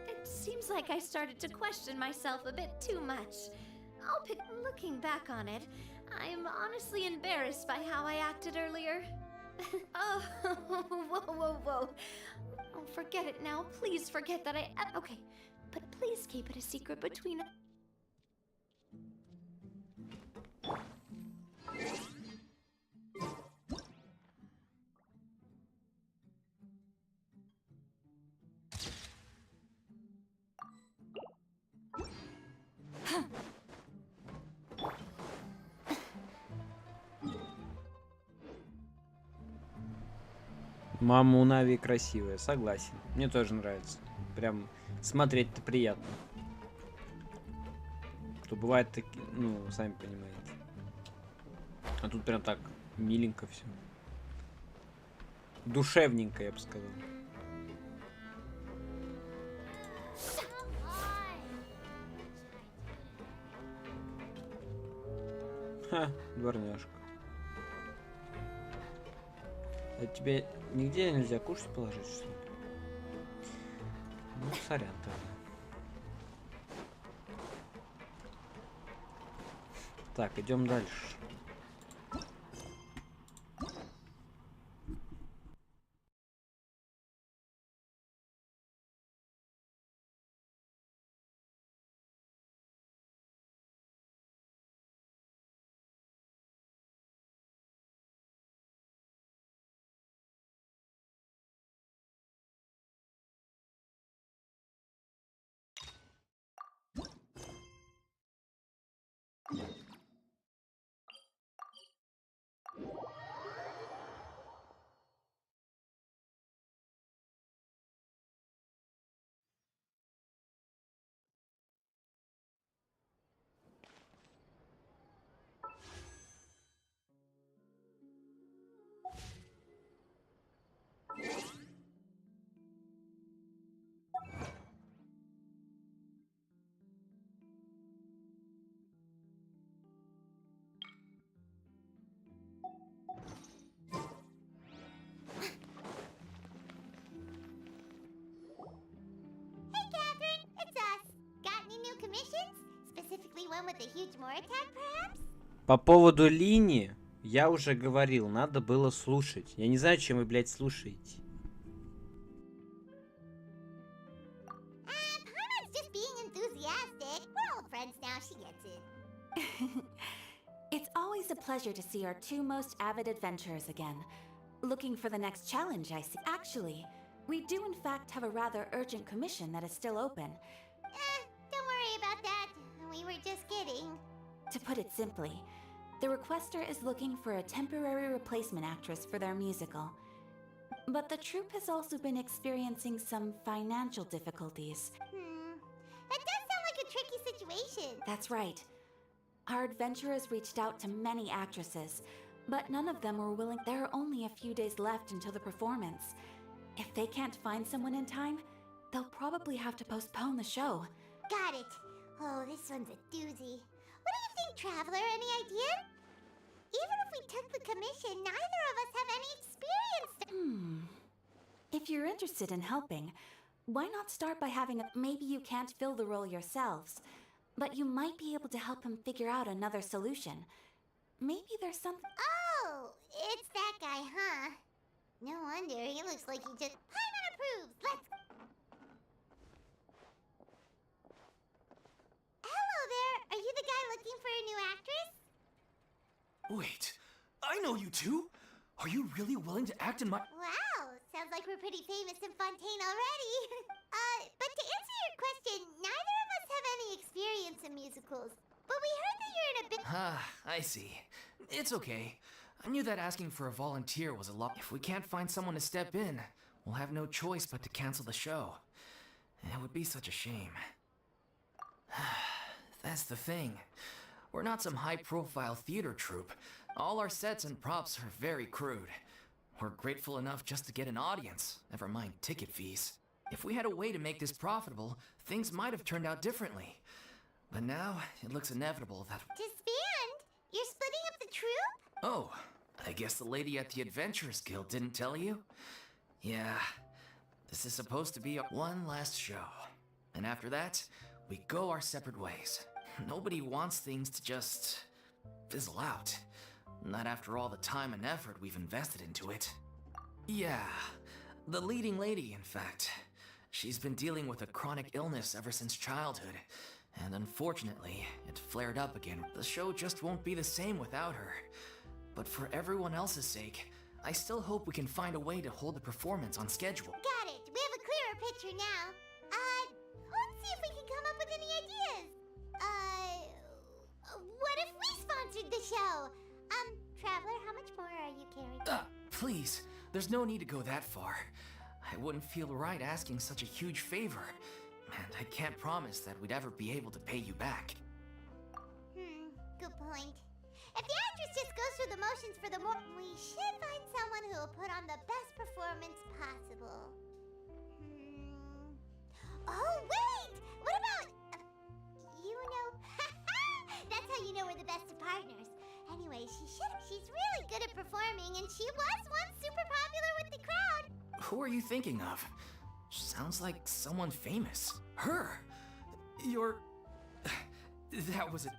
Speaker 6: It seems like I started to question myself a bit too much. Looking back on it, I'm honestly embarrassed by how I acted earlier. Oh, whoa. Oh, forget it now. Please forget that okay, but please keep it a secret between us.
Speaker 1: Мама у Нави красивая, согласен. Мне тоже нравится. Прям смотреть-то приятно. То бывает такие, ну, сами понимаете. А тут прям так миленько все. Душевненько, я бы сказал. Ха, дворняжка. А тебе нигде нельзя кушать положить, что ли? Ну, сорян тогда. Так, идем дальше.
Speaker 3: Hey, Catherine, it's us. Got any new commissions? Specifically one with a huge Moratag, perhaps?
Speaker 1: По поводу линии я уже говорил, надо было слушать. Я не знаю, чем вы, блядь, слушаете.
Speaker 3: Paimon's just being enthusiastic. We're old friends now, she gets it.
Speaker 5: It's always a pleasure to see our two most avid adventurers again. Looking for the next challenge, I see. Actually, we do in fact have a rather urgent commission that is still open.
Speaker 3: Don't worry about that. We were just kidding.
Speaker 5: To put it simply, the requester is looking for a temporary replacement actress for their musical. But the troupe has also been experiencing some financial difficulties.
Speaker 3: That does sound like a tricky situation.
Speaker 5: That's right. Our adventurers reached out to many actresses, but none of them were willing. There are only a few days left until the performance. If they can't find someone in time, they'll probably have to postpone the show.
Speaker 3: Got it. Oh, this one's a doozy. What do you think, Traveler? Any idea? Even if we took the commission, neither of us have any experience.
Speaker 5: If you're interested in helping, why not start by having a... Maybe you can't fill the role yourselves, but you might be able to help him figure out another solution. Maybe there's some...
Speaker 3: Oh, it's that guy, huh? No wonder, he looks like he just... Paimon approves! Let's... Hello there! Are you the guy looking for a new actress?
Speaker 10: Wait, I know you two! Are you really willing to act in my...
Speaker 3: Wow, sounds like we're pretty famous in Fontaine already. But to answer your question, neither of us have any experience in musicals. But we heard that you're in a bit...
Speaker 10: Ah, I see. It's okay. I knew that asking for a volunteer was a lot. If we can't find someone to step in, we'll have no choice but to cancel the show. It would be such a shame. That's the thing. We're not some high-profile theater troupe. All our sets and props are very crude. We're grateful enough just to get an audience, never mind ticket fees. If we had a way to make this profitable, things might have turned out differently. But now, it looks inevitable that...
Speaker 3: Disband? You're splitting up the troupe?
Speaker 10: Oh, I guess the lady at the Adventurers Guild didn't tell you? Yeah, this is supposed to be one last show. And after that, we go our separate ways. Nobody wants things to just fizzle out. Not after all the time and effort we've invested into it. Yeah, the leading lady, in fact. She's been dealing with a chronic illness ever since childhood. And unfortunately, it flared up again. The show just won't be the same without her. But for everyone else's sake, I still hope we can find a way to hold the performance on schedule.
Speaker 3: Got it. We have a clearer picture now. Let's see if we can come up with any ideas. What if we sponsored the show? Traveler, how much more are you carrying?
Speaker 10: Please, there's no need to go that far. I wouldn't feel right asking such a huge favor. And I can't promise that we'd ever be able to pay you back.
Speaker 3: Good point. If the actress just goes through the motions for the we should find someone who will put on the best performance possible. Oh, wait! What about... you know... That's how you know we're the best of partners. Anyway, she's really good at performing, and she was once super popular with the crowd.
Speaker 10: Who are you thinking of? Sounds like someone famous. Her! You're... that was a...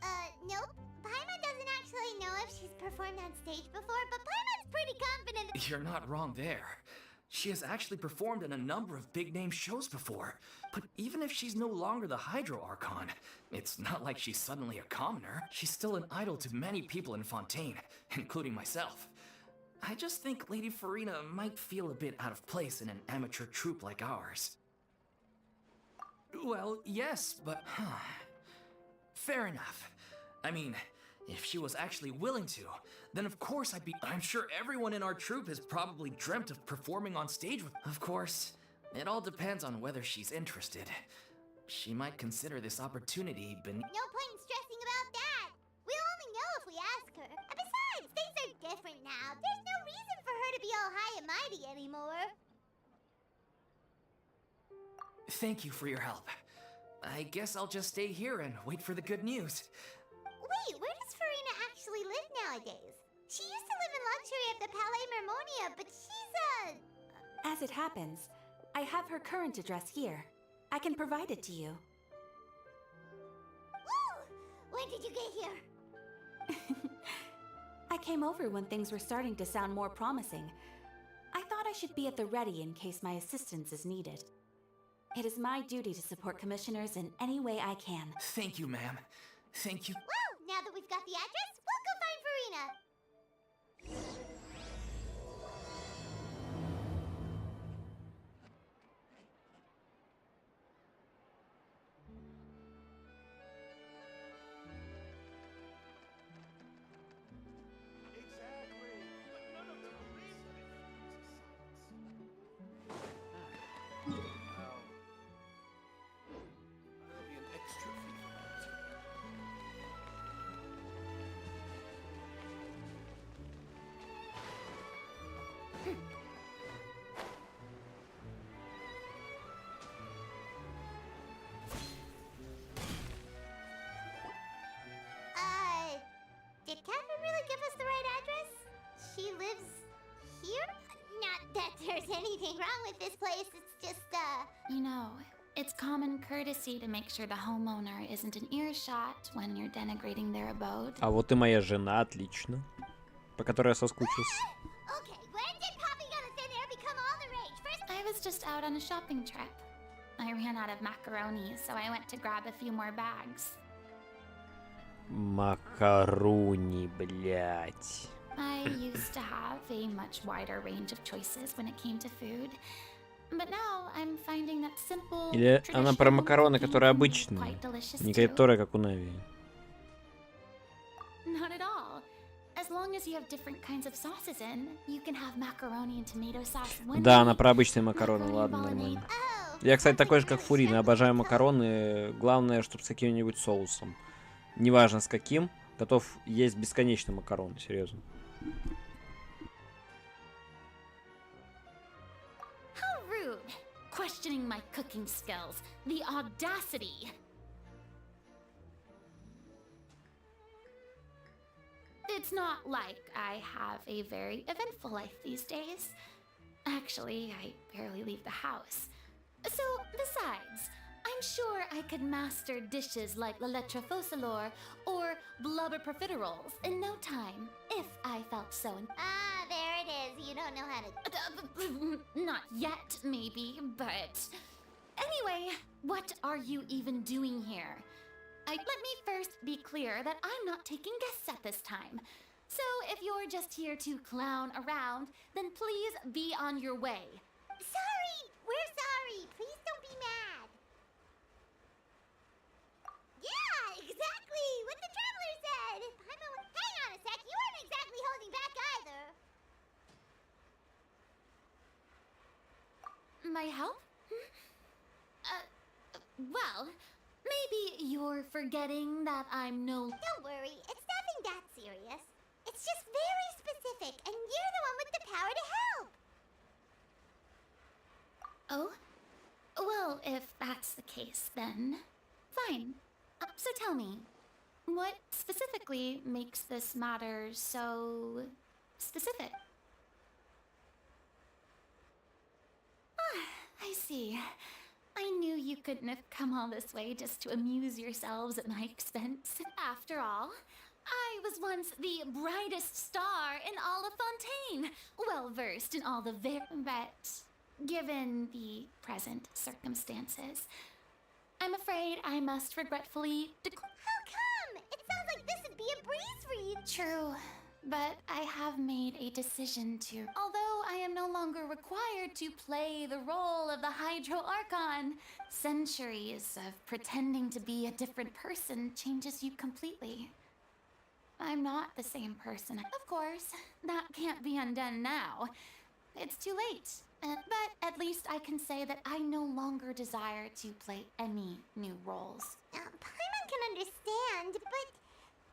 Speaker 3: Nope. Paimon doesn't actually know if she's performed on stage before, but Paimon's pretty confident.
Speaker 10: You're not wrong there. She has actually performed in a number of big-name shows before. But even if she's no longer the Hydro Archon, it's not like she's suddenly a commoner. She's still an idol to many people in Fontaine, including myself. I just think Lady Farina might feel a bit out of place in an amateur troupe like ours. Well, yes, but... fair enough. I mean, if she was actually willing to, then of course I'm sure everyone in our troupe has probably dreamt of performing on stage with... Of course, it all depends on whether she's interested. She might consider this opportunity, but...
Speaker 3: No point in stressing about that. We'll only know if we ask her. And besides, things are different now. There's no reason for her to be all high and mighty anymore.
Speaker 10: Thank you for your help. I guess I'll just stay here and wait for the good news.
Speaker 3: Wait, where does Farina actually live nowadays? She used to live in luxury at the Palais Mermonia, but she's
Speaker 5: As it happens, I have her current address here. I can provide it to you.
Speaker 3: Woo! When did you get here?
Speaker 5: I came over when things were starting to sound more promising. I thought I should be at the ready in case my assistance is needed. It is my duty to support commissioners in any way I can.
Speaker 10: Thank you, ma'am. Thank you.
Speaker 3: Well, now that we've got the address, we'll go find Farina. Did Catherine really give us the right address? She lives here? Not that there's anything wrong with this place, it's just,
Speaker 2: You know, it's common courtesy to make sure the homeowner isn't in earshot when you're denigrating their abode.
Speaker 1: А вот и моя жена, отлично. По которой я соскучился.
Speaker 3: Okay, when did popping on the thin air become all the rage? First,
Speaker 2: I was just out on a shopping trip. I ran out of macaroni, so I went to grab a few more bags.
Speaker 1: Макаруни, блять.
Speaker 2: I used to have a much wider range of choices when it came to food. But now I'm finding that simple,
Speaker 1: Или она про макароны, которые обычные, не которые как у Нави.
Speaker 2: Not at all. As long as you have different kinds of sauces in, you can have macaroni and tomato sauce one
Speaker 1: Да,
Speaker 2: day,
Speaker 1: она про обычные макароны, ладно, нормально. Я, кстати, такой же, как Фурина, обожаю макароны. Главное, чтобы с каким-нибудь соусом. Неважно с каким, Готов есть бесконечно макароны, серьезно.
Speaker 2: How rude! Questioning my cooking skills. The audacity! It's not like I have a very eventful life these days. Actually, I barely leave the house. So, besides, I'm sure I could master dishes like la lettre focilor or blubber profiteroles in no time, if I felt so.
Speaker 3: Ah, there it is. You don't know how to...
Speaker 2: Not yet, maybe, but... Anyway, what are you even doing here? Let me first be clear that I'm not taking guests at this time. So if you're just here to clown around, then please be on your way.
Speaker 3: Sorry! We're sorry! Please don't be mad! Yeah, exactly! What the traveler said! Hang on a sec, you weren't exactly holding back either!
Speaker 2: My help? Well, maybe you're forgetting that I'm no...
Speaker 3: Don't worry, it's nothing that serious. It's just very specific, and you're the one with the power to help!
Speaker 2: Oh? Well, if that's the case, then... Fine. So tell me, what specifically makes this matter so... specific? I see. I knew you couldn't have come all this way just to amuse yourselves at my expense. After all, I was once the brightest star in all of Fontaine, well-versed in all the but given the present circumstances, I'm afraid I must regretfully
Speaker 3: How come? It sounds like this would be a breeze for you.
Speaker 2: True, but I have made a decision to... Although I am no longer required to play the role of the Hydro Archon, centuries of pretending to be a different person changes you completely. I'm not the same person. Of course, that can't be undone now. It's too late. But at least I can say that I no longer desire to play any new roles.
Speaker 3: Paimon can understand, but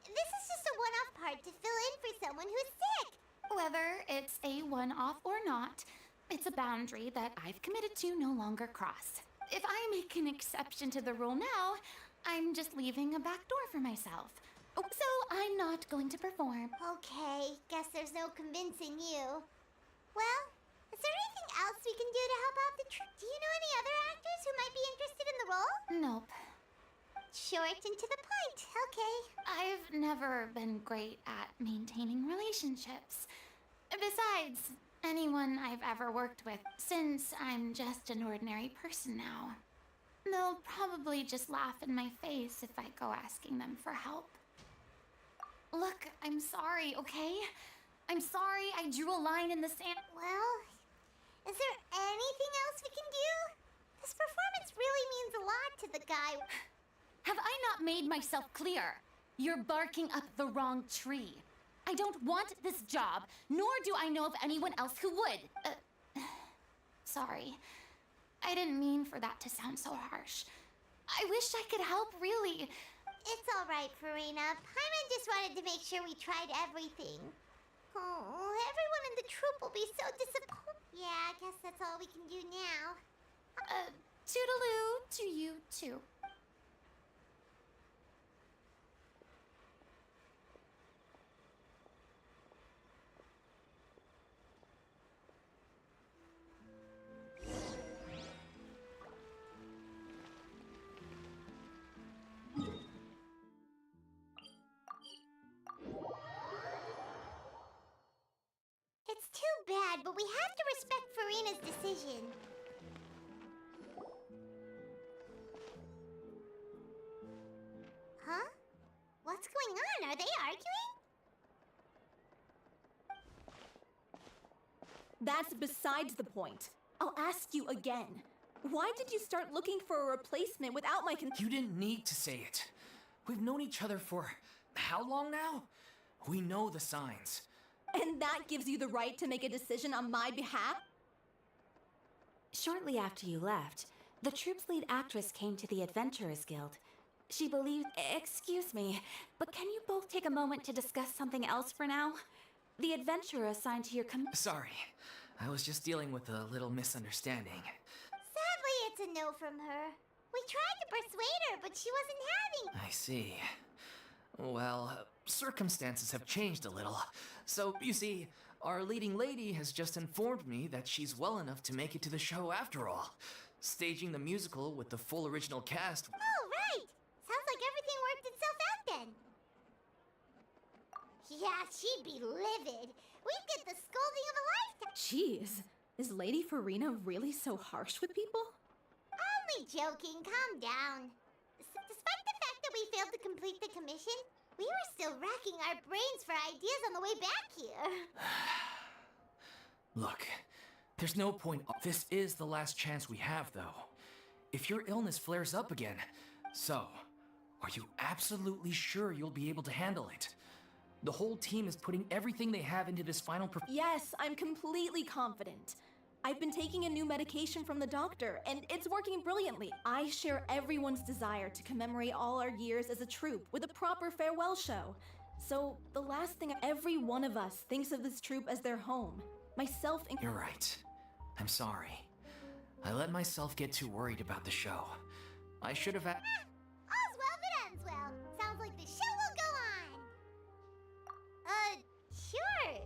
Speaker 3: this is just a one-off part to fill in for someone who's sick.
Speaker 2: Whether it's a one-off or not, it's a boundary that I've committed to no longer cross. If I make an exception to the rule now, I'm just leaving a back door for myself. So I'm not going to perform.
Speaker 3: Okay, guess there's no convincing you. Well, is there anything else we can do to help out the trip? Do you know any other actors who might be interested in the role?
Speaker 2: Nope.
Speaker 3: Short and to the point, okay.
Speaker 2: I've never been great at maintaining relationships. Besides, anyone I've ever worked with, since I'm just an ordinary person now, they'll probably just laugh in my face if I go asking them for help. Look, I'm sorry, okay? I'm sorry I drew a line in the sand.
Speaker 3: Well, is there anything else we can do? This performance really means a lot to the guy.
Speaker 2: Have I not made myself clear? You're barking up the wrong tree. I don't want this job, nor do I know of anyone else who would. Sorry. I didn't mean for that to sound so harsh. I wish I could help, really.
Speaker 3: It's all right, Farina. Paimon just wanted to make sure we tried everything. Oh, everyone in the troupe will be so disappointed. Yeah, I guess that's all we can do now.
Speaker 2: Toodaloo to you, too.
Speaker 3: It's too bad, but we have to respect Farina's decision. Huh? What's going on? Are they arguing?
Speaker 15: That's besides the point. I'll ask you again. Why did you start looking for a replacement without my
Speaker 10: You didn't need to say it. We've known each other for how long now? We know the signs.
Speaker 15: And that gives you the right to make a decision on my behalf?
Speaker 5: Shortly after you left, the troupe's lead actress came to the Adventurers Guild. She believes. Excuse me, but can you both take a moment to discuss something else for now? The adventurer assigned to your
Speaker 10: Sorry, I was just dealing with a little misunderstanding.
Speaker 3: Sadly, it's a no from her. We tried to persuade her, but she wasn't having.
Speaker 10: I see. Well, circumstances have changed a little. So, you see, our leading lady has just informed me that she's well enough to make it to the show after all. Staging the musical with the full original cast.
Speaker 3: Oh, right! Sounds like everything worked itself out then. Yeah, she'd be livid. We'd get the scolding of a lifetime.
Speaker 15: Jeez, is Lady Farina really so harsh with people?
Speaker 3: Only joking, calm down. Despite the fact that we failed to complete the commission, we were still racking our brains for ideas on the way back here.
Speaker 10: Look, there's no point. This is the last chance we have, though. If your illness flares up again, so, are you absolutely sure you'll be able to handle it? The whole team is putting everything they have into this final
Speaker 15: Yes, I'm completely confident. I've been taking a new medication from the doctor, and it's working brilliantly. I share everyone's desire to commemorate all our years as a troupe with a proper farewell show. So, the last thing every one of us thinks of this troupe as their home. Myself and—
Speaker 10: You're right. I'm sorry. I let myself get too worried about the show. I should have
Speaker 3: All's well that ends well. Sounds like the show will go on. Sure.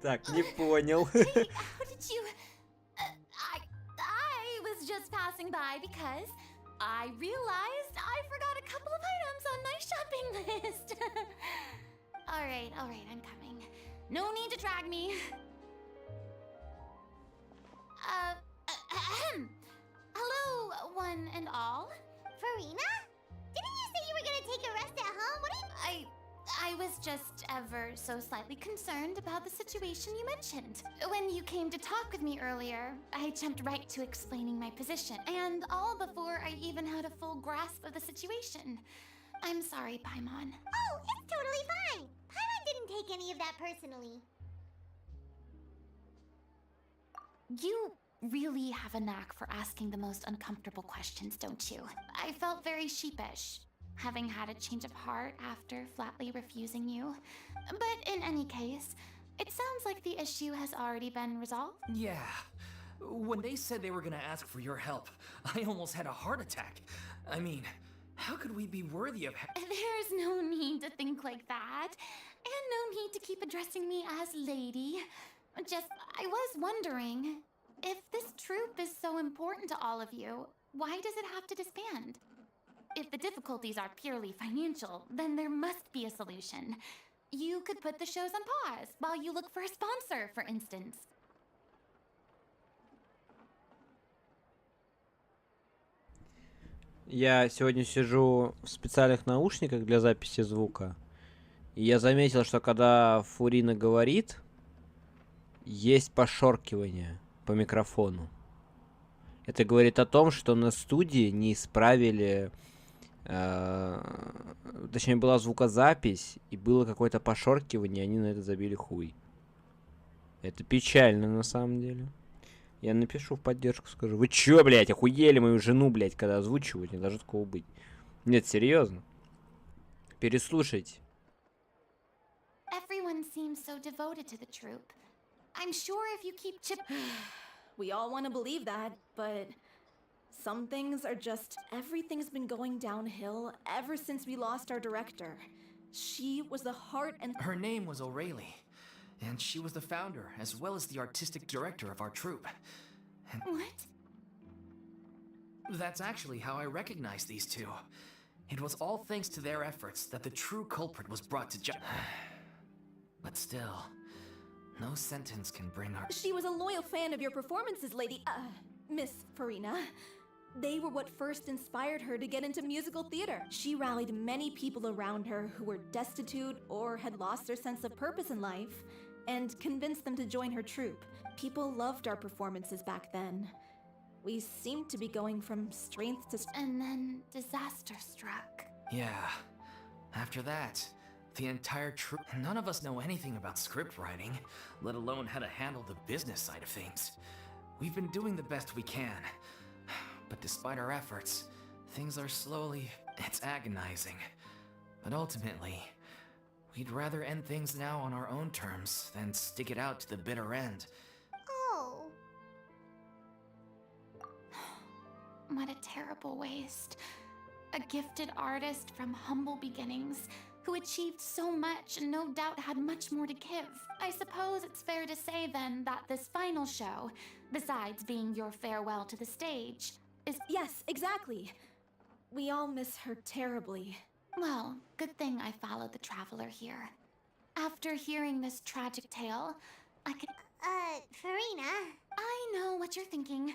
Speaker 1: Так, не понял.
Speaker 2: How did you... I was just passing by because I realized I forgot a couple of items on my shopping list. Alright, I'm coming. No need to drag me. Hello, one and all.
Speaker 3: Farina? Didn't you say you were gonna take a rest at home? What are you...
Speaker 2: I was just ever so slightly concerned about the situation you mentioned. When you came to talk with me earlier, I jumped right to explaining my position, and all before I even had a full grasp of the situation. I'm sorry, Paimon.
Speaker 3: Oh, it's totally fine. Paimon didn't take any of that personally.
Speaker 2: You really have a knack for asking the most uncomfortable questions, don't you? I felt very sheepish, having had a change of heart after flatly refusing you. But in any case, it sounds like the issue has already been resolved.
Speaker 10: Yeah. When they said they were gonna ask for your help, I almost had a heart attack. I mean, how could we be worthy of
Speaker 2: There's no need to think like that, and no need to keep addressing me as lady. Just, I was wondering, if this troupe is so important to all of you, why does it have to disband? If the difficulties are purely financial, then there must be a solution. You could put the shows on pause while you look for a sponsor, for instance.
Speaker 1: Я сегодня сижу в специальных наушниках для записи звука. И я заметил, что когда Фурина говорит, есть пошоркивание по микрофону. Это говорит о том, что на студии не исправили... точнее, была звукозапись, и было какое-то пошоркивание, и они на это забили хуй. Это печально, на самом деле. Я напишу в поддержку, скажу: вы чё, блядь, охуели мою жену, блядь, когда озвучивают? Не должно такого быть. Нет, серьезно. Переслушайте.
Speaker 2: Everyone seems so devoted to the troupe. I'm sure if you keep
Speaker 15: We all want to believe that, but some things are just... Everything's been going downhill ever since we lost our director. She was the heart and...
Speaker 10: Her name was O'Reilly, and she was the founder as well as the artistic director of our troupe. And
Speaker 2: what?
Speaker 10: That's actually how I recognized these two. It was all thanks to their efforts that the true culprit was brought to But still, no sentence can bring our...
Speaker 15: She was a loyal fan of your performances, Miss Farina. They were what first inspired her to get into musical theater. She rallied many people around her who were destitute or had lost their sense of purpose in life, and convinced them to join her troupe. People loved our performances back then. We seemed to be going from strength to...
Speaker 2: And then disaster struck.
Speaker 10: Yeah. After that, The entire none of us know anything about script writing, let alone how to handle the business side of things. We've been doing the best we can, but despite our efforts, things are slowly... It's agonizing. But ultimately, we'd rather end things now on our own terms than stick it out to the bitter end.
Speaker 2: Oh. What a terrible waste. A gifted artist from humble beginnings who achieved so much and no doubt had much more to give. I suppose it's fair to say then that this final show, besides being your farewell to the stage, is...
Speaker 15: Yes, exactly. We all miss her terribly.
Speaker 2: Well, good thing I followed the traveler here. After hearing this tragic tale, I could...
Speaker 3: Farina?
Speaker 2: I know what you're thinking,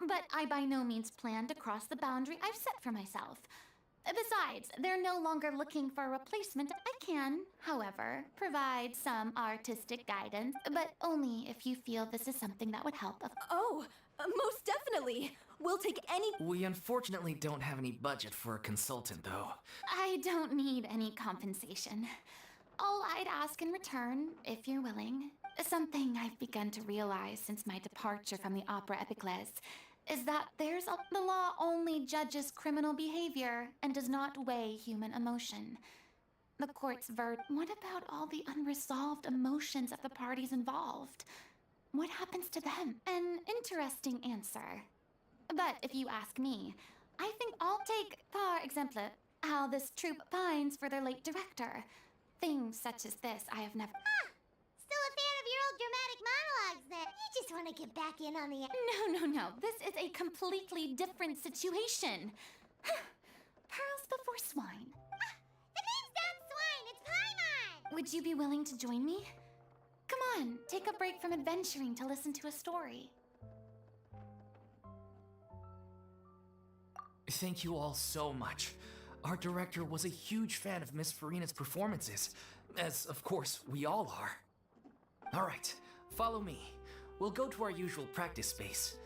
Speaker 2: but I by no means plan to cross the boundary I've set for myself. Besides, they're no longer looking for a replacement. I can, however, provide some artistic guidance, but only if you feel this is something that would help.
Speaker 15: Oh, most definitely! We'll take any...
Speaker 10: We unfortunately don't have any budget for a consultant, though.
Speaker 2: I don't need any compensation. All I'd ask in return, if you're willing, something I've begun to realize since my departure from the Opera Epiclese, is that the law only judges criminal behavior and does not weigh human emotion. The court's verdict... What about all the unresolved emotions of the parties involved? What happens to them? An interesting answer. But if you ask me, I think I'll take, par exemple, how this troupe pines for their late director. Things such as this I have never...
Speaker 3: Ah! Still a fan of your old dramatic monologues then. You just want to get back in on the...
Speaker 2: No. This is a completely different situation. Pearls before swine.
Speaker 3: Ah! The name's not swine, it's Paimon!
Speaker 2: Would you be willing to join me? Come on, take a break from adventuring to listen to a story.
Speaker 10: Thank you all so much. Our director was a huge fan of Miss Farina's performances, as of course we all are. All right, follow me. We'll go to our usual practice space.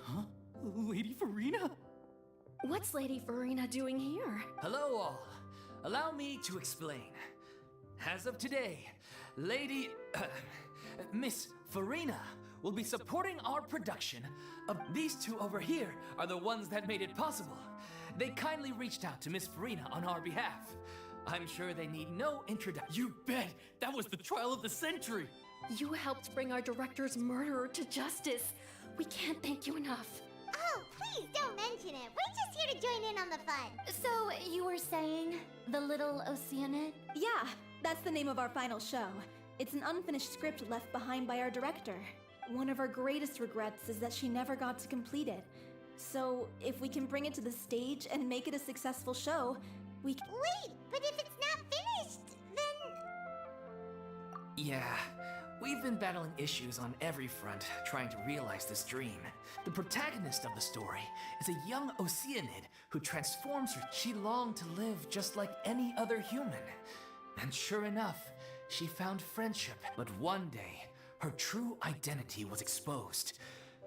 Speaker 11: Huh? Lady Farina?
Speaker 6: What's Lady Farina doing here?
Speaker 10: Hello all. Allow me to explain. As of today, Miss Farina will be supporting our production of... These two over here are the ones that made it possible. They kindly reached out to Miss Farina on our behalf. I'm sure they need no introduction.
Speaker 11: You bet! That was the trial of the century!
Speaker 6: You helped bring our director's murderer to justice. We can't thank you enough.
Speaker 3: Oh, please don't mention it. We're just here to join in on the fun.
Speaker 2: So, you were saying, the Little Oceanid?
Speaker 15: Yeah, that's the name of our final show. It's an unfinished script left behind by our director. One of our greatest regrets is that she never got to complete it. So, if we can bring it to the stage and make it a successful show, we can...
Speaker 3: Wait, but if it's not finished, then...
Speaker 10: Yeah, we've been battling issues on every front, trying to realize this dream. The protagonist of the story is a young Oceanid who transforms her. She longed to live just like any other human. And sure enough, she found friendship. But one day, her true identity was exposed,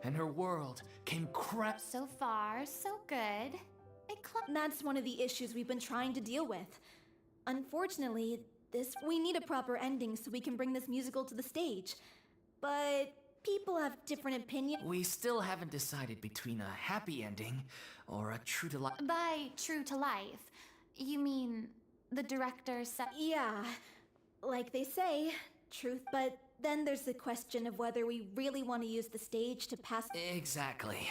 Speaker 10: and her world came
Speaker 2: So far, so good.
Speaker 15: That's one of the issues we've been trying to deal with. Unfortunately, we need a proper ending so we can bring this musical to the stage. But people have different opinions.
Speaker 10: We still haven't decided between a happy ending or a true to life.
Speaker 2: By true to life, you mean the director said.
Speaker 15: Yeah, like they say, truth, but then there's the question of whether we really want to use the stage to pass.
Speaker 10: Exactly.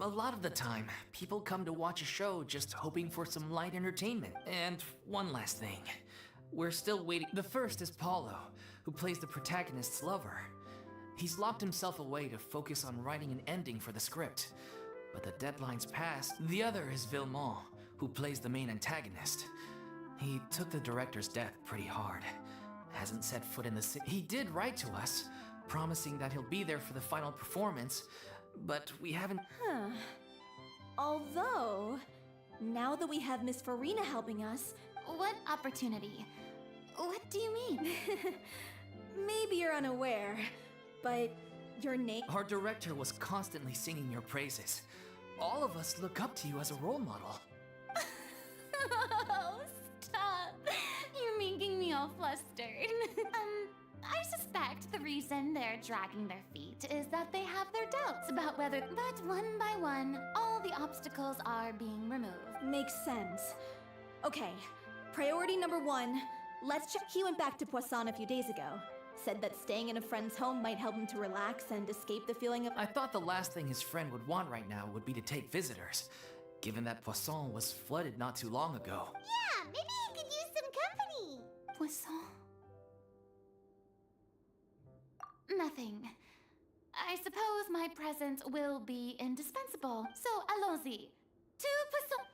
Speaker 10: A lot of the time, people come to watch a show just hoping for some light entertainment. And one last thing. We're still waiting. The first is Paulo, who plays the protagonist's lover. He's locked himself away to focus on writing an ending for the script. But the deadline's passed. The other is Villemont, who plays the main antagonist. He took the director's death pretty hard. Hasn't set foot in the city. He did write to us, promising that he'll be there for the final performance, but we haven't.
Speaker 15: Huh. Although, now that we have Miss Farina helping us.
Speaker 2: What opportunity? What do you mean?
Speaker 15: Maybe you're unaware, but your name.
Speaker 10: Our director was constantly singing your praises. All of us look up to you as a role model.
Speaker 2: Oh, stop. You're making me all flustered. I suspect the reason they're dragging their feet is that they have their doubts about whether. But one by one, all the obstacles are being removed.
Speaker 15: Makes sense. Okay, priority number 1. Let's check. He went back to Poisson a few days ago. Said that staying in a friend's home might help him to relax and escape the feeling of.
Speaker 10: I thought the last thing his friend would want right now would be to take visitors, given that Poisson was flooded not too long ago.
Speaker 3: Yeah, maybe he could use some company.
Speaker 2: Poisson. Nothing. I suppose my presence will be indispensable. So, allons-y. To Poisson.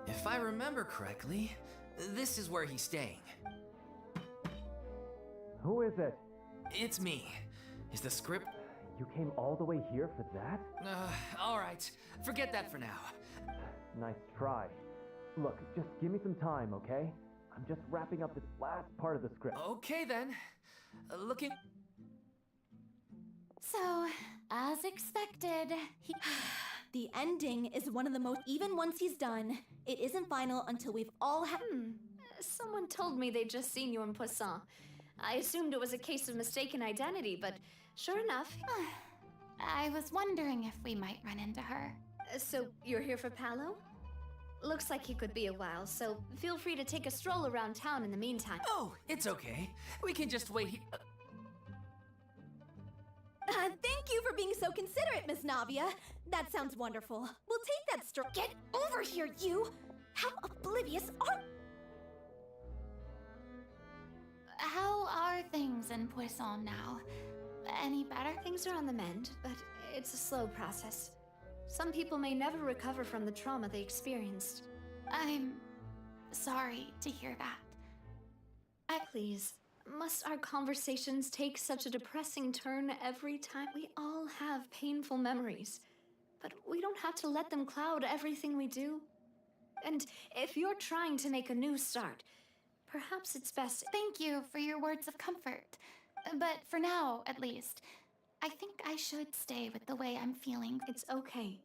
Speaker 10: If I remember correctly, this is where he's staying.
Speaker 17: Who is it?
Speaker 10: It's me. Is the script?
Speaker 17: You came all the way here for that?
Speaker 10: Alright. Forget that for now.
Speaker 17: Nice try. Look, just give me some time, okay? I'm just wrapping up this last part of the script.
Speaker 10: Okay then. Looking...
Speaker 2: So, as expected, he...
Speaker 15: The ending is one of the most. Even once he's done, it isn't final until we've all had.
Speaker 6: Someone told me they'd just seen you in Poisson. I assumed it was a case of mistaken identity, but sure enough.
Speaker 2: I was wondering if we might run into her.
Speaker 6: So, you're here for Paolo? Looks like he could be a while, so feel free to take a stroll around town in the meantime.
Speaker 10: Oh, it's okay. We can just wait here.
Speaker 15: Thank you for being so considerate, Miss Navia. That sounds wonderful. We'll take that stroll. Get over here, you! How oblivious are...
Speaker 2: How are things in Poisson now? Any better?
Speaker 6: Things are on the mend, but it's a slow process. Some people may never recover from the trauma they experienced.
Speaker 2: I'm sorry to hear that.
Speaker 6: Please, must our conversations take such a depressing turn every time? We all have painful memories, but we don't have to let them cloud everything we do. And if you're trying to make a new start, perhaps it's best...
Speaker 2: Thank you for your words of comfort. But for now, at least, I think I should stay with the way I'm feeling.
Speaker 6: It's okay.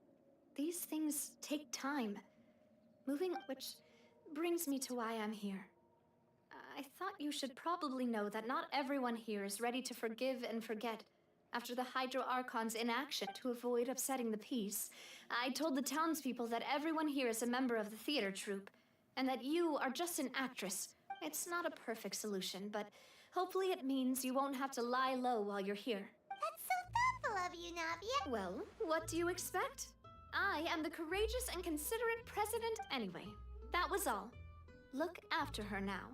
Speaker 6: these things take time. Which brings me to why I'm here. I thought you should probably know that not everyone here is ready to forgive and forget after the Hydro Archon's inaction. To avoid upsetting the peace, I told the townspeople that everyone here is a member of the theater troupe, and that you are just an actress. It's not a perfect solution, but hopefully it means you won't have to lie low while you're here.
Speaker 3: That's so thoughtful of you, Navia.
Speaker 6: Well, what do you expect? I am the courageous and considerate president anyway. That was all. Look after her now.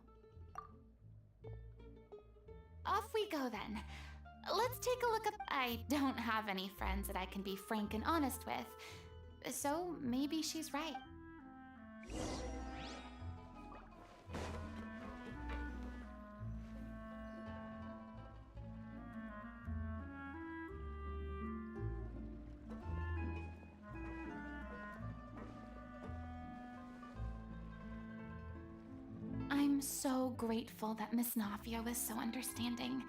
Speaker 2: Off we go then. Let's take a look at... I don't have any friends that I can be frank and honest with, so maybe she's right. I'm so grateful that Miss Nafia was so understanding.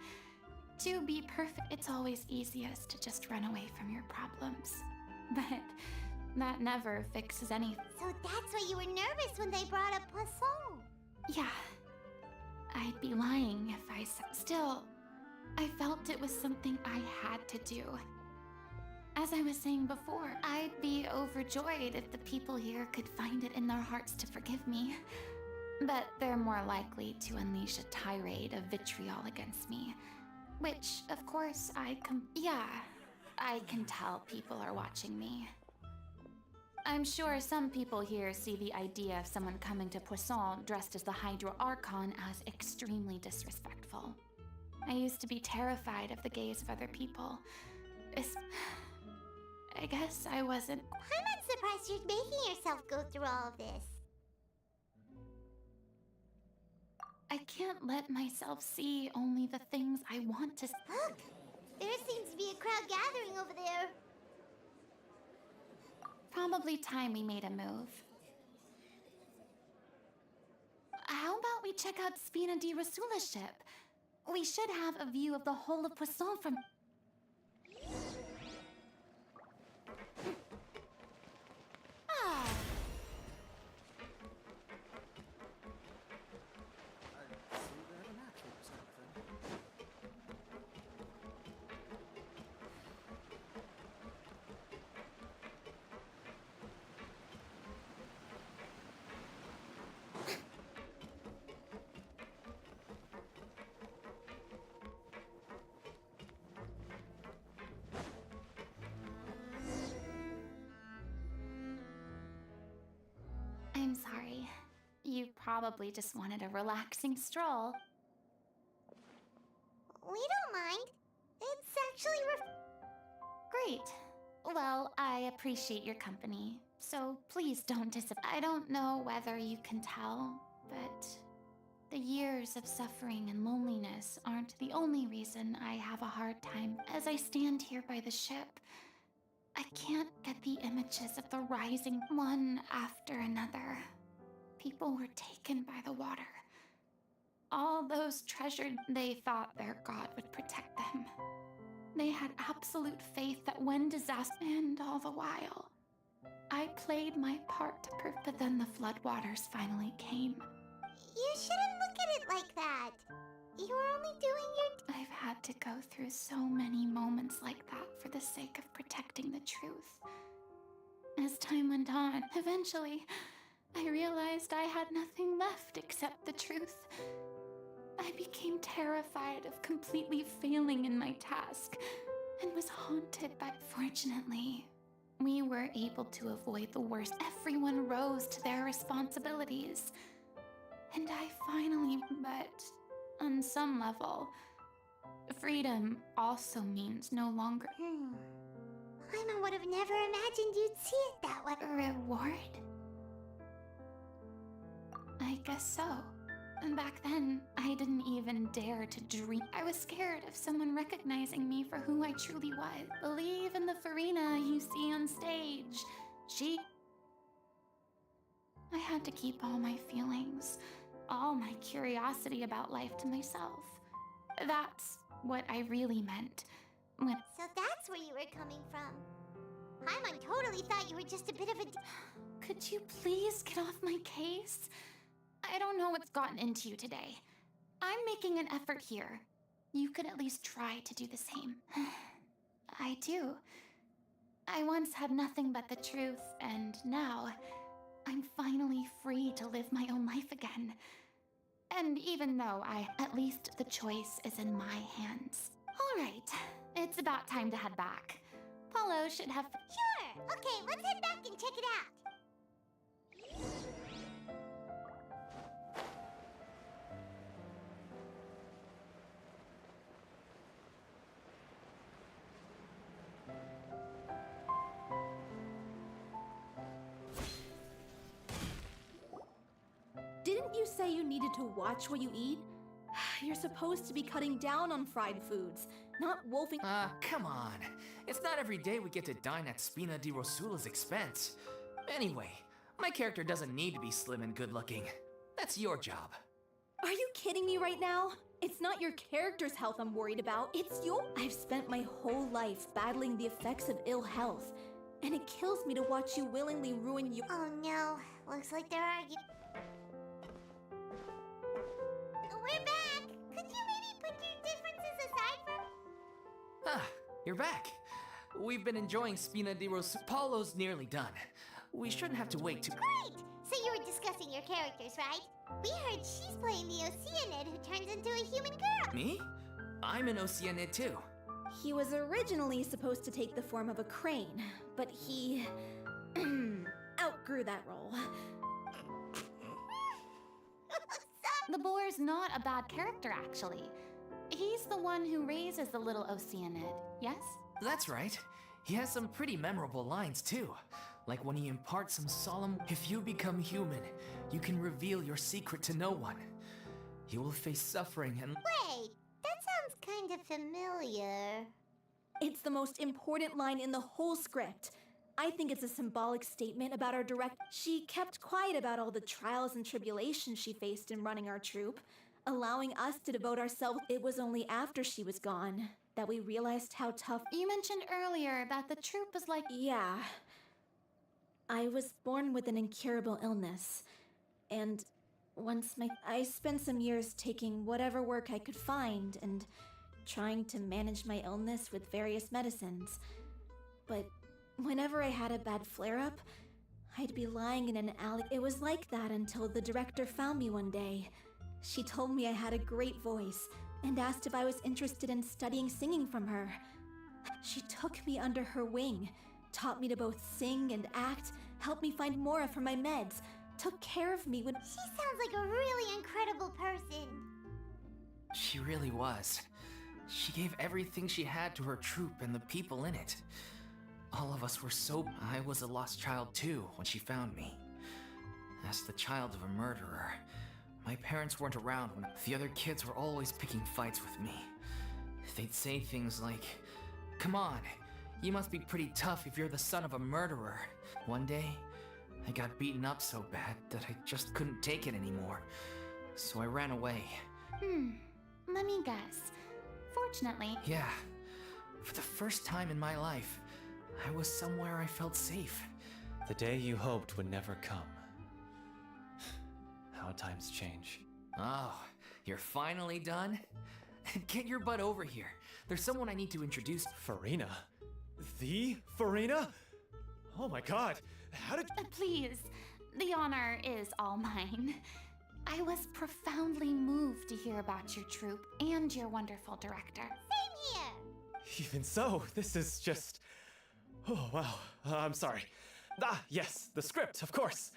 Speaker 2: To be perfect, it's always easiest to just run away from your problems. But that never fixes anything.
Speaker 3: So that's why you were nervous when they brought up Poisson.
Speaker 2: Yeah. I'd be lying if I said... Still, I felt it was something I had to do. As I was saying before, I'd be overjoyed if the people here could find it in their hearts to forgive me. But they're more likely to unleash a tirade of vitriol against me. Which, of course, I can tell people are watching me. I'm sure some people here see the idea of someone coming to Poisson dressed as the Hydro Archon as extremely disrespectful. I used to be terrified of the gaze of other people. I guess I wasn't...
Speaker 3: I'm not surprised you're making yourself go through all of this.
Speaker 2: I can't let myself see only the things I want to...
Speaker 3: Look! There seems to be a crowd gathering over there.
Speaker 2: Probably time we made a move. How about we check out Spina di Rasula's ship? We should have a view of the whole of Poisson from... Ah! I'm sorry. You probably just wanted a relaxing stroll.
Speaker 3: We don't mind. It's actually
Speaker 2: Great. Well, I appreciate your company, so please don't disappoint. I don't know whether you can tell, but the years of suffering and loneliness aren't the only reason I have a hard time. As I stand here by the ship, I can't get the images of the rising one after another. People were taken by the water. All those treasured, they thought their god would protect them. They had absolute faith that when disaster, and all the while, I played my part to but then the floodwaters finally came.
Speaker 3: You shouldn't look at it like that. You were only doing your...
Speaker 2: I've had to go through so many moments like that for the sake of protecting the truth. As time went on, eventually, I realized I had nothing left except the truth. I became terrified of completely failing in my task and was haunted by... Fortunately, we were able to avoid the worst. Everyone rose to their responsibilities. And I finally... But on some level, freedom also means no longer...
Speaker 3: Paimon would have never imagined you'd see it that way.
Speaker 2: Reward? I guess so. Back then, I didn't even dare to dream. I was scared of someone recognizing me for who I truly was. Believe in the Farina you see on stage. I had to keep all my feelings, all my curiosity about life to myself. That's what I really meant when...
Speaker 3: So that's where you were coming from. Paimon totally thought you were just a bit of a...
Speaker 2: Could you please get off my case? I don't know what's gotten into you today. I'm making an effort here. You could at least try to do the same. I do. I once had nothing but the truth, and now I'm finally free to live my own life again. And even though at least the choice is in my hands. All right, it's about time to head back. Paulo should have...
Speaker 3: Sure! Okay, let's head back and check it out.
Speaker 15: Didn't you say you needed to watch what you eat? You're supposed to be cutting down on fried foods, not wolfing.
Speaker 10: Come on. It's not every day we get to dine at Spina di Rosula's expense. Anyway, my character doesn't need to be slim and good looking. That's your job.
Speaker 15: Are you kidding me right now? It's not your character's health I'm worried about. It's your... I've spent my whole life battling the effects of ill health, and it kills me to watch you willingly ruin your...
Speaker 3: Oh no, looks like they're arguing. We're back! Could you maybe put your differences aside for...
Speaker 10: Ah, you're back. We've been enjoying Spina di Rosula. Paulo's nearly done. We shouldn't have to wait too...
Speaker 3: Great! So you were discussing your characters, right? We heard she's playing the Oceanid who turns into a human girl.
Speaker 10: Me? I'm an Oceanid too.
Speaker 15: He was originally supposed to take the form of a crane, but he... outgrew that role.
Speaker 2: The boar's not a bad character, actually. He's the one who raises the little Oceanid, yes?
Speaker 10: That's right. He has some pretty memorable lines too. Like when he imparts some solemn, if you become human, you can reveal your secret to no one. You will face suffering and...
Speaker 3: Wait, that sounds kind of familiar.
Speaker 15: It's the most important line in the whole script. I think it's a symbolic statement about our direct... She kept quiet about all the trials and tribulations she faced in running our troupe, allowing us to devote ourselves. It was only after she was gone that we realized how tough...
Speaker 2: You mentioned earlier that the troupe was like...
Speaker 15: Yeah. I was born with an incurable illness, and I spent some years taking whatever work I could find and trying to manage my illness with various medicines. But whenever I had a bad flare-up, I'd be lying in an alley. It was like that until the director found me one day. She told me I had a great voice and asked if I was interested in studying singing from her. She took me under her wing, taught me to both sing and act, helped me find Mora for my meds, took care of me when...
Speaker 3: She sounds like a really incredible person.
Speaker 10: She really was. She gave everything she had to her troupe and the people in it. All of us were so... I was a lost child too when she found me. As the child of a murderer, my parents weren't around when the other kids were always picking fights with me. They'd say things like, "Come on, you must be pretty tough if you're the son of a murderer." One day, I got beaten up so bad that I just couldn't take it anymore. So I ran away.
Speaker 2: Let me guess. Fortunately...
Speaker 10: Yeah. For the first time in my life, I was somewhere I felt safe.
Speaker 14: The day you hoped would never come. How times change.
Speaker 10: Oh, you're finally done? Get your butt over here. There's someone I need to introduce.
Speaker 14: Farina? The Farina? Oh my god, how did...
Speaker 2: Please, the honor is all mine. I was profoundly moved to hear about your troupe and your wonderful director.
Speaker 3: Same here!
Speaker 14: Even so, this is just... Oh, wow. I'm sorry. Yes, the script, of course.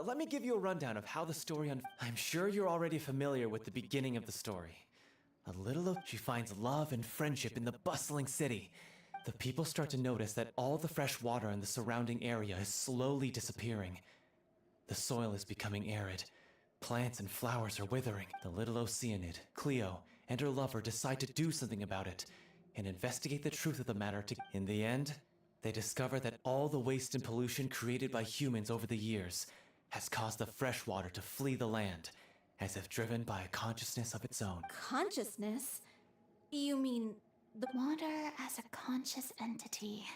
Speaker 14: Let me give you a rundown of how the story I'm sure you're already familiar with the beginning of the story. She finds love and friendship in the bustling city. The people start to notice that all the fresh water in the surrounding area is slowly disappearing. The soil is becoming arid. Plants and flowers are withering. The little Oceanid, Cleo, and her lover decide to do something about it and investigate the truth of the matter. In the end, they discover that all the waste and pollution created by humans over the years has caused the fresh water to flee the land, as if driven by a consciousness of its own.
Speaker 15: Consciousness? You mean...
Speaker 2: The water as a conscious entity.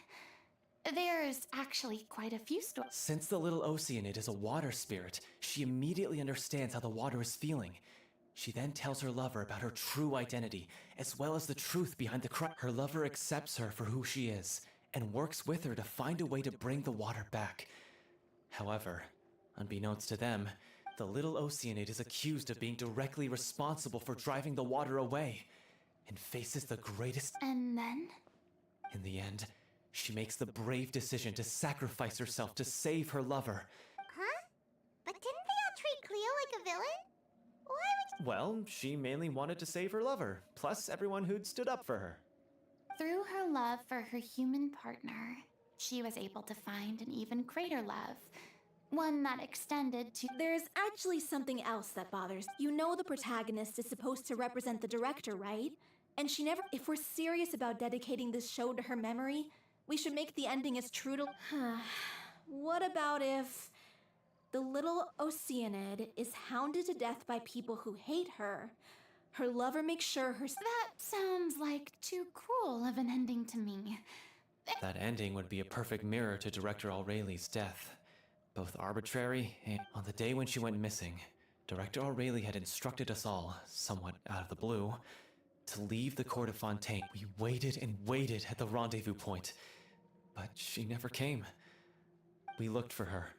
Speaker 2: There's actually quite a few stories.
Speaker 14: Since the little Oceanid is a water spirit, she immediately understands how the water is feeling. She then tells her lover about her true identity, as well as the truth behind the crime. Her lover accepts her for who she is, and works with her to find a way to bring the water back. However, unbeknownst to them, the little Oceanid is accused of being directly responsible for driving the water away, and faces the greatest...
Speaker 2: And then?
Speaker 14: In the end, she makes the brave decision to sacrifice herself to save her lover.
Speaker 3: Huh? But didn't they all treat Cleo like a villain? Why would
Speaker 14: Well, she mainly wanted to save her lover, plus everyone who'd stood up for her.
Speaker 2: Through her love for her human partner, she was able to find an even greater love. One that extended to...
Speaker 15: There's actually something else that bothers. You know the protagonist is supposed to represent the director, right? And she never... If we're serious about dedicating this show to her memory, we should make the ending as true to... What about if... the little Oceanid is hounded to death by people who hate her. Her lover makes sure her...
Speaker 2: That sounds like too cruel of an ending to me.
Speaker 14: That ending would be a perfect mirror to Director Aureli's death. Both arbitrary and... On the day when she went missing, Director Aureli had instructed us all, somewhat out of the blue, to leave the court of Fontaine. We waited and waited at the rendezvous point, but she never came. We looked for her.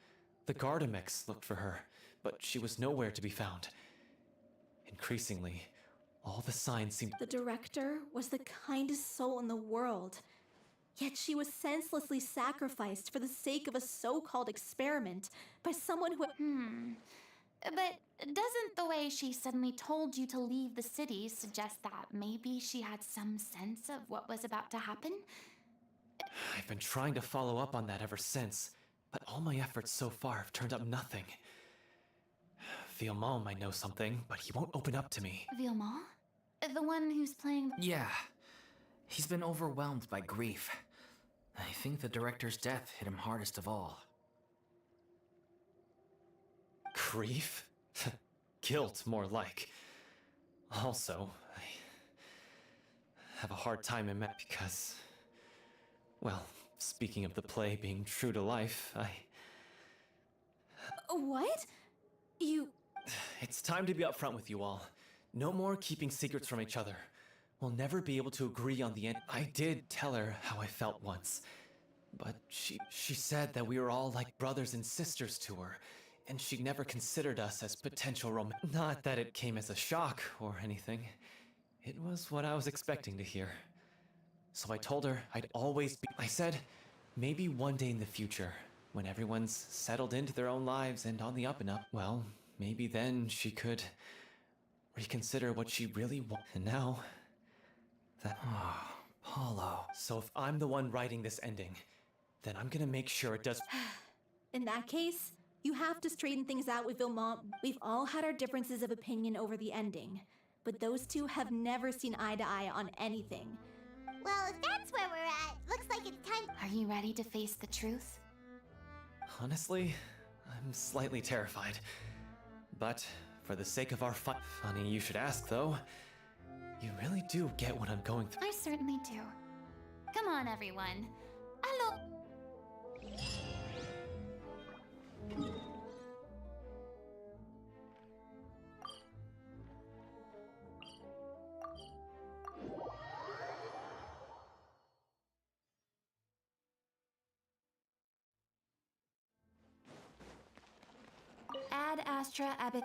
Speaker 14: The Gardamex looked for her, but she was nowhere to be found. Increasingly, all the signs seemed...
Speaker 15: The director was the kindest soul in the world. Yet she was senselessly sacrificed for the sake of a so-called experiment by someone who...
Speaker 2: But doesn't the way she suddenly told you to leave the city suggest that maybe she had some sense of what was about to happen?
Speaker 14: I've been trying to follow up on that ever since, but all my efforts so far have turned up nothing. Villemont might know something, but he won't open up to me.
Speaker 2: Villemont? The one who's playing...
Speaker 10: Yeah. He's been overwhelmed by grief. I think the director's death hit him hardest of all.
Speaker 14: Grief? Guilt, more like. Also, I have a hard time in that because... Well, speaking of the play being true to life,
Speaker 15: What? You...
Speaker 14: It's time to be upfront with you all. No more keeping secrets from each other. We'll never be able to agree on the end. I did tell her how I felt once, but she said that we were all like brothers and sisters to her, and she never considered us as potential Not that it came as a shock or anything. It was what I was expecting to hear. So I told her I'd always be... I said, maybe one day in the future, when everyone's settled into their own lives and on the up and up, well, maybe then she could reconsider what she really wants. And now...
Speaker 10: Paulo.
Speaker 14: So if I'm the one writing this ending, then I'm gonna make sure it does...
Speaker 15: In that case, you have to straighten things out with Villemont. We've all had our differences of opinion over the ending, but those two have never seen eye to eye on anything.
Speaker 3: Well, if that's where we're at, looks like it's time...
Speaker 2: Are you ready to face the truth?
Speaker 14: Honestly, I'm slightly terrified. But for the sake of our Funny you should ask, though. You really do get what I'm going through.
Speaker 2: I certainly do. Come on, everyone. Hello. Ad Astra Abbott.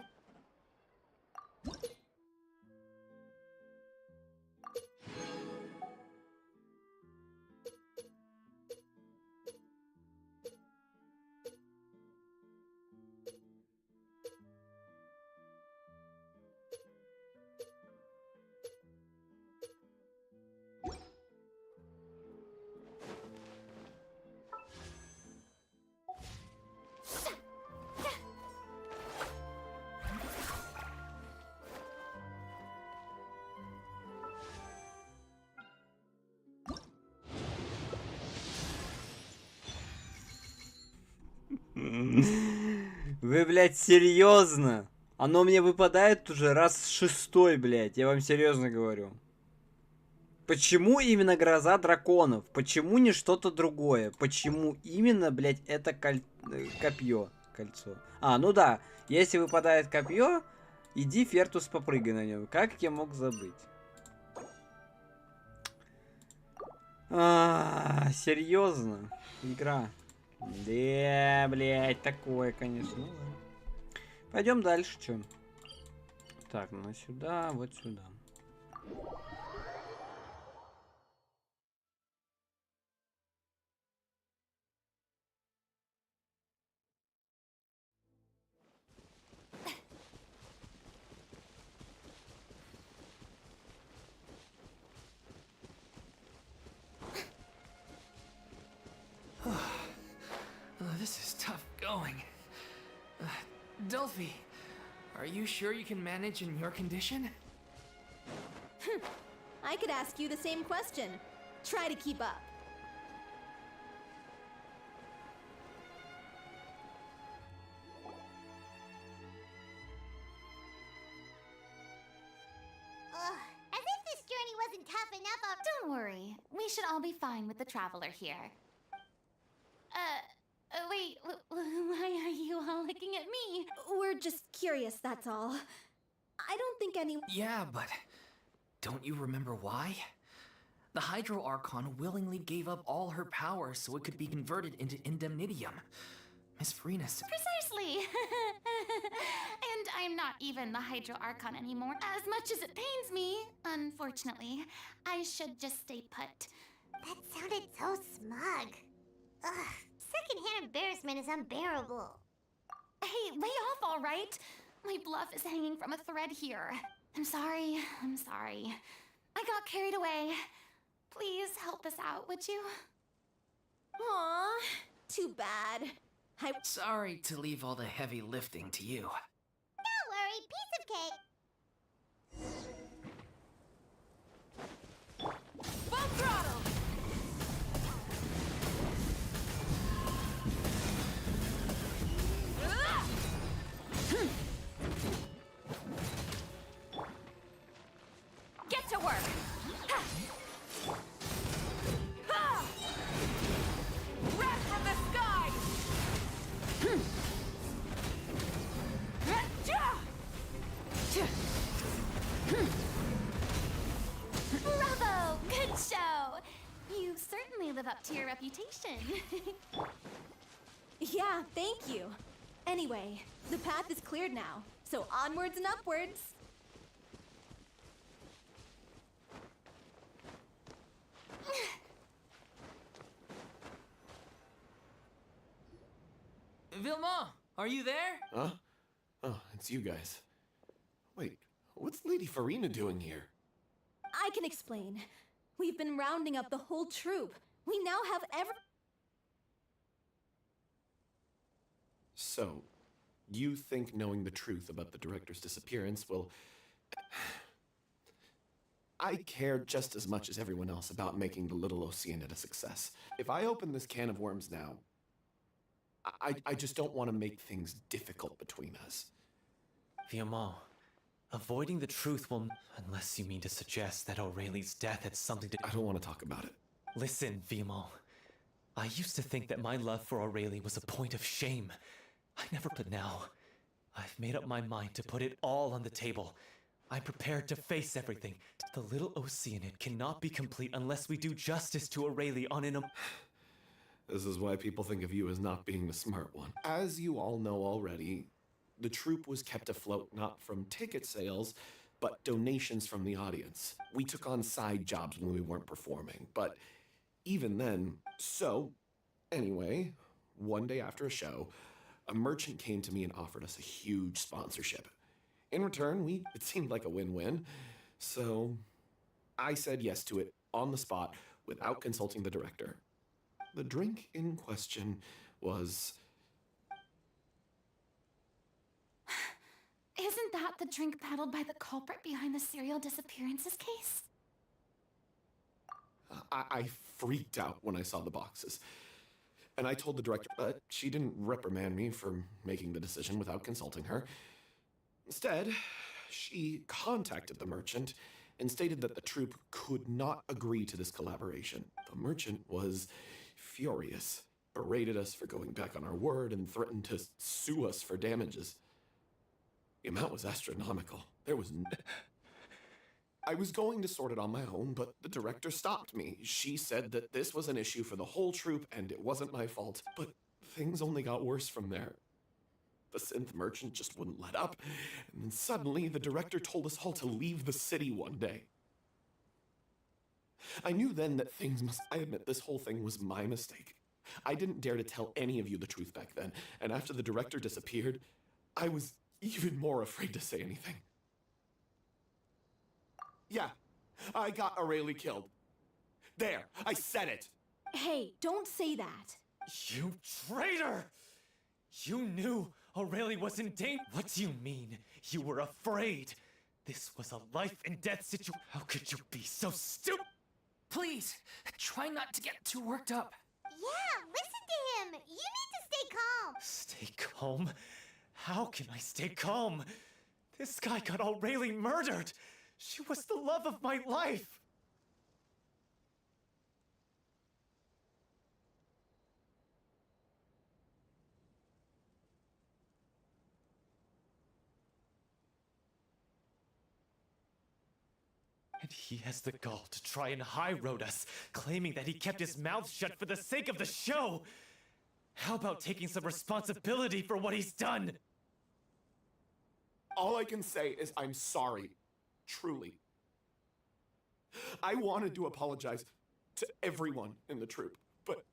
Speaker 1: Вы, блядь, серьезно? Оно мне выпадает уже раз 6, блядь. Я вам серьезно говорю. Почему именно гроза драконов? Почему не что-то другое? Почему именно, блядь, это копье? Кольцо. А, ну да. Если выпадает копье, иди, Фертус, попрыгай на нем. Как я мог забыть? Серьезно? Игра. Да, блядь, такое, конечно. Ну, ладно. Пойдем дальше, что? Так, ну сюда, вот сюда.
Speaker 10: This is tough going. Delphi, are you sure you can manage in your condition?
Speaker 15: I could ask you the same question. Try to keep up.
Speaker 3: As if this journey wasn't tough enough already.
Speaker 2: Don't worry. We should all be fine with the traveler here. Wait, why are you all looking at me?
Speaker 15: We're just curious, that's all. I don't think any.
Speaker 10: Yeah, but don't you remember why? The Hydro Archon willingly gave up all her power so it could be converted into Indemnitium. Miss Farina said.
Speaker 2: Precisely! And I'm not even the Hydro Archon anymore. As much as it pains me, unfortunately, I should just stay put.
Speaker 3: That sounded so smug. Ugh, secondhand embarrassment is unbearable.
Speaker 2: Hey, lay off, all right? My bluff is hanging from a thread here. I'm sorry. I got carried away. Please help us out, would you?
Speaker 15: Aw, too bad.
Speaker 10: Sorry to leave all the heavy lifting to you.
Speaker 3: Don't worry, piece of cake.
Speaker 9: Full throttle! Get to work! Wrath from the sky!
Speaker 2: Bravo! Good show! You certainly live up to your reputation.
Speaker 15: Yeah, thank you. Anyway, the path is cleared now, so onwards and upwards.
Speaker 10: Vilma, are you there?
Speaker 14: Huh? Oh, it's you guys. Wait, what's Lady Farina doing here?
Speaker 15: I can explain. We've been rounding up the whole troop. We now have
Speaker 14: So, you think knowing the truth about the director's disappearance will... I care just as much as everyone else about making the Little Oceanid a success. If I open this can of worms now, I just don't want to make things difficult between us.
Speaker 12: Viamant, avoiding the truth will... Unless you mean to suggest that Aurelie's death had something to...
Speaker 14: I don't want to talk about it.
Speaker 12: Listen, Viamant. I used to think that my love for Aurelie was a point of shame. I never, but now, I've made up my mind to put it all on the table. I'm prepared to face everything. The Little Oceanid cannot be complete unless we do justice to Aurelie on an...
Speaker 14: This is why people think of you as not being the smart one. As you all know already, the troupe was kept afloat not from ticket sales, but donations from the audience. We took on side jobs when we weren't performing, but even then... So, anyway, one day after a show, a merchant came to me and offered us a huge sponsorship. In return, it seemed like a win-win, so I said yes to it on the spot without consulting the director. The drink in question was...
Speaker 2: Isn't that the drink peddled by the culprit behind the serial disappearances case?
Speaker 14: I freaked out when I saw the boxes. And I told the director, but she didn't reprimand me for making the decision without consulting her. Instead, she contacted the merchant
Speaker 16: and stated that the troupe could not agree to this collaboration. The merchant was furious, berated us for going back on our word, and threatened to sue us for damages. The amount was astronomical. I was going to sort it on my own, but the director stopped me. She said that this was an issue for the whole troupe and it wasn't my fault. But things only got worse from there. The synth merchant just wouldn't let up, and then suddenly the director told us all to leave the city one day. I knew then that I admit this whole thing was my mistake. I didn't dare to tell any of you the truth back then, and after the director disappeared, I was even more afraid to say anything. Yeah, I got Aurelie killed. There, I said it.
Speaker 15: Hey, don't say that.
Speaker 12: You traitor! You knew Aurelie was in danger. What do you mean? You were afraid. This was a life and death situation. How could you be so stupid?
Speaker 10: Please, try not to get too worked up.
Speaker 3: Yeah, listen to him. You need to stay calm.
Speaker 12: Stay calm? How can I stay calm? This guy got Aurelie murdered. She was the love of my life. And he has the gall to try and high-road us, claiming that he kept his mouth shut for the sake of the show. How about taking some responsibility for what he's done?
Speaker 16: All I can say is I'm sorry. Truly. I wanted to apologize to everyone in the troupe, but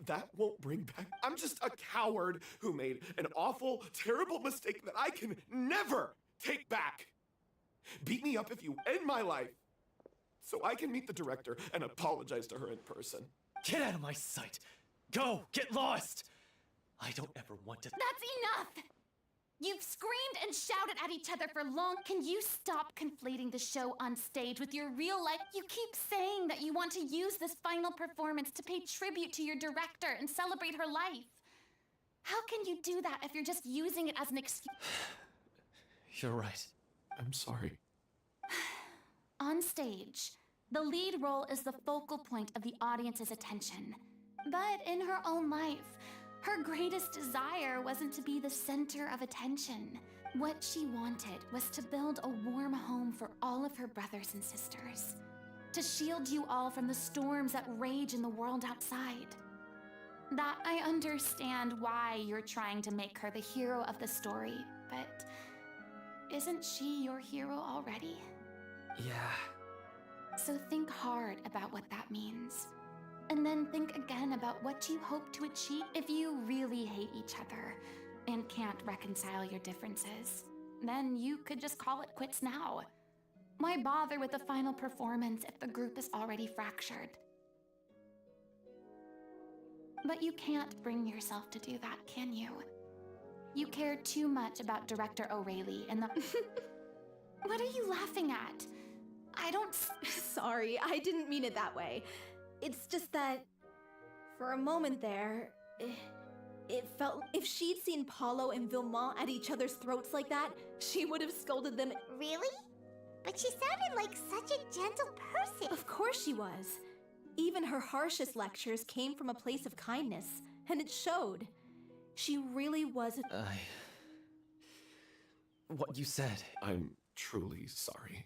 Speaker 16: that won't bring back. I'm just a coward who made an awful, terrible mistake that I can never take back. Beat me up if you end my life, so I can meet the director and apologize to her in person.
Speaker 12: Get out of my sight! Go! Get lost! I don't ever want to—
Speaker 2: That's enough! You've screamed and shouted at each other for long. Can you stop conflating the show on stage with your real life? You keep saying that you want to use this final performance to pay tribute to your director and celebrate her life. How can you do that if you're just using it as an excuse?
Speaker 12: You're right.
Speaker 16: I'm sorry.
Speaker 2: On stage, the lead role is the focal point of the audience's attention. But in her own life, her greatest desire wasn't to be the center of attention. What she wanted was to build a warm home for all of her brothers and sisters, to shield you all from the storms that rage in the world outside. That I understand why you're trying to make her the hero of the story, but isn't she your hero already?
Speaker 10: Yeah.
Speaker 2: So think hard about what that means. And then think again about what you hope to achieve. If you really hate each other and can't reconcile your differences, then you could just call it quits now. Why bother with the final performance if the group is already fractured? But you can't bring yourself to do that, can you? You care too much about Director Aurelie and the— What are you laughing at? I don't—
Speaker 15: Sorry, I didn't mean it that way. It's just that, for a moment there, it felt if she'd seen Paulo and Vilmont at each other's throats like that, she would have scolded them.
Speaker 3: Really? But she sounded like such a gentle person.
Speaker 15: Of course she was. Even her harshest lectures came from a place of kindness, and it showed. She really was
Speaker 12: What you said.
Speaker 16: I'm truly sorry.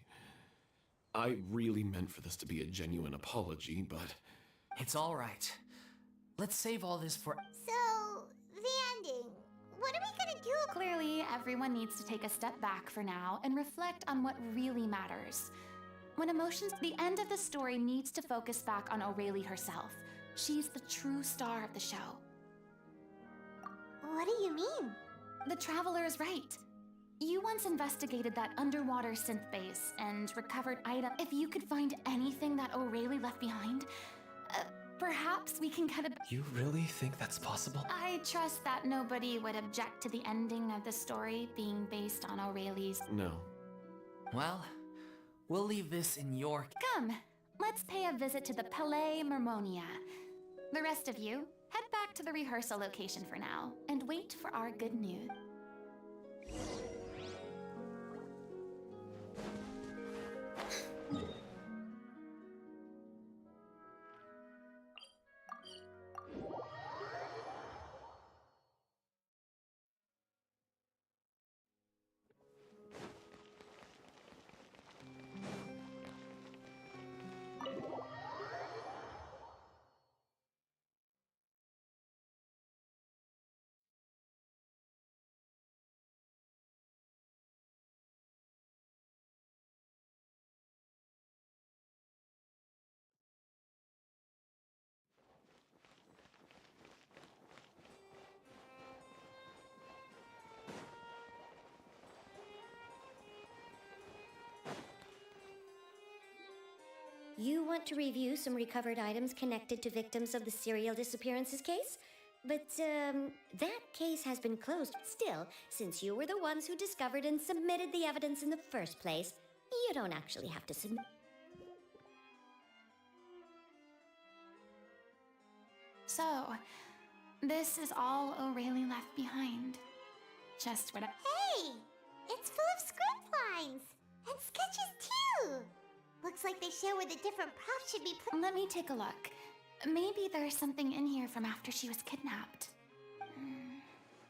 Speaker 16: I really meant for this to be a genuine apology, but...
Speaker 10: It's all right. Let's save all this for...
Speaker 3: So, the ending. What are we gonna do?
Speaker 2: Clearly, everyone needs to take a step back for now and reflect on what really matters. When emotions... The end of the story needs to focus back on Aurelie herself. She's the true star of the show.
Speaker 3: What do you mean?
Speaker 2: The Traveler is right. You once investigated that underwater synth base and recovered items. If you could find anything that Aurelie left behind, perhaps we can get a...
Speaker 12: You really think that's possible?
Speaker 2: I trust that nobody would object to the ending of the story being based on Aurelie's...
Speaker 16: No.
Speaker 10: Well, we'll leave this in your...
Speaker 2: Come, let's pay a visit to the Palais Mermonia. The rest of you, head back to the rehearsal location for now and wait for our good news.
Speaker 13: You want to review some recovered items connected to victims of the serial disappearances case? But, that case has been closed. Still, since you were the ones who discovered and submitted the evidence in the first place, you don't actually have to submit.
Speaker 2: So, this is all O'Reilly left behind. Just what I—
Speaker 3: Hey! It's full of script lines! And sketches too! Looks like they show where the different props should be put.
Speaker 2: Let me take a look. Maybe there's something in here from after she was kidnapped.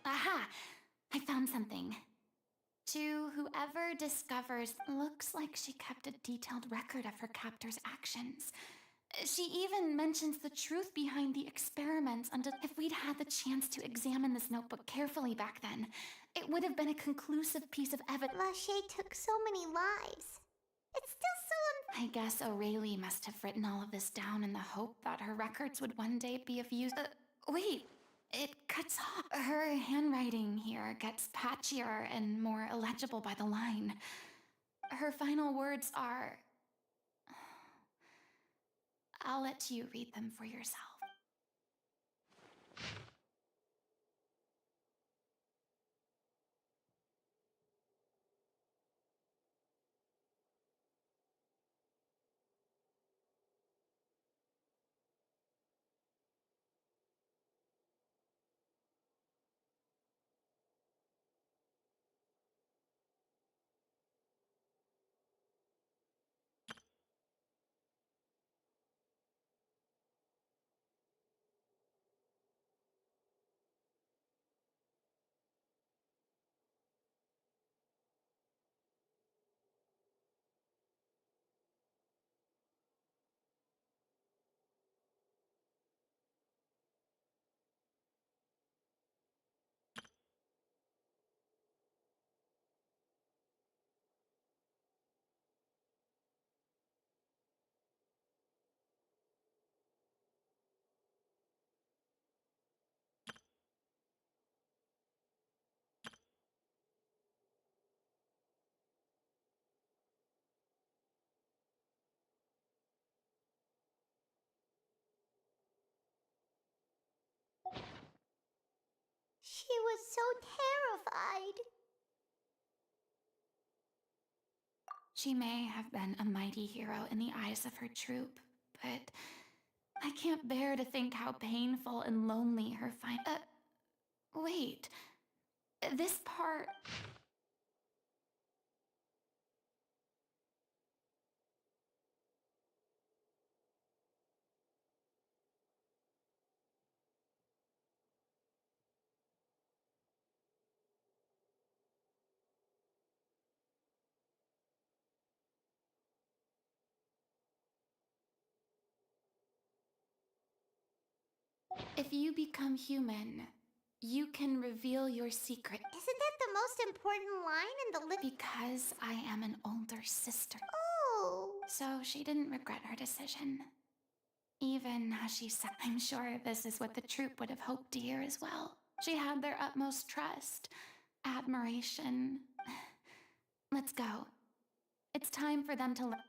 Speaker 2: Aha! I found something. To whoever discovers, looks like she kept a detailed record of her captor's actions. She even mentions the truth behind the experiments. If we'd had the chance to examine this notebook carefully back then, it would have been a conclusive piece of evidence.
Speaker 3: Lachey took so many lives. It's still so
Speaker 2: I guess O'Reilly must have written all of this down in the hope that her records would one day be of use. Wait, it cuts off. Her handwriting here gets patchier and more illegible by the line. Her final words are... I'll let you read them for yourself.
Speaker 3: She was so terrified.
Speaker 2: She may have been a mighty hero in the eyes of her troop, but I can't bear to think how painful and lonely her wait. This part... If you become human, you can reveal your secret.
Speaker 3: Isn't that the most important line in the
Speaker 2: Because I am an older sister.
Speaker 3: Oh!
Speaker 2: So she didn't regret her decision. Even as she said, I'm sure this is what the troupe would have hoped to hear as well. She had their utmost trust, admiration. Let's go. It's time for them to learn.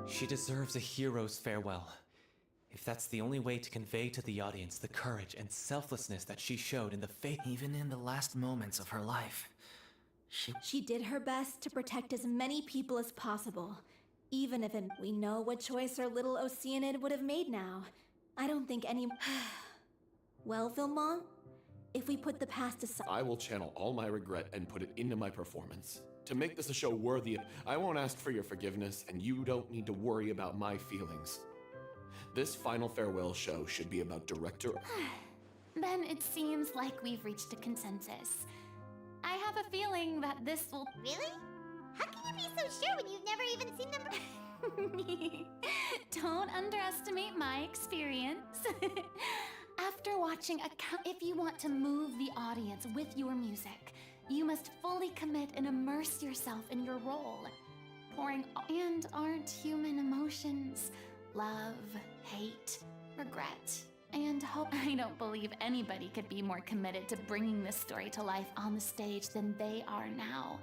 Speaker 12: She deserves a hero's farewell. If that's the only way to convey to the audience the courage and selflessness that she showed in the face.
Speaker 10: Even in the last moments of her life,
Speaker 15: She did her best to protect as many people as possible. Even if we know what choice her little Oceanid would have made now. I don't think any... Well, Vilmont, if we put the past aside...
Speaker 16: I will channel all my regret and put it into my performance. To make this a show worthy of... I won't ask for your forgiveness, and you don't need to worry about my feelings. This final farewell show should be about director...
Speaker 2: Then it seems like we've reached a consensus. I have a feeling that this will...
Speaker 3: Really? How can you be so sure when you've never even seen them?
Speaker 2: Don't underestimate my experience. After watching if you want to move the audience with your music, you must fully commit and immerse yourself in your role. Aren't human emotions love, hate, regret, and hope? I don't believe anybody could be more committed to bringing this story to life on the stage than they are now.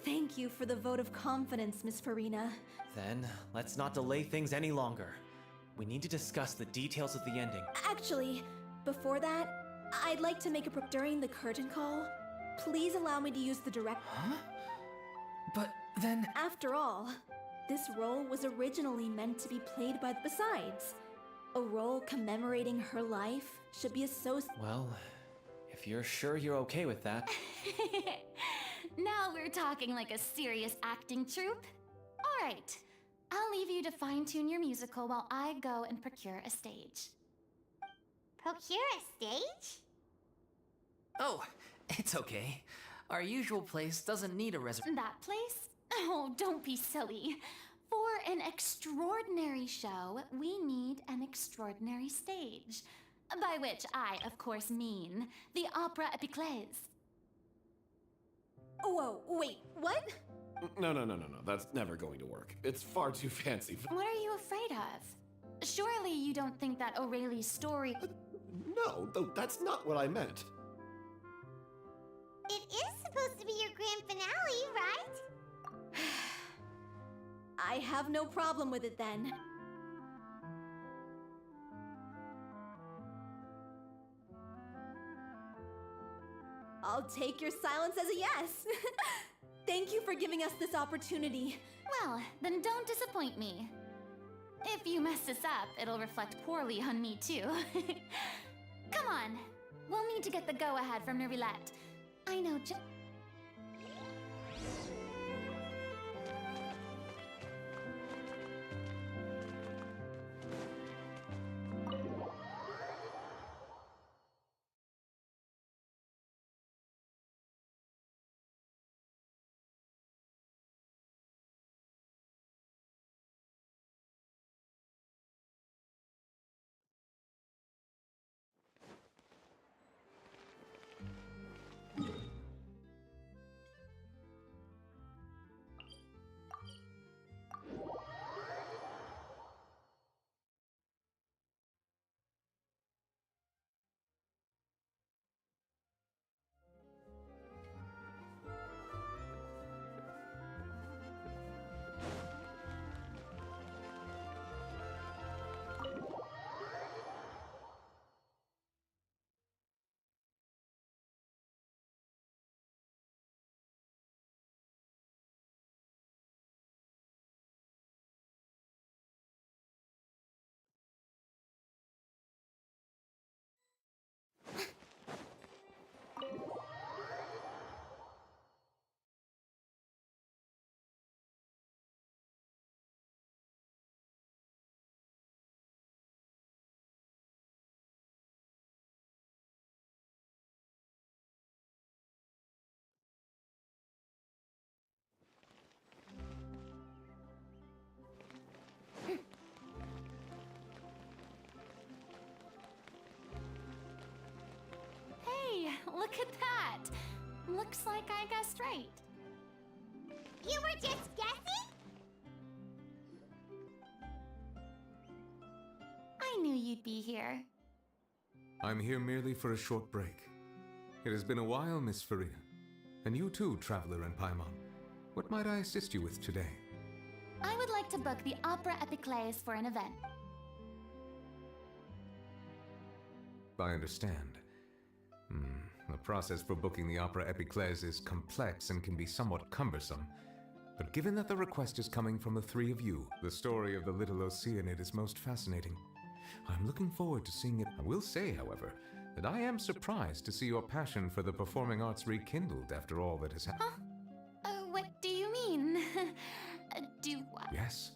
Speaker 15: Thank you for the vote of confidence, Miss Farina.
Speaker 12: Then, let's not delay things any longer. We need to discuss the details of the ending.
Speaker 15: Actually, before that, I'd like to make a during the curtain call. Please allow me to use the direct...
Speaker 10: Huh? But then...
Speaker 15: After all, this role was originally meant to be played by... Besides, a role commemorating her life should be associated...
Speaker 12: Well, if you're sure you're okay with that...
Speaker 2: Now we're talking like a serious acting troupe. All right, I'll leave you to fine-tune your musical while I go and procure a stage.
Speaker 3: Procure a stage?
Speaker 10: Oh, it's okay. Our usual place doesn't need a reservation.
Speaker 2: That place? Oh, don't be silly. For an extraordinary show, we need an extraordinary stage. By which I, of course, mean the Opera Epiclese.
Speaker 15: Whoa, wait, what?
Speaker 16: No. That's never going to work. It's far too fancy.
Speaker 2: What are you afraid of? Surely you don't think that Aurelie's story...
Speaker 16: No, though that's not what I meant.
Speaker 3: It is supposed to be your grand finale, right?
Speaker 15: I have no problem with it then. I'll take your silence as a yes. Thank you for giving us this opportunity.
Speaker 2: Well, then don't disappoint me. If you mess this up, it'll reflect poorly on me too. Come on, we'll need to get the go-ahead from Nervilette. I know just... Look at that! Looks like I guessed right.
Speaker 3: You were just guessing?
Speaker 2: I knew you'd be here.
Speaker 18: I'm here merely for a short break. It has been a while, Miss Farina. And you too, Traveler and Paimon. What might I assist you with today?
Speaker 2: I would like to book the Opera Epiclese for an event.
Speaker 18: I understand. The process for booking the Opera Epiclese is complex and can be somewhat cumbersome. But given that the request is coming from the three of you, the story of the Little Oceanid is most fascinating. I'm looking forward to seeing it. I will say, however, that I am surprised to see your passion for the performing arts rekindled after all that has happened.
Speaker 2: What do you mean? Do what?
Speaker 18: Yes.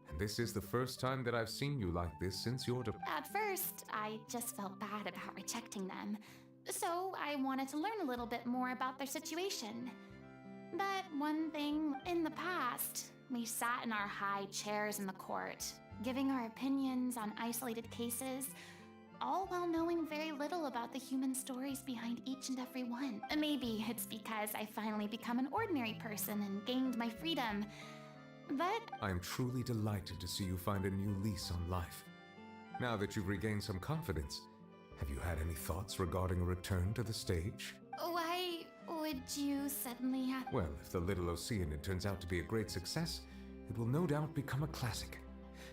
Speaker 18: And this is the first time that I've seen you like this since your
Speaker 2: At first, I just felt bad about rejecting them. So I wanted to learn a little bit more about their situation. But one thing, in the past, we sat in our high chairs in the court, giving our opinions on isolated cases, all while knowing very little about the human stories behind each and every one. Maybe it's because I finally become an ordinary person and gained my freedom. But
Speaker 18: I'm truly delighted to see you find a new lease on life. Now that you've regained some confidence, have you had any thoughts regarding a return to the stage?
Speaker 2: why would you suddenly have...
Speaker 18: Well, if the Little Oceanid turns out to be a great success, it will no doubt become a classic.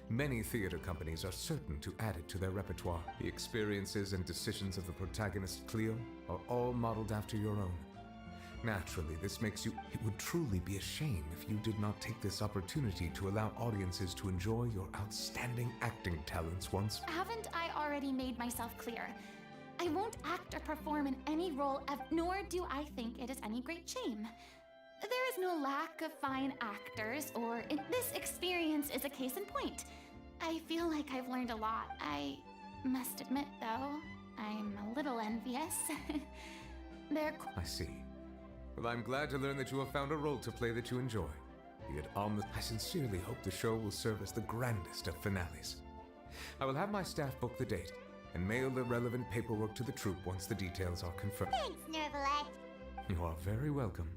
Speaker 18: Many theater companies are certain to add it to their repertoire. The experiences and decisions of the protagonist, Cleo, are all modeled after your own. Naturally, this makes you... It would truly be a shame if you did not take this opportunity to allow audiences to enjoy your outstanding acting talents once...
Speaker 2: Haven't I already made myself clear? I won't act or perform in any role, nor do I think it is any great shame. There is no lack of fine actors, or this experience is a case in point. I feel like I've learned a lot. I must admit, though, I'm a little envious.
Speaker 18: I see. Well, I'm glad to learn that you have found a role to play that you enjoy. Be it I sincerely hope the show will serve as the grandest of finales. I will have my staff book the date and mail the relevant paperwork to the troupe once the details are confirmed.
Speaker 3: Thanks, Nervalette.
Speaker 18: You are very welcome.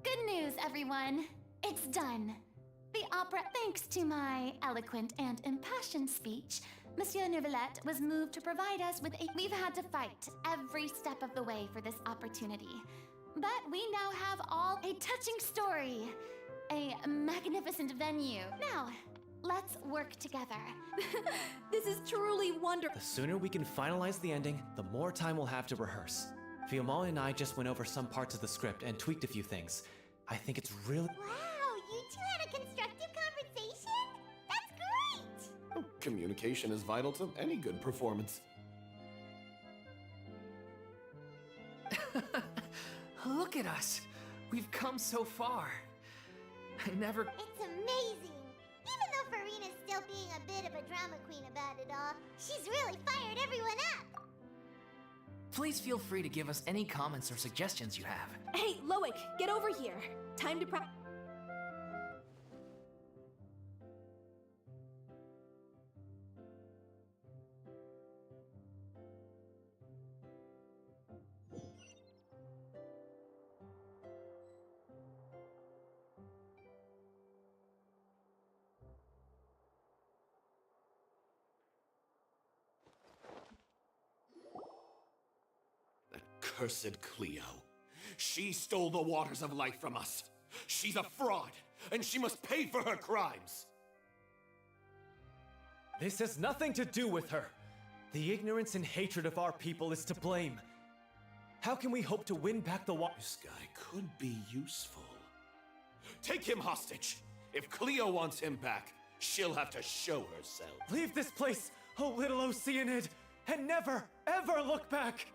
Speaker 2: Good news, everyone. It's done. The opera, thanks to my eloquent and impassioned speech, Monsieur Nervalette was moved to provide us with a... We've had to fight every step of the way for this opportunity. But we now have all a touching story, a magnificent venue. Now, let's work together.
Speaker 15: This is truly wonderful.
Speaker 14: The sooner we can finalize the ending, the more time we'll have to rehearse. Fiamal and I just went over some parts of the script and tweaked a few things. I think it's really...
Speaker 3: Wow, you two had a constructive conversation? That's great!
Speaker 16: Communication is vital to any good performance.
Speaker 10: Look at us! We've come so far. I never...
Speaker 3: It's amazing! Even though Farina's still being a bit of a drama queen about it all, she's really fired everyone up!
Speaker 10: Please feel free to give us any comments or suggestions you have.
Speaker 15: Hey, Loic, get over here. Time to prep.
Speaker 16: Cursed Cleo. She stole the waters of life from us. She's a fraud, and she must pay for her crimes.
Speaker 14: This has nothing to do with her. The ignorance and hatred of our people is to blame. How can we hope to win back the
Speaker 16: This guy could be useful. Take him hostage. If Cleo wants him back, she'll have to show herself.
Speaker 14: Leave this place, oh little Oceanid, and never, ever look back!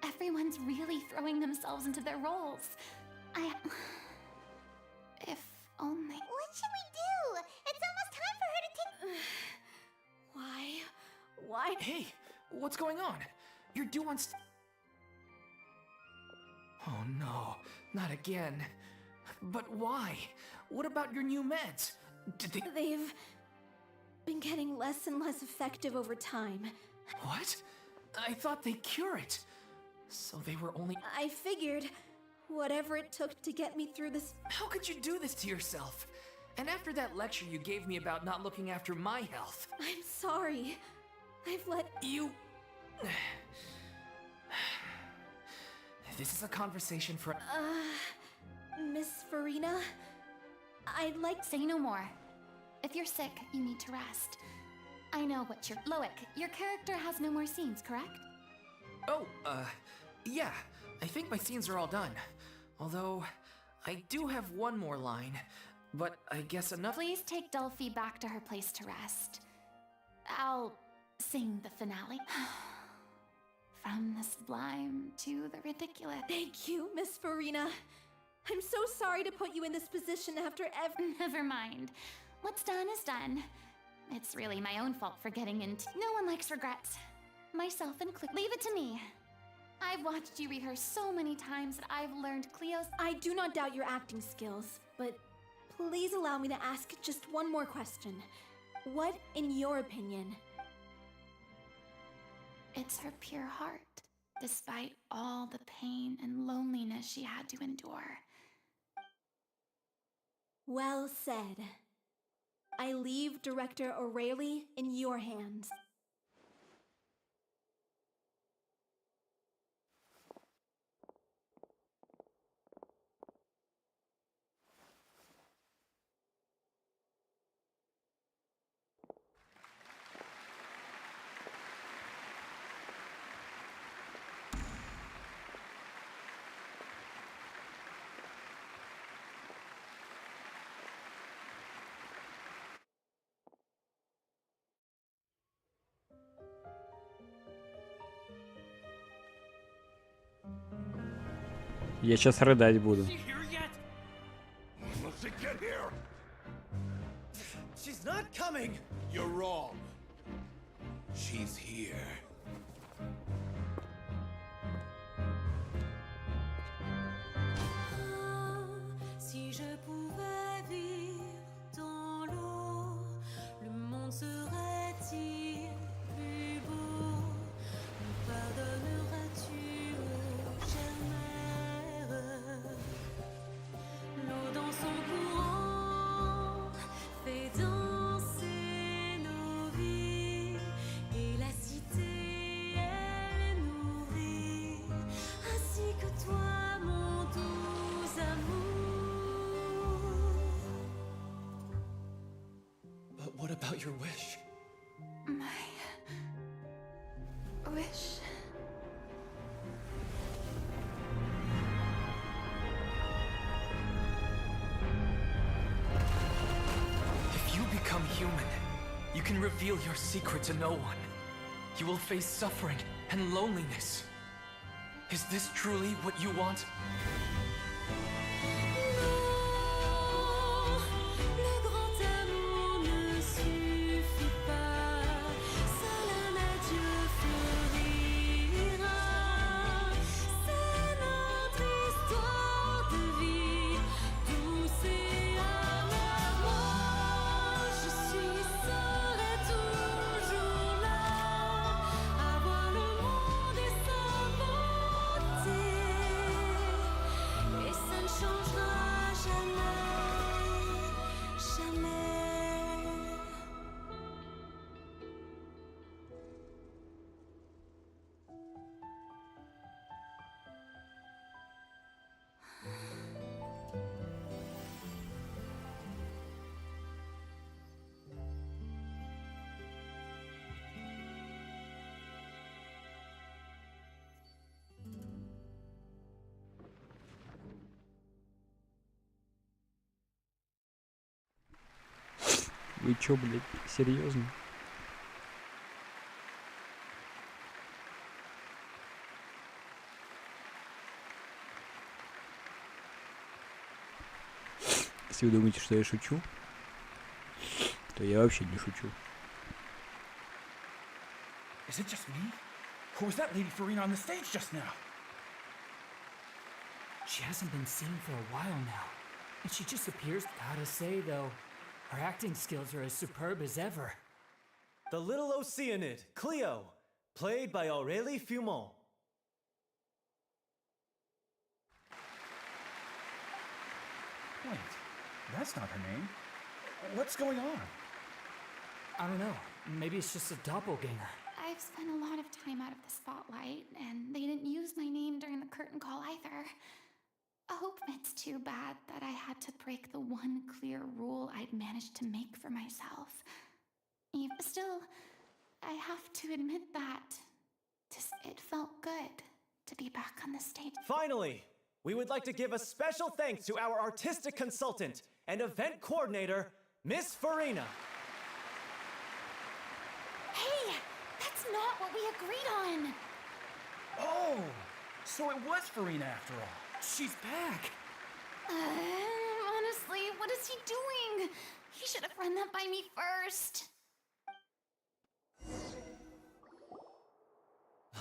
Speaker 2: Everyone's really throwing themselves into their roles. If only...
Speaker 3: What should we do? It's almost time for her to take...
Speaker 10: Why? Hey, what's going on? You're due on Oh no, not again. But why? What about your new meds? Did they...
Speaker 15: They've been getting less and less effective over time.
Speaker 10: What? I thought they cure it. So they were only...
Speaker 15: I figured whatever it took to get me through this...
Speaker 10: How could you do this to yourself? And after that lecture you gave me about not looking after my health...
Speaker 15: I'm sorry. I've let...
Speaker 10: You... This is a conversation for...
Speaker 15: Miss Farina? I'd like...
Speaker 2: Say no more. If you're sick, you need to rest. I know what you're... Loic, your character has no more scenes, correct?
Speaker 10: Oh, yeah. I think my scenes are all done. Although, I do have one more line. But I guess enough...
Speaker 2: Please take Delphi back to her place to rest. I'll sing the finale. From the sublime to the ridiculous.
Speaker 15: Thank you, Miss Farina. I'm so sorry to put you in this position after
Speaker 2: Never mind. What's done is done. It's really my own fault for getting into... No one likes regrets. Myself included. Leave it to me. I've watched you rehearse so many times that I've learned Cleo's...
Speaker 15: I do not doubt your acting skills, but please allow me to ask just one more question. What, in your opinion...
Speaker 2: It's her pure heart, despite all the pain and loneliness she had to endure.
Speaker 15: Well said. I leave Director O'Reilly in your hands.
Speaker 1: Я сейчас рыдать буду.
Speaker 14: She's not coming.
Speaker 16: You're wrong. She's here.
Speaker 4: Si je pouvais vivre dans l'eau, le monde serait-il plus beau? Me pardonneras-tu, chère mère? L'eau dans son courant fait danser nos vies, et la cité elle est nourrie, ainsi que toi, mon doux amour.
Speaker 14: But what about your wish?
Speaker 2: My... wish...
Speaker 10: If you become human, you can reveal your secret to no one. You will face suffering and loneliness. Is this truly what you want?
Speaker 4: Le grand amour ne suffit pas, seul un adieu fleurira. C'est notre histoire de vie, douce et amère. Moi, je serai toujours là, à voir le monde et sa beauté, et ça ne changera jamais, jamais.
Speaker 1: Вы чё, блядь, серьезно? Если вы думаете, что я шучу, то я вообще не шучу.
Speaker 19: Is it just me? Or was that Lady Farina on the stage just now?
Speaker 17: She hasn't been seen for a while now, and she just appears. Gotta say, though, her acting skills are as superb as ever.
Speaker 14: The little Oceanid, Cleo, played by Aurélie Fumont.
Speaker 19: Wait, that's not her name. What's going on?
Speaker 17: I don't know. Maybe it's just a doppelganger.
Speaker 2: I've spent a lot of time out of the spotlight, and they didn't use my name during the curtain call either. I hope it's too bad that I had to break the one clear rule I'd managed to make for myself. Still, I have to admit that it felt good to be back on the stage.
Speaker 14: Finally, we would like to give a special thanks to our artistic consultant and event coordinator, Miss Farina.
Speaker 2: Hey, that's not what we agreed on.
Speaker 19: Oh, so it was Farina after all. She's back.
Speaker 2: Honestly, what is he doing? He should have run that by me first.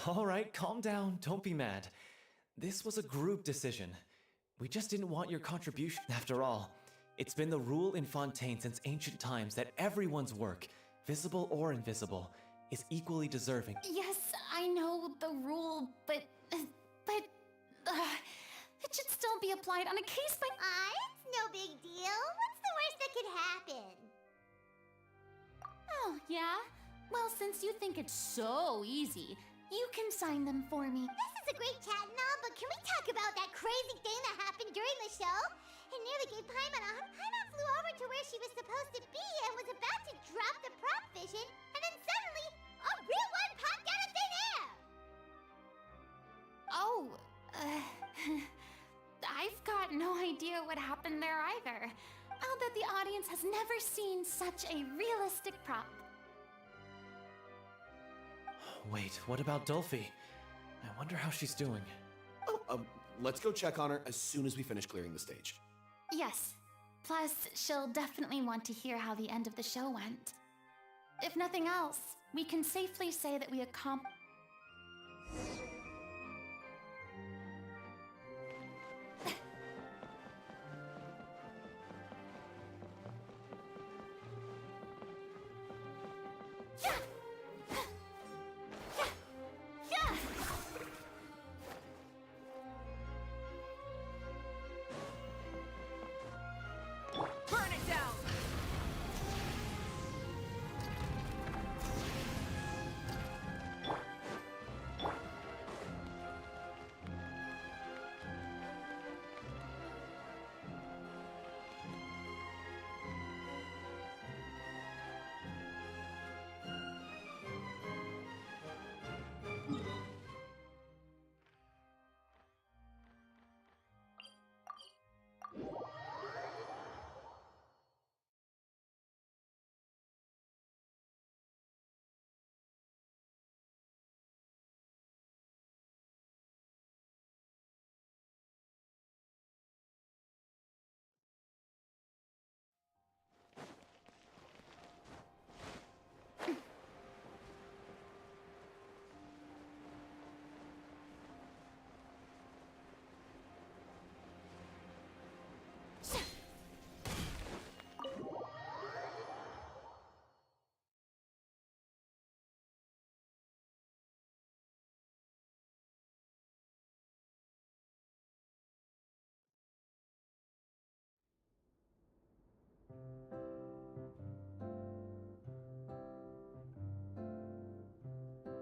Speaker 14: All right, calm down. Don't be mad. This was a group decision. We just didn't want your contribution. After all, it's been the rule in Fontaine since ancient times that everyone's work, visible or invisible, is equally deserving.
Speaker 2: Yes, I know the rule, but it should still be applied on a case by.
Speaker 3: It's no big deal. What's the worst that could happen?
Speaker 2: Oh, yeah? Well, since you think it's so easy, you can sign them for me.
Speaker 3: This is a great chat and all, but can we talk about that crazy thing that happened during the show? It nearly gave Paimon a hug. Paimon flew over to where she was supposed to be and was about to drop the prop vision, and then suddenly, a real one popped out of thin air!
Speaker 2: Oh, I've got no idea what happened there either. I'll bet the audience has never seen such a realistic prop.
Speaker 14: Wait, what about Dolphy? I wonder how she's doing.
Speaker 16: Let's go check on her as soon as we finish clearing the stage.
Speaker 2: Yes. Plus, she'll definitely want to hear how the end of the show went. If nothing else, we can safely say that we accomplished.
Speaker 9: Burn it down!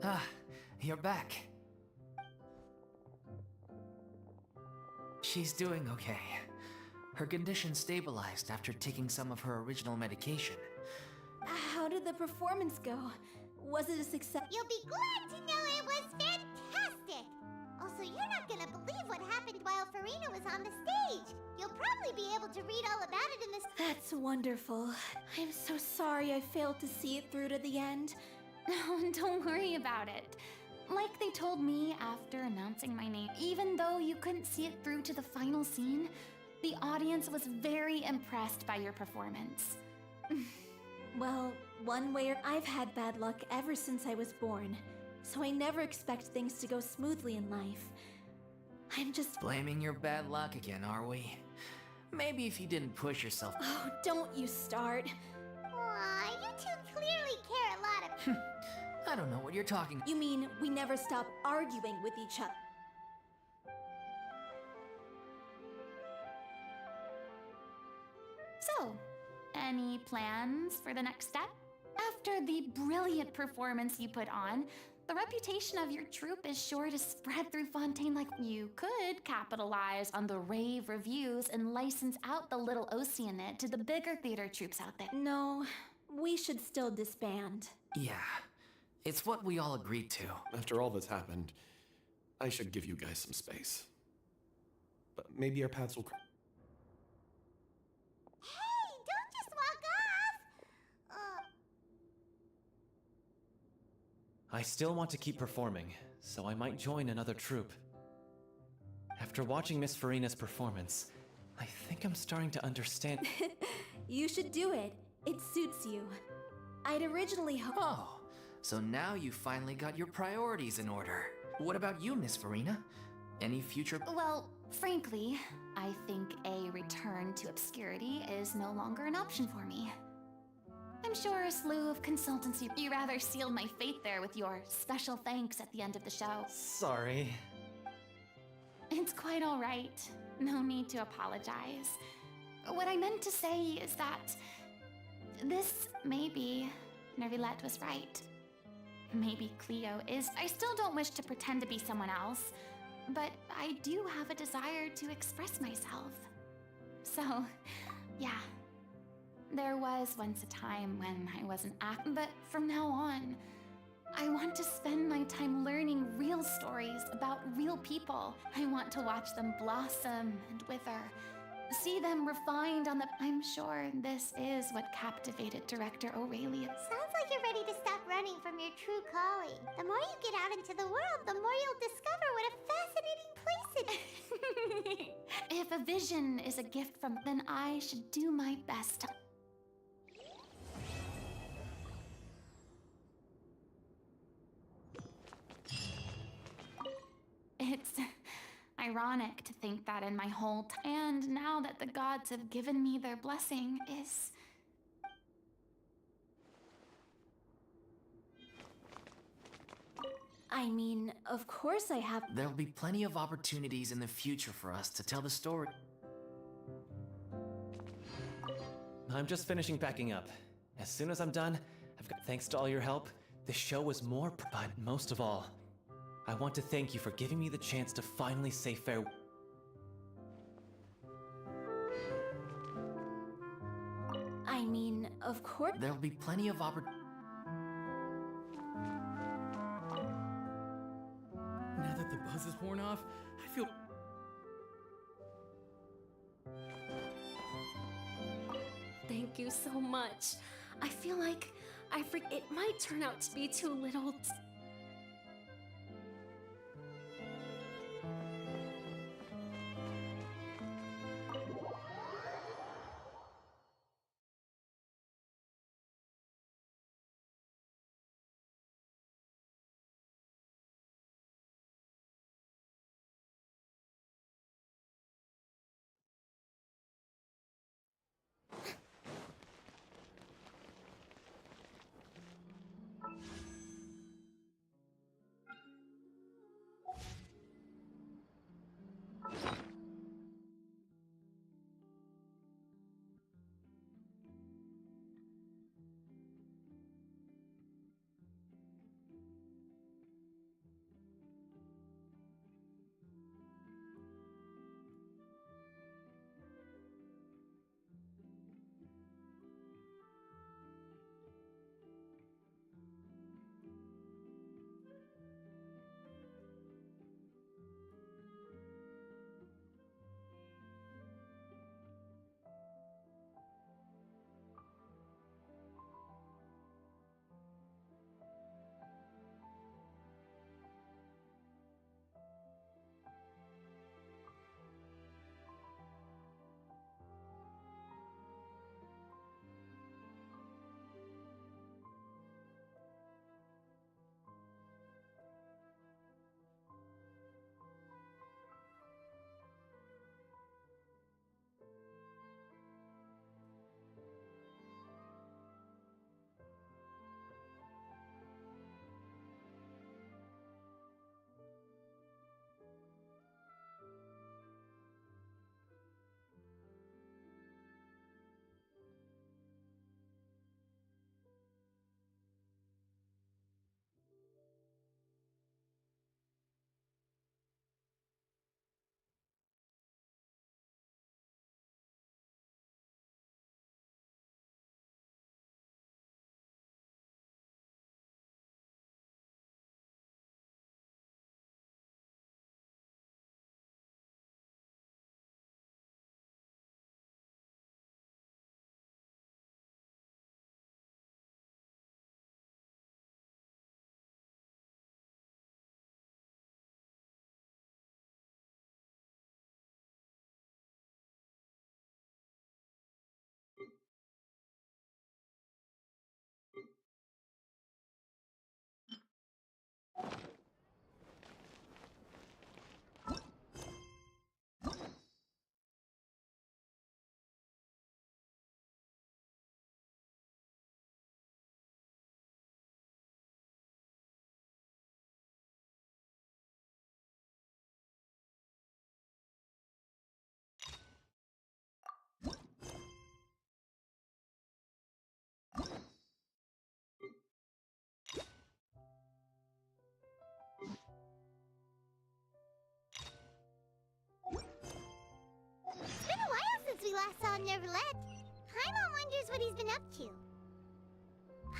Speaker 10: Ah, you're back. She's doing okay. Her condition stabilized after taking some of her original medication.
Speaker 15: How did the performance go? Was it a success?
Speaker 3: You'll be glad to know it was fantastic! Also, you're not gonna believe what happened while Farina was on the stage. You'll probably be able to read all about it in this.
Speaker 15: That's wonderful. I'm so sorry I failed to see it through to the end.
Speaker 2: No, don't worry about it. Like they told me after announcing my name, even though you couldn't see it through to the final scene, The audience was very impressed by your performance.
Speaker 15: Well, one way or I've had bad luck ever since I was born, so I never expect things to go smoothly in life. I'm just
Speaker 10: Blaming your bad luck again, are we? Maybe if you didn't push yourself.
Speaker 15: Oh, don't you start.
Speaker 3: Aw, you two clearly care a lot of...
Speaker 10: I don't know what you're talking.
Speaker 15: You mean we never stop arguing with each other?
Speaker 2: So, any plans for the next step? After the brilliant performance you put on, the reputation of your troupe is sure to spread through Fontaine. Like, you could capitalize on the rave reviews and license out the little Oceanit to the bigger theater troupes out there.
Speaker 15: No, we should still disband.
Speaker 10: Yeah, it's what we all agreed to.
Speaker 16: After all that's happened, I should give you guys some space. But maybe our paths will cross.
Speaker 3: Hey, don't just walk off!
Speaker 12: I still want to keep performing, so I might join another troupe. After watching Miss Farina's performance, I think I'm starting to understand.
Speaker 15: You should do it. It suits you. I'd originally hoped.
Speaker 10: Oh, so now you finally got your priorities in order. What about you, Miss Farina? Any future...
Speaker 2: Well, frankly, I think a return to obscurity is no longer an option for me. I'm sure a slew of consultants, you rather sealed my fate there with your special thanks at the end of the show.
Speaker 12: Sorry.
Speaker 2: It's quite all right. No need to apologize. What I meant to say is that this maybe Nervilette was right. Maybe Cleo is. I still don't wish to pretend to be someone else, but I do have a desire to express myself. So, yeah. There was once a time when I wasn't but from now on, I want to spend my time learning real stories about real people. I want to watch them blossom and wither, see them refined on the... I'm sure this is what captivated director Aurelia.
Speaker 3: Sounds like you're ready to stop running from your true calling. The more you get out into the world, the more you'll discover what a fascinating place it is.
Speaker 2: If a vision is a gift from... then I should do my best to... It's ironic to think that in my whole and now that the gods have given me their blessing is...
Speaker 15: I mean, of course I have...
Speaker 10: There'll be plenty of opportunities in the future for us to tell the story.
Speaker 12: I'm just finishing packing up. As soon as I'm done, thanks to all your help, the show was more... But most of all, I want to thank you for giving me the chance to finally say farewell.
Speaker 15: I mean, of course...
Speaker 10: There'll be plenty of opportunities...
Speaker 8: Now that the buzz is worn off, I feel...
Speaker 6: Thank you so much. I feel like it might turn out to be too little.
Speaker 3: about Neverlet. Paimon wonders what he's been up to.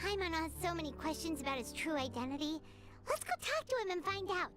Speaker 3: Paimon has so many questions about his true identity. Let's go talk to him and find out.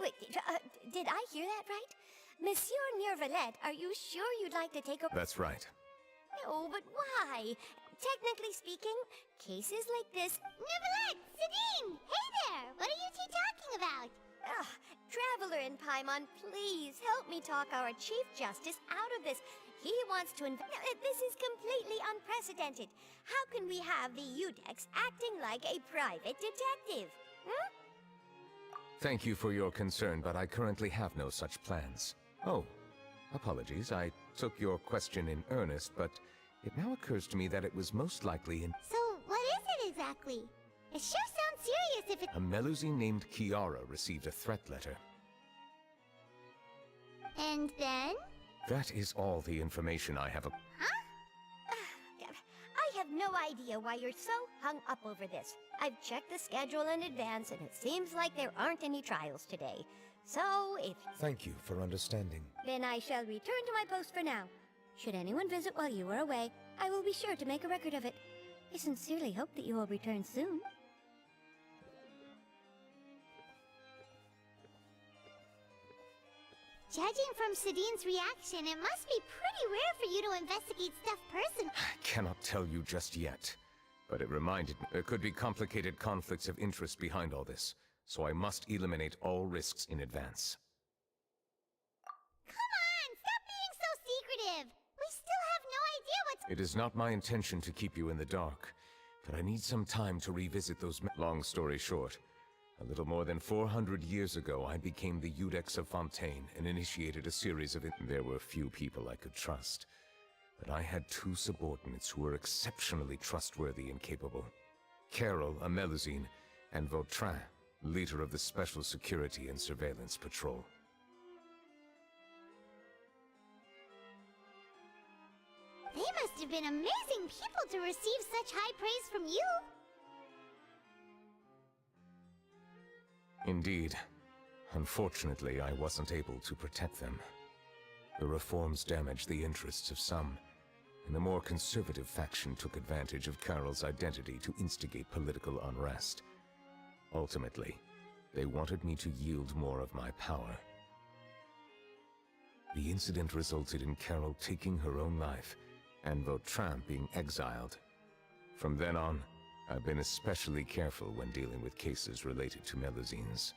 Speaker 13: Wait, did I hear that right? Monsieur Neverlet, are you sure you'd like to take a...
Speaker 18: That's right.
Speaker 13: No, but why? Technically speaking, cases like this...
Speaker 3: Neverlet! Sidine! Hey there! What are you two talking about?
Speaker 13: Ugh, Traveler and Paimon, please help me talk our Chief Justice out of this. He wants to This is completely unprecedented. How can we have the Udex acting like a private detective? Hmm?
Speaker 18: Thank you for your concern, but I currently have no such plans. Oh, apologies. I took your question in earnest, but it now occurs to me that it was most likely in...
Speaker 3: So, what is it exactly? It sure sounds serious if it...
Speaker 18: A Melusine named Kiara received a threat letter.
Speaker 3: And then?
Speaker 18: That is all the information I have.
Speaker 13: I have no idea why you're so hung up over this. I've checked the schedule in advance, and it seems like there aren't any trials today. So, if...
Speaker 18: Thank you for understanding.
Speaker 13: Then I shall return to my post for now. Should anyone visit while you are away, I will be sure to make a record of it. I sincerely hope that you will return soon.
Speaker 3: Judging from Sidine's reaction, it must be pretty rare for you to investigate stuff personally.
Speaker 18: I cannot tell you just yet, but it reminded me there could be complicated conflicts of interest behind all this, so I must eliminate all risks in advance.
Speaker 3: Come on, stop being so secretive! We still have no idea what's...
Speaker 18: It is not my intention to keep you in the dark, but I need some time to revisit those... Long story short, a little more than 400 years ago, I became the Udex of Fontaine and initiated a series of... There were few people I could trust, but I had two subordinates who were exceptionally trustworthy and capable. Carol, a Melusine, and Vautrin, leader of the Special Security and Surveillance Patrol.
Speaker 3: They must have been amazing people to receive such high praise from you!
Speaker 18: Indeed. Unfortunately, I wasn't able to protect them. The reforms damaged the interests of some, and the more conservative faction took advantage of Carol's identity to instigate political unrest. Ultimately, they wanted me to yield more of my power. The incident resulted in Carol taking her own life, and Vautrin being exiled. From then on, I've been especially careful when dealing with cases related to Melusines.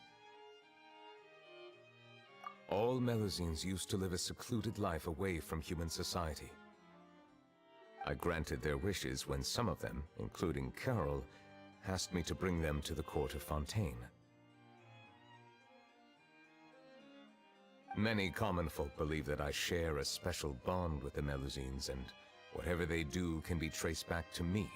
Speaker 18: All Melusines used to live a secluded life away from human society. I granted their wishes when some of them, including Carol, asked me to bring them to the court of Fontaine. Many common folk believe that I share a special bond with the Melusines, and whatever they do can be traced back to me.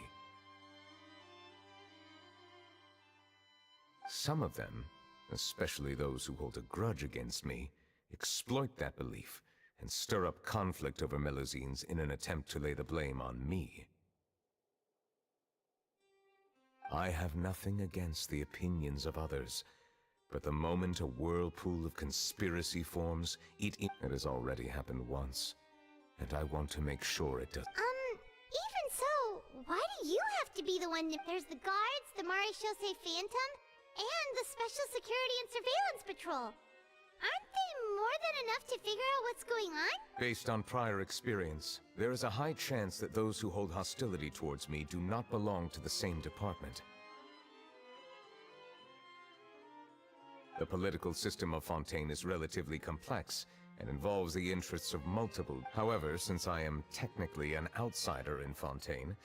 Speaker 18: Some of them, especially those who hold a grudge against me, exploit that belief and stir up conflict over Melusines in an attempt to lay the blame on me. I have nothing against the opinions of others, but the moment a whirlpool of conspiracy forms, it has already happened once, and I want to make sure it does.
Speaker 3: Even so, why do you have to be the one that... There's the guards, the Maréchaussée Phantom, and the Special Security and Surveillance Patrol. Aren't they more than enough to figure out what's going on?
Speaker 18: Based on prior experience, there is a high chance that those who hold hostility towards me do not belong to the same department. The political system of Fontaine is relatively complex and involves the interests of multiple. However, since I am technically an outsider in Fontaine,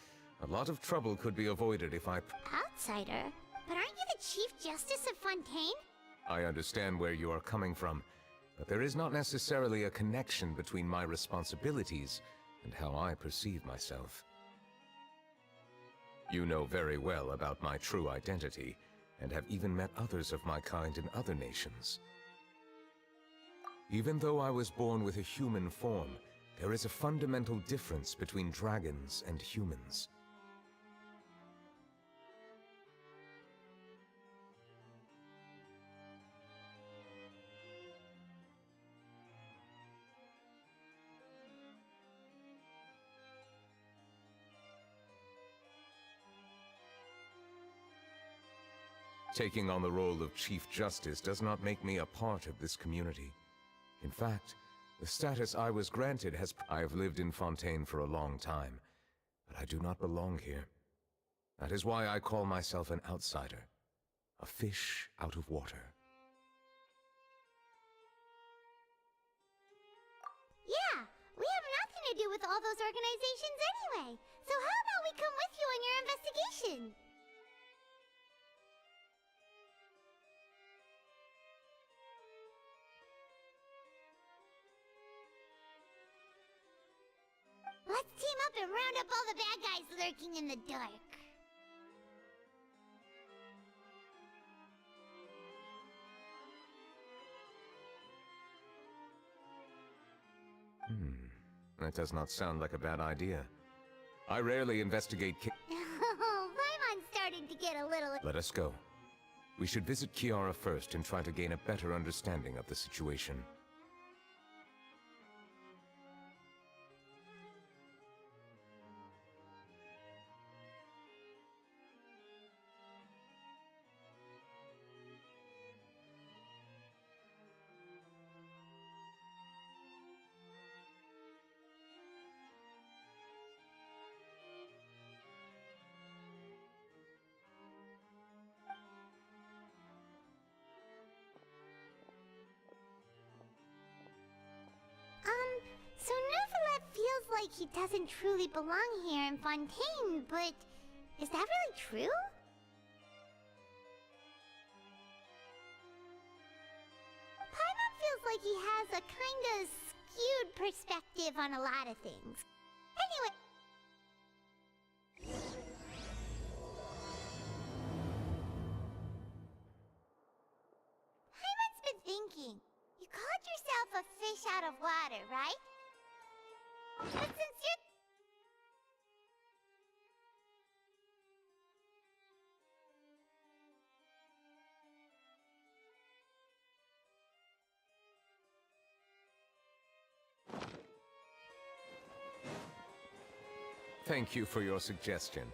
Speaker 18: a lot of trouble could be avoided if I...
Speaker 3: Outsider? But aren't you the Chief Justice of Fontaine?
Speaker 18: I understand where you are coming from, but there is not necessarily a connection between my responsibilities and how I perceive myself. You know very well about my true identity, and have even met others of my kind in other nations. Even though I was born with a human form, there is a fundamental difference between dragons and humans. Taking on the role of Chief Justice does not make me a part of this community. In fact, the status I was granted has... I have lived in Fontaine for a long time, but I do not belong here. That is why I call myself an outsider, a fish out of water.
Speaker 3: Yeah, we have nothing to do with all those organizations anyway. So how about we come with you on your investigation? Let's team up and round up all the bad guys lurking in the dark.
Speaker 18: That does not sound like a bad idea. I rarely investigate
Speaker 3: Oh, Paimon's starting to get a little...
Speaker 18: Let us go. We should visit Kiara first and try to gain a better understanding of the situation.
Speaker 3: So Neuvillette feels like he doesn't truly belong here in Fontaine, but is that really true? Paimon feels like he has a kinda skewed perspective on a lot of things. Anyway... Paimon's been thinking. You called yourself a fish out of water, right? But since you're...
Speaker 18: Thank you for your suggestion.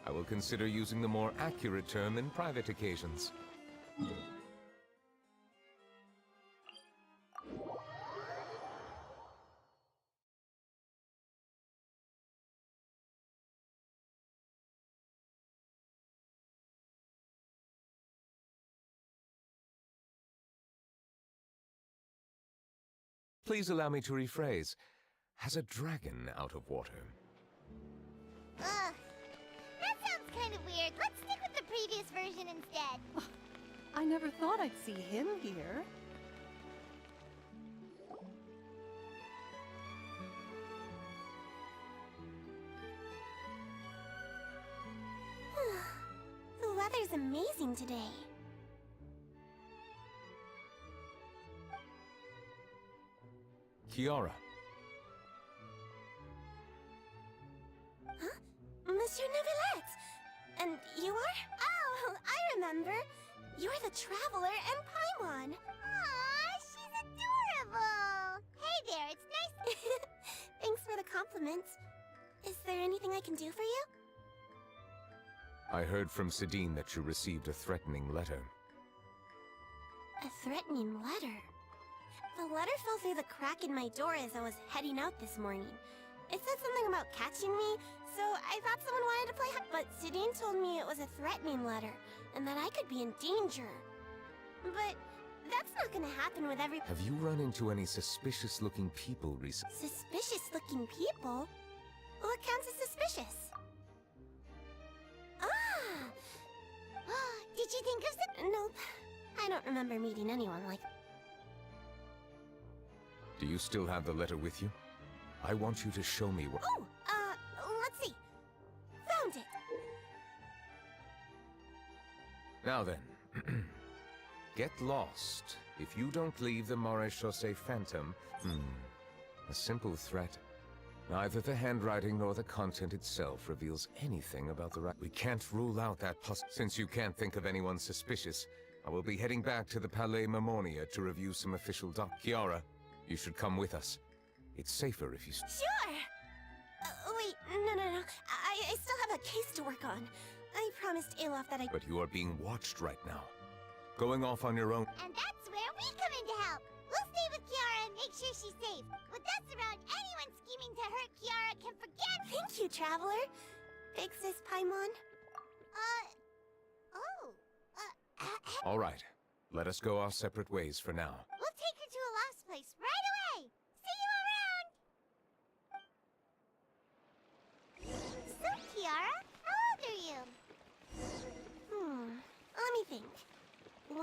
Speaker 18: I will consider using the more accurate term in private occasions. Please allow me to rephrase. Has a dragon out of water?
Speaker 3: Ugh. That sounds kind of weird. Let's stick with the previous version instead.
Speaker 20: I never thought I'd see him here.
Speaker 3: The weather's amazing today.
Speaker 18: Kiara.
Speaker 3: Huh? Monsieur Neuvillette! And you are? Oh, I remember. You're the Traveler and Paimon. Aww, she's adorable! Hey there, it's nice... Thanks for the compliment. Is there anything I can do for you?
Speaker 18: I heard from Sidine that you received a threatening letter.
Speaker 3: A threatening letter? The letter fell through the crack in my door as I was heading out this morning. It said something about catching me, so I thought someone wanted to play but Sidine told me it was a threatening letter, and that I could be in danger. But That's not gonna happen with every...
Speaker 18: Have you run into any suspicious-looking people recently?
Speaker 3: Suspicious-looking people? What counts as suspicious? Ah! Did you think of some... Nope. I don't remember meeting anyone like...
Speaker 18: Do you still have the letter with you? I want you to show me what...
Speaker 3: Oh! Let's see. Found it!
Speaker 18: Now then. Get lost. If you don't leave the Maréchaussée Phantom... A simple threat. Neither the handwriting nor the content itself reveals anything about the right... We can't rule out that Since you can't think of anyone suspicious, I will be heading back to the Palais Mammonia to review some official Kiara, you should come with us. It's safer if you...
Speaker 3: Sure! Wait, no. I still have a case to work on. I promised Alof that I...
Speaker 18: But you are being watched right now. Going off on your own...
Speaker 3: And that's where we come in to help! We'll stay with Kiara and make sure she's safe. With us around, anyone scheming to hurt Kiara can forget... Thank you, Traveler. Big Sis Paimon.
Speaker 18: All right. Let us go our separate ways for now.
Speaker 3: We'll take her to a lost place right away! See you around! So, Kiara, how old are you? Let me think. 1,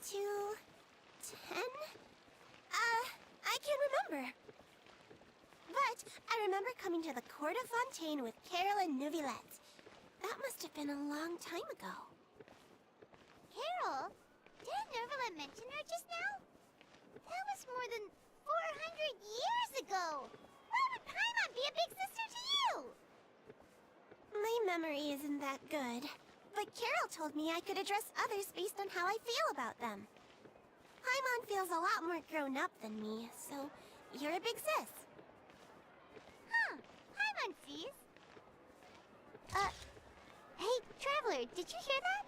Speaker 3: 2, 10? I can't remember. But I remember coming to the court of Fontaine with Carol and Neuvillette. That must have been a long time ago. Carol? Didn't Neuvillette mention her just now? That was more than 400 years ago! Why would Paimon be a big sister to you? My memory isn't that good. But Carol told me I could address others based on how I feel about them. Paimon feels a lot more grown up than me, so you're a big sis. Huh, Paimon sees. Hey, Traveler, did you hear that?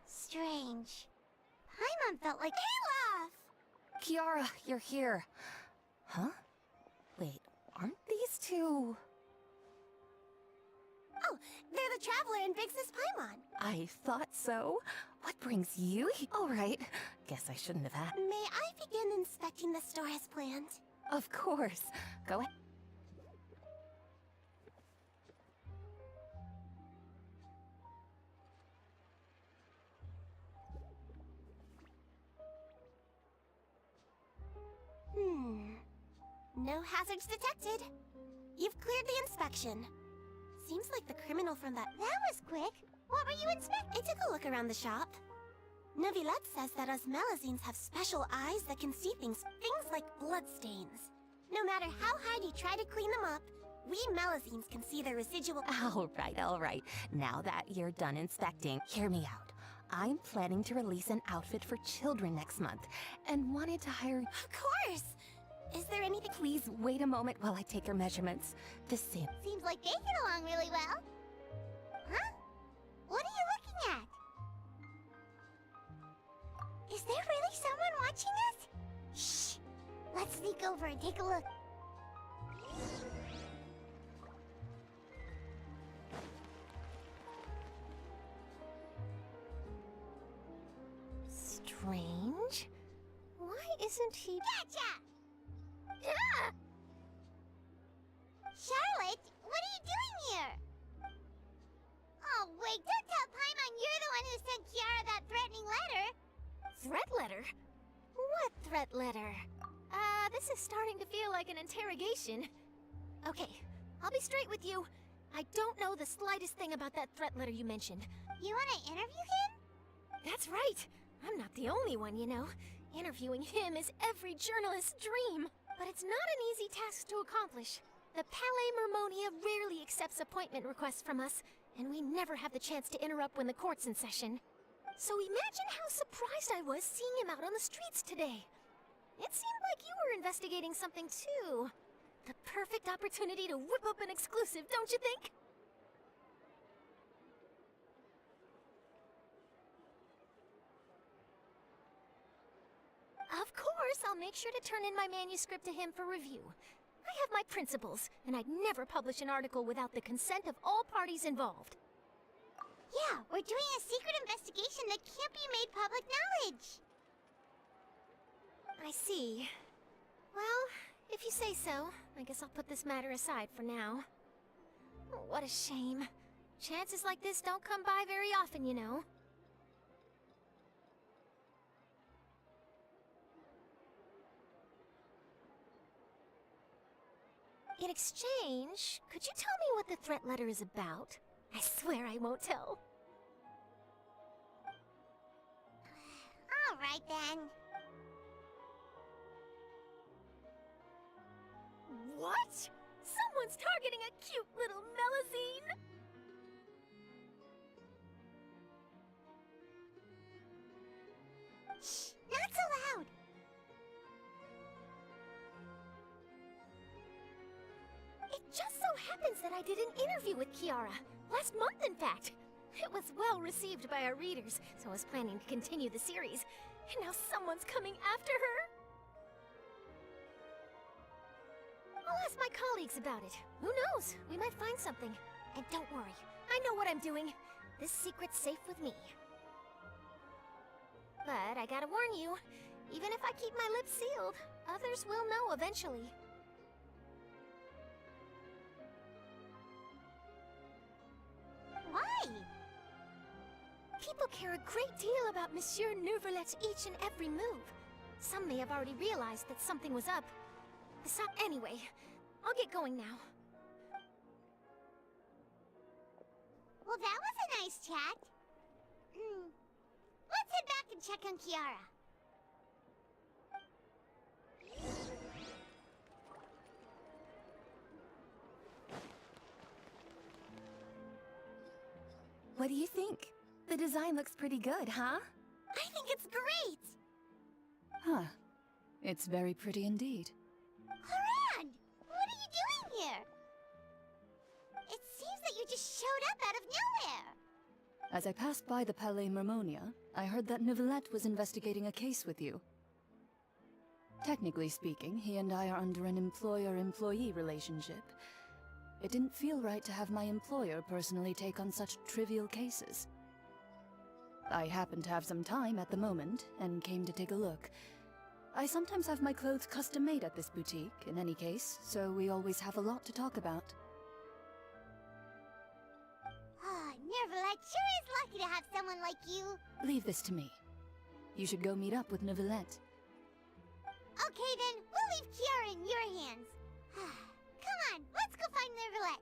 Speaker 3: Strange. Paimon felt like Alof!
Speaker 7: Kiara, you're here. Huh? Wait, aren't these two...
Speaker 3: Oh, they're the Traveler and Big Sis Paimon.
Speaker 7: I thought so. What brings you here? All right. Guess I shouldn't have had...
Speaker 3: May I begin inspecting the store as planned?
Speaker 7: Of course. Go ahead.
Speaker 3: No hazards detected. You've cleared the inspection. Seems like the criminal from that... That was quick. What were you inspecting? I took a look around the shop. Neuvillette says that us Melazines have special eyes that can see things like bloodstains. No matter how hard you try to clean them up, we Melazines can see the residual...
Speaker 7: All right. Now that you're done inspecting, hear me out. I'm planning to release an outfit for children next month, and wanted to hire...
Speaker 3: Of course! Is there anything...
Speaker 7: Please wait a moment while I take your measurements. The same...
Speaker 3: Seems like they get along really well. Huh? What are you looking at? Is there really someone watching us? Shh! Let's sneak over and take a look.
Speaker 7: Strange? Why isn't he...
Speaker 3: Gotcha! Ah! Charlotte, what are you doing here? Oh, wait, don't tell Paimon you're the one who sent Kiara that threatening letter.
Speaker 6: Threat letter? What threat letter? This is starting to feel like an interrogation. Okay, I'll be straight with you. I don't know the slightest thing about that threat letter you mentioned.
Speaker 3: You want to interview him?
Speaker 6: That's right. I'm not the only one, you know. Interviewing him is every journalist's dream. But it's not an easy task to accomplish. The Palais Mermonia rarely accepts appointment requests from us, and we never have the chance to interrupt when the court's in session. So imagine how surprised I was seeing him out on the streets today. It seemed like you were investigating something too. The perfect opportunity to whip up an exclusive, don't you think?
Speaker 3: I'll make sure to turn in my manuscript to him for review. I have my principles, and I'd never publish an article without the consent of all parties involved.
Speaker 13: Yeah, we're doing a secret investigation that can't be made public knowledge.
Speaker 3: I see. Well, if you say so, I guess I'll put this matter aside for now. Oh, what a shame. Chances like this don't come by very often, you know. In exchange, could you tell me what the threat letter is about? I swear I won't tell.
Speaker 13: All right then.
Speaker 3: What? Someone's targeting a cute little Melusine?
Speaker 13: Shh, not so loud.
Speaker 3: It just so happens that I did an interview with Kiara. Last month, in fact. It was well received by our readers, so I was planning to continue the series. And now someone's coming after her. I'll ask my colleagues about it. Who knows? We might find something. And don't worry, I know what I'm doing. This secret's safe with me. But I gotta warn you, even if I keep my lips sealed, others will know eventually.
Speaker 13: Why?
Speaker 3: People care a great deal about Monsieur Neuvillette each and every move. Some may have already realized that something was up. Anyway, I'll get going now.
Speaker 13: Well, that was a nice chat. Let's head back and check on Kiara.
Speaker 21: What do you think? The design looks pretty good, huh?
Speaker 13: I think it's great!
Speaker 20: Huh. It's very pretty indeed.
Speaker 13: Haran! What are you doing here? It seems that you just showed up out of nowhere!
Speaker 20: As I passed by the Palais Mermonia, I heard that Neuvillette was investigating a case with you. Technically speaking, he and I are under an employer-employee relationship. It didn't feel right to have my employer personally take on such trivial cases. I happen to have some time at the moment, and came to take a look. I sometimes have my clothes custom-made at this boutique, in any case, so we always have a lot to talk about.
Speaker 13: Neuvillette sure is lucky to have someone like you.
Speaker 20: Leave this to me. You should go meet up with Neuvillette.
Speaker 13: Okay then, we'll leave Kiara in your hands. Come on, let's go find Neuvillette.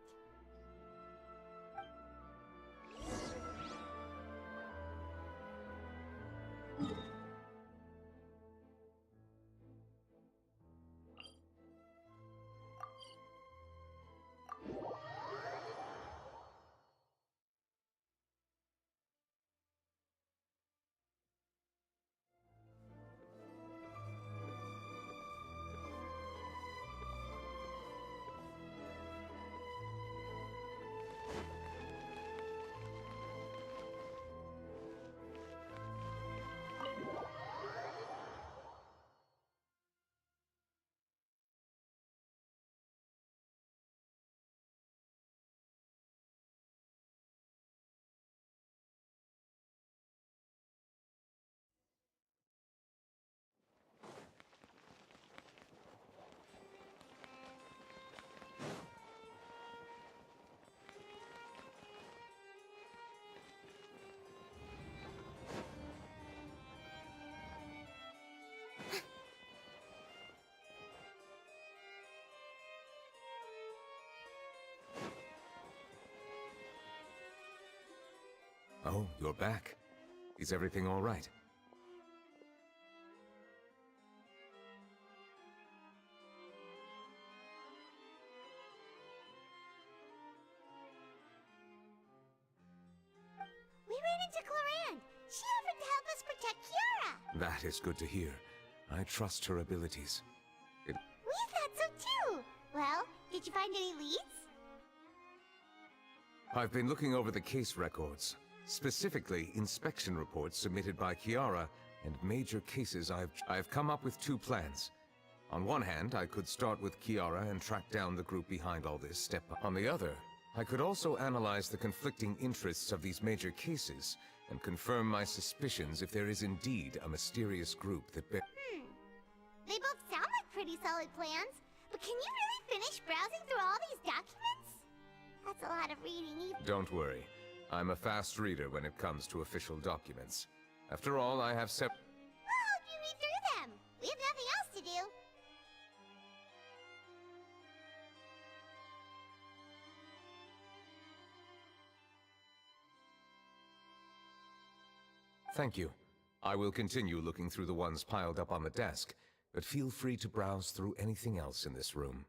Speaker 18: Oh, you're back. Is everything all right?
Speaker 13: We ran into Cloran. She offered to help us protect Kiara.
Speaker 18: That is good to hear. I trust her abilities.
Speaker 13: We thought so too. Well, did you find any leads?
Speaker 18: I've been looking over the case records, specifically inspection reports submitted by Kiara and major cases, I've come up with two plans. On one hand, I could start with Kiara and track down the group behind all this step. On the other, I could also analyze the conflicting interests of these major cases and confirm my suspicions if there is indeed a mysterious group that
Speaker 3: They both sound like pretty solid plans, but can you really finish browsing through all these documents? That's a lot of reading.
Speaker 18: Don't worry. I'm a fast reader when it comes to official documents. After all, I have
Speaker 3: Well, help you read through them. We have nothing else to do.
Speaker 18: Thank you. I will continue looking through the ones piled up on the desk, but feel free to browse through anything else in this room.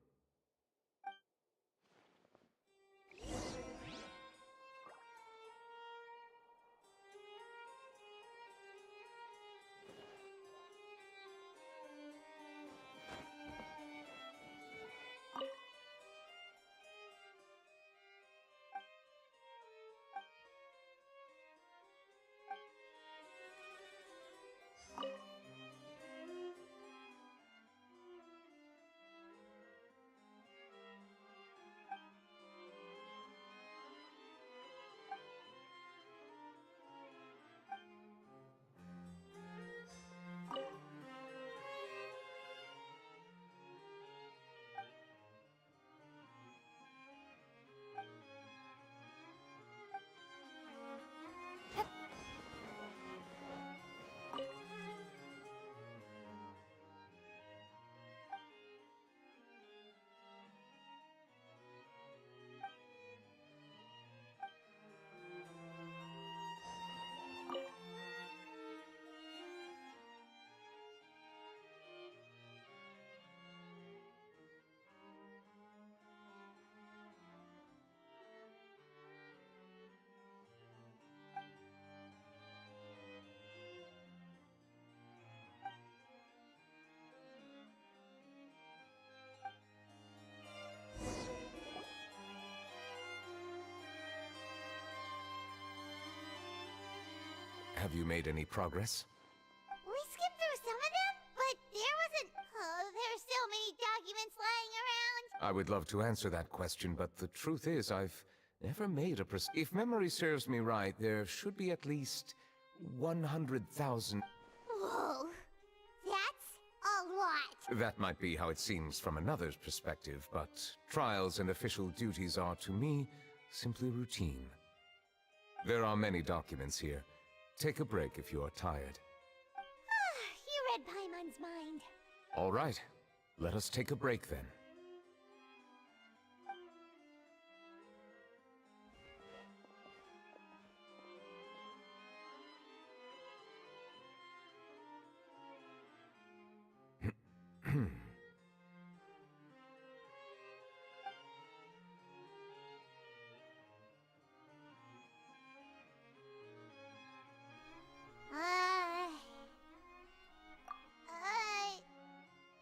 Speaker 18: Have you made any progress?
Speaker 3: We skipped through some of them, but there wasn't... Oh, there's so many documents lying around.
Speaker 18: I would love to answer that question, but the truth is I've never made a If memory serves me right, there should be at least 100,000...
Speaker 3: Whoa, that's a lot.
Speaker 18: That might be how it seems from another's perspective, but trials and official duties are, to me, simply routine. There are many documents here. Take a break if you are tired.
Speaker 3: You read Paimon's mind.
Speaker 18: All right. Let us take a break then.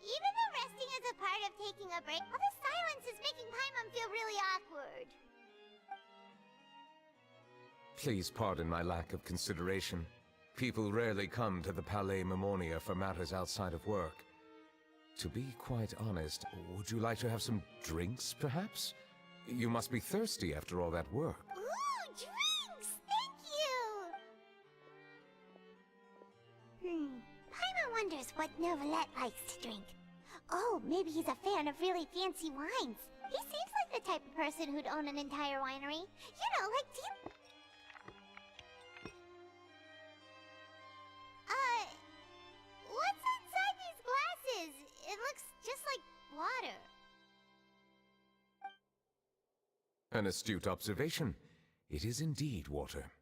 Speaker 3: Even though resting is a part of taking a break, all the silence is making Paimon feel really awkward.
Speaker 18: Please pardon my lack of consideration. People rarely come to the Palais Mimonia for matters outside of work. To be quite honest, would you like to have some drinks, perhaps? You must be thirsty after all that work.
Speaker 3: Ooh, drinks! Thank you! Paimon wonders what Novelette likes to drink. Oh, maybe he's a fan of really fancy wines. He seems like the type of person who'd own an entire winery. You know, like Tim... what's inside these glasses? It looks just like water.
Speaker 18: An astute observation. It is indeed water.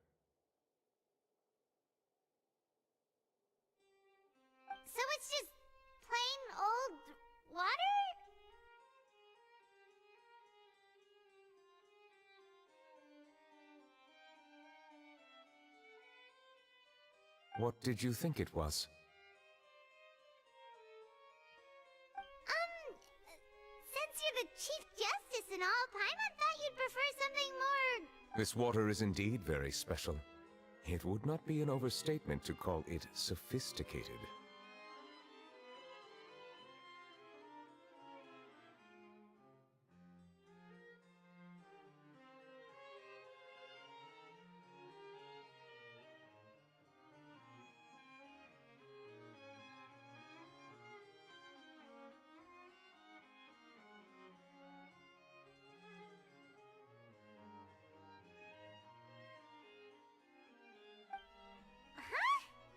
Speaker 3: So it's just plain old water?
Speaker 18: What did you think it was?
Speaker 3: Since you're the Chief Justice and all, Paimon thought you'd prefer something more...
Speaker 18: This water is indeed very special. It would not be an overstatement to call it sophisticated.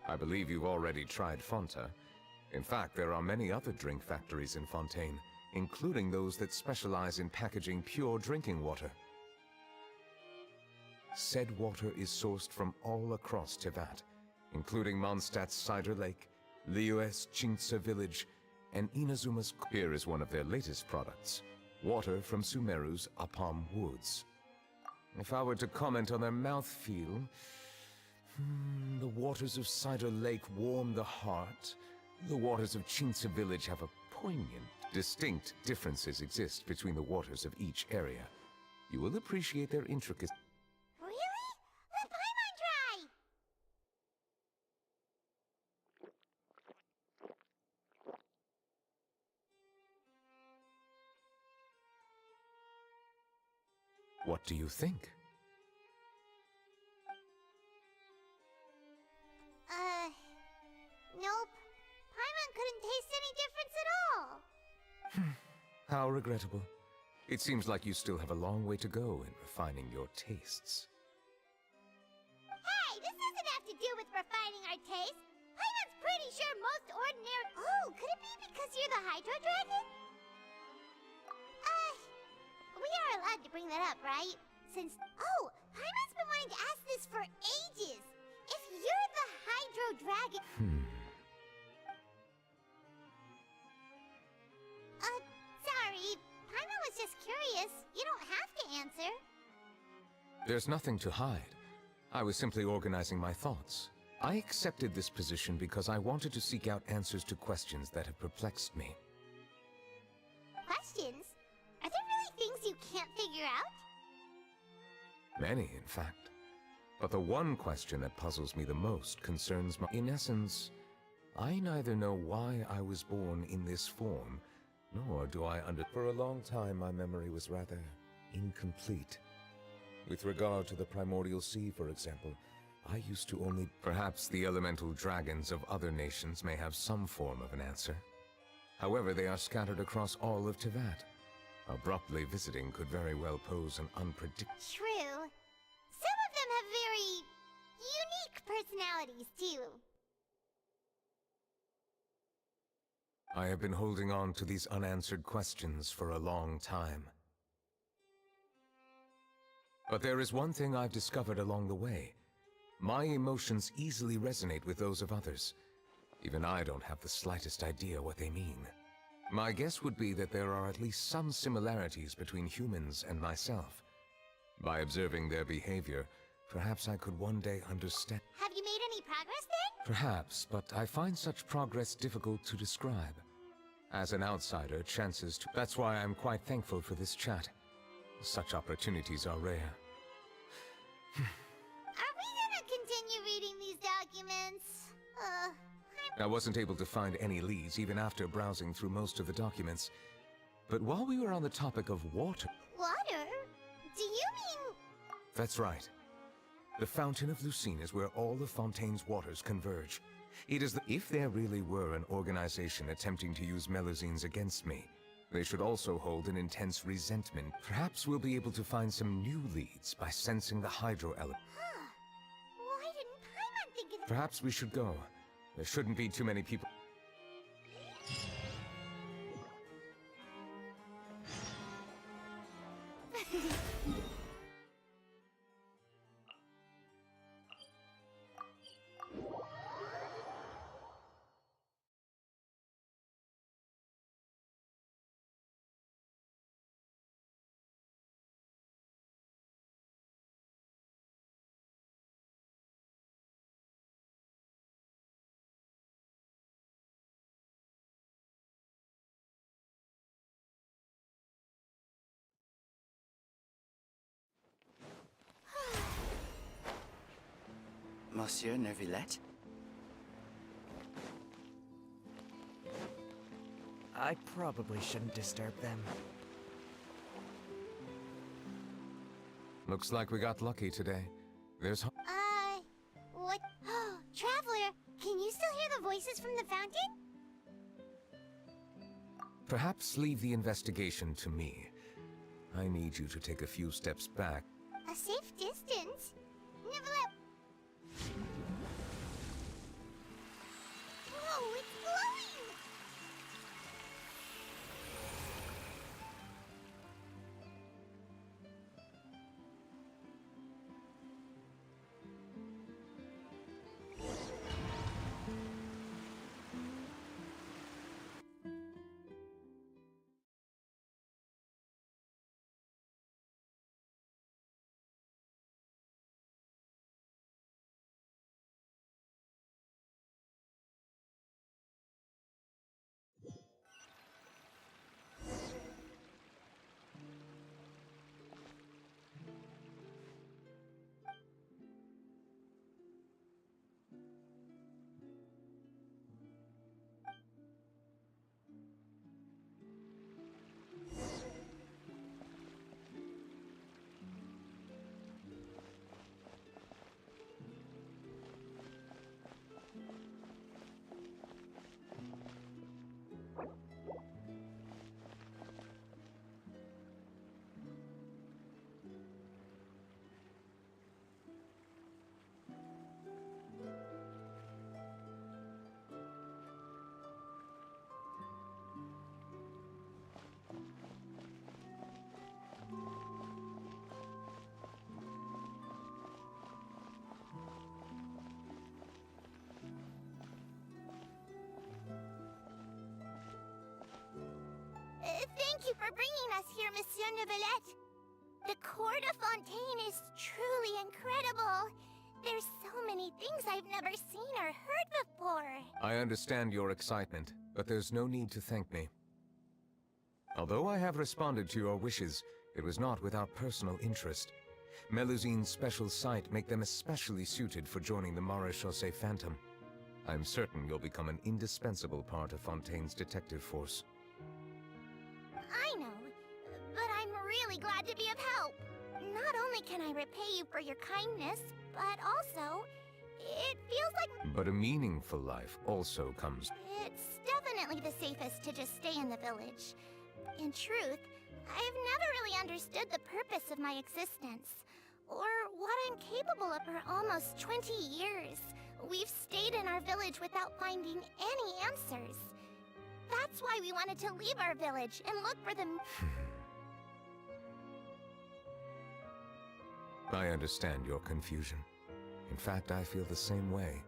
Speaker 18: I believe you've already tried Fonta. In fact, there are many other drink factories in Fontaine, including those that specialize in packaging pure drinking water. Said water is sourced from all across Tevat, including Mondstadt's Cider Lake, Liyue's Chingtse Village, and Inazuma's. Here is one of their latest products, water from Sumeru's Apam Woods. If I were to comment on their mouthfeel, the waters of Cider Lake warm the heart. The waters of Chingtse Village have a poignant, distinct differences exist between the waters of each area. You will appreciate their intricacies.
Speaker 3: Really? Let Paimon try!
Speaker 18: What do you think?
Speaker 3: Nope. Paimon couldn't taste any difference at all.
Speaker 18: How regrettable. It seems like you still have a long way to go in refining your tastes.
Speaker 3: Hey, this doesn't have to do with refining our taste. Paimon's pretty sure most ordinary— Oh, could it be because you're the Hydro Dragon? We are allowed to bring that up, right? Since— Oh, Paimon's been wanting to ask this for ages! If you're the Hydro Dragon— Sorry. Paimon was just curious. You don't have to answer.
Speaker 18: There's nothing to hide. I was simply organizing my thoughts. I accepted this position because I wanted to seek out answers to questions that have perplexed me.
Speaker 3: Questions? Are there really things you can't figure out?
Speaker 18: Many, in fact. But the one question that puzzles me the most concerns my— In essence, I neither know why I was born in this form, nor do I For a long time, my memory was rather incomplete. With regard to the primordial sea, for example, I used to only— Perhaps the elemental dragons of other nations may have some form of an answer. However, they are scattered across all of Tevat. Abruptly visiting could very well pose an unpredictable—
Speaker 3: True. Some of them have very unique personalities, too.
Speaker 18: I have been holding on to these unanswered questions for a long time. But there is one thing I've discovered along the way. My emotions easily resonate with those of others. Even I don't have the slightest idea what they mean. My guess would be that there are at least some similarities between humans and myself. By observing their behavior, perhaps I could one day understand—
Speaker 3: Have you made any progress then?
Speaker 18: Perhaps, but I find such progress difficult to describe. As an outsider, chances to— That's why I'm quite thankful for this chat. Such opportunities are rare.
Speaker 3: Are we gonna continue reading these documents?
Speaker 18: I wasn't able to find any leads even after browsing through most of the documents. But while we were on the topic of water—
Speaker 3: Water? Do you mean—
Speaker 18: That's right. The Fountain of Lucine is where all of Fontaine's waters converge. It is if there really were an organization attempting to use Melusines against me, they should also hold an intense resentment. Perhaps we'll be able to find some new leads by sensing the hydro element.
Speaker 3: Why didn't Paimon think of—
Speaker 18: Perhaps we should go. There shouldn't be too many people.
Speaker 5: Monsieur Neuvillette? I probably shouldn't disturb them.
Speaker 18: Looks like we got lucky today. There's
Speaker 3: What? Oh, Traveler, can you still hear the voices from the fountain?
Speaker 18: Perhaps leave the investigation to me. I need you to take a few steps back.
Speaker 3: A safe distance? Nevertheless. Whoa, it's glowing! Thank you for bringing us here, Monsieur Neuvillette. The court of Fontaine is truly incredible. There's so many things I've never seen or heard before.
Speaker 18: I understand your excitement, but there's no need to thank me. Although I have responded to your wishes, it was not without personal interest. Melusine's special sight make them especially suited for joining the Maréchaussée Phantom. I'm certain you'll become an indispensable part of Fontaine's detective force.
Speaker 3: I know, but I'm really glad to be of help. Not only can I repay you for your kindness, but also, it feels like...
Speaker 18: But a meaningful life also comes.
Speaker 3: It's definitely the safest to just stay in the village. In truth, I've never really understood the purpose of my existence, or what I'm capable of for almost 20 years. We've stayed in our village without finding any answers. That's why we wanted to leave our village and look for them.
Speaker 18: I understand your confusion. In fact, I feel the same way.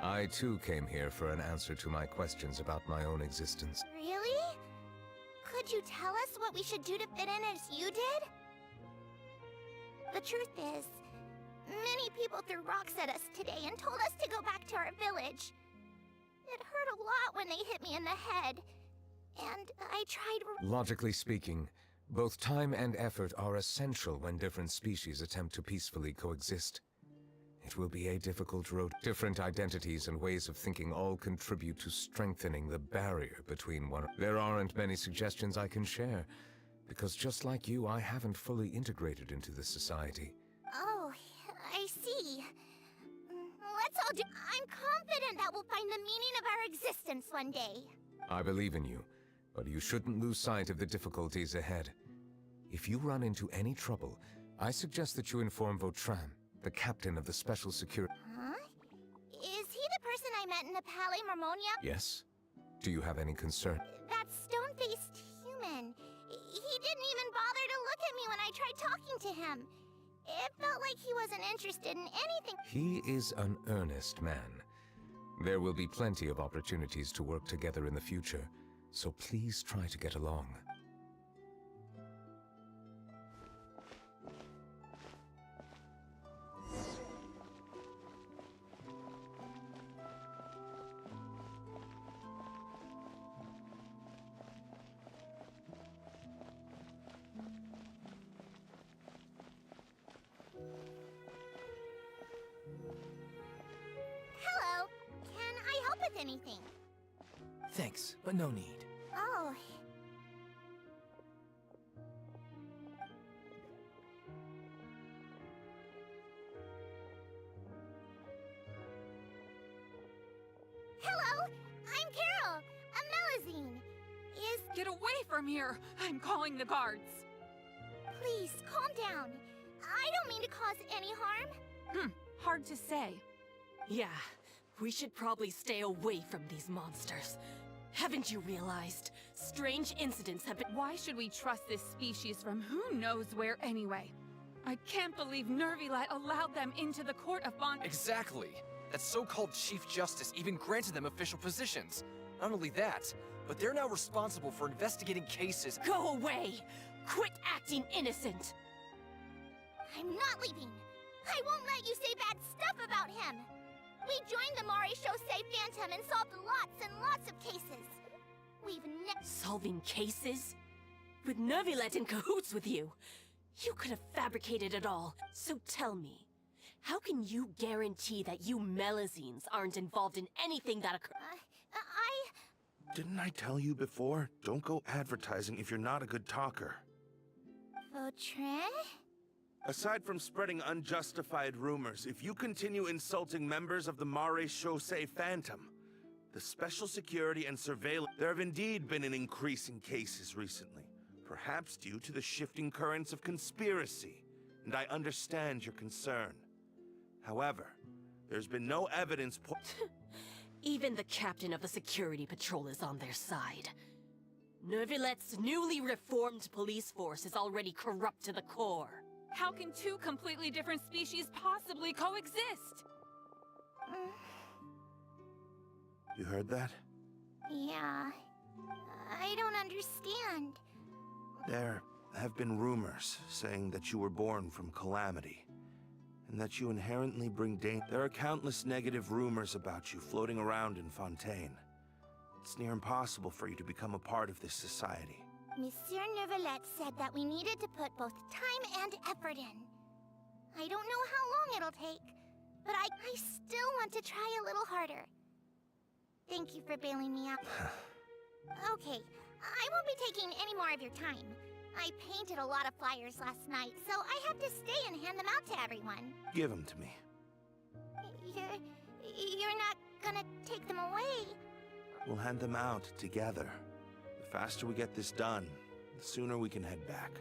Speaker 18: I too came here for an answer to my questions about my own existence.
Speaker 3: Really? Could you tell us what we should do to fit in as you did? The truth is, many people threw rocks at us today and told us to go back to our village. It hurt a lot when they hit me in the head, and I tried...
Speaker 18: Logically speaking, both time and effort are essential when different species attempt to peacefully coexist. It will be a difficult road. Different identities and ways of thinking all contribute to strengthening the barrier between one. There aren't many suggestions I can share, because just like you, I haven't fully integrated into this society.
Speaker 3: Oh, I see. Let's all do... I'm confident that we'll find the meaning of our existence one day.
Speaker 18: I believe in you, but you shouldn't lose sight of the difficulties ahead. If you run into any trouble, I suggest that you inform Vautrin, the captain of the special security...
Speaker 3: Huh? Is he the person I met in the Palais Marmonia?
Speaker 18: Yes? Do you have any concern?
Speaker 3: That stone-faced human. He didn't even bother to look at me when I tried talking to him. It felt like he wasn't interested in anything.
Speaker 18: He is an earnest man. There will be plenty of opportunities to work together in the future, so please try to get along.
Speaker 3: anything.
Speaker 5: Thanks, but no need.
Speaker 3: Oh. Hello, I'm Carol. A Melazine.
Speaker 9: Get away from here! I'm calling the guards!
Speaker 3: Please, calm down. I don't mean to cause any harm.
Speaker 9: Hard to say.
Speaker 11: Yeah, we should probably stay away from these monsters. Haven't you realized? Strange incidents have been—
Speaker 9: Why should we trust this species from who knows where anyway? I can't believe Nervilet allowed them into the court of Bond—
Speaker 22: Exactly! That so-called Chief Justice even granted them official positions. Not only that, but they're now responsible for investigating cases—
Speaker 11: Go away! Quit acting innocent!
Speaker 3: I'm not leaving. I won't let you say bad stuff about him. We joined the Maréchaussée Phantom and solved lots and lots of cases. We've
Speaker 11: Solving cases? With Nervilet in cahoots with you? You could have fabricated it all. So tell me, how can you guarantee that you Melazines aren't involved in anything that occurred?
Speaker 23: Didn't I tell you before? Don't go advertising if you're not a good talker.
Speaker 3: Vautrin?
Speaker 23: Aside from spreading unjustified rumors, if you continue insulting members of the Maréchaussée Phantom, the special security and surveillance— There have indeed been an increase in cases recently, perhaps due to the shifting currents of conspiracy, and I understand your concern. However, there's been no evidence
Speaker 11: Even the captain of the security patrol is on their side. Nervilet's newly reformed police force is already corrupt to the core.
Speaker 9: How can two completely different species possibly coexist?
Speaker 23: You heard that?
Speaker 3: Yeah. I don't understand.
Speaker 23: There have been rumors saying that you were born from calamity, and that you inherently bring danger. There are countless negative rumors about you floating around in Fontaine. It's near impossible for you to become a part of this society.
Speaker 3: Monsieur Nervilet said that we needed to put both time and effort in. I don't know how long it'll take, but I still want to try a little harder. Thank you for bailing me out. Okay, I won't be taking any more of your time. I painted a lot of flyers last night, so I have to stay and hand them out to everyone.
Speaker 23: Give them to me.
Speaker 3: You're not gonna take them away?
Speaker 23: We'll hand them out together. The faster we get this done, the sooner we can head back.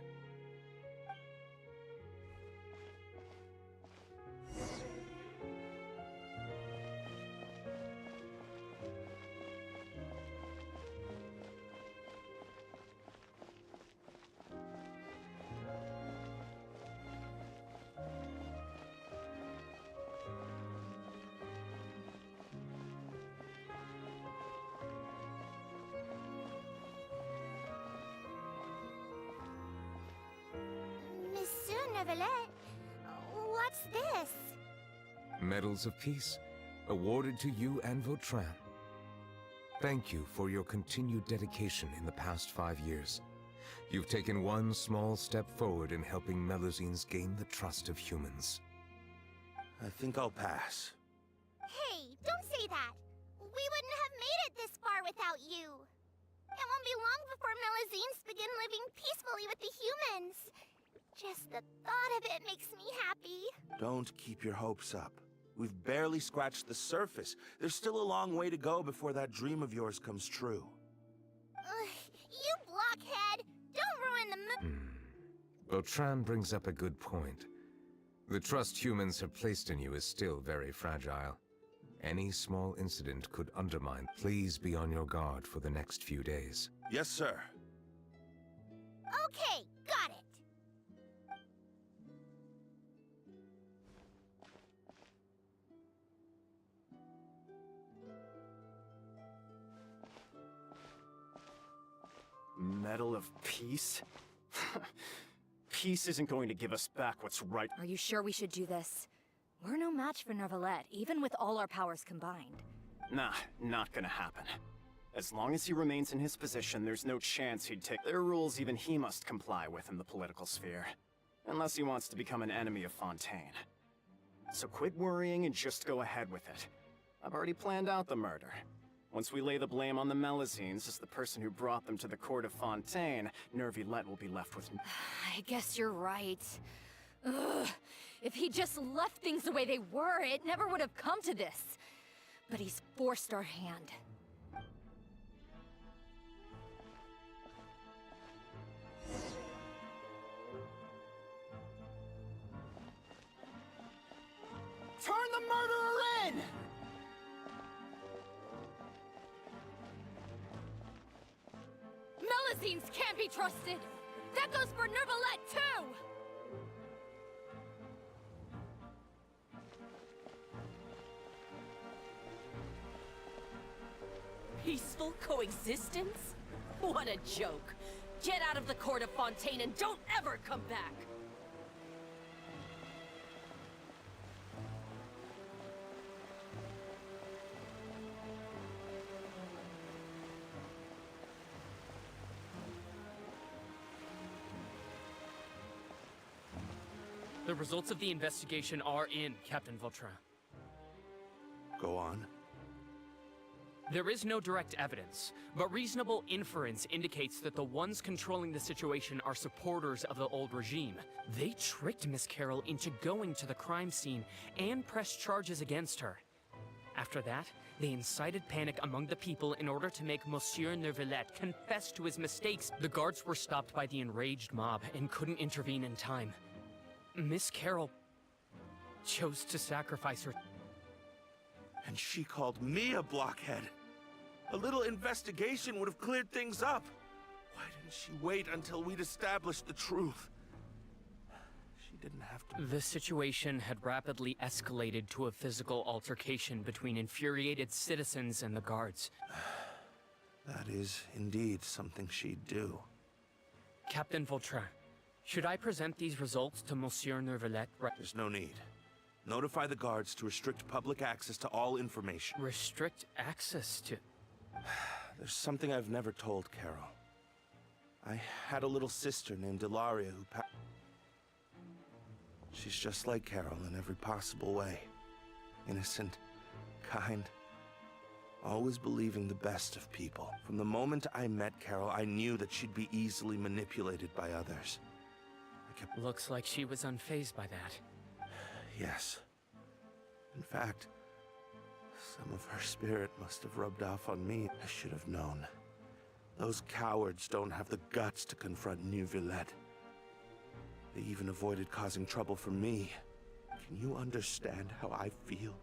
Speaker 3: Monsieur Nervilet, what's this?
Speaker 18: Medals of Peace, awarded to you and Vautrin. Thank you for your continued dedication in the past 5 years. You've taken one small step forward in helping Melazines gain the trust of humans.
Speaker 23: I think I'll pass.
Speaker 3: Hey, don't say that. We wouldn't have made it this far without you. It won't be long before Melazines begin living peacefully with the humans. Just the thought of it makes me happy.
Speaker 23: Don't keep your hopes up. We've barely scratched the surface. There's still a long way to go before that dream of yours comes true.
Speaker 3: You blockhead! Don't ruin the
Speaker 18: Vautrin brings up a good point. The trust humans have placed in you is still very fragile. Any small incident could undermine. Please be on your guard for the next few days.
Speaker 23: Yes, sir.
Speaker 3: Okay, got it.
Speaker 24: Medal of Peace? Peace isn't going to give us back what's right.
Speaker 25: Are you sure we should do this? We're no match for Nervilet, even with all our powers combined.
Speaker 24: Nah, not gonna happen. As long as he remains in his position, there's no chance he'd take— There are rules even he must comply with in the political sphere. Unless he wants to become an enemy of Fontaine. So quit worrying and just go ahead with it. I've already planned out the murder. Once we lay the blame on the Melazines as the person who brought them to the court of Fontaine, Nervilette will be left with...
Speaker 25: I guess you're right. Ugh. If he just left things the way they were, it never would have come to this. But he's forced our hand.
Speaker 24: Turn the murderer in!
Speaker 25: Melazines can't be trusted! That goes for Nervilette, too!
Speaker 11: Peaceful coexistence? What a joke. Get out of the court of Fontaine and don't ever come back!
Speaker 8: The results of the investigation are in, Captain Vautrin.
Speaker 23: Go on.
Speaker 8: There is no direct evidence, but reasonable inference indicates that the ones controlling the situation are supporters of the old regime. They tricked Miss Carroll into going to the crime scene and pressed charges against her. After that, they incited panic among the people in order to make Monsieur Nervilette confess to his mistakes. The guards were stopped by the enraged mob and couldn't intervene in time. Miss Carroll chose to sacrifice her.
Speaker 23: And she called me a blockhead. A little investigation would have cleared things up. Why didn't she wait until we'd established the truth? She didn't have to.
Speaker 8: The situation had rapidly escalated to a physical altercation between infuriated citizens and the guards.
Speaker 23: That is indeed something she'd do.
Speaker 8: Captain Vautrin, should I present these results to Monsieur Nervilette?
Speaker 23: There's no need. Notify the guards to restrict public access to all information.
Speaker 8: Restrict access to...
Speaker 23: There's something I've never told Carol. I had a little sister named Ilaria who She's just like Carol in every possible way. Innocent, kind, always believing the best of people. From the moment I met Carol, I knew that she'd be easily manipulated by others.
Speaker 8: Looks like she was unfazed by that.
Speaker 23: Yes. In fact, some of her spirit must have rubbed off on me. I should have known. Those cowards don't have the guts to confront Nervilette. They even avoided causing trouble for me. Can you understand how I feel?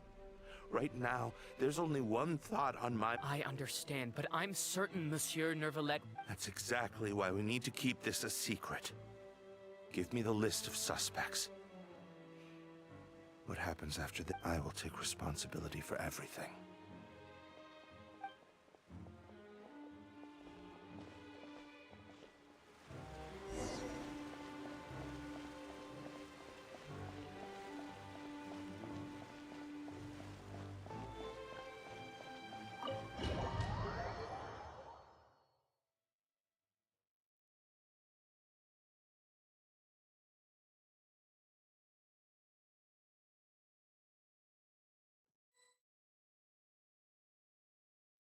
Speaker 23: Right now, there's only one thought on my...
Speaker 8: I understand, but I'm certain Monsieur Nervilette...
Speaker 23: That's exactly why we need to keep this a secret. Give me the list of suspects. What happens after that? I will take responsibility for everything.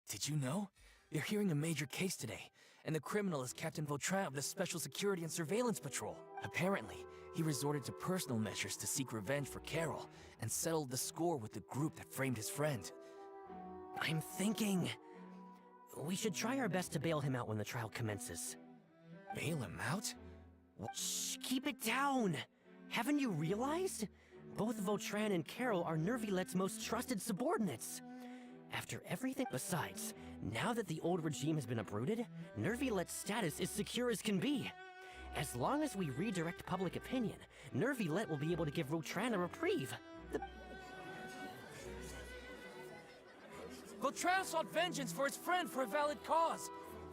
Speaker 5: Did you know? They're hearing a major case today, and the criminal is Captain Vautrin of the Special Security and Surveillance Patrol. Apparently, he resorted to personal measures to seek revenge for Carol, and settled the score with the group that framed his friend.
Speaker 1: I'm thinking... we should try our best to bail him out when the trial commences.
Speaker 5: Bail him out?
Speaker 1: Shh, keep it down! Haven't you realized? Both Vautrin and Carol are Nervilette's most trusted subordinates. After everything... Besides, now that the old regime has been uprooted, Nervilette's status is secure as can be. As long as we redirect public opinion, Nervilette will be able to give Vautrin a reprieve.
Speaker 5: Vautrin sought vengeance for his friend for a valid cause.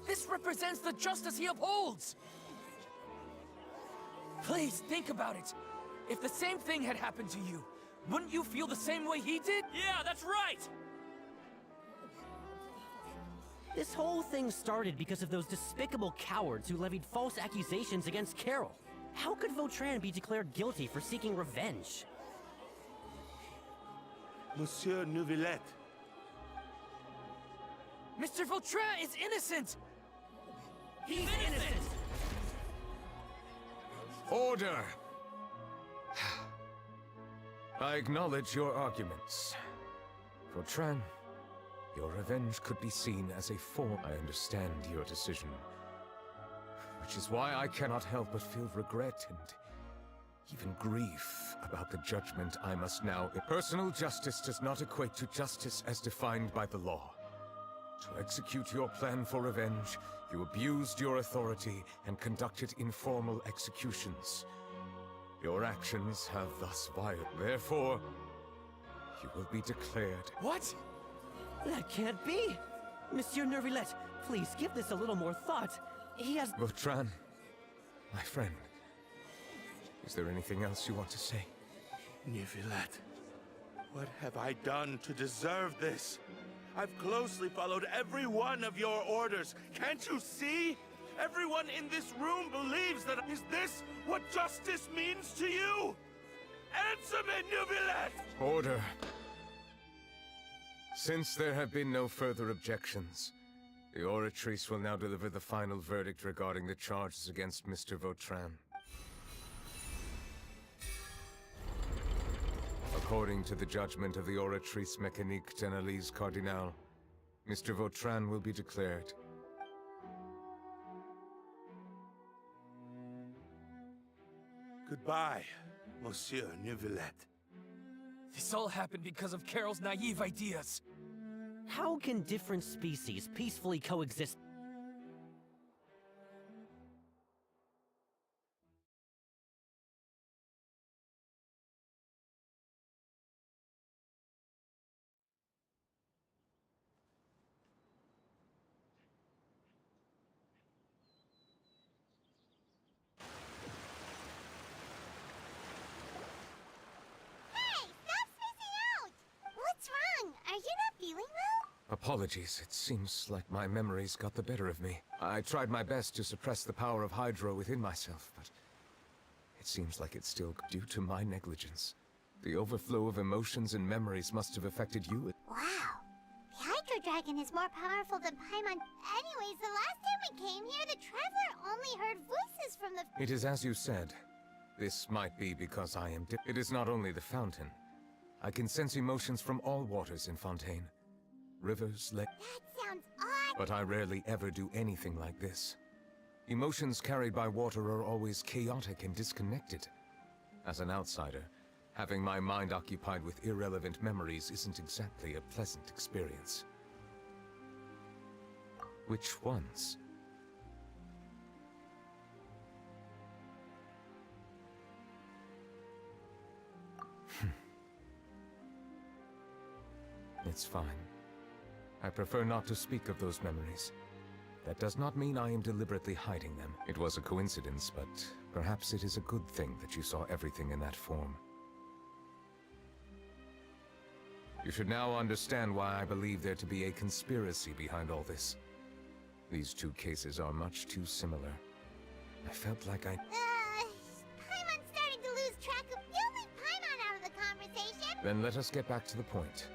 Speaker 5: This represents the justice he upholds. Please, think about it. If the same thing had happened to you, wouldn't you feel the same way he did?
Speaker 8: Yeah, that's right!
Speaker 1: This whole thing started because of those despicable cowards who levied false accusations against Carol. How could Vautrin be declared guilty for seeking revenge?
Speaker 23: Monsieur Nervilette.
Speaker 5: Mr. Vautrin is innocent!
Speaker 1: He's innocent!
Speaker 18: Order! I acknowledge your arguments. Vautrin, your revenge could be seen as a form. I understand your decision, which is why I cannot help but feel regret and even grief about the judgment I must now. Personal justice does not equate to justice as defined by the law. To execute your plan for revenge, you abused your authority and conducted informal executions. Your actions have thus violated. Therefore, you will be declared.
Speaker 5: What?
Speaker 1: That can't be! Monsieur Nervilette, please give this a little more thought. He has...
Speaker 18: Vautrin, my friend, is there anything else you want to say?
Speaker 23: Nervilette, what have I done to deserve this? I've closely followed every one of your orders. Can't you see? Everyone in this room believes that... Is this what justice means to you? Answer me, Nervilette!
Speaker 18: Order. Since there have been no further objections, the Oratrice will now deliver the final verdict regarding the charges against Mr. Vautrin. According to the judgment of the Oratrice Mécanique d'Analyse Cardinal, Mr. Vautrin will be declared.
Speaker 23: Goodbye, Monsieur Nervilette.
Speaker 5: This all happened because of Carol's naive ideas.
Speaker 1: How can different species peacefully coexist?
Speaker 18: Apologies, it seems like my memories got the better of me. I tried my best to suppress the power of Hydro within myself, but it seems like it's still due to my negligence. The overflow of emotions and memories must have affected you.
Speaker 3: Wow. The Hydro Dragon is more powerful than Paimon. Anyways, the last time we came here, the Traveler only heard voices from the...
Speaker 18: It is as you said. This might be because I am It is not only the fountain. I can sense emotions from all waters in Fontaine. Rivers, lakes...
Speaker 3: That sounds odd.
Speaker 18: But I rarely ever do anything like this. Emotions carried by water are always chaotic and disconnected. As an outsider, having my mind occupied with irrelevant memories isn't exactly a pleasant experience. Which ones? It's fine. I prefer not to speak of those memories. That does not mean I am deliberately hiding them. It was a coincidence, but perhaps it is a good thing that you saw everything in that form. You should now understand why I believe there to be a conspiracy behind all this. These two cases are much too similar. I felt like
Speaker 3: Paimon's starting to lose track of... You'll leave Paimon out of the conversation!
Speaker 18: Then let us get back to the point.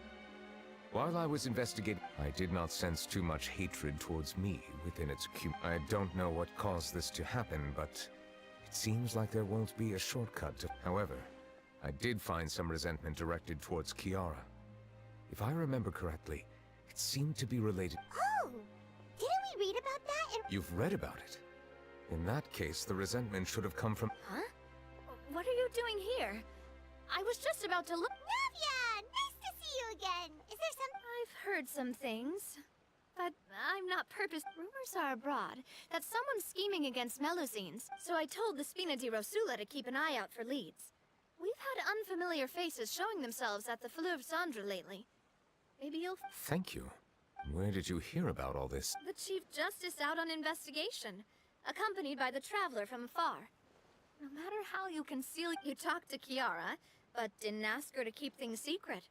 Speaker 18: While I was investigating, I did not sense too much hatred towards me within its I don't know what caused this to happen, but it seems like there won't be a shortcut to... However, I did find some resentment directed towards Kiara. If I remember correctly, it seemed to be related...
Speaker 3: Oh! Didn't we read about that in...
Speaker 18: You've read about it? In that case, the resentment should have come from...
Speaker 6: Huh? What are you doing here? I was just about to look...
Speaker 3: Navia! Nice to see you again! Is there some...
Speaker 6: I've heard some things, but I'm not purpose... Rumors are abroad that someone's scheming against Melusines, so I told the Spina di Rosula to keep an eye out for leads. We've had unfamiliar faces showing themselves at the Fleuve Cendre lately. Maybe you'll...
Speaker 18: Thank you. Where did you hear about all this?
Speaker 6: The Chief Justice out on investigation, accompanied by the Traveler from afar. No matter how you conceal... You talked to Kiara, but didn't ask her to keep things secret.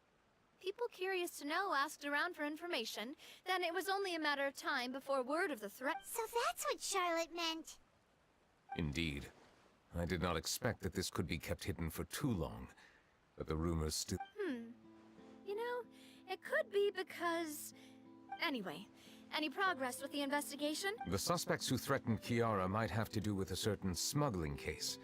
Speaker 6: People curious to know asked around for information, then it was only a matter of time before word of the threat...
Speaker 3: So that's what Charlotte meant.
Speaker 18: Indeed. I did not expect that this could be kept hidden for too long, but the rumors still...
Speaker 6: You know, it could be because... Anyway, Any progress with the investigation?
Speaker 18: The suspects who threatened Kiara might have to do with a certain smuggling case,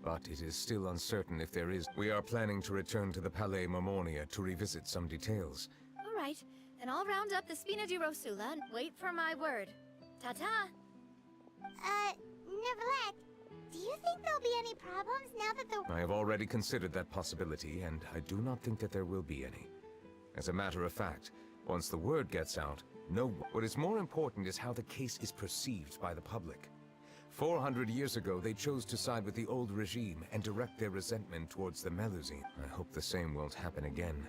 Speaker 18: but it is still uncertain if there is. We are planning to return to the Palais Marmonia to revisit some details.
Speaker 6: All right, then I'll round up the Spina di Rosula and wait for my word. Ta-ta!
Speaker 3: Nevertheless, do you think there'll be any problems now that the...
Speaker 18: I have already considered that possibility, and I do not think that there will be any. As a matter of fact, once the word gets out, what is more important is how the case is perceived by the public. 400 years ago, they chose to side with the old regime and direct their resentment towards the Melusine. I hope the same won't happen again.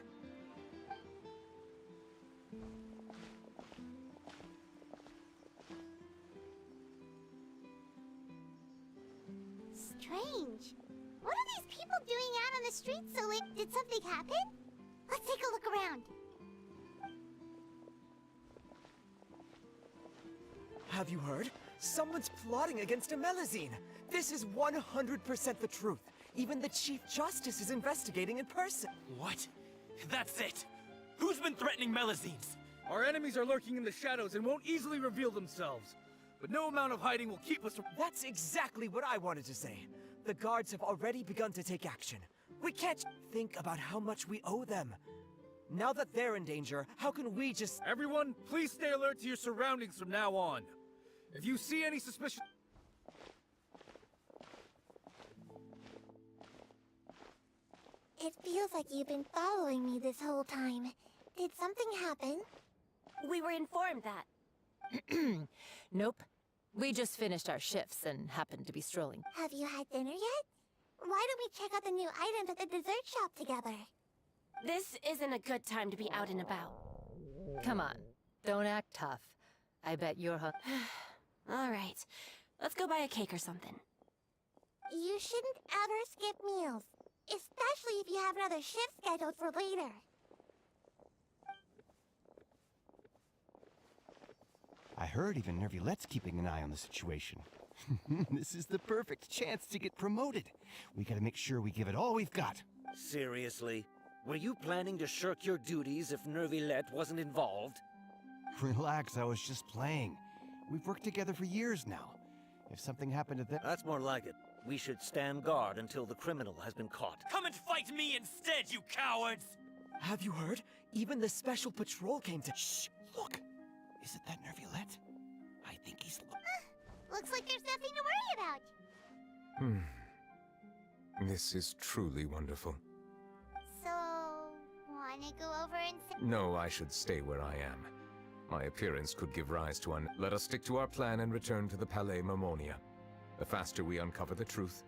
Speaker 3: Strange. What are these people doing out on the streets so late? Did something happen? Let's take a look around.
Speaker 4: Have you heard? Someone's plotting against a Melusine. This is 100% the truth. Even the Chief Justice is investigating in person.
Speaker 5: What? That's it! Who's been threatening Melusines?
Speaker 14: Our enemies are lurking in the shadows and won't easily reveal themselves. But no amount of hiding will keep us from—
Speaker 4: That's exactly what I wanted to say. The guards have already begun to take action. We can't think about how much we owe them. Now that they're in danger, how can we just—
Speaker 14: Everyone, please stay alert to your surroundings from now on. If you see any suspicion—
Speaker 3: It feels like you've been following me this whole time. Did something happen?
Speaker 16: We were informed that.
Speaker 17: Nope. We just finished our shifts and happened to be strolling.
Speaker 3: Have you had dinner yet? Why don't we check out the new items at the dessert shop together?
Speaker 16: This isn't a good time to be out and about.
Speaker 17: Come on, don't act tough. I bet you're
Speaker 16: All right, let's go buy a cake or something.
Speaker 3: You shouldn't ever skip meals, especially if you have another shift scheduled for later.
Speaker 19: I heard even Nervulette's keeping an eye on the situation. This is the perfect chance to get promoted. We gotta make sure we give it all we've got.
Speaker 26: Seriously? Were you planning to shirk your duties if Nervulette wasn't involved?
Speaker 19: Relax, I was just playing. We've worked together for years now. If something happened to them—
Speaker 26: That's more like it. We should stand guard until the criminal has been caught.
Speaker 5: Come and fight me instead, you cowards!
Speaker 4: Have you heard? Even the special patrol came to—
Speaker 19: Shh! Look! Is it that Nervulette? I think he's—
Speaker 3: Looks like there's nothing to worry about.
Speaker 18: This is truly wonderful.
Speaker 3: So, wanna go over and say—
Speaker 18: No, I should stay where I am. My appearance could give rise to an— Let us stick to our plan and return to the Palais Marmonia. The faster we uncover the truth—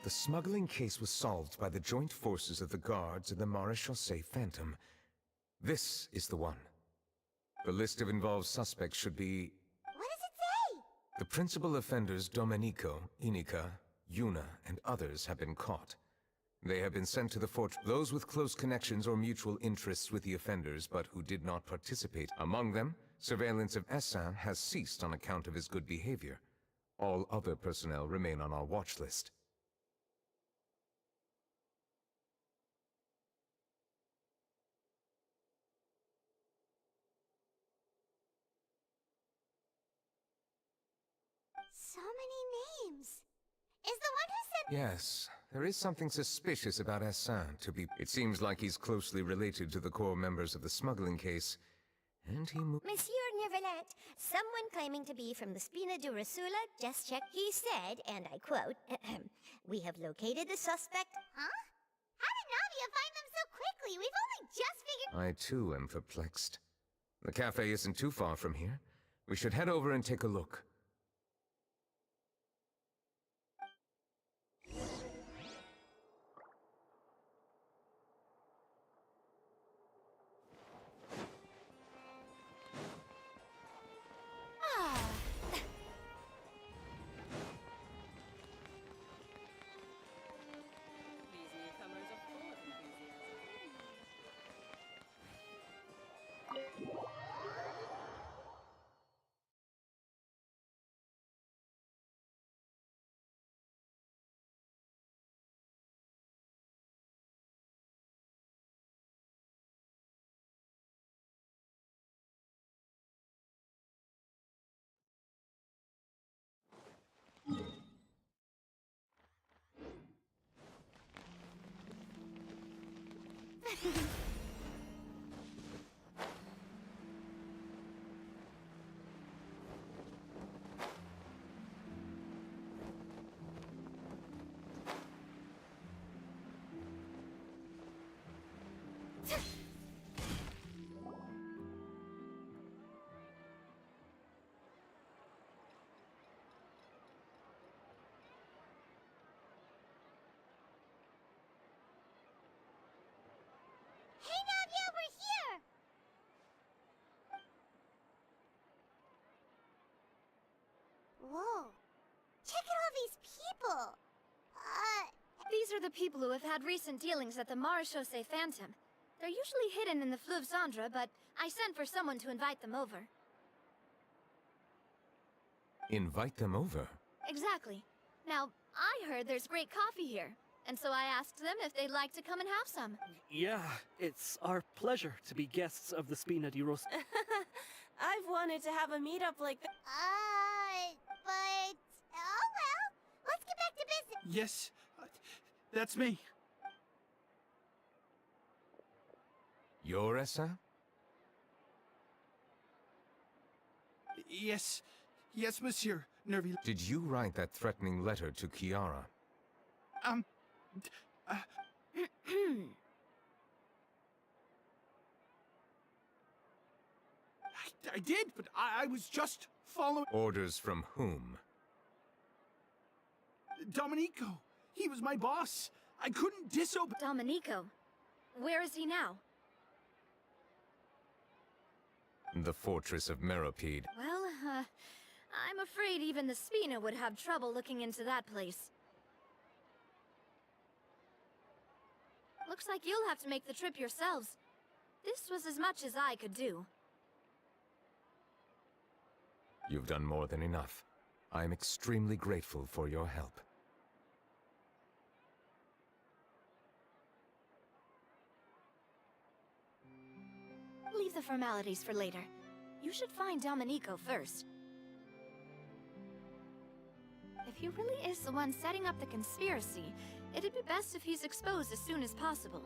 Speaker 18: The smuggling case was solved by the joint forces of the guards and the Maréchaussée Phantom. This is the one. The list of involved suspects should be—
Speaker 3: What does it say?
Speaker 18: The principal offenders Domenico, Inica, Yuna and others have been caught. They have been sent to the fortress. Those with close connections or mutual interests with the offenders, but who did not participate. Among them, surveillance of Essan has ceased on account of his good behavior. All other personnel remain on our watch list.
Speaker 3: So many names. Is the one who said...
Speaker 18: Yes, there is something suspicious about Essan to be... It seems like he's closely related to the core members of the smuggling case, and he
Speaker 13: Monsieur Neverlet, someone claiming to be from the Spina de Rasula just checked. He said, and I quote, "We have located the suspect."
Speaker 3: Huh? How did Navia find them so quickly? We've only just figured...
Speaker 18: I too am perplexed. The cafe isn't too far from here. We should head over and take a look.
Speaker 3: Hey, Navia, we're here! Whoa. Check out all these people!
Speaker 6: These are the people who have had recent dealings at the Marechaussee Phantom. They're usually hidden in the Fleuve Cendre, but I sent for someone to invite them over.
Speaker 18: Invite them over?
Speaker 6: Exactly. Now, I heard there's great coffee here, and so I asked them if they'd like to come and have some.
Speaker 2: Yeah, it's our pleasure to be guests of the Spina di Rosa.
Speaker 11: I've wanted to have a meetup like that.
Speaker 3: But... Oh well, let's get back to business.
Speaker 14: Yes, that's me.
Speaker 18: You're Essan?
Speaker 14: Yes, monsieur. Nervy.
Speaker 18: Did you write that threatening letter to Kiara?
Speaker 14: I did, but I was just following...
Speaker 18: Orders from whom?
Speaker 14: Domenico. He was my boss. I couldn't disobey...
Speaker 6: Domenico? Where is he now?
Speaker 18: The fortress of Meropide.
Speaker 6: Well, I'm afraid even the Spina would have trouble looking into that place. Looks like you'll have to make the trip yourselves. This was as much as I could do.
Speaker 18: You've done more than enough. I am extremely grateful for your help.
Speaker 6: Leave the formalities for later. You should find Domenico first. If he really is the one setting up the conspiracy, it'd be best if he's exposed as soon as possible.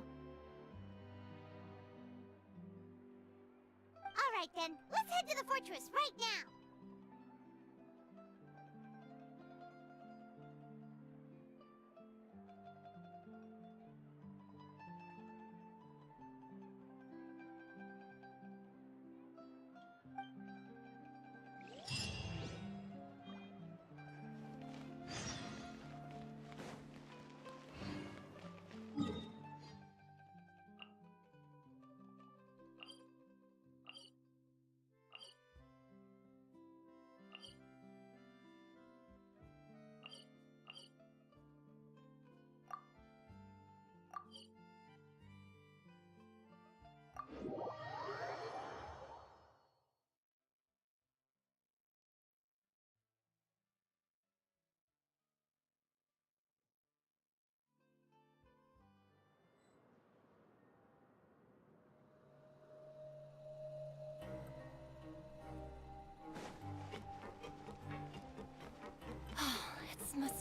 Speaker 3: Alright then, let's head to the fortress right now!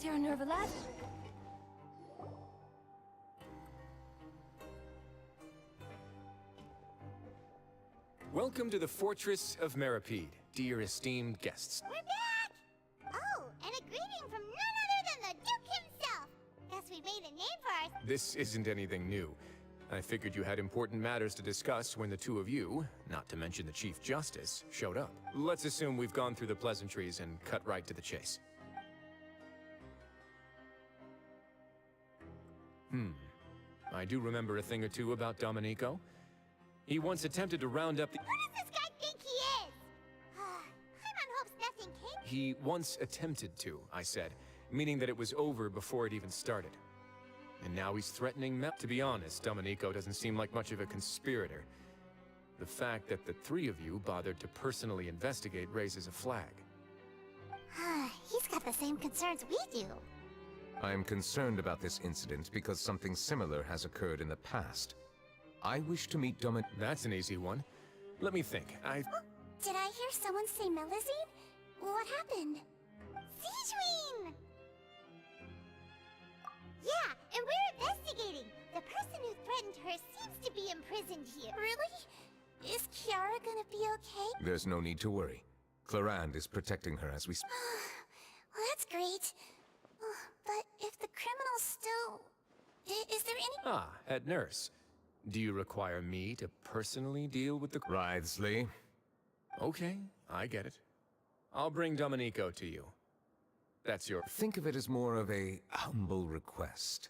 Speaker 25: here, Nervalet.
Speaker 7: Welcome to the Fortress of Meripede, dear esteemed guests.
Speaker 3: We're back! Oh, and a greeting from none other than the Duke himself! Guess we made a name for ourselves.
Speaker 7: This isn't anything new. I figured you had important matters to discuss when the two of you, not to mention the Chief Justice, showed up. Let's assume we've gone through the pleasantries and cut right to the chase. I do remember a thing or two about Domenico. He once attempted to round up the—
Speaker 3: Who does this guy think he is? Paimon hopes nothing came—
Speaker 7: He once attempted to, I said, meaning that it was over before it even started. And now he's threatening Mel. To be honest, Domenico doesn't seem like much of a conspirator. The fact that the three of you bothered to personally investigate raises a flag.
Speaker 3: He's got the same concerns we do.
Speaker 18: I am concerned about this incident because something similar has occurred in the past. I wish to meet
Speaker 7: That's an easy one. Let me think.
Speaker 3: Did I hear someone say Melusine? What happened? Sijuin! Yeah, and we're investigating. The person who threatened her seems to be imprisoned here. Really? Is Kiara gonna be okay?
Speaker 18: There's no need to worry. Clarande is protecting her as we speak.
Speaker 3: Well, that's great. But if the criminal's still... Is there any...
Speaker 7: Head nurse. Do you require me to personally deal with the...
Speaker 18: Writhsley.
Speaker 7: Okay, I get it. I'll bring Domenico to you. That's your...
Speaker 18: Think of it as more of a humble request.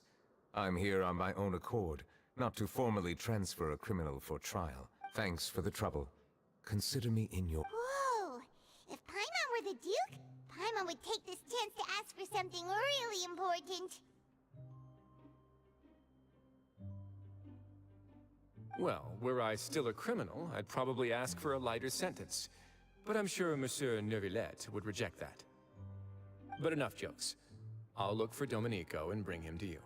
Speaker 18: I'm here on my own accord, not to formally transfer a criminal for trial. Thanks for the trouble. Consider me in your...
Speaker 3: Whoa! If Paimon were the Duke, Paimon would take this chance to ask for something really important.
Speaker 7: Well, were I still a criminal, I'd probably ask for a lighter sentence. But I'm sure Monsieur Neuvillette would reject that. But enough jokes. I'll look for Domenico and bring him to you.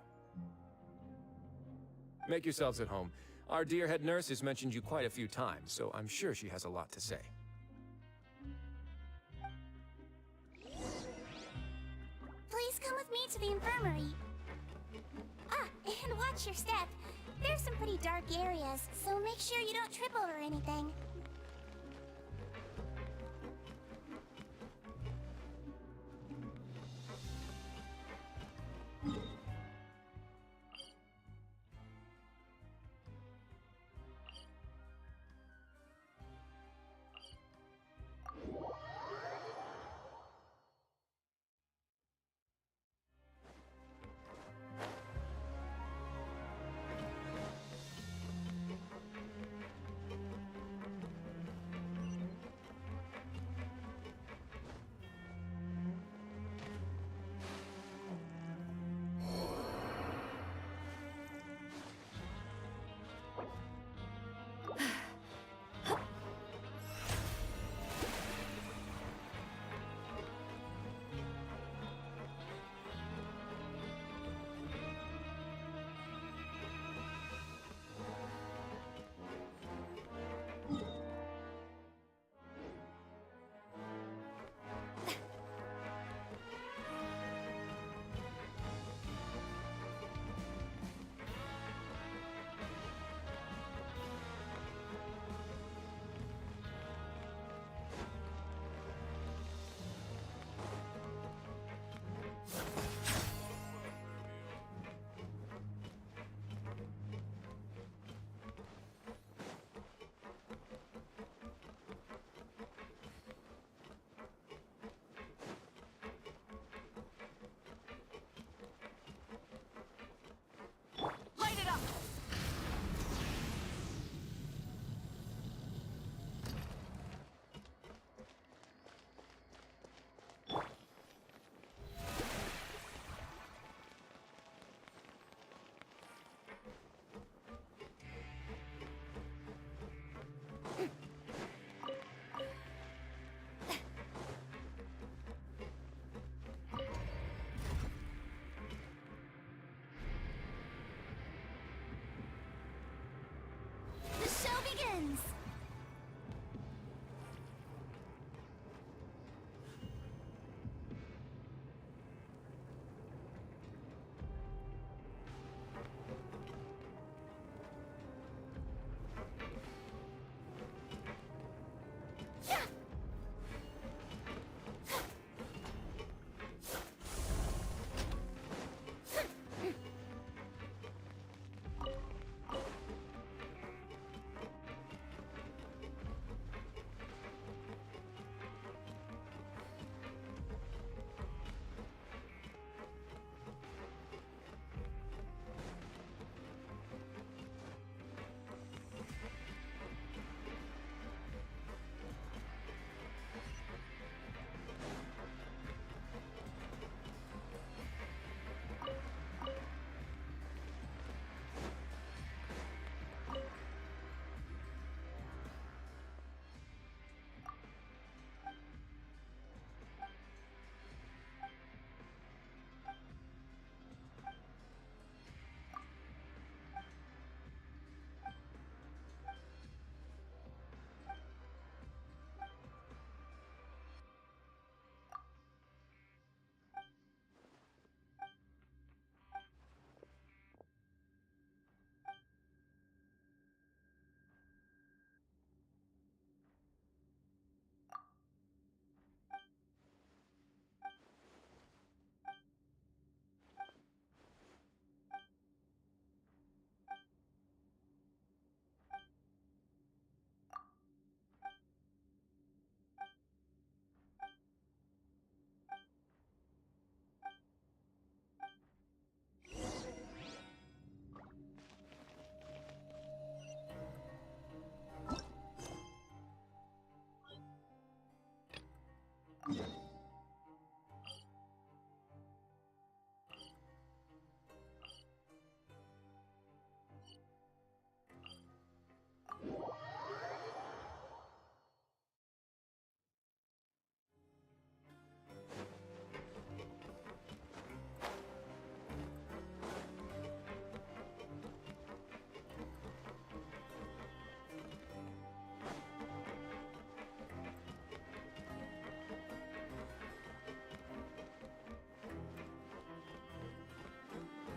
Speaker 7: Make yourselves at home. Our dear head nurse has mentioned you quite a few times, so I'm sure she has a lot to say.
Speaker 3: Please come with me to the infirmary. And watch your step. There's some pretty dark areas, so make sure you don't trip over anything. The show begins!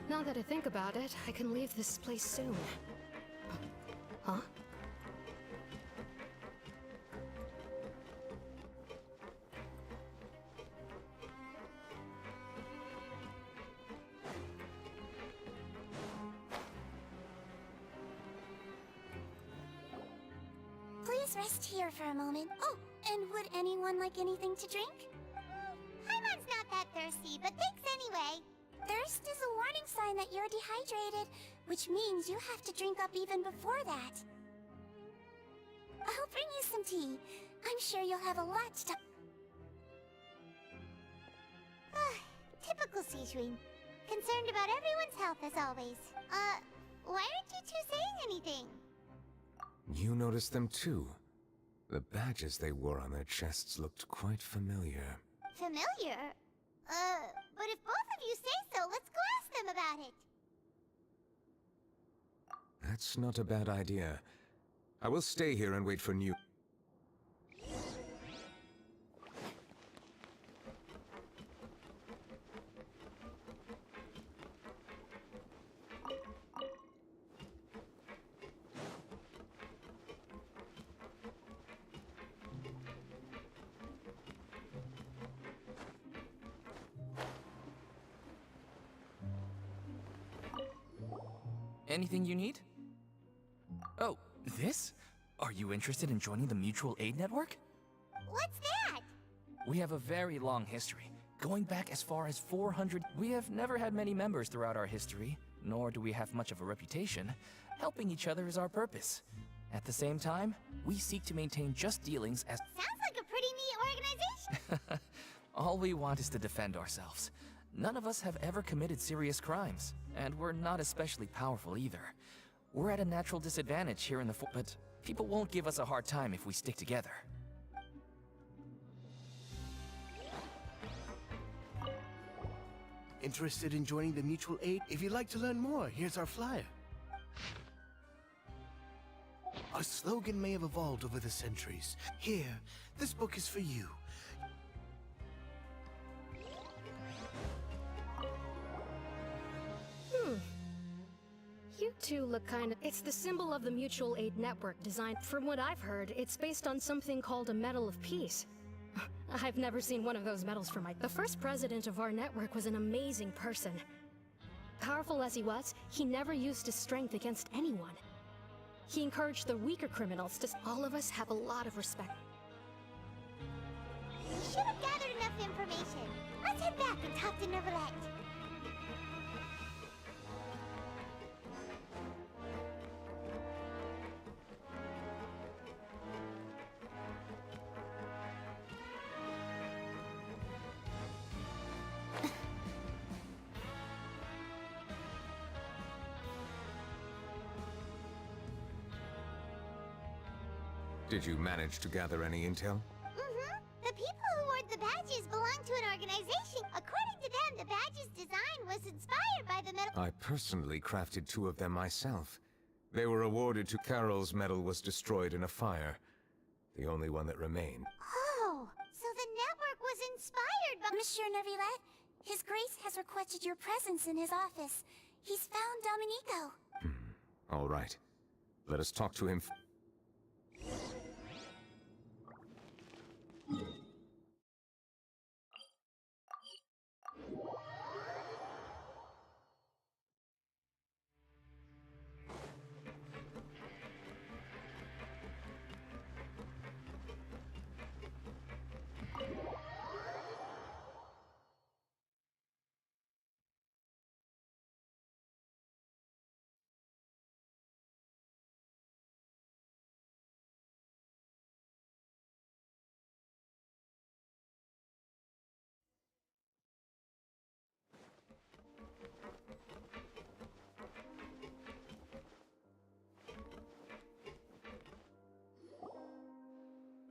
Speaker 10: Now that I think about it, I can leave this place soon. Huh?
Speaker 3: Please rest here for a moment. Oh, and would anyone like anything to drink? Paimon's not that thirsty, but thanks anyway. Thirst is a warning sign that you're dehydrated, which means you have to drink up even before that. I'll bring you some tea. I'm sure you'll have a lot to... Typical Sijun. Concerned about everyone's health as always. Why aren't you two saying anything?
Speaker 18: You noticed them too. The badges they wore on their chests looked quite familiar.
Speaker 3: Familiar? But if both of you say so, let's go ask them about it.
Speaker 18: That's not a bad idea. I will stay here and wait for new...
Speaker 5: Anything you need? Oh, this? Are you interested in joining the mutual aid network?
Speaker 3: What's that?
Speaker 5: We have a very long history, going back as far as 400. We have never had many members throughout our history, nor do we have much of a reputation. Helping each other is our purpose. At the same time, we seek to maintain just dealings as...
Speaker 3: Sounds like a pretty neat organization.
Speaker 5: All we want is to defend ourselves. None of us have ever committed serious crimes, and we're not especially powerful either. We're at a natural disadvantage here in the but people won't give us a hard time if we stick together.
Speaker 12: Interested in joining the mutual aid? If you'd like to learn more, here's our flyer. Our slogan may have evolved over the centuries. Here, this book is for you.
Speaker 10: You two look kind of... It's the symbol of the mutual aid network designed... From what I've heard, it's based on something called a Medal of Peace. I've never seen one of those medals for my... The first president of our network was an amazing person. Powerful as he was, he never used his strength against anyone. He encouraged the weaker criminals to... All of us have a lot of respect.
Speaker 3: We should have gathered enough information. Let's head back and talk to Neverland.
Speaker 18: Did you manage to gather any intel?
Speaker 3: The people who wore the badges belong to an organization. According to them, the badge's design was inspired by the medal.
Speaker 18: I personally crafted 2 of them myself. They were awarded to Carol's medal was destroyed in a fire. The only one that remained.
Speaker 3: Oh, so the network was inspired by... Monsieur Neuvillette, His Grace has requested your presence in his office. He's found Domenico.
Speaker 18: All right. Let us talk to him.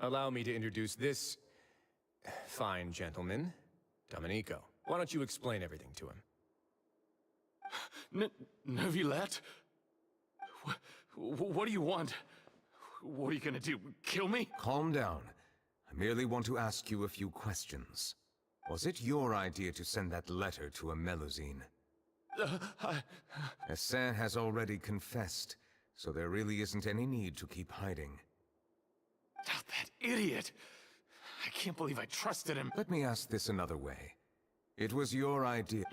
Speaker 7: Allow me to introduce this fine gentleman, Domenico. Why don't you explain everything to him?
Speaker 14: Neuvillette? What do you want? What are you gonna do? Kill me?
Speaker 18: Calm down. I merely want to ask you a few questions. Was it your idea to send that letter to a Melusine? Essin has already confessed, so there really isn't any need to keep hiding.
Speaker 9: That idiot! I can't believe I trusted him.
Speaker 18: Let me ask this another way. It was your idea.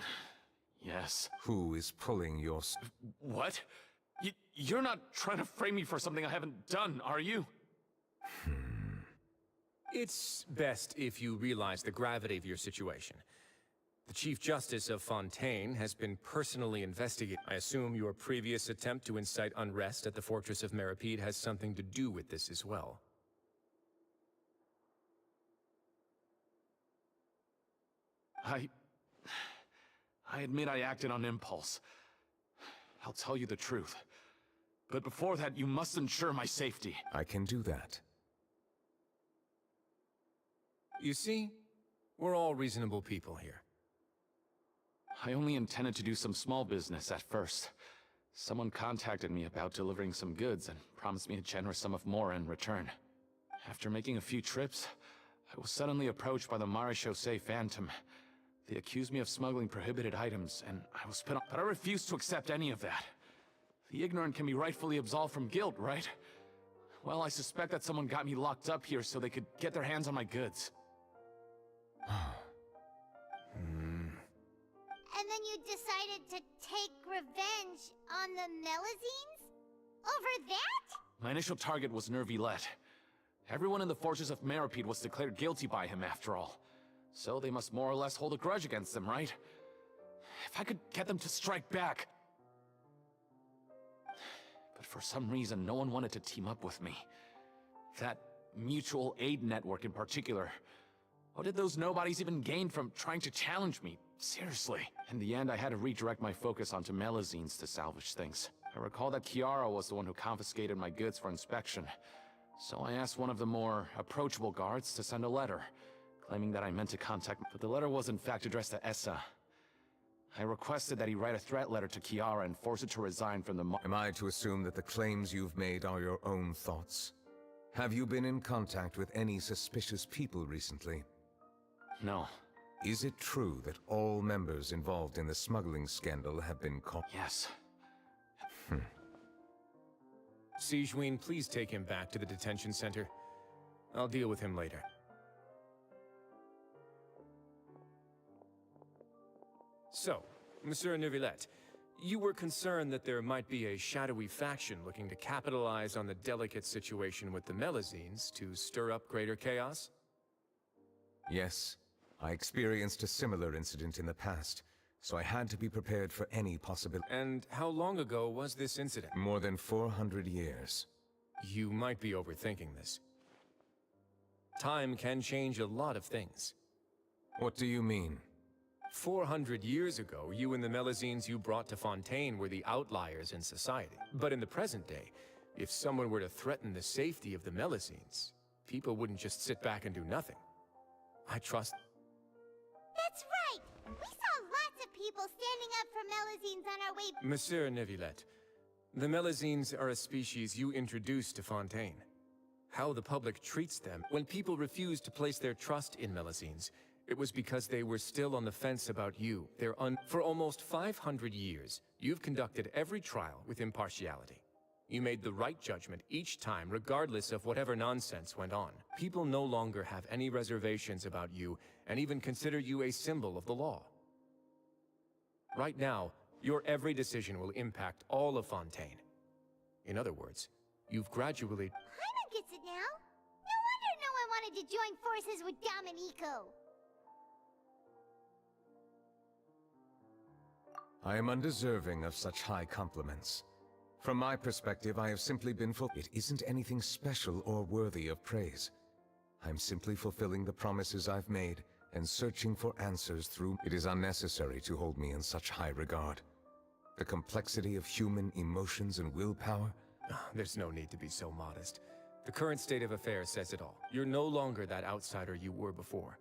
Speaker 9: Yes.
Speaker 18: Who is pulling your...
Speaker 9: What? You're not trying to frame me for something I haven't done, are you?
Speaker 7: It's best if you realize the gravity of your situation. The Chief Justice of Fontaine has been personally investigated. I assume your previous attempt to incite unrest at the Fortress of Meripede has something to do with this as well.
Speaker 9: I admit I acted on impulse. I'll tell you the truth. But before that, you must ensure my safety.
Speaker 18: I can do that.
Speaker 7: You see, we're all reasonable people here.
Speaker 9: I only intended to do some small business at first. Someone contacted me about delivering some goods and promised me a generous sum of more in return. After making a few trips, I was suddenly approached by the Marechaussee Phantom. They accused me of smuggling prohibited items, and I was put on. But I refused to accept any of that. The ignorant can be rightfully absolved from guilt, right? Well, I suspect that someone got me locked up here so they could get their hands on my goods.
Speaker 3: And then you decided to take revenge on the Melazines? Over that?
Speaker 9: My initial target was Nervilette. Everyone in the Fortress of Meripede was declared guilty by him, after all. So they must more or less hold a grudge against them, right? If I could get them to strike back... But for some reason, no one wanted to team up with me. That mutual aid network in particular. What did those nobodies even gain from trying to challenge me? Seriously. In the end, I had to redirect my focus onto Melazines to salvage things. I recall that Kiara was the one who confiscated my goods for inspection. So I asked one of the more approachable guards to send a letter, claiming that I meant to contact me. But the letter was in fact addressed to Essa. I requested that he write a threat letter to Kiara and force her to resign from the
Speaker 18: Am I to assume that the claims you've made are your own thoughts? Have you been in contact with any suspicious people recently?
Speaker 9: No.
Speaker 18: Is it true that all members involved in the smuggling scandal have been caught?
Speaker 9: Yes.
Speaker 7: Sigewinne, please take him back to the detention center. I'll deal with him later. So, Monsieur Nervilette, you were concerned that there might be a shadowy faction looking to capitalize on the delicate situation with the Melazines to stir up greater chaos?
Speaker 18: Yes. I experienced a similar incident in the past, so I had to be prepared for any possibility.
Speaker 7: And how long ago was this incident?
Speaker 18: More than 400 years.
Speaker 7: You might be overthinking this. Time can change a lot of things.
Speaker 18: What do you mean?
Speaker 7: 400 years ago, you and the Melazines you brought to Fontaine were the outliers in society. But in the present day, if someone were to threaten the safety of the Melazines, people wouldn't just sit back and do nothing. I trust...
Speaker 3: That's right! We saw lots of people standing up for Melazines on our way...
Speaker 7: Monsieur Nervilette, the Melazines are a species you introduced to Fontaine. How the public treats them, when people refuse to place their trust in Melazines, it was because they were still on the fence about you. For almost 500 years, you've conducted every trial with impartiality. You made the right judgment each time, regardless of whatever nonsense went on. People no longer have any reservations about you, and even consider you a symbol of the law. Right now, your every decision will impact all of Fontaine. In other words, you've gradually...
Speaker 3: Paimon gets it now! No wonder no one wanted to join forces with Domenico!
Speaker 18: I am undeserving of such high compliments. From my perspective, I have simply been It isn't anything special or worthy of praise. I'm simply fulfilling the promises I've made and searching for answers through... It is unnecessary to hold me in such high regard. The complexity of human emotions and willpower...
Speaker 7: There's no need to be so modest. The current state of affairs says it all. You're no longer that outsider you were before.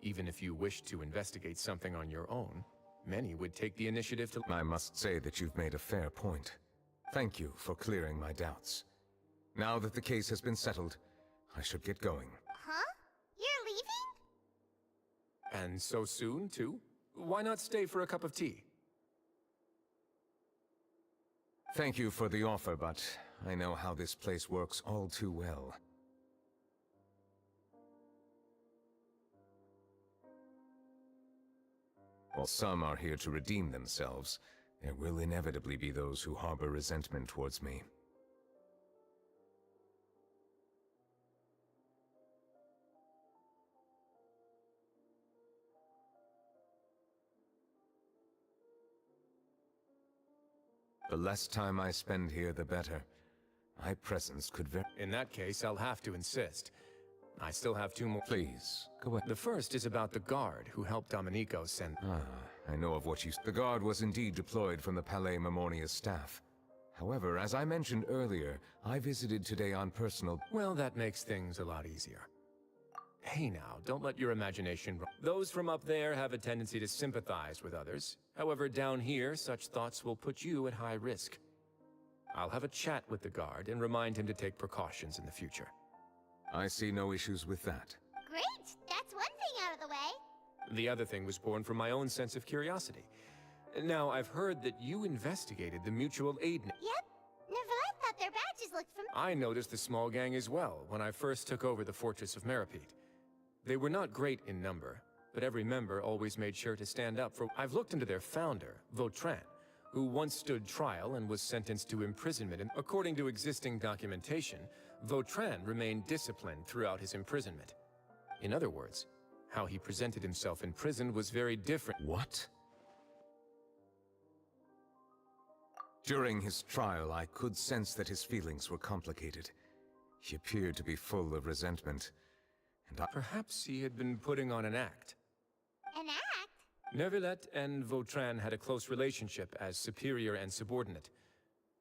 Speaker 7: Even if you wished to investigate something on your own, many would take the initiative to...
Speaker 18: I must say that you've made a fair point. Thank you for clearing my doubts. Now that the case has been settled, I should get going.
Speaker 3: Huh? You're leaving?
Speaker 7: And so soon, too? Why not stay for a cup of tea?
Speaker 18: Thank you for the offer, but I know how this place works all too well. While some are here to redeem themselves, there will inevitably be those who harbor resentment towards me. The less time I spend here, the better. My presence could
Speaker 7: In that case, I'll have to insist. I still have two more.
Speaker 18: Please, go ahead.
Speaker 7: The first is about the guard who helped Domenico send...
Speaker 18: I know of what you... The guard was indeed deployed from the Palais Memornia's staff. However, as I mentioned earlier, I visited today on personal...
Speaker 7: Well, that makes things a lot easier. Hey now, don't let your imagination run. Those from up there have a tendency to sympathize with others. However, down here, such thoughts will put you at high risk. I'll have a chat with the guard and remind him to take precautions in the future.
Speaker 18: I see no issues with that.
Speaker 3: Great! That's one thing out of the way.
Speaker 7: The other thing was born from my own sense of curiosity. Now, I've heard that you investigated the mutual aid...
Speaker 3: Yep. Nevertheless thought their badges looked familiar.
Speaker 7: I noticed the small gang as well when I first took over the Fortress of Meripede. They were not great in number, but every member always made sure to stand up for... I've looked into their founder, Vautrin, who once stood trial and was sentenced to imprisonment. And according to existing documentation, Vautrin remained disciplined throughout his imprisonment. In other words, how he presented himself in prison was very different.
Speaker 18: What? During his trial, I could sense that his feelings were complicated. He appeared to be full of resentment, and
Speaker 7: Perhaps he had been putting on an act.
Speaker 3: An act?
Speaker 7: Neuvillette and Vautrin had a close relationship as superior and subordinate.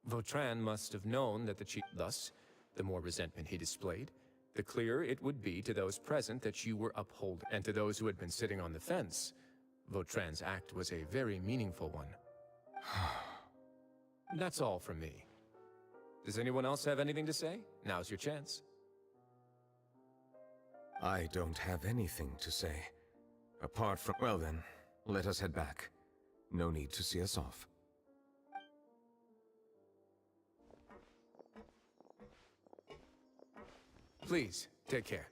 Speaker 7: Vautrin must have known that the chief... Thus, the more resentment he displayed, the clearer it would be to those present that you were upholding. And to those who had been sitting on the fence, Vautrin's act was a very meaningful one. That's all from me. Does anyone else have anything to say? Now's your chance.
Speaker 18: I don't have anything to say. Apart from... Well then, let us head back. No need to see us off.
Speaker 7: Please, take care.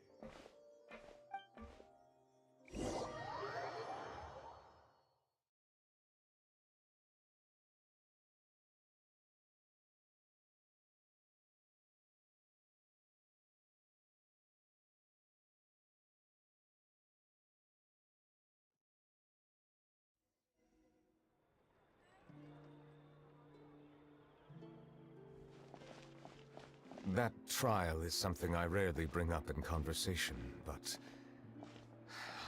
Speaker 18: That trial is something I rarely bring up in conversation, but...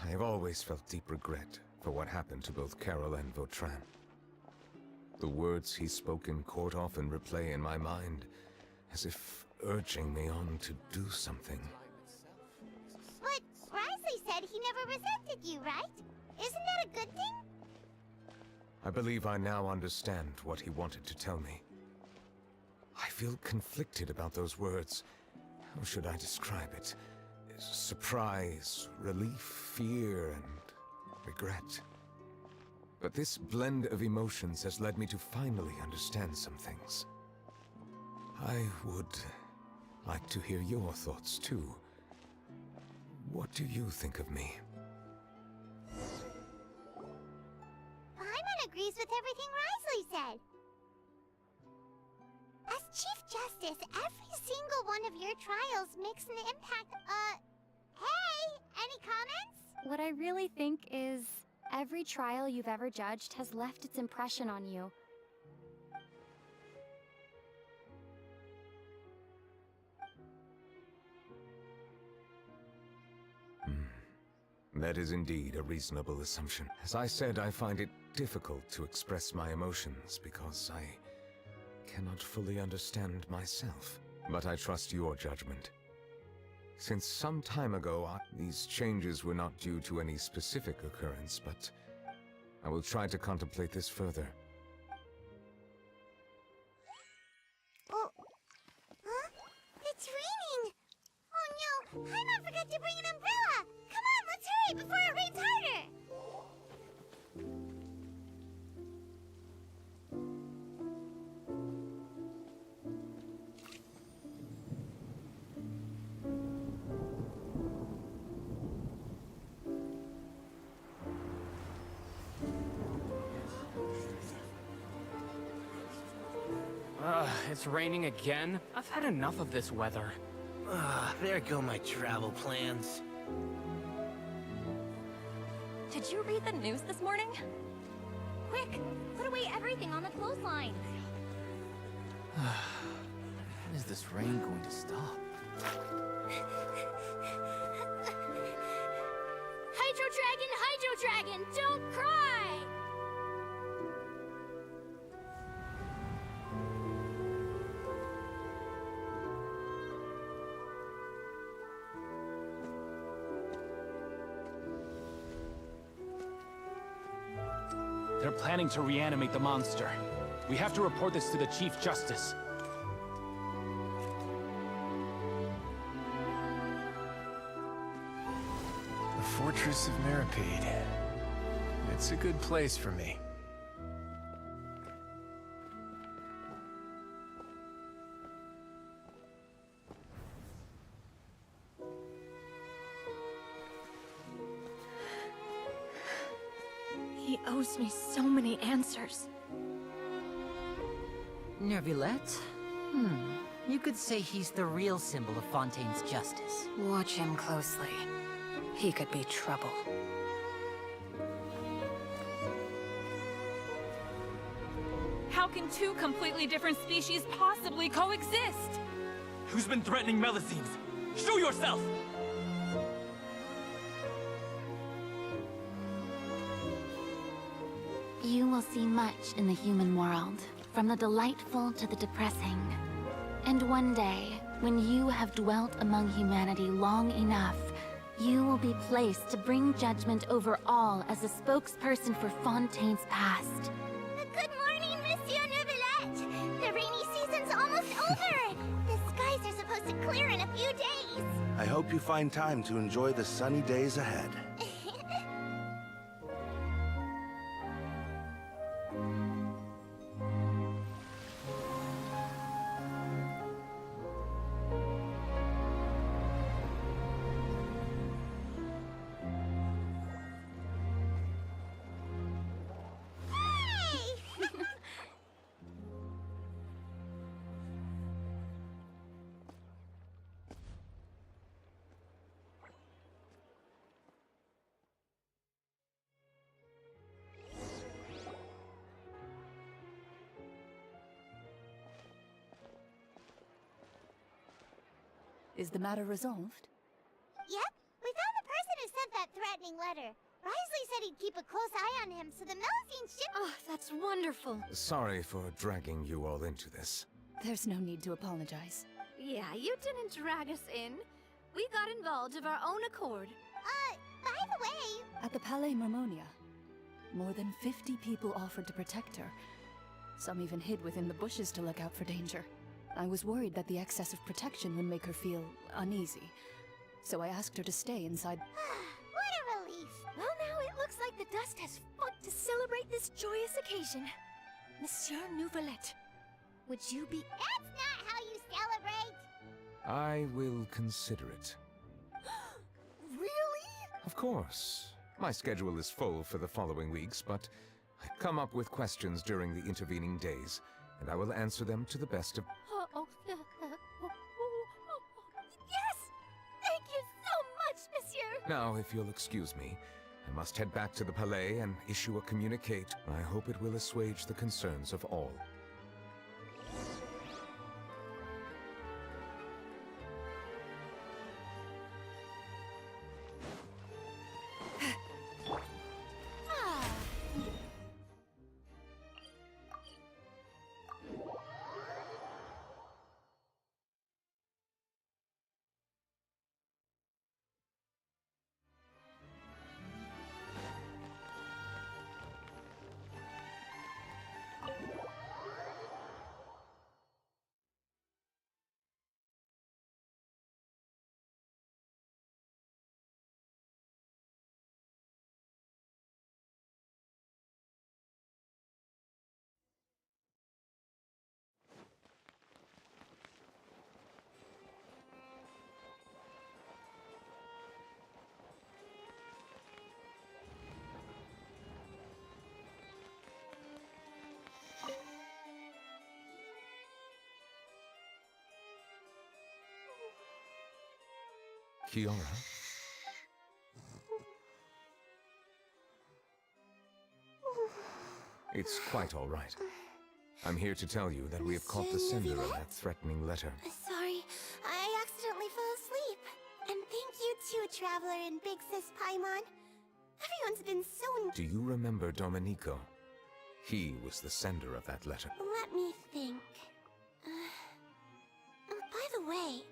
Speaker 18: I've always felt deep regret for what happened to both Carol and Vautrin. The words he spoke in court often replay in my mind, as if urging me on to do something.
Speaker 3: But Risley said he never resented you, right? Isn't that a good thing?
Speaker 18: I believe I now understand what he wanted to tell me. I feel conflicted about those words. How should I describe it? Surprise, relief, fear, and regret. But this blend of emotions has led me to finally understand some things. I would like to hear your thoughts, too. What do you think of me?
Speaker 3: Paimon agrees with everything Risley said. As Chief Justice, every single one of your trials makes an impact. Hey, any comments?
Speaker 8: What I really think is, every trial you've ever judged has left its impression on you.
Speaker 18: That is indeed a reasonable assumption. As I said, I find it difficult to express my emotions because I cannot fully understand myself. But I trust your judgment. Since some time ago, these changes were not due to any specific occurrence, but I will try to contemplate this further.
Speaker 3: Oh, huh? It's raining! Oh no, Paimon forgot to bring an umbrella! Come on, let's hurry before it rains harder!
Speaker 15: it's raining again? I've had enough of this weather.
Speaker 20: There go my travel plans.
Speaker 25: Did you read the news this morning? Quick, put away everything on the clothesline.
Speaker 5: When is this rain going to stop?
Speaker 3: Hydro Dragon, don't cry!
Speaker 9: They're planning to reanimate the monster. We have to report this to the Chief Justice.
Speaker 7: The Fortress of Mirapede. It's a good place for me.
Speaker 6: He owes me so many answers.
Speaker 1: Nervulette? You could say he's the real symbol of Fontaine's justice.
Speaker 25: Watch him closely. He could be trouble.
Speaker 21: How can two completely different species possibly coexist?
Speaker 9: Who's been threatening Melusines? Show yourself!
Speaker 8: You will see much in the human world, from the delightful to the depressing. And one day, when you have dwelt among humanity long enough, you will be placed to bring judgment over all as a spokesperson for Fontaine's past.
Speaker 3: Good morning, Monsieur Neuvillette! The rainy season's almost over! The skies are supposed to clear in a few days!
Speaker 22: I hope you find time to enjoy the sunny days ahead.
Speaker 23: Is the matter resolved?
Speaker 3: Yep, we found the person who sent that threatening letter. Risley said he'd keep a close eye on him, so the Melusine ship—
Speaker 6: Oh, that's wonderful.
Speaker 18: Sorry for dragging you all into this.
Speaker 23: There's no need to apologize.
Speaker 6: Yeah, you didn't drag us in. We got involved of our own accord.
Speaker 3: By the way—
Speaker 23: At the Palais Mermonia, more than 50 people offered to protect her. Some even hid within the bushes to look out for danger. I was worried that the excess of protection would make her feel uneasy. So I asked her to stay inside.
Speaker 3: What a relief!
Speaker 6: Well, now it looks like the dust has fought to celebrate this joyous occasion. Monsieur Neuvillette, would you be—
Speaker 3: That's not how you celebrate!
Speaker 18: I will consider it.
Speaker 6: Really?
Speaker 18: Of course. My schedule is full for the following weeks, but I come up with questions during the intervening days, and I will answer them to the best of—
Speaker 6: Yes! Thank you so much, monsieur!
Speaker 18: Now, if you'll excuse me, I must head back to the Palais and issue a communique. I hope it will assuage the concerns of all. Kiara? It's quite all right. I'm here to tell you that we have caught the sender of that threatening letter.
Speaker 3: Sorry, I accidentally fell asleep. And thank you too, Traveler and Big Sis Paimon. Everyone's been so...
Speaker 18: Do you remember Domenico? He was the sender of that letter.
Speaker 3: Let me think. By the way,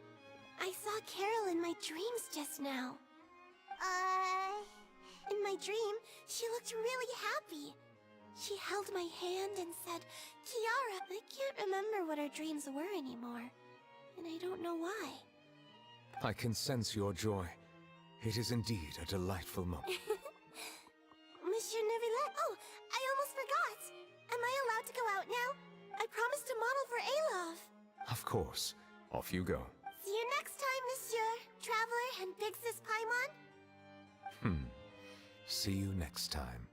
Speaker 3: I saw Carol in my dreams just now. In my dream, she looked really happy. She held my hand and said, Kiara. I can't remember what her dreams were anymore. And I don't know why.
Speaker 18: I can sense your joy. It is indeed a delightful moment.
Speaker 3: Monsieur Neuvillette, oh, I almost forgot. Am I allowed to go out now? I promised to model for Alov.
Speaker 18: Of course. Off you go.
Speaker 3: See you next time, Monsieur, Traveler, and Big Sis Paimon.
Speaker 18: See you next time.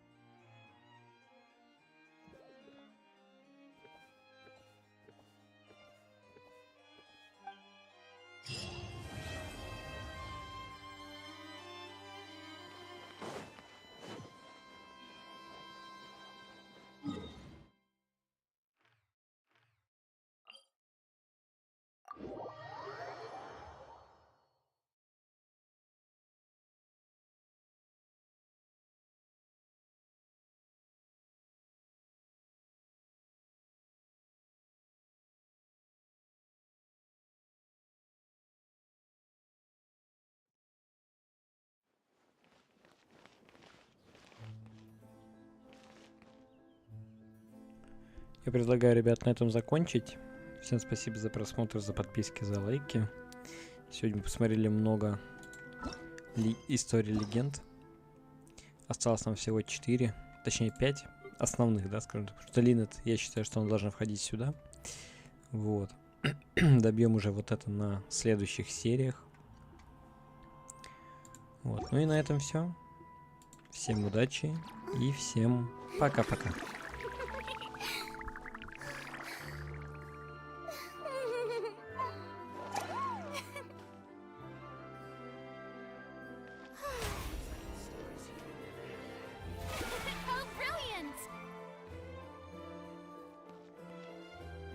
Speaker 4: Я предлагаю, ребят, на этом закончить. Всем спасибо за просмотр, за подписки, за лайки. Сегодня мы посмотрели много историй легенд. Осталось нам всего 4, точнее 5 основных, да, скажем так. Потому что Линет, я считаю, что он должен входить сюда. Вот. Добьем уже вот это на следующих сериях. Вот. Ну и на этом все. Всем удачи и всем пока-пока.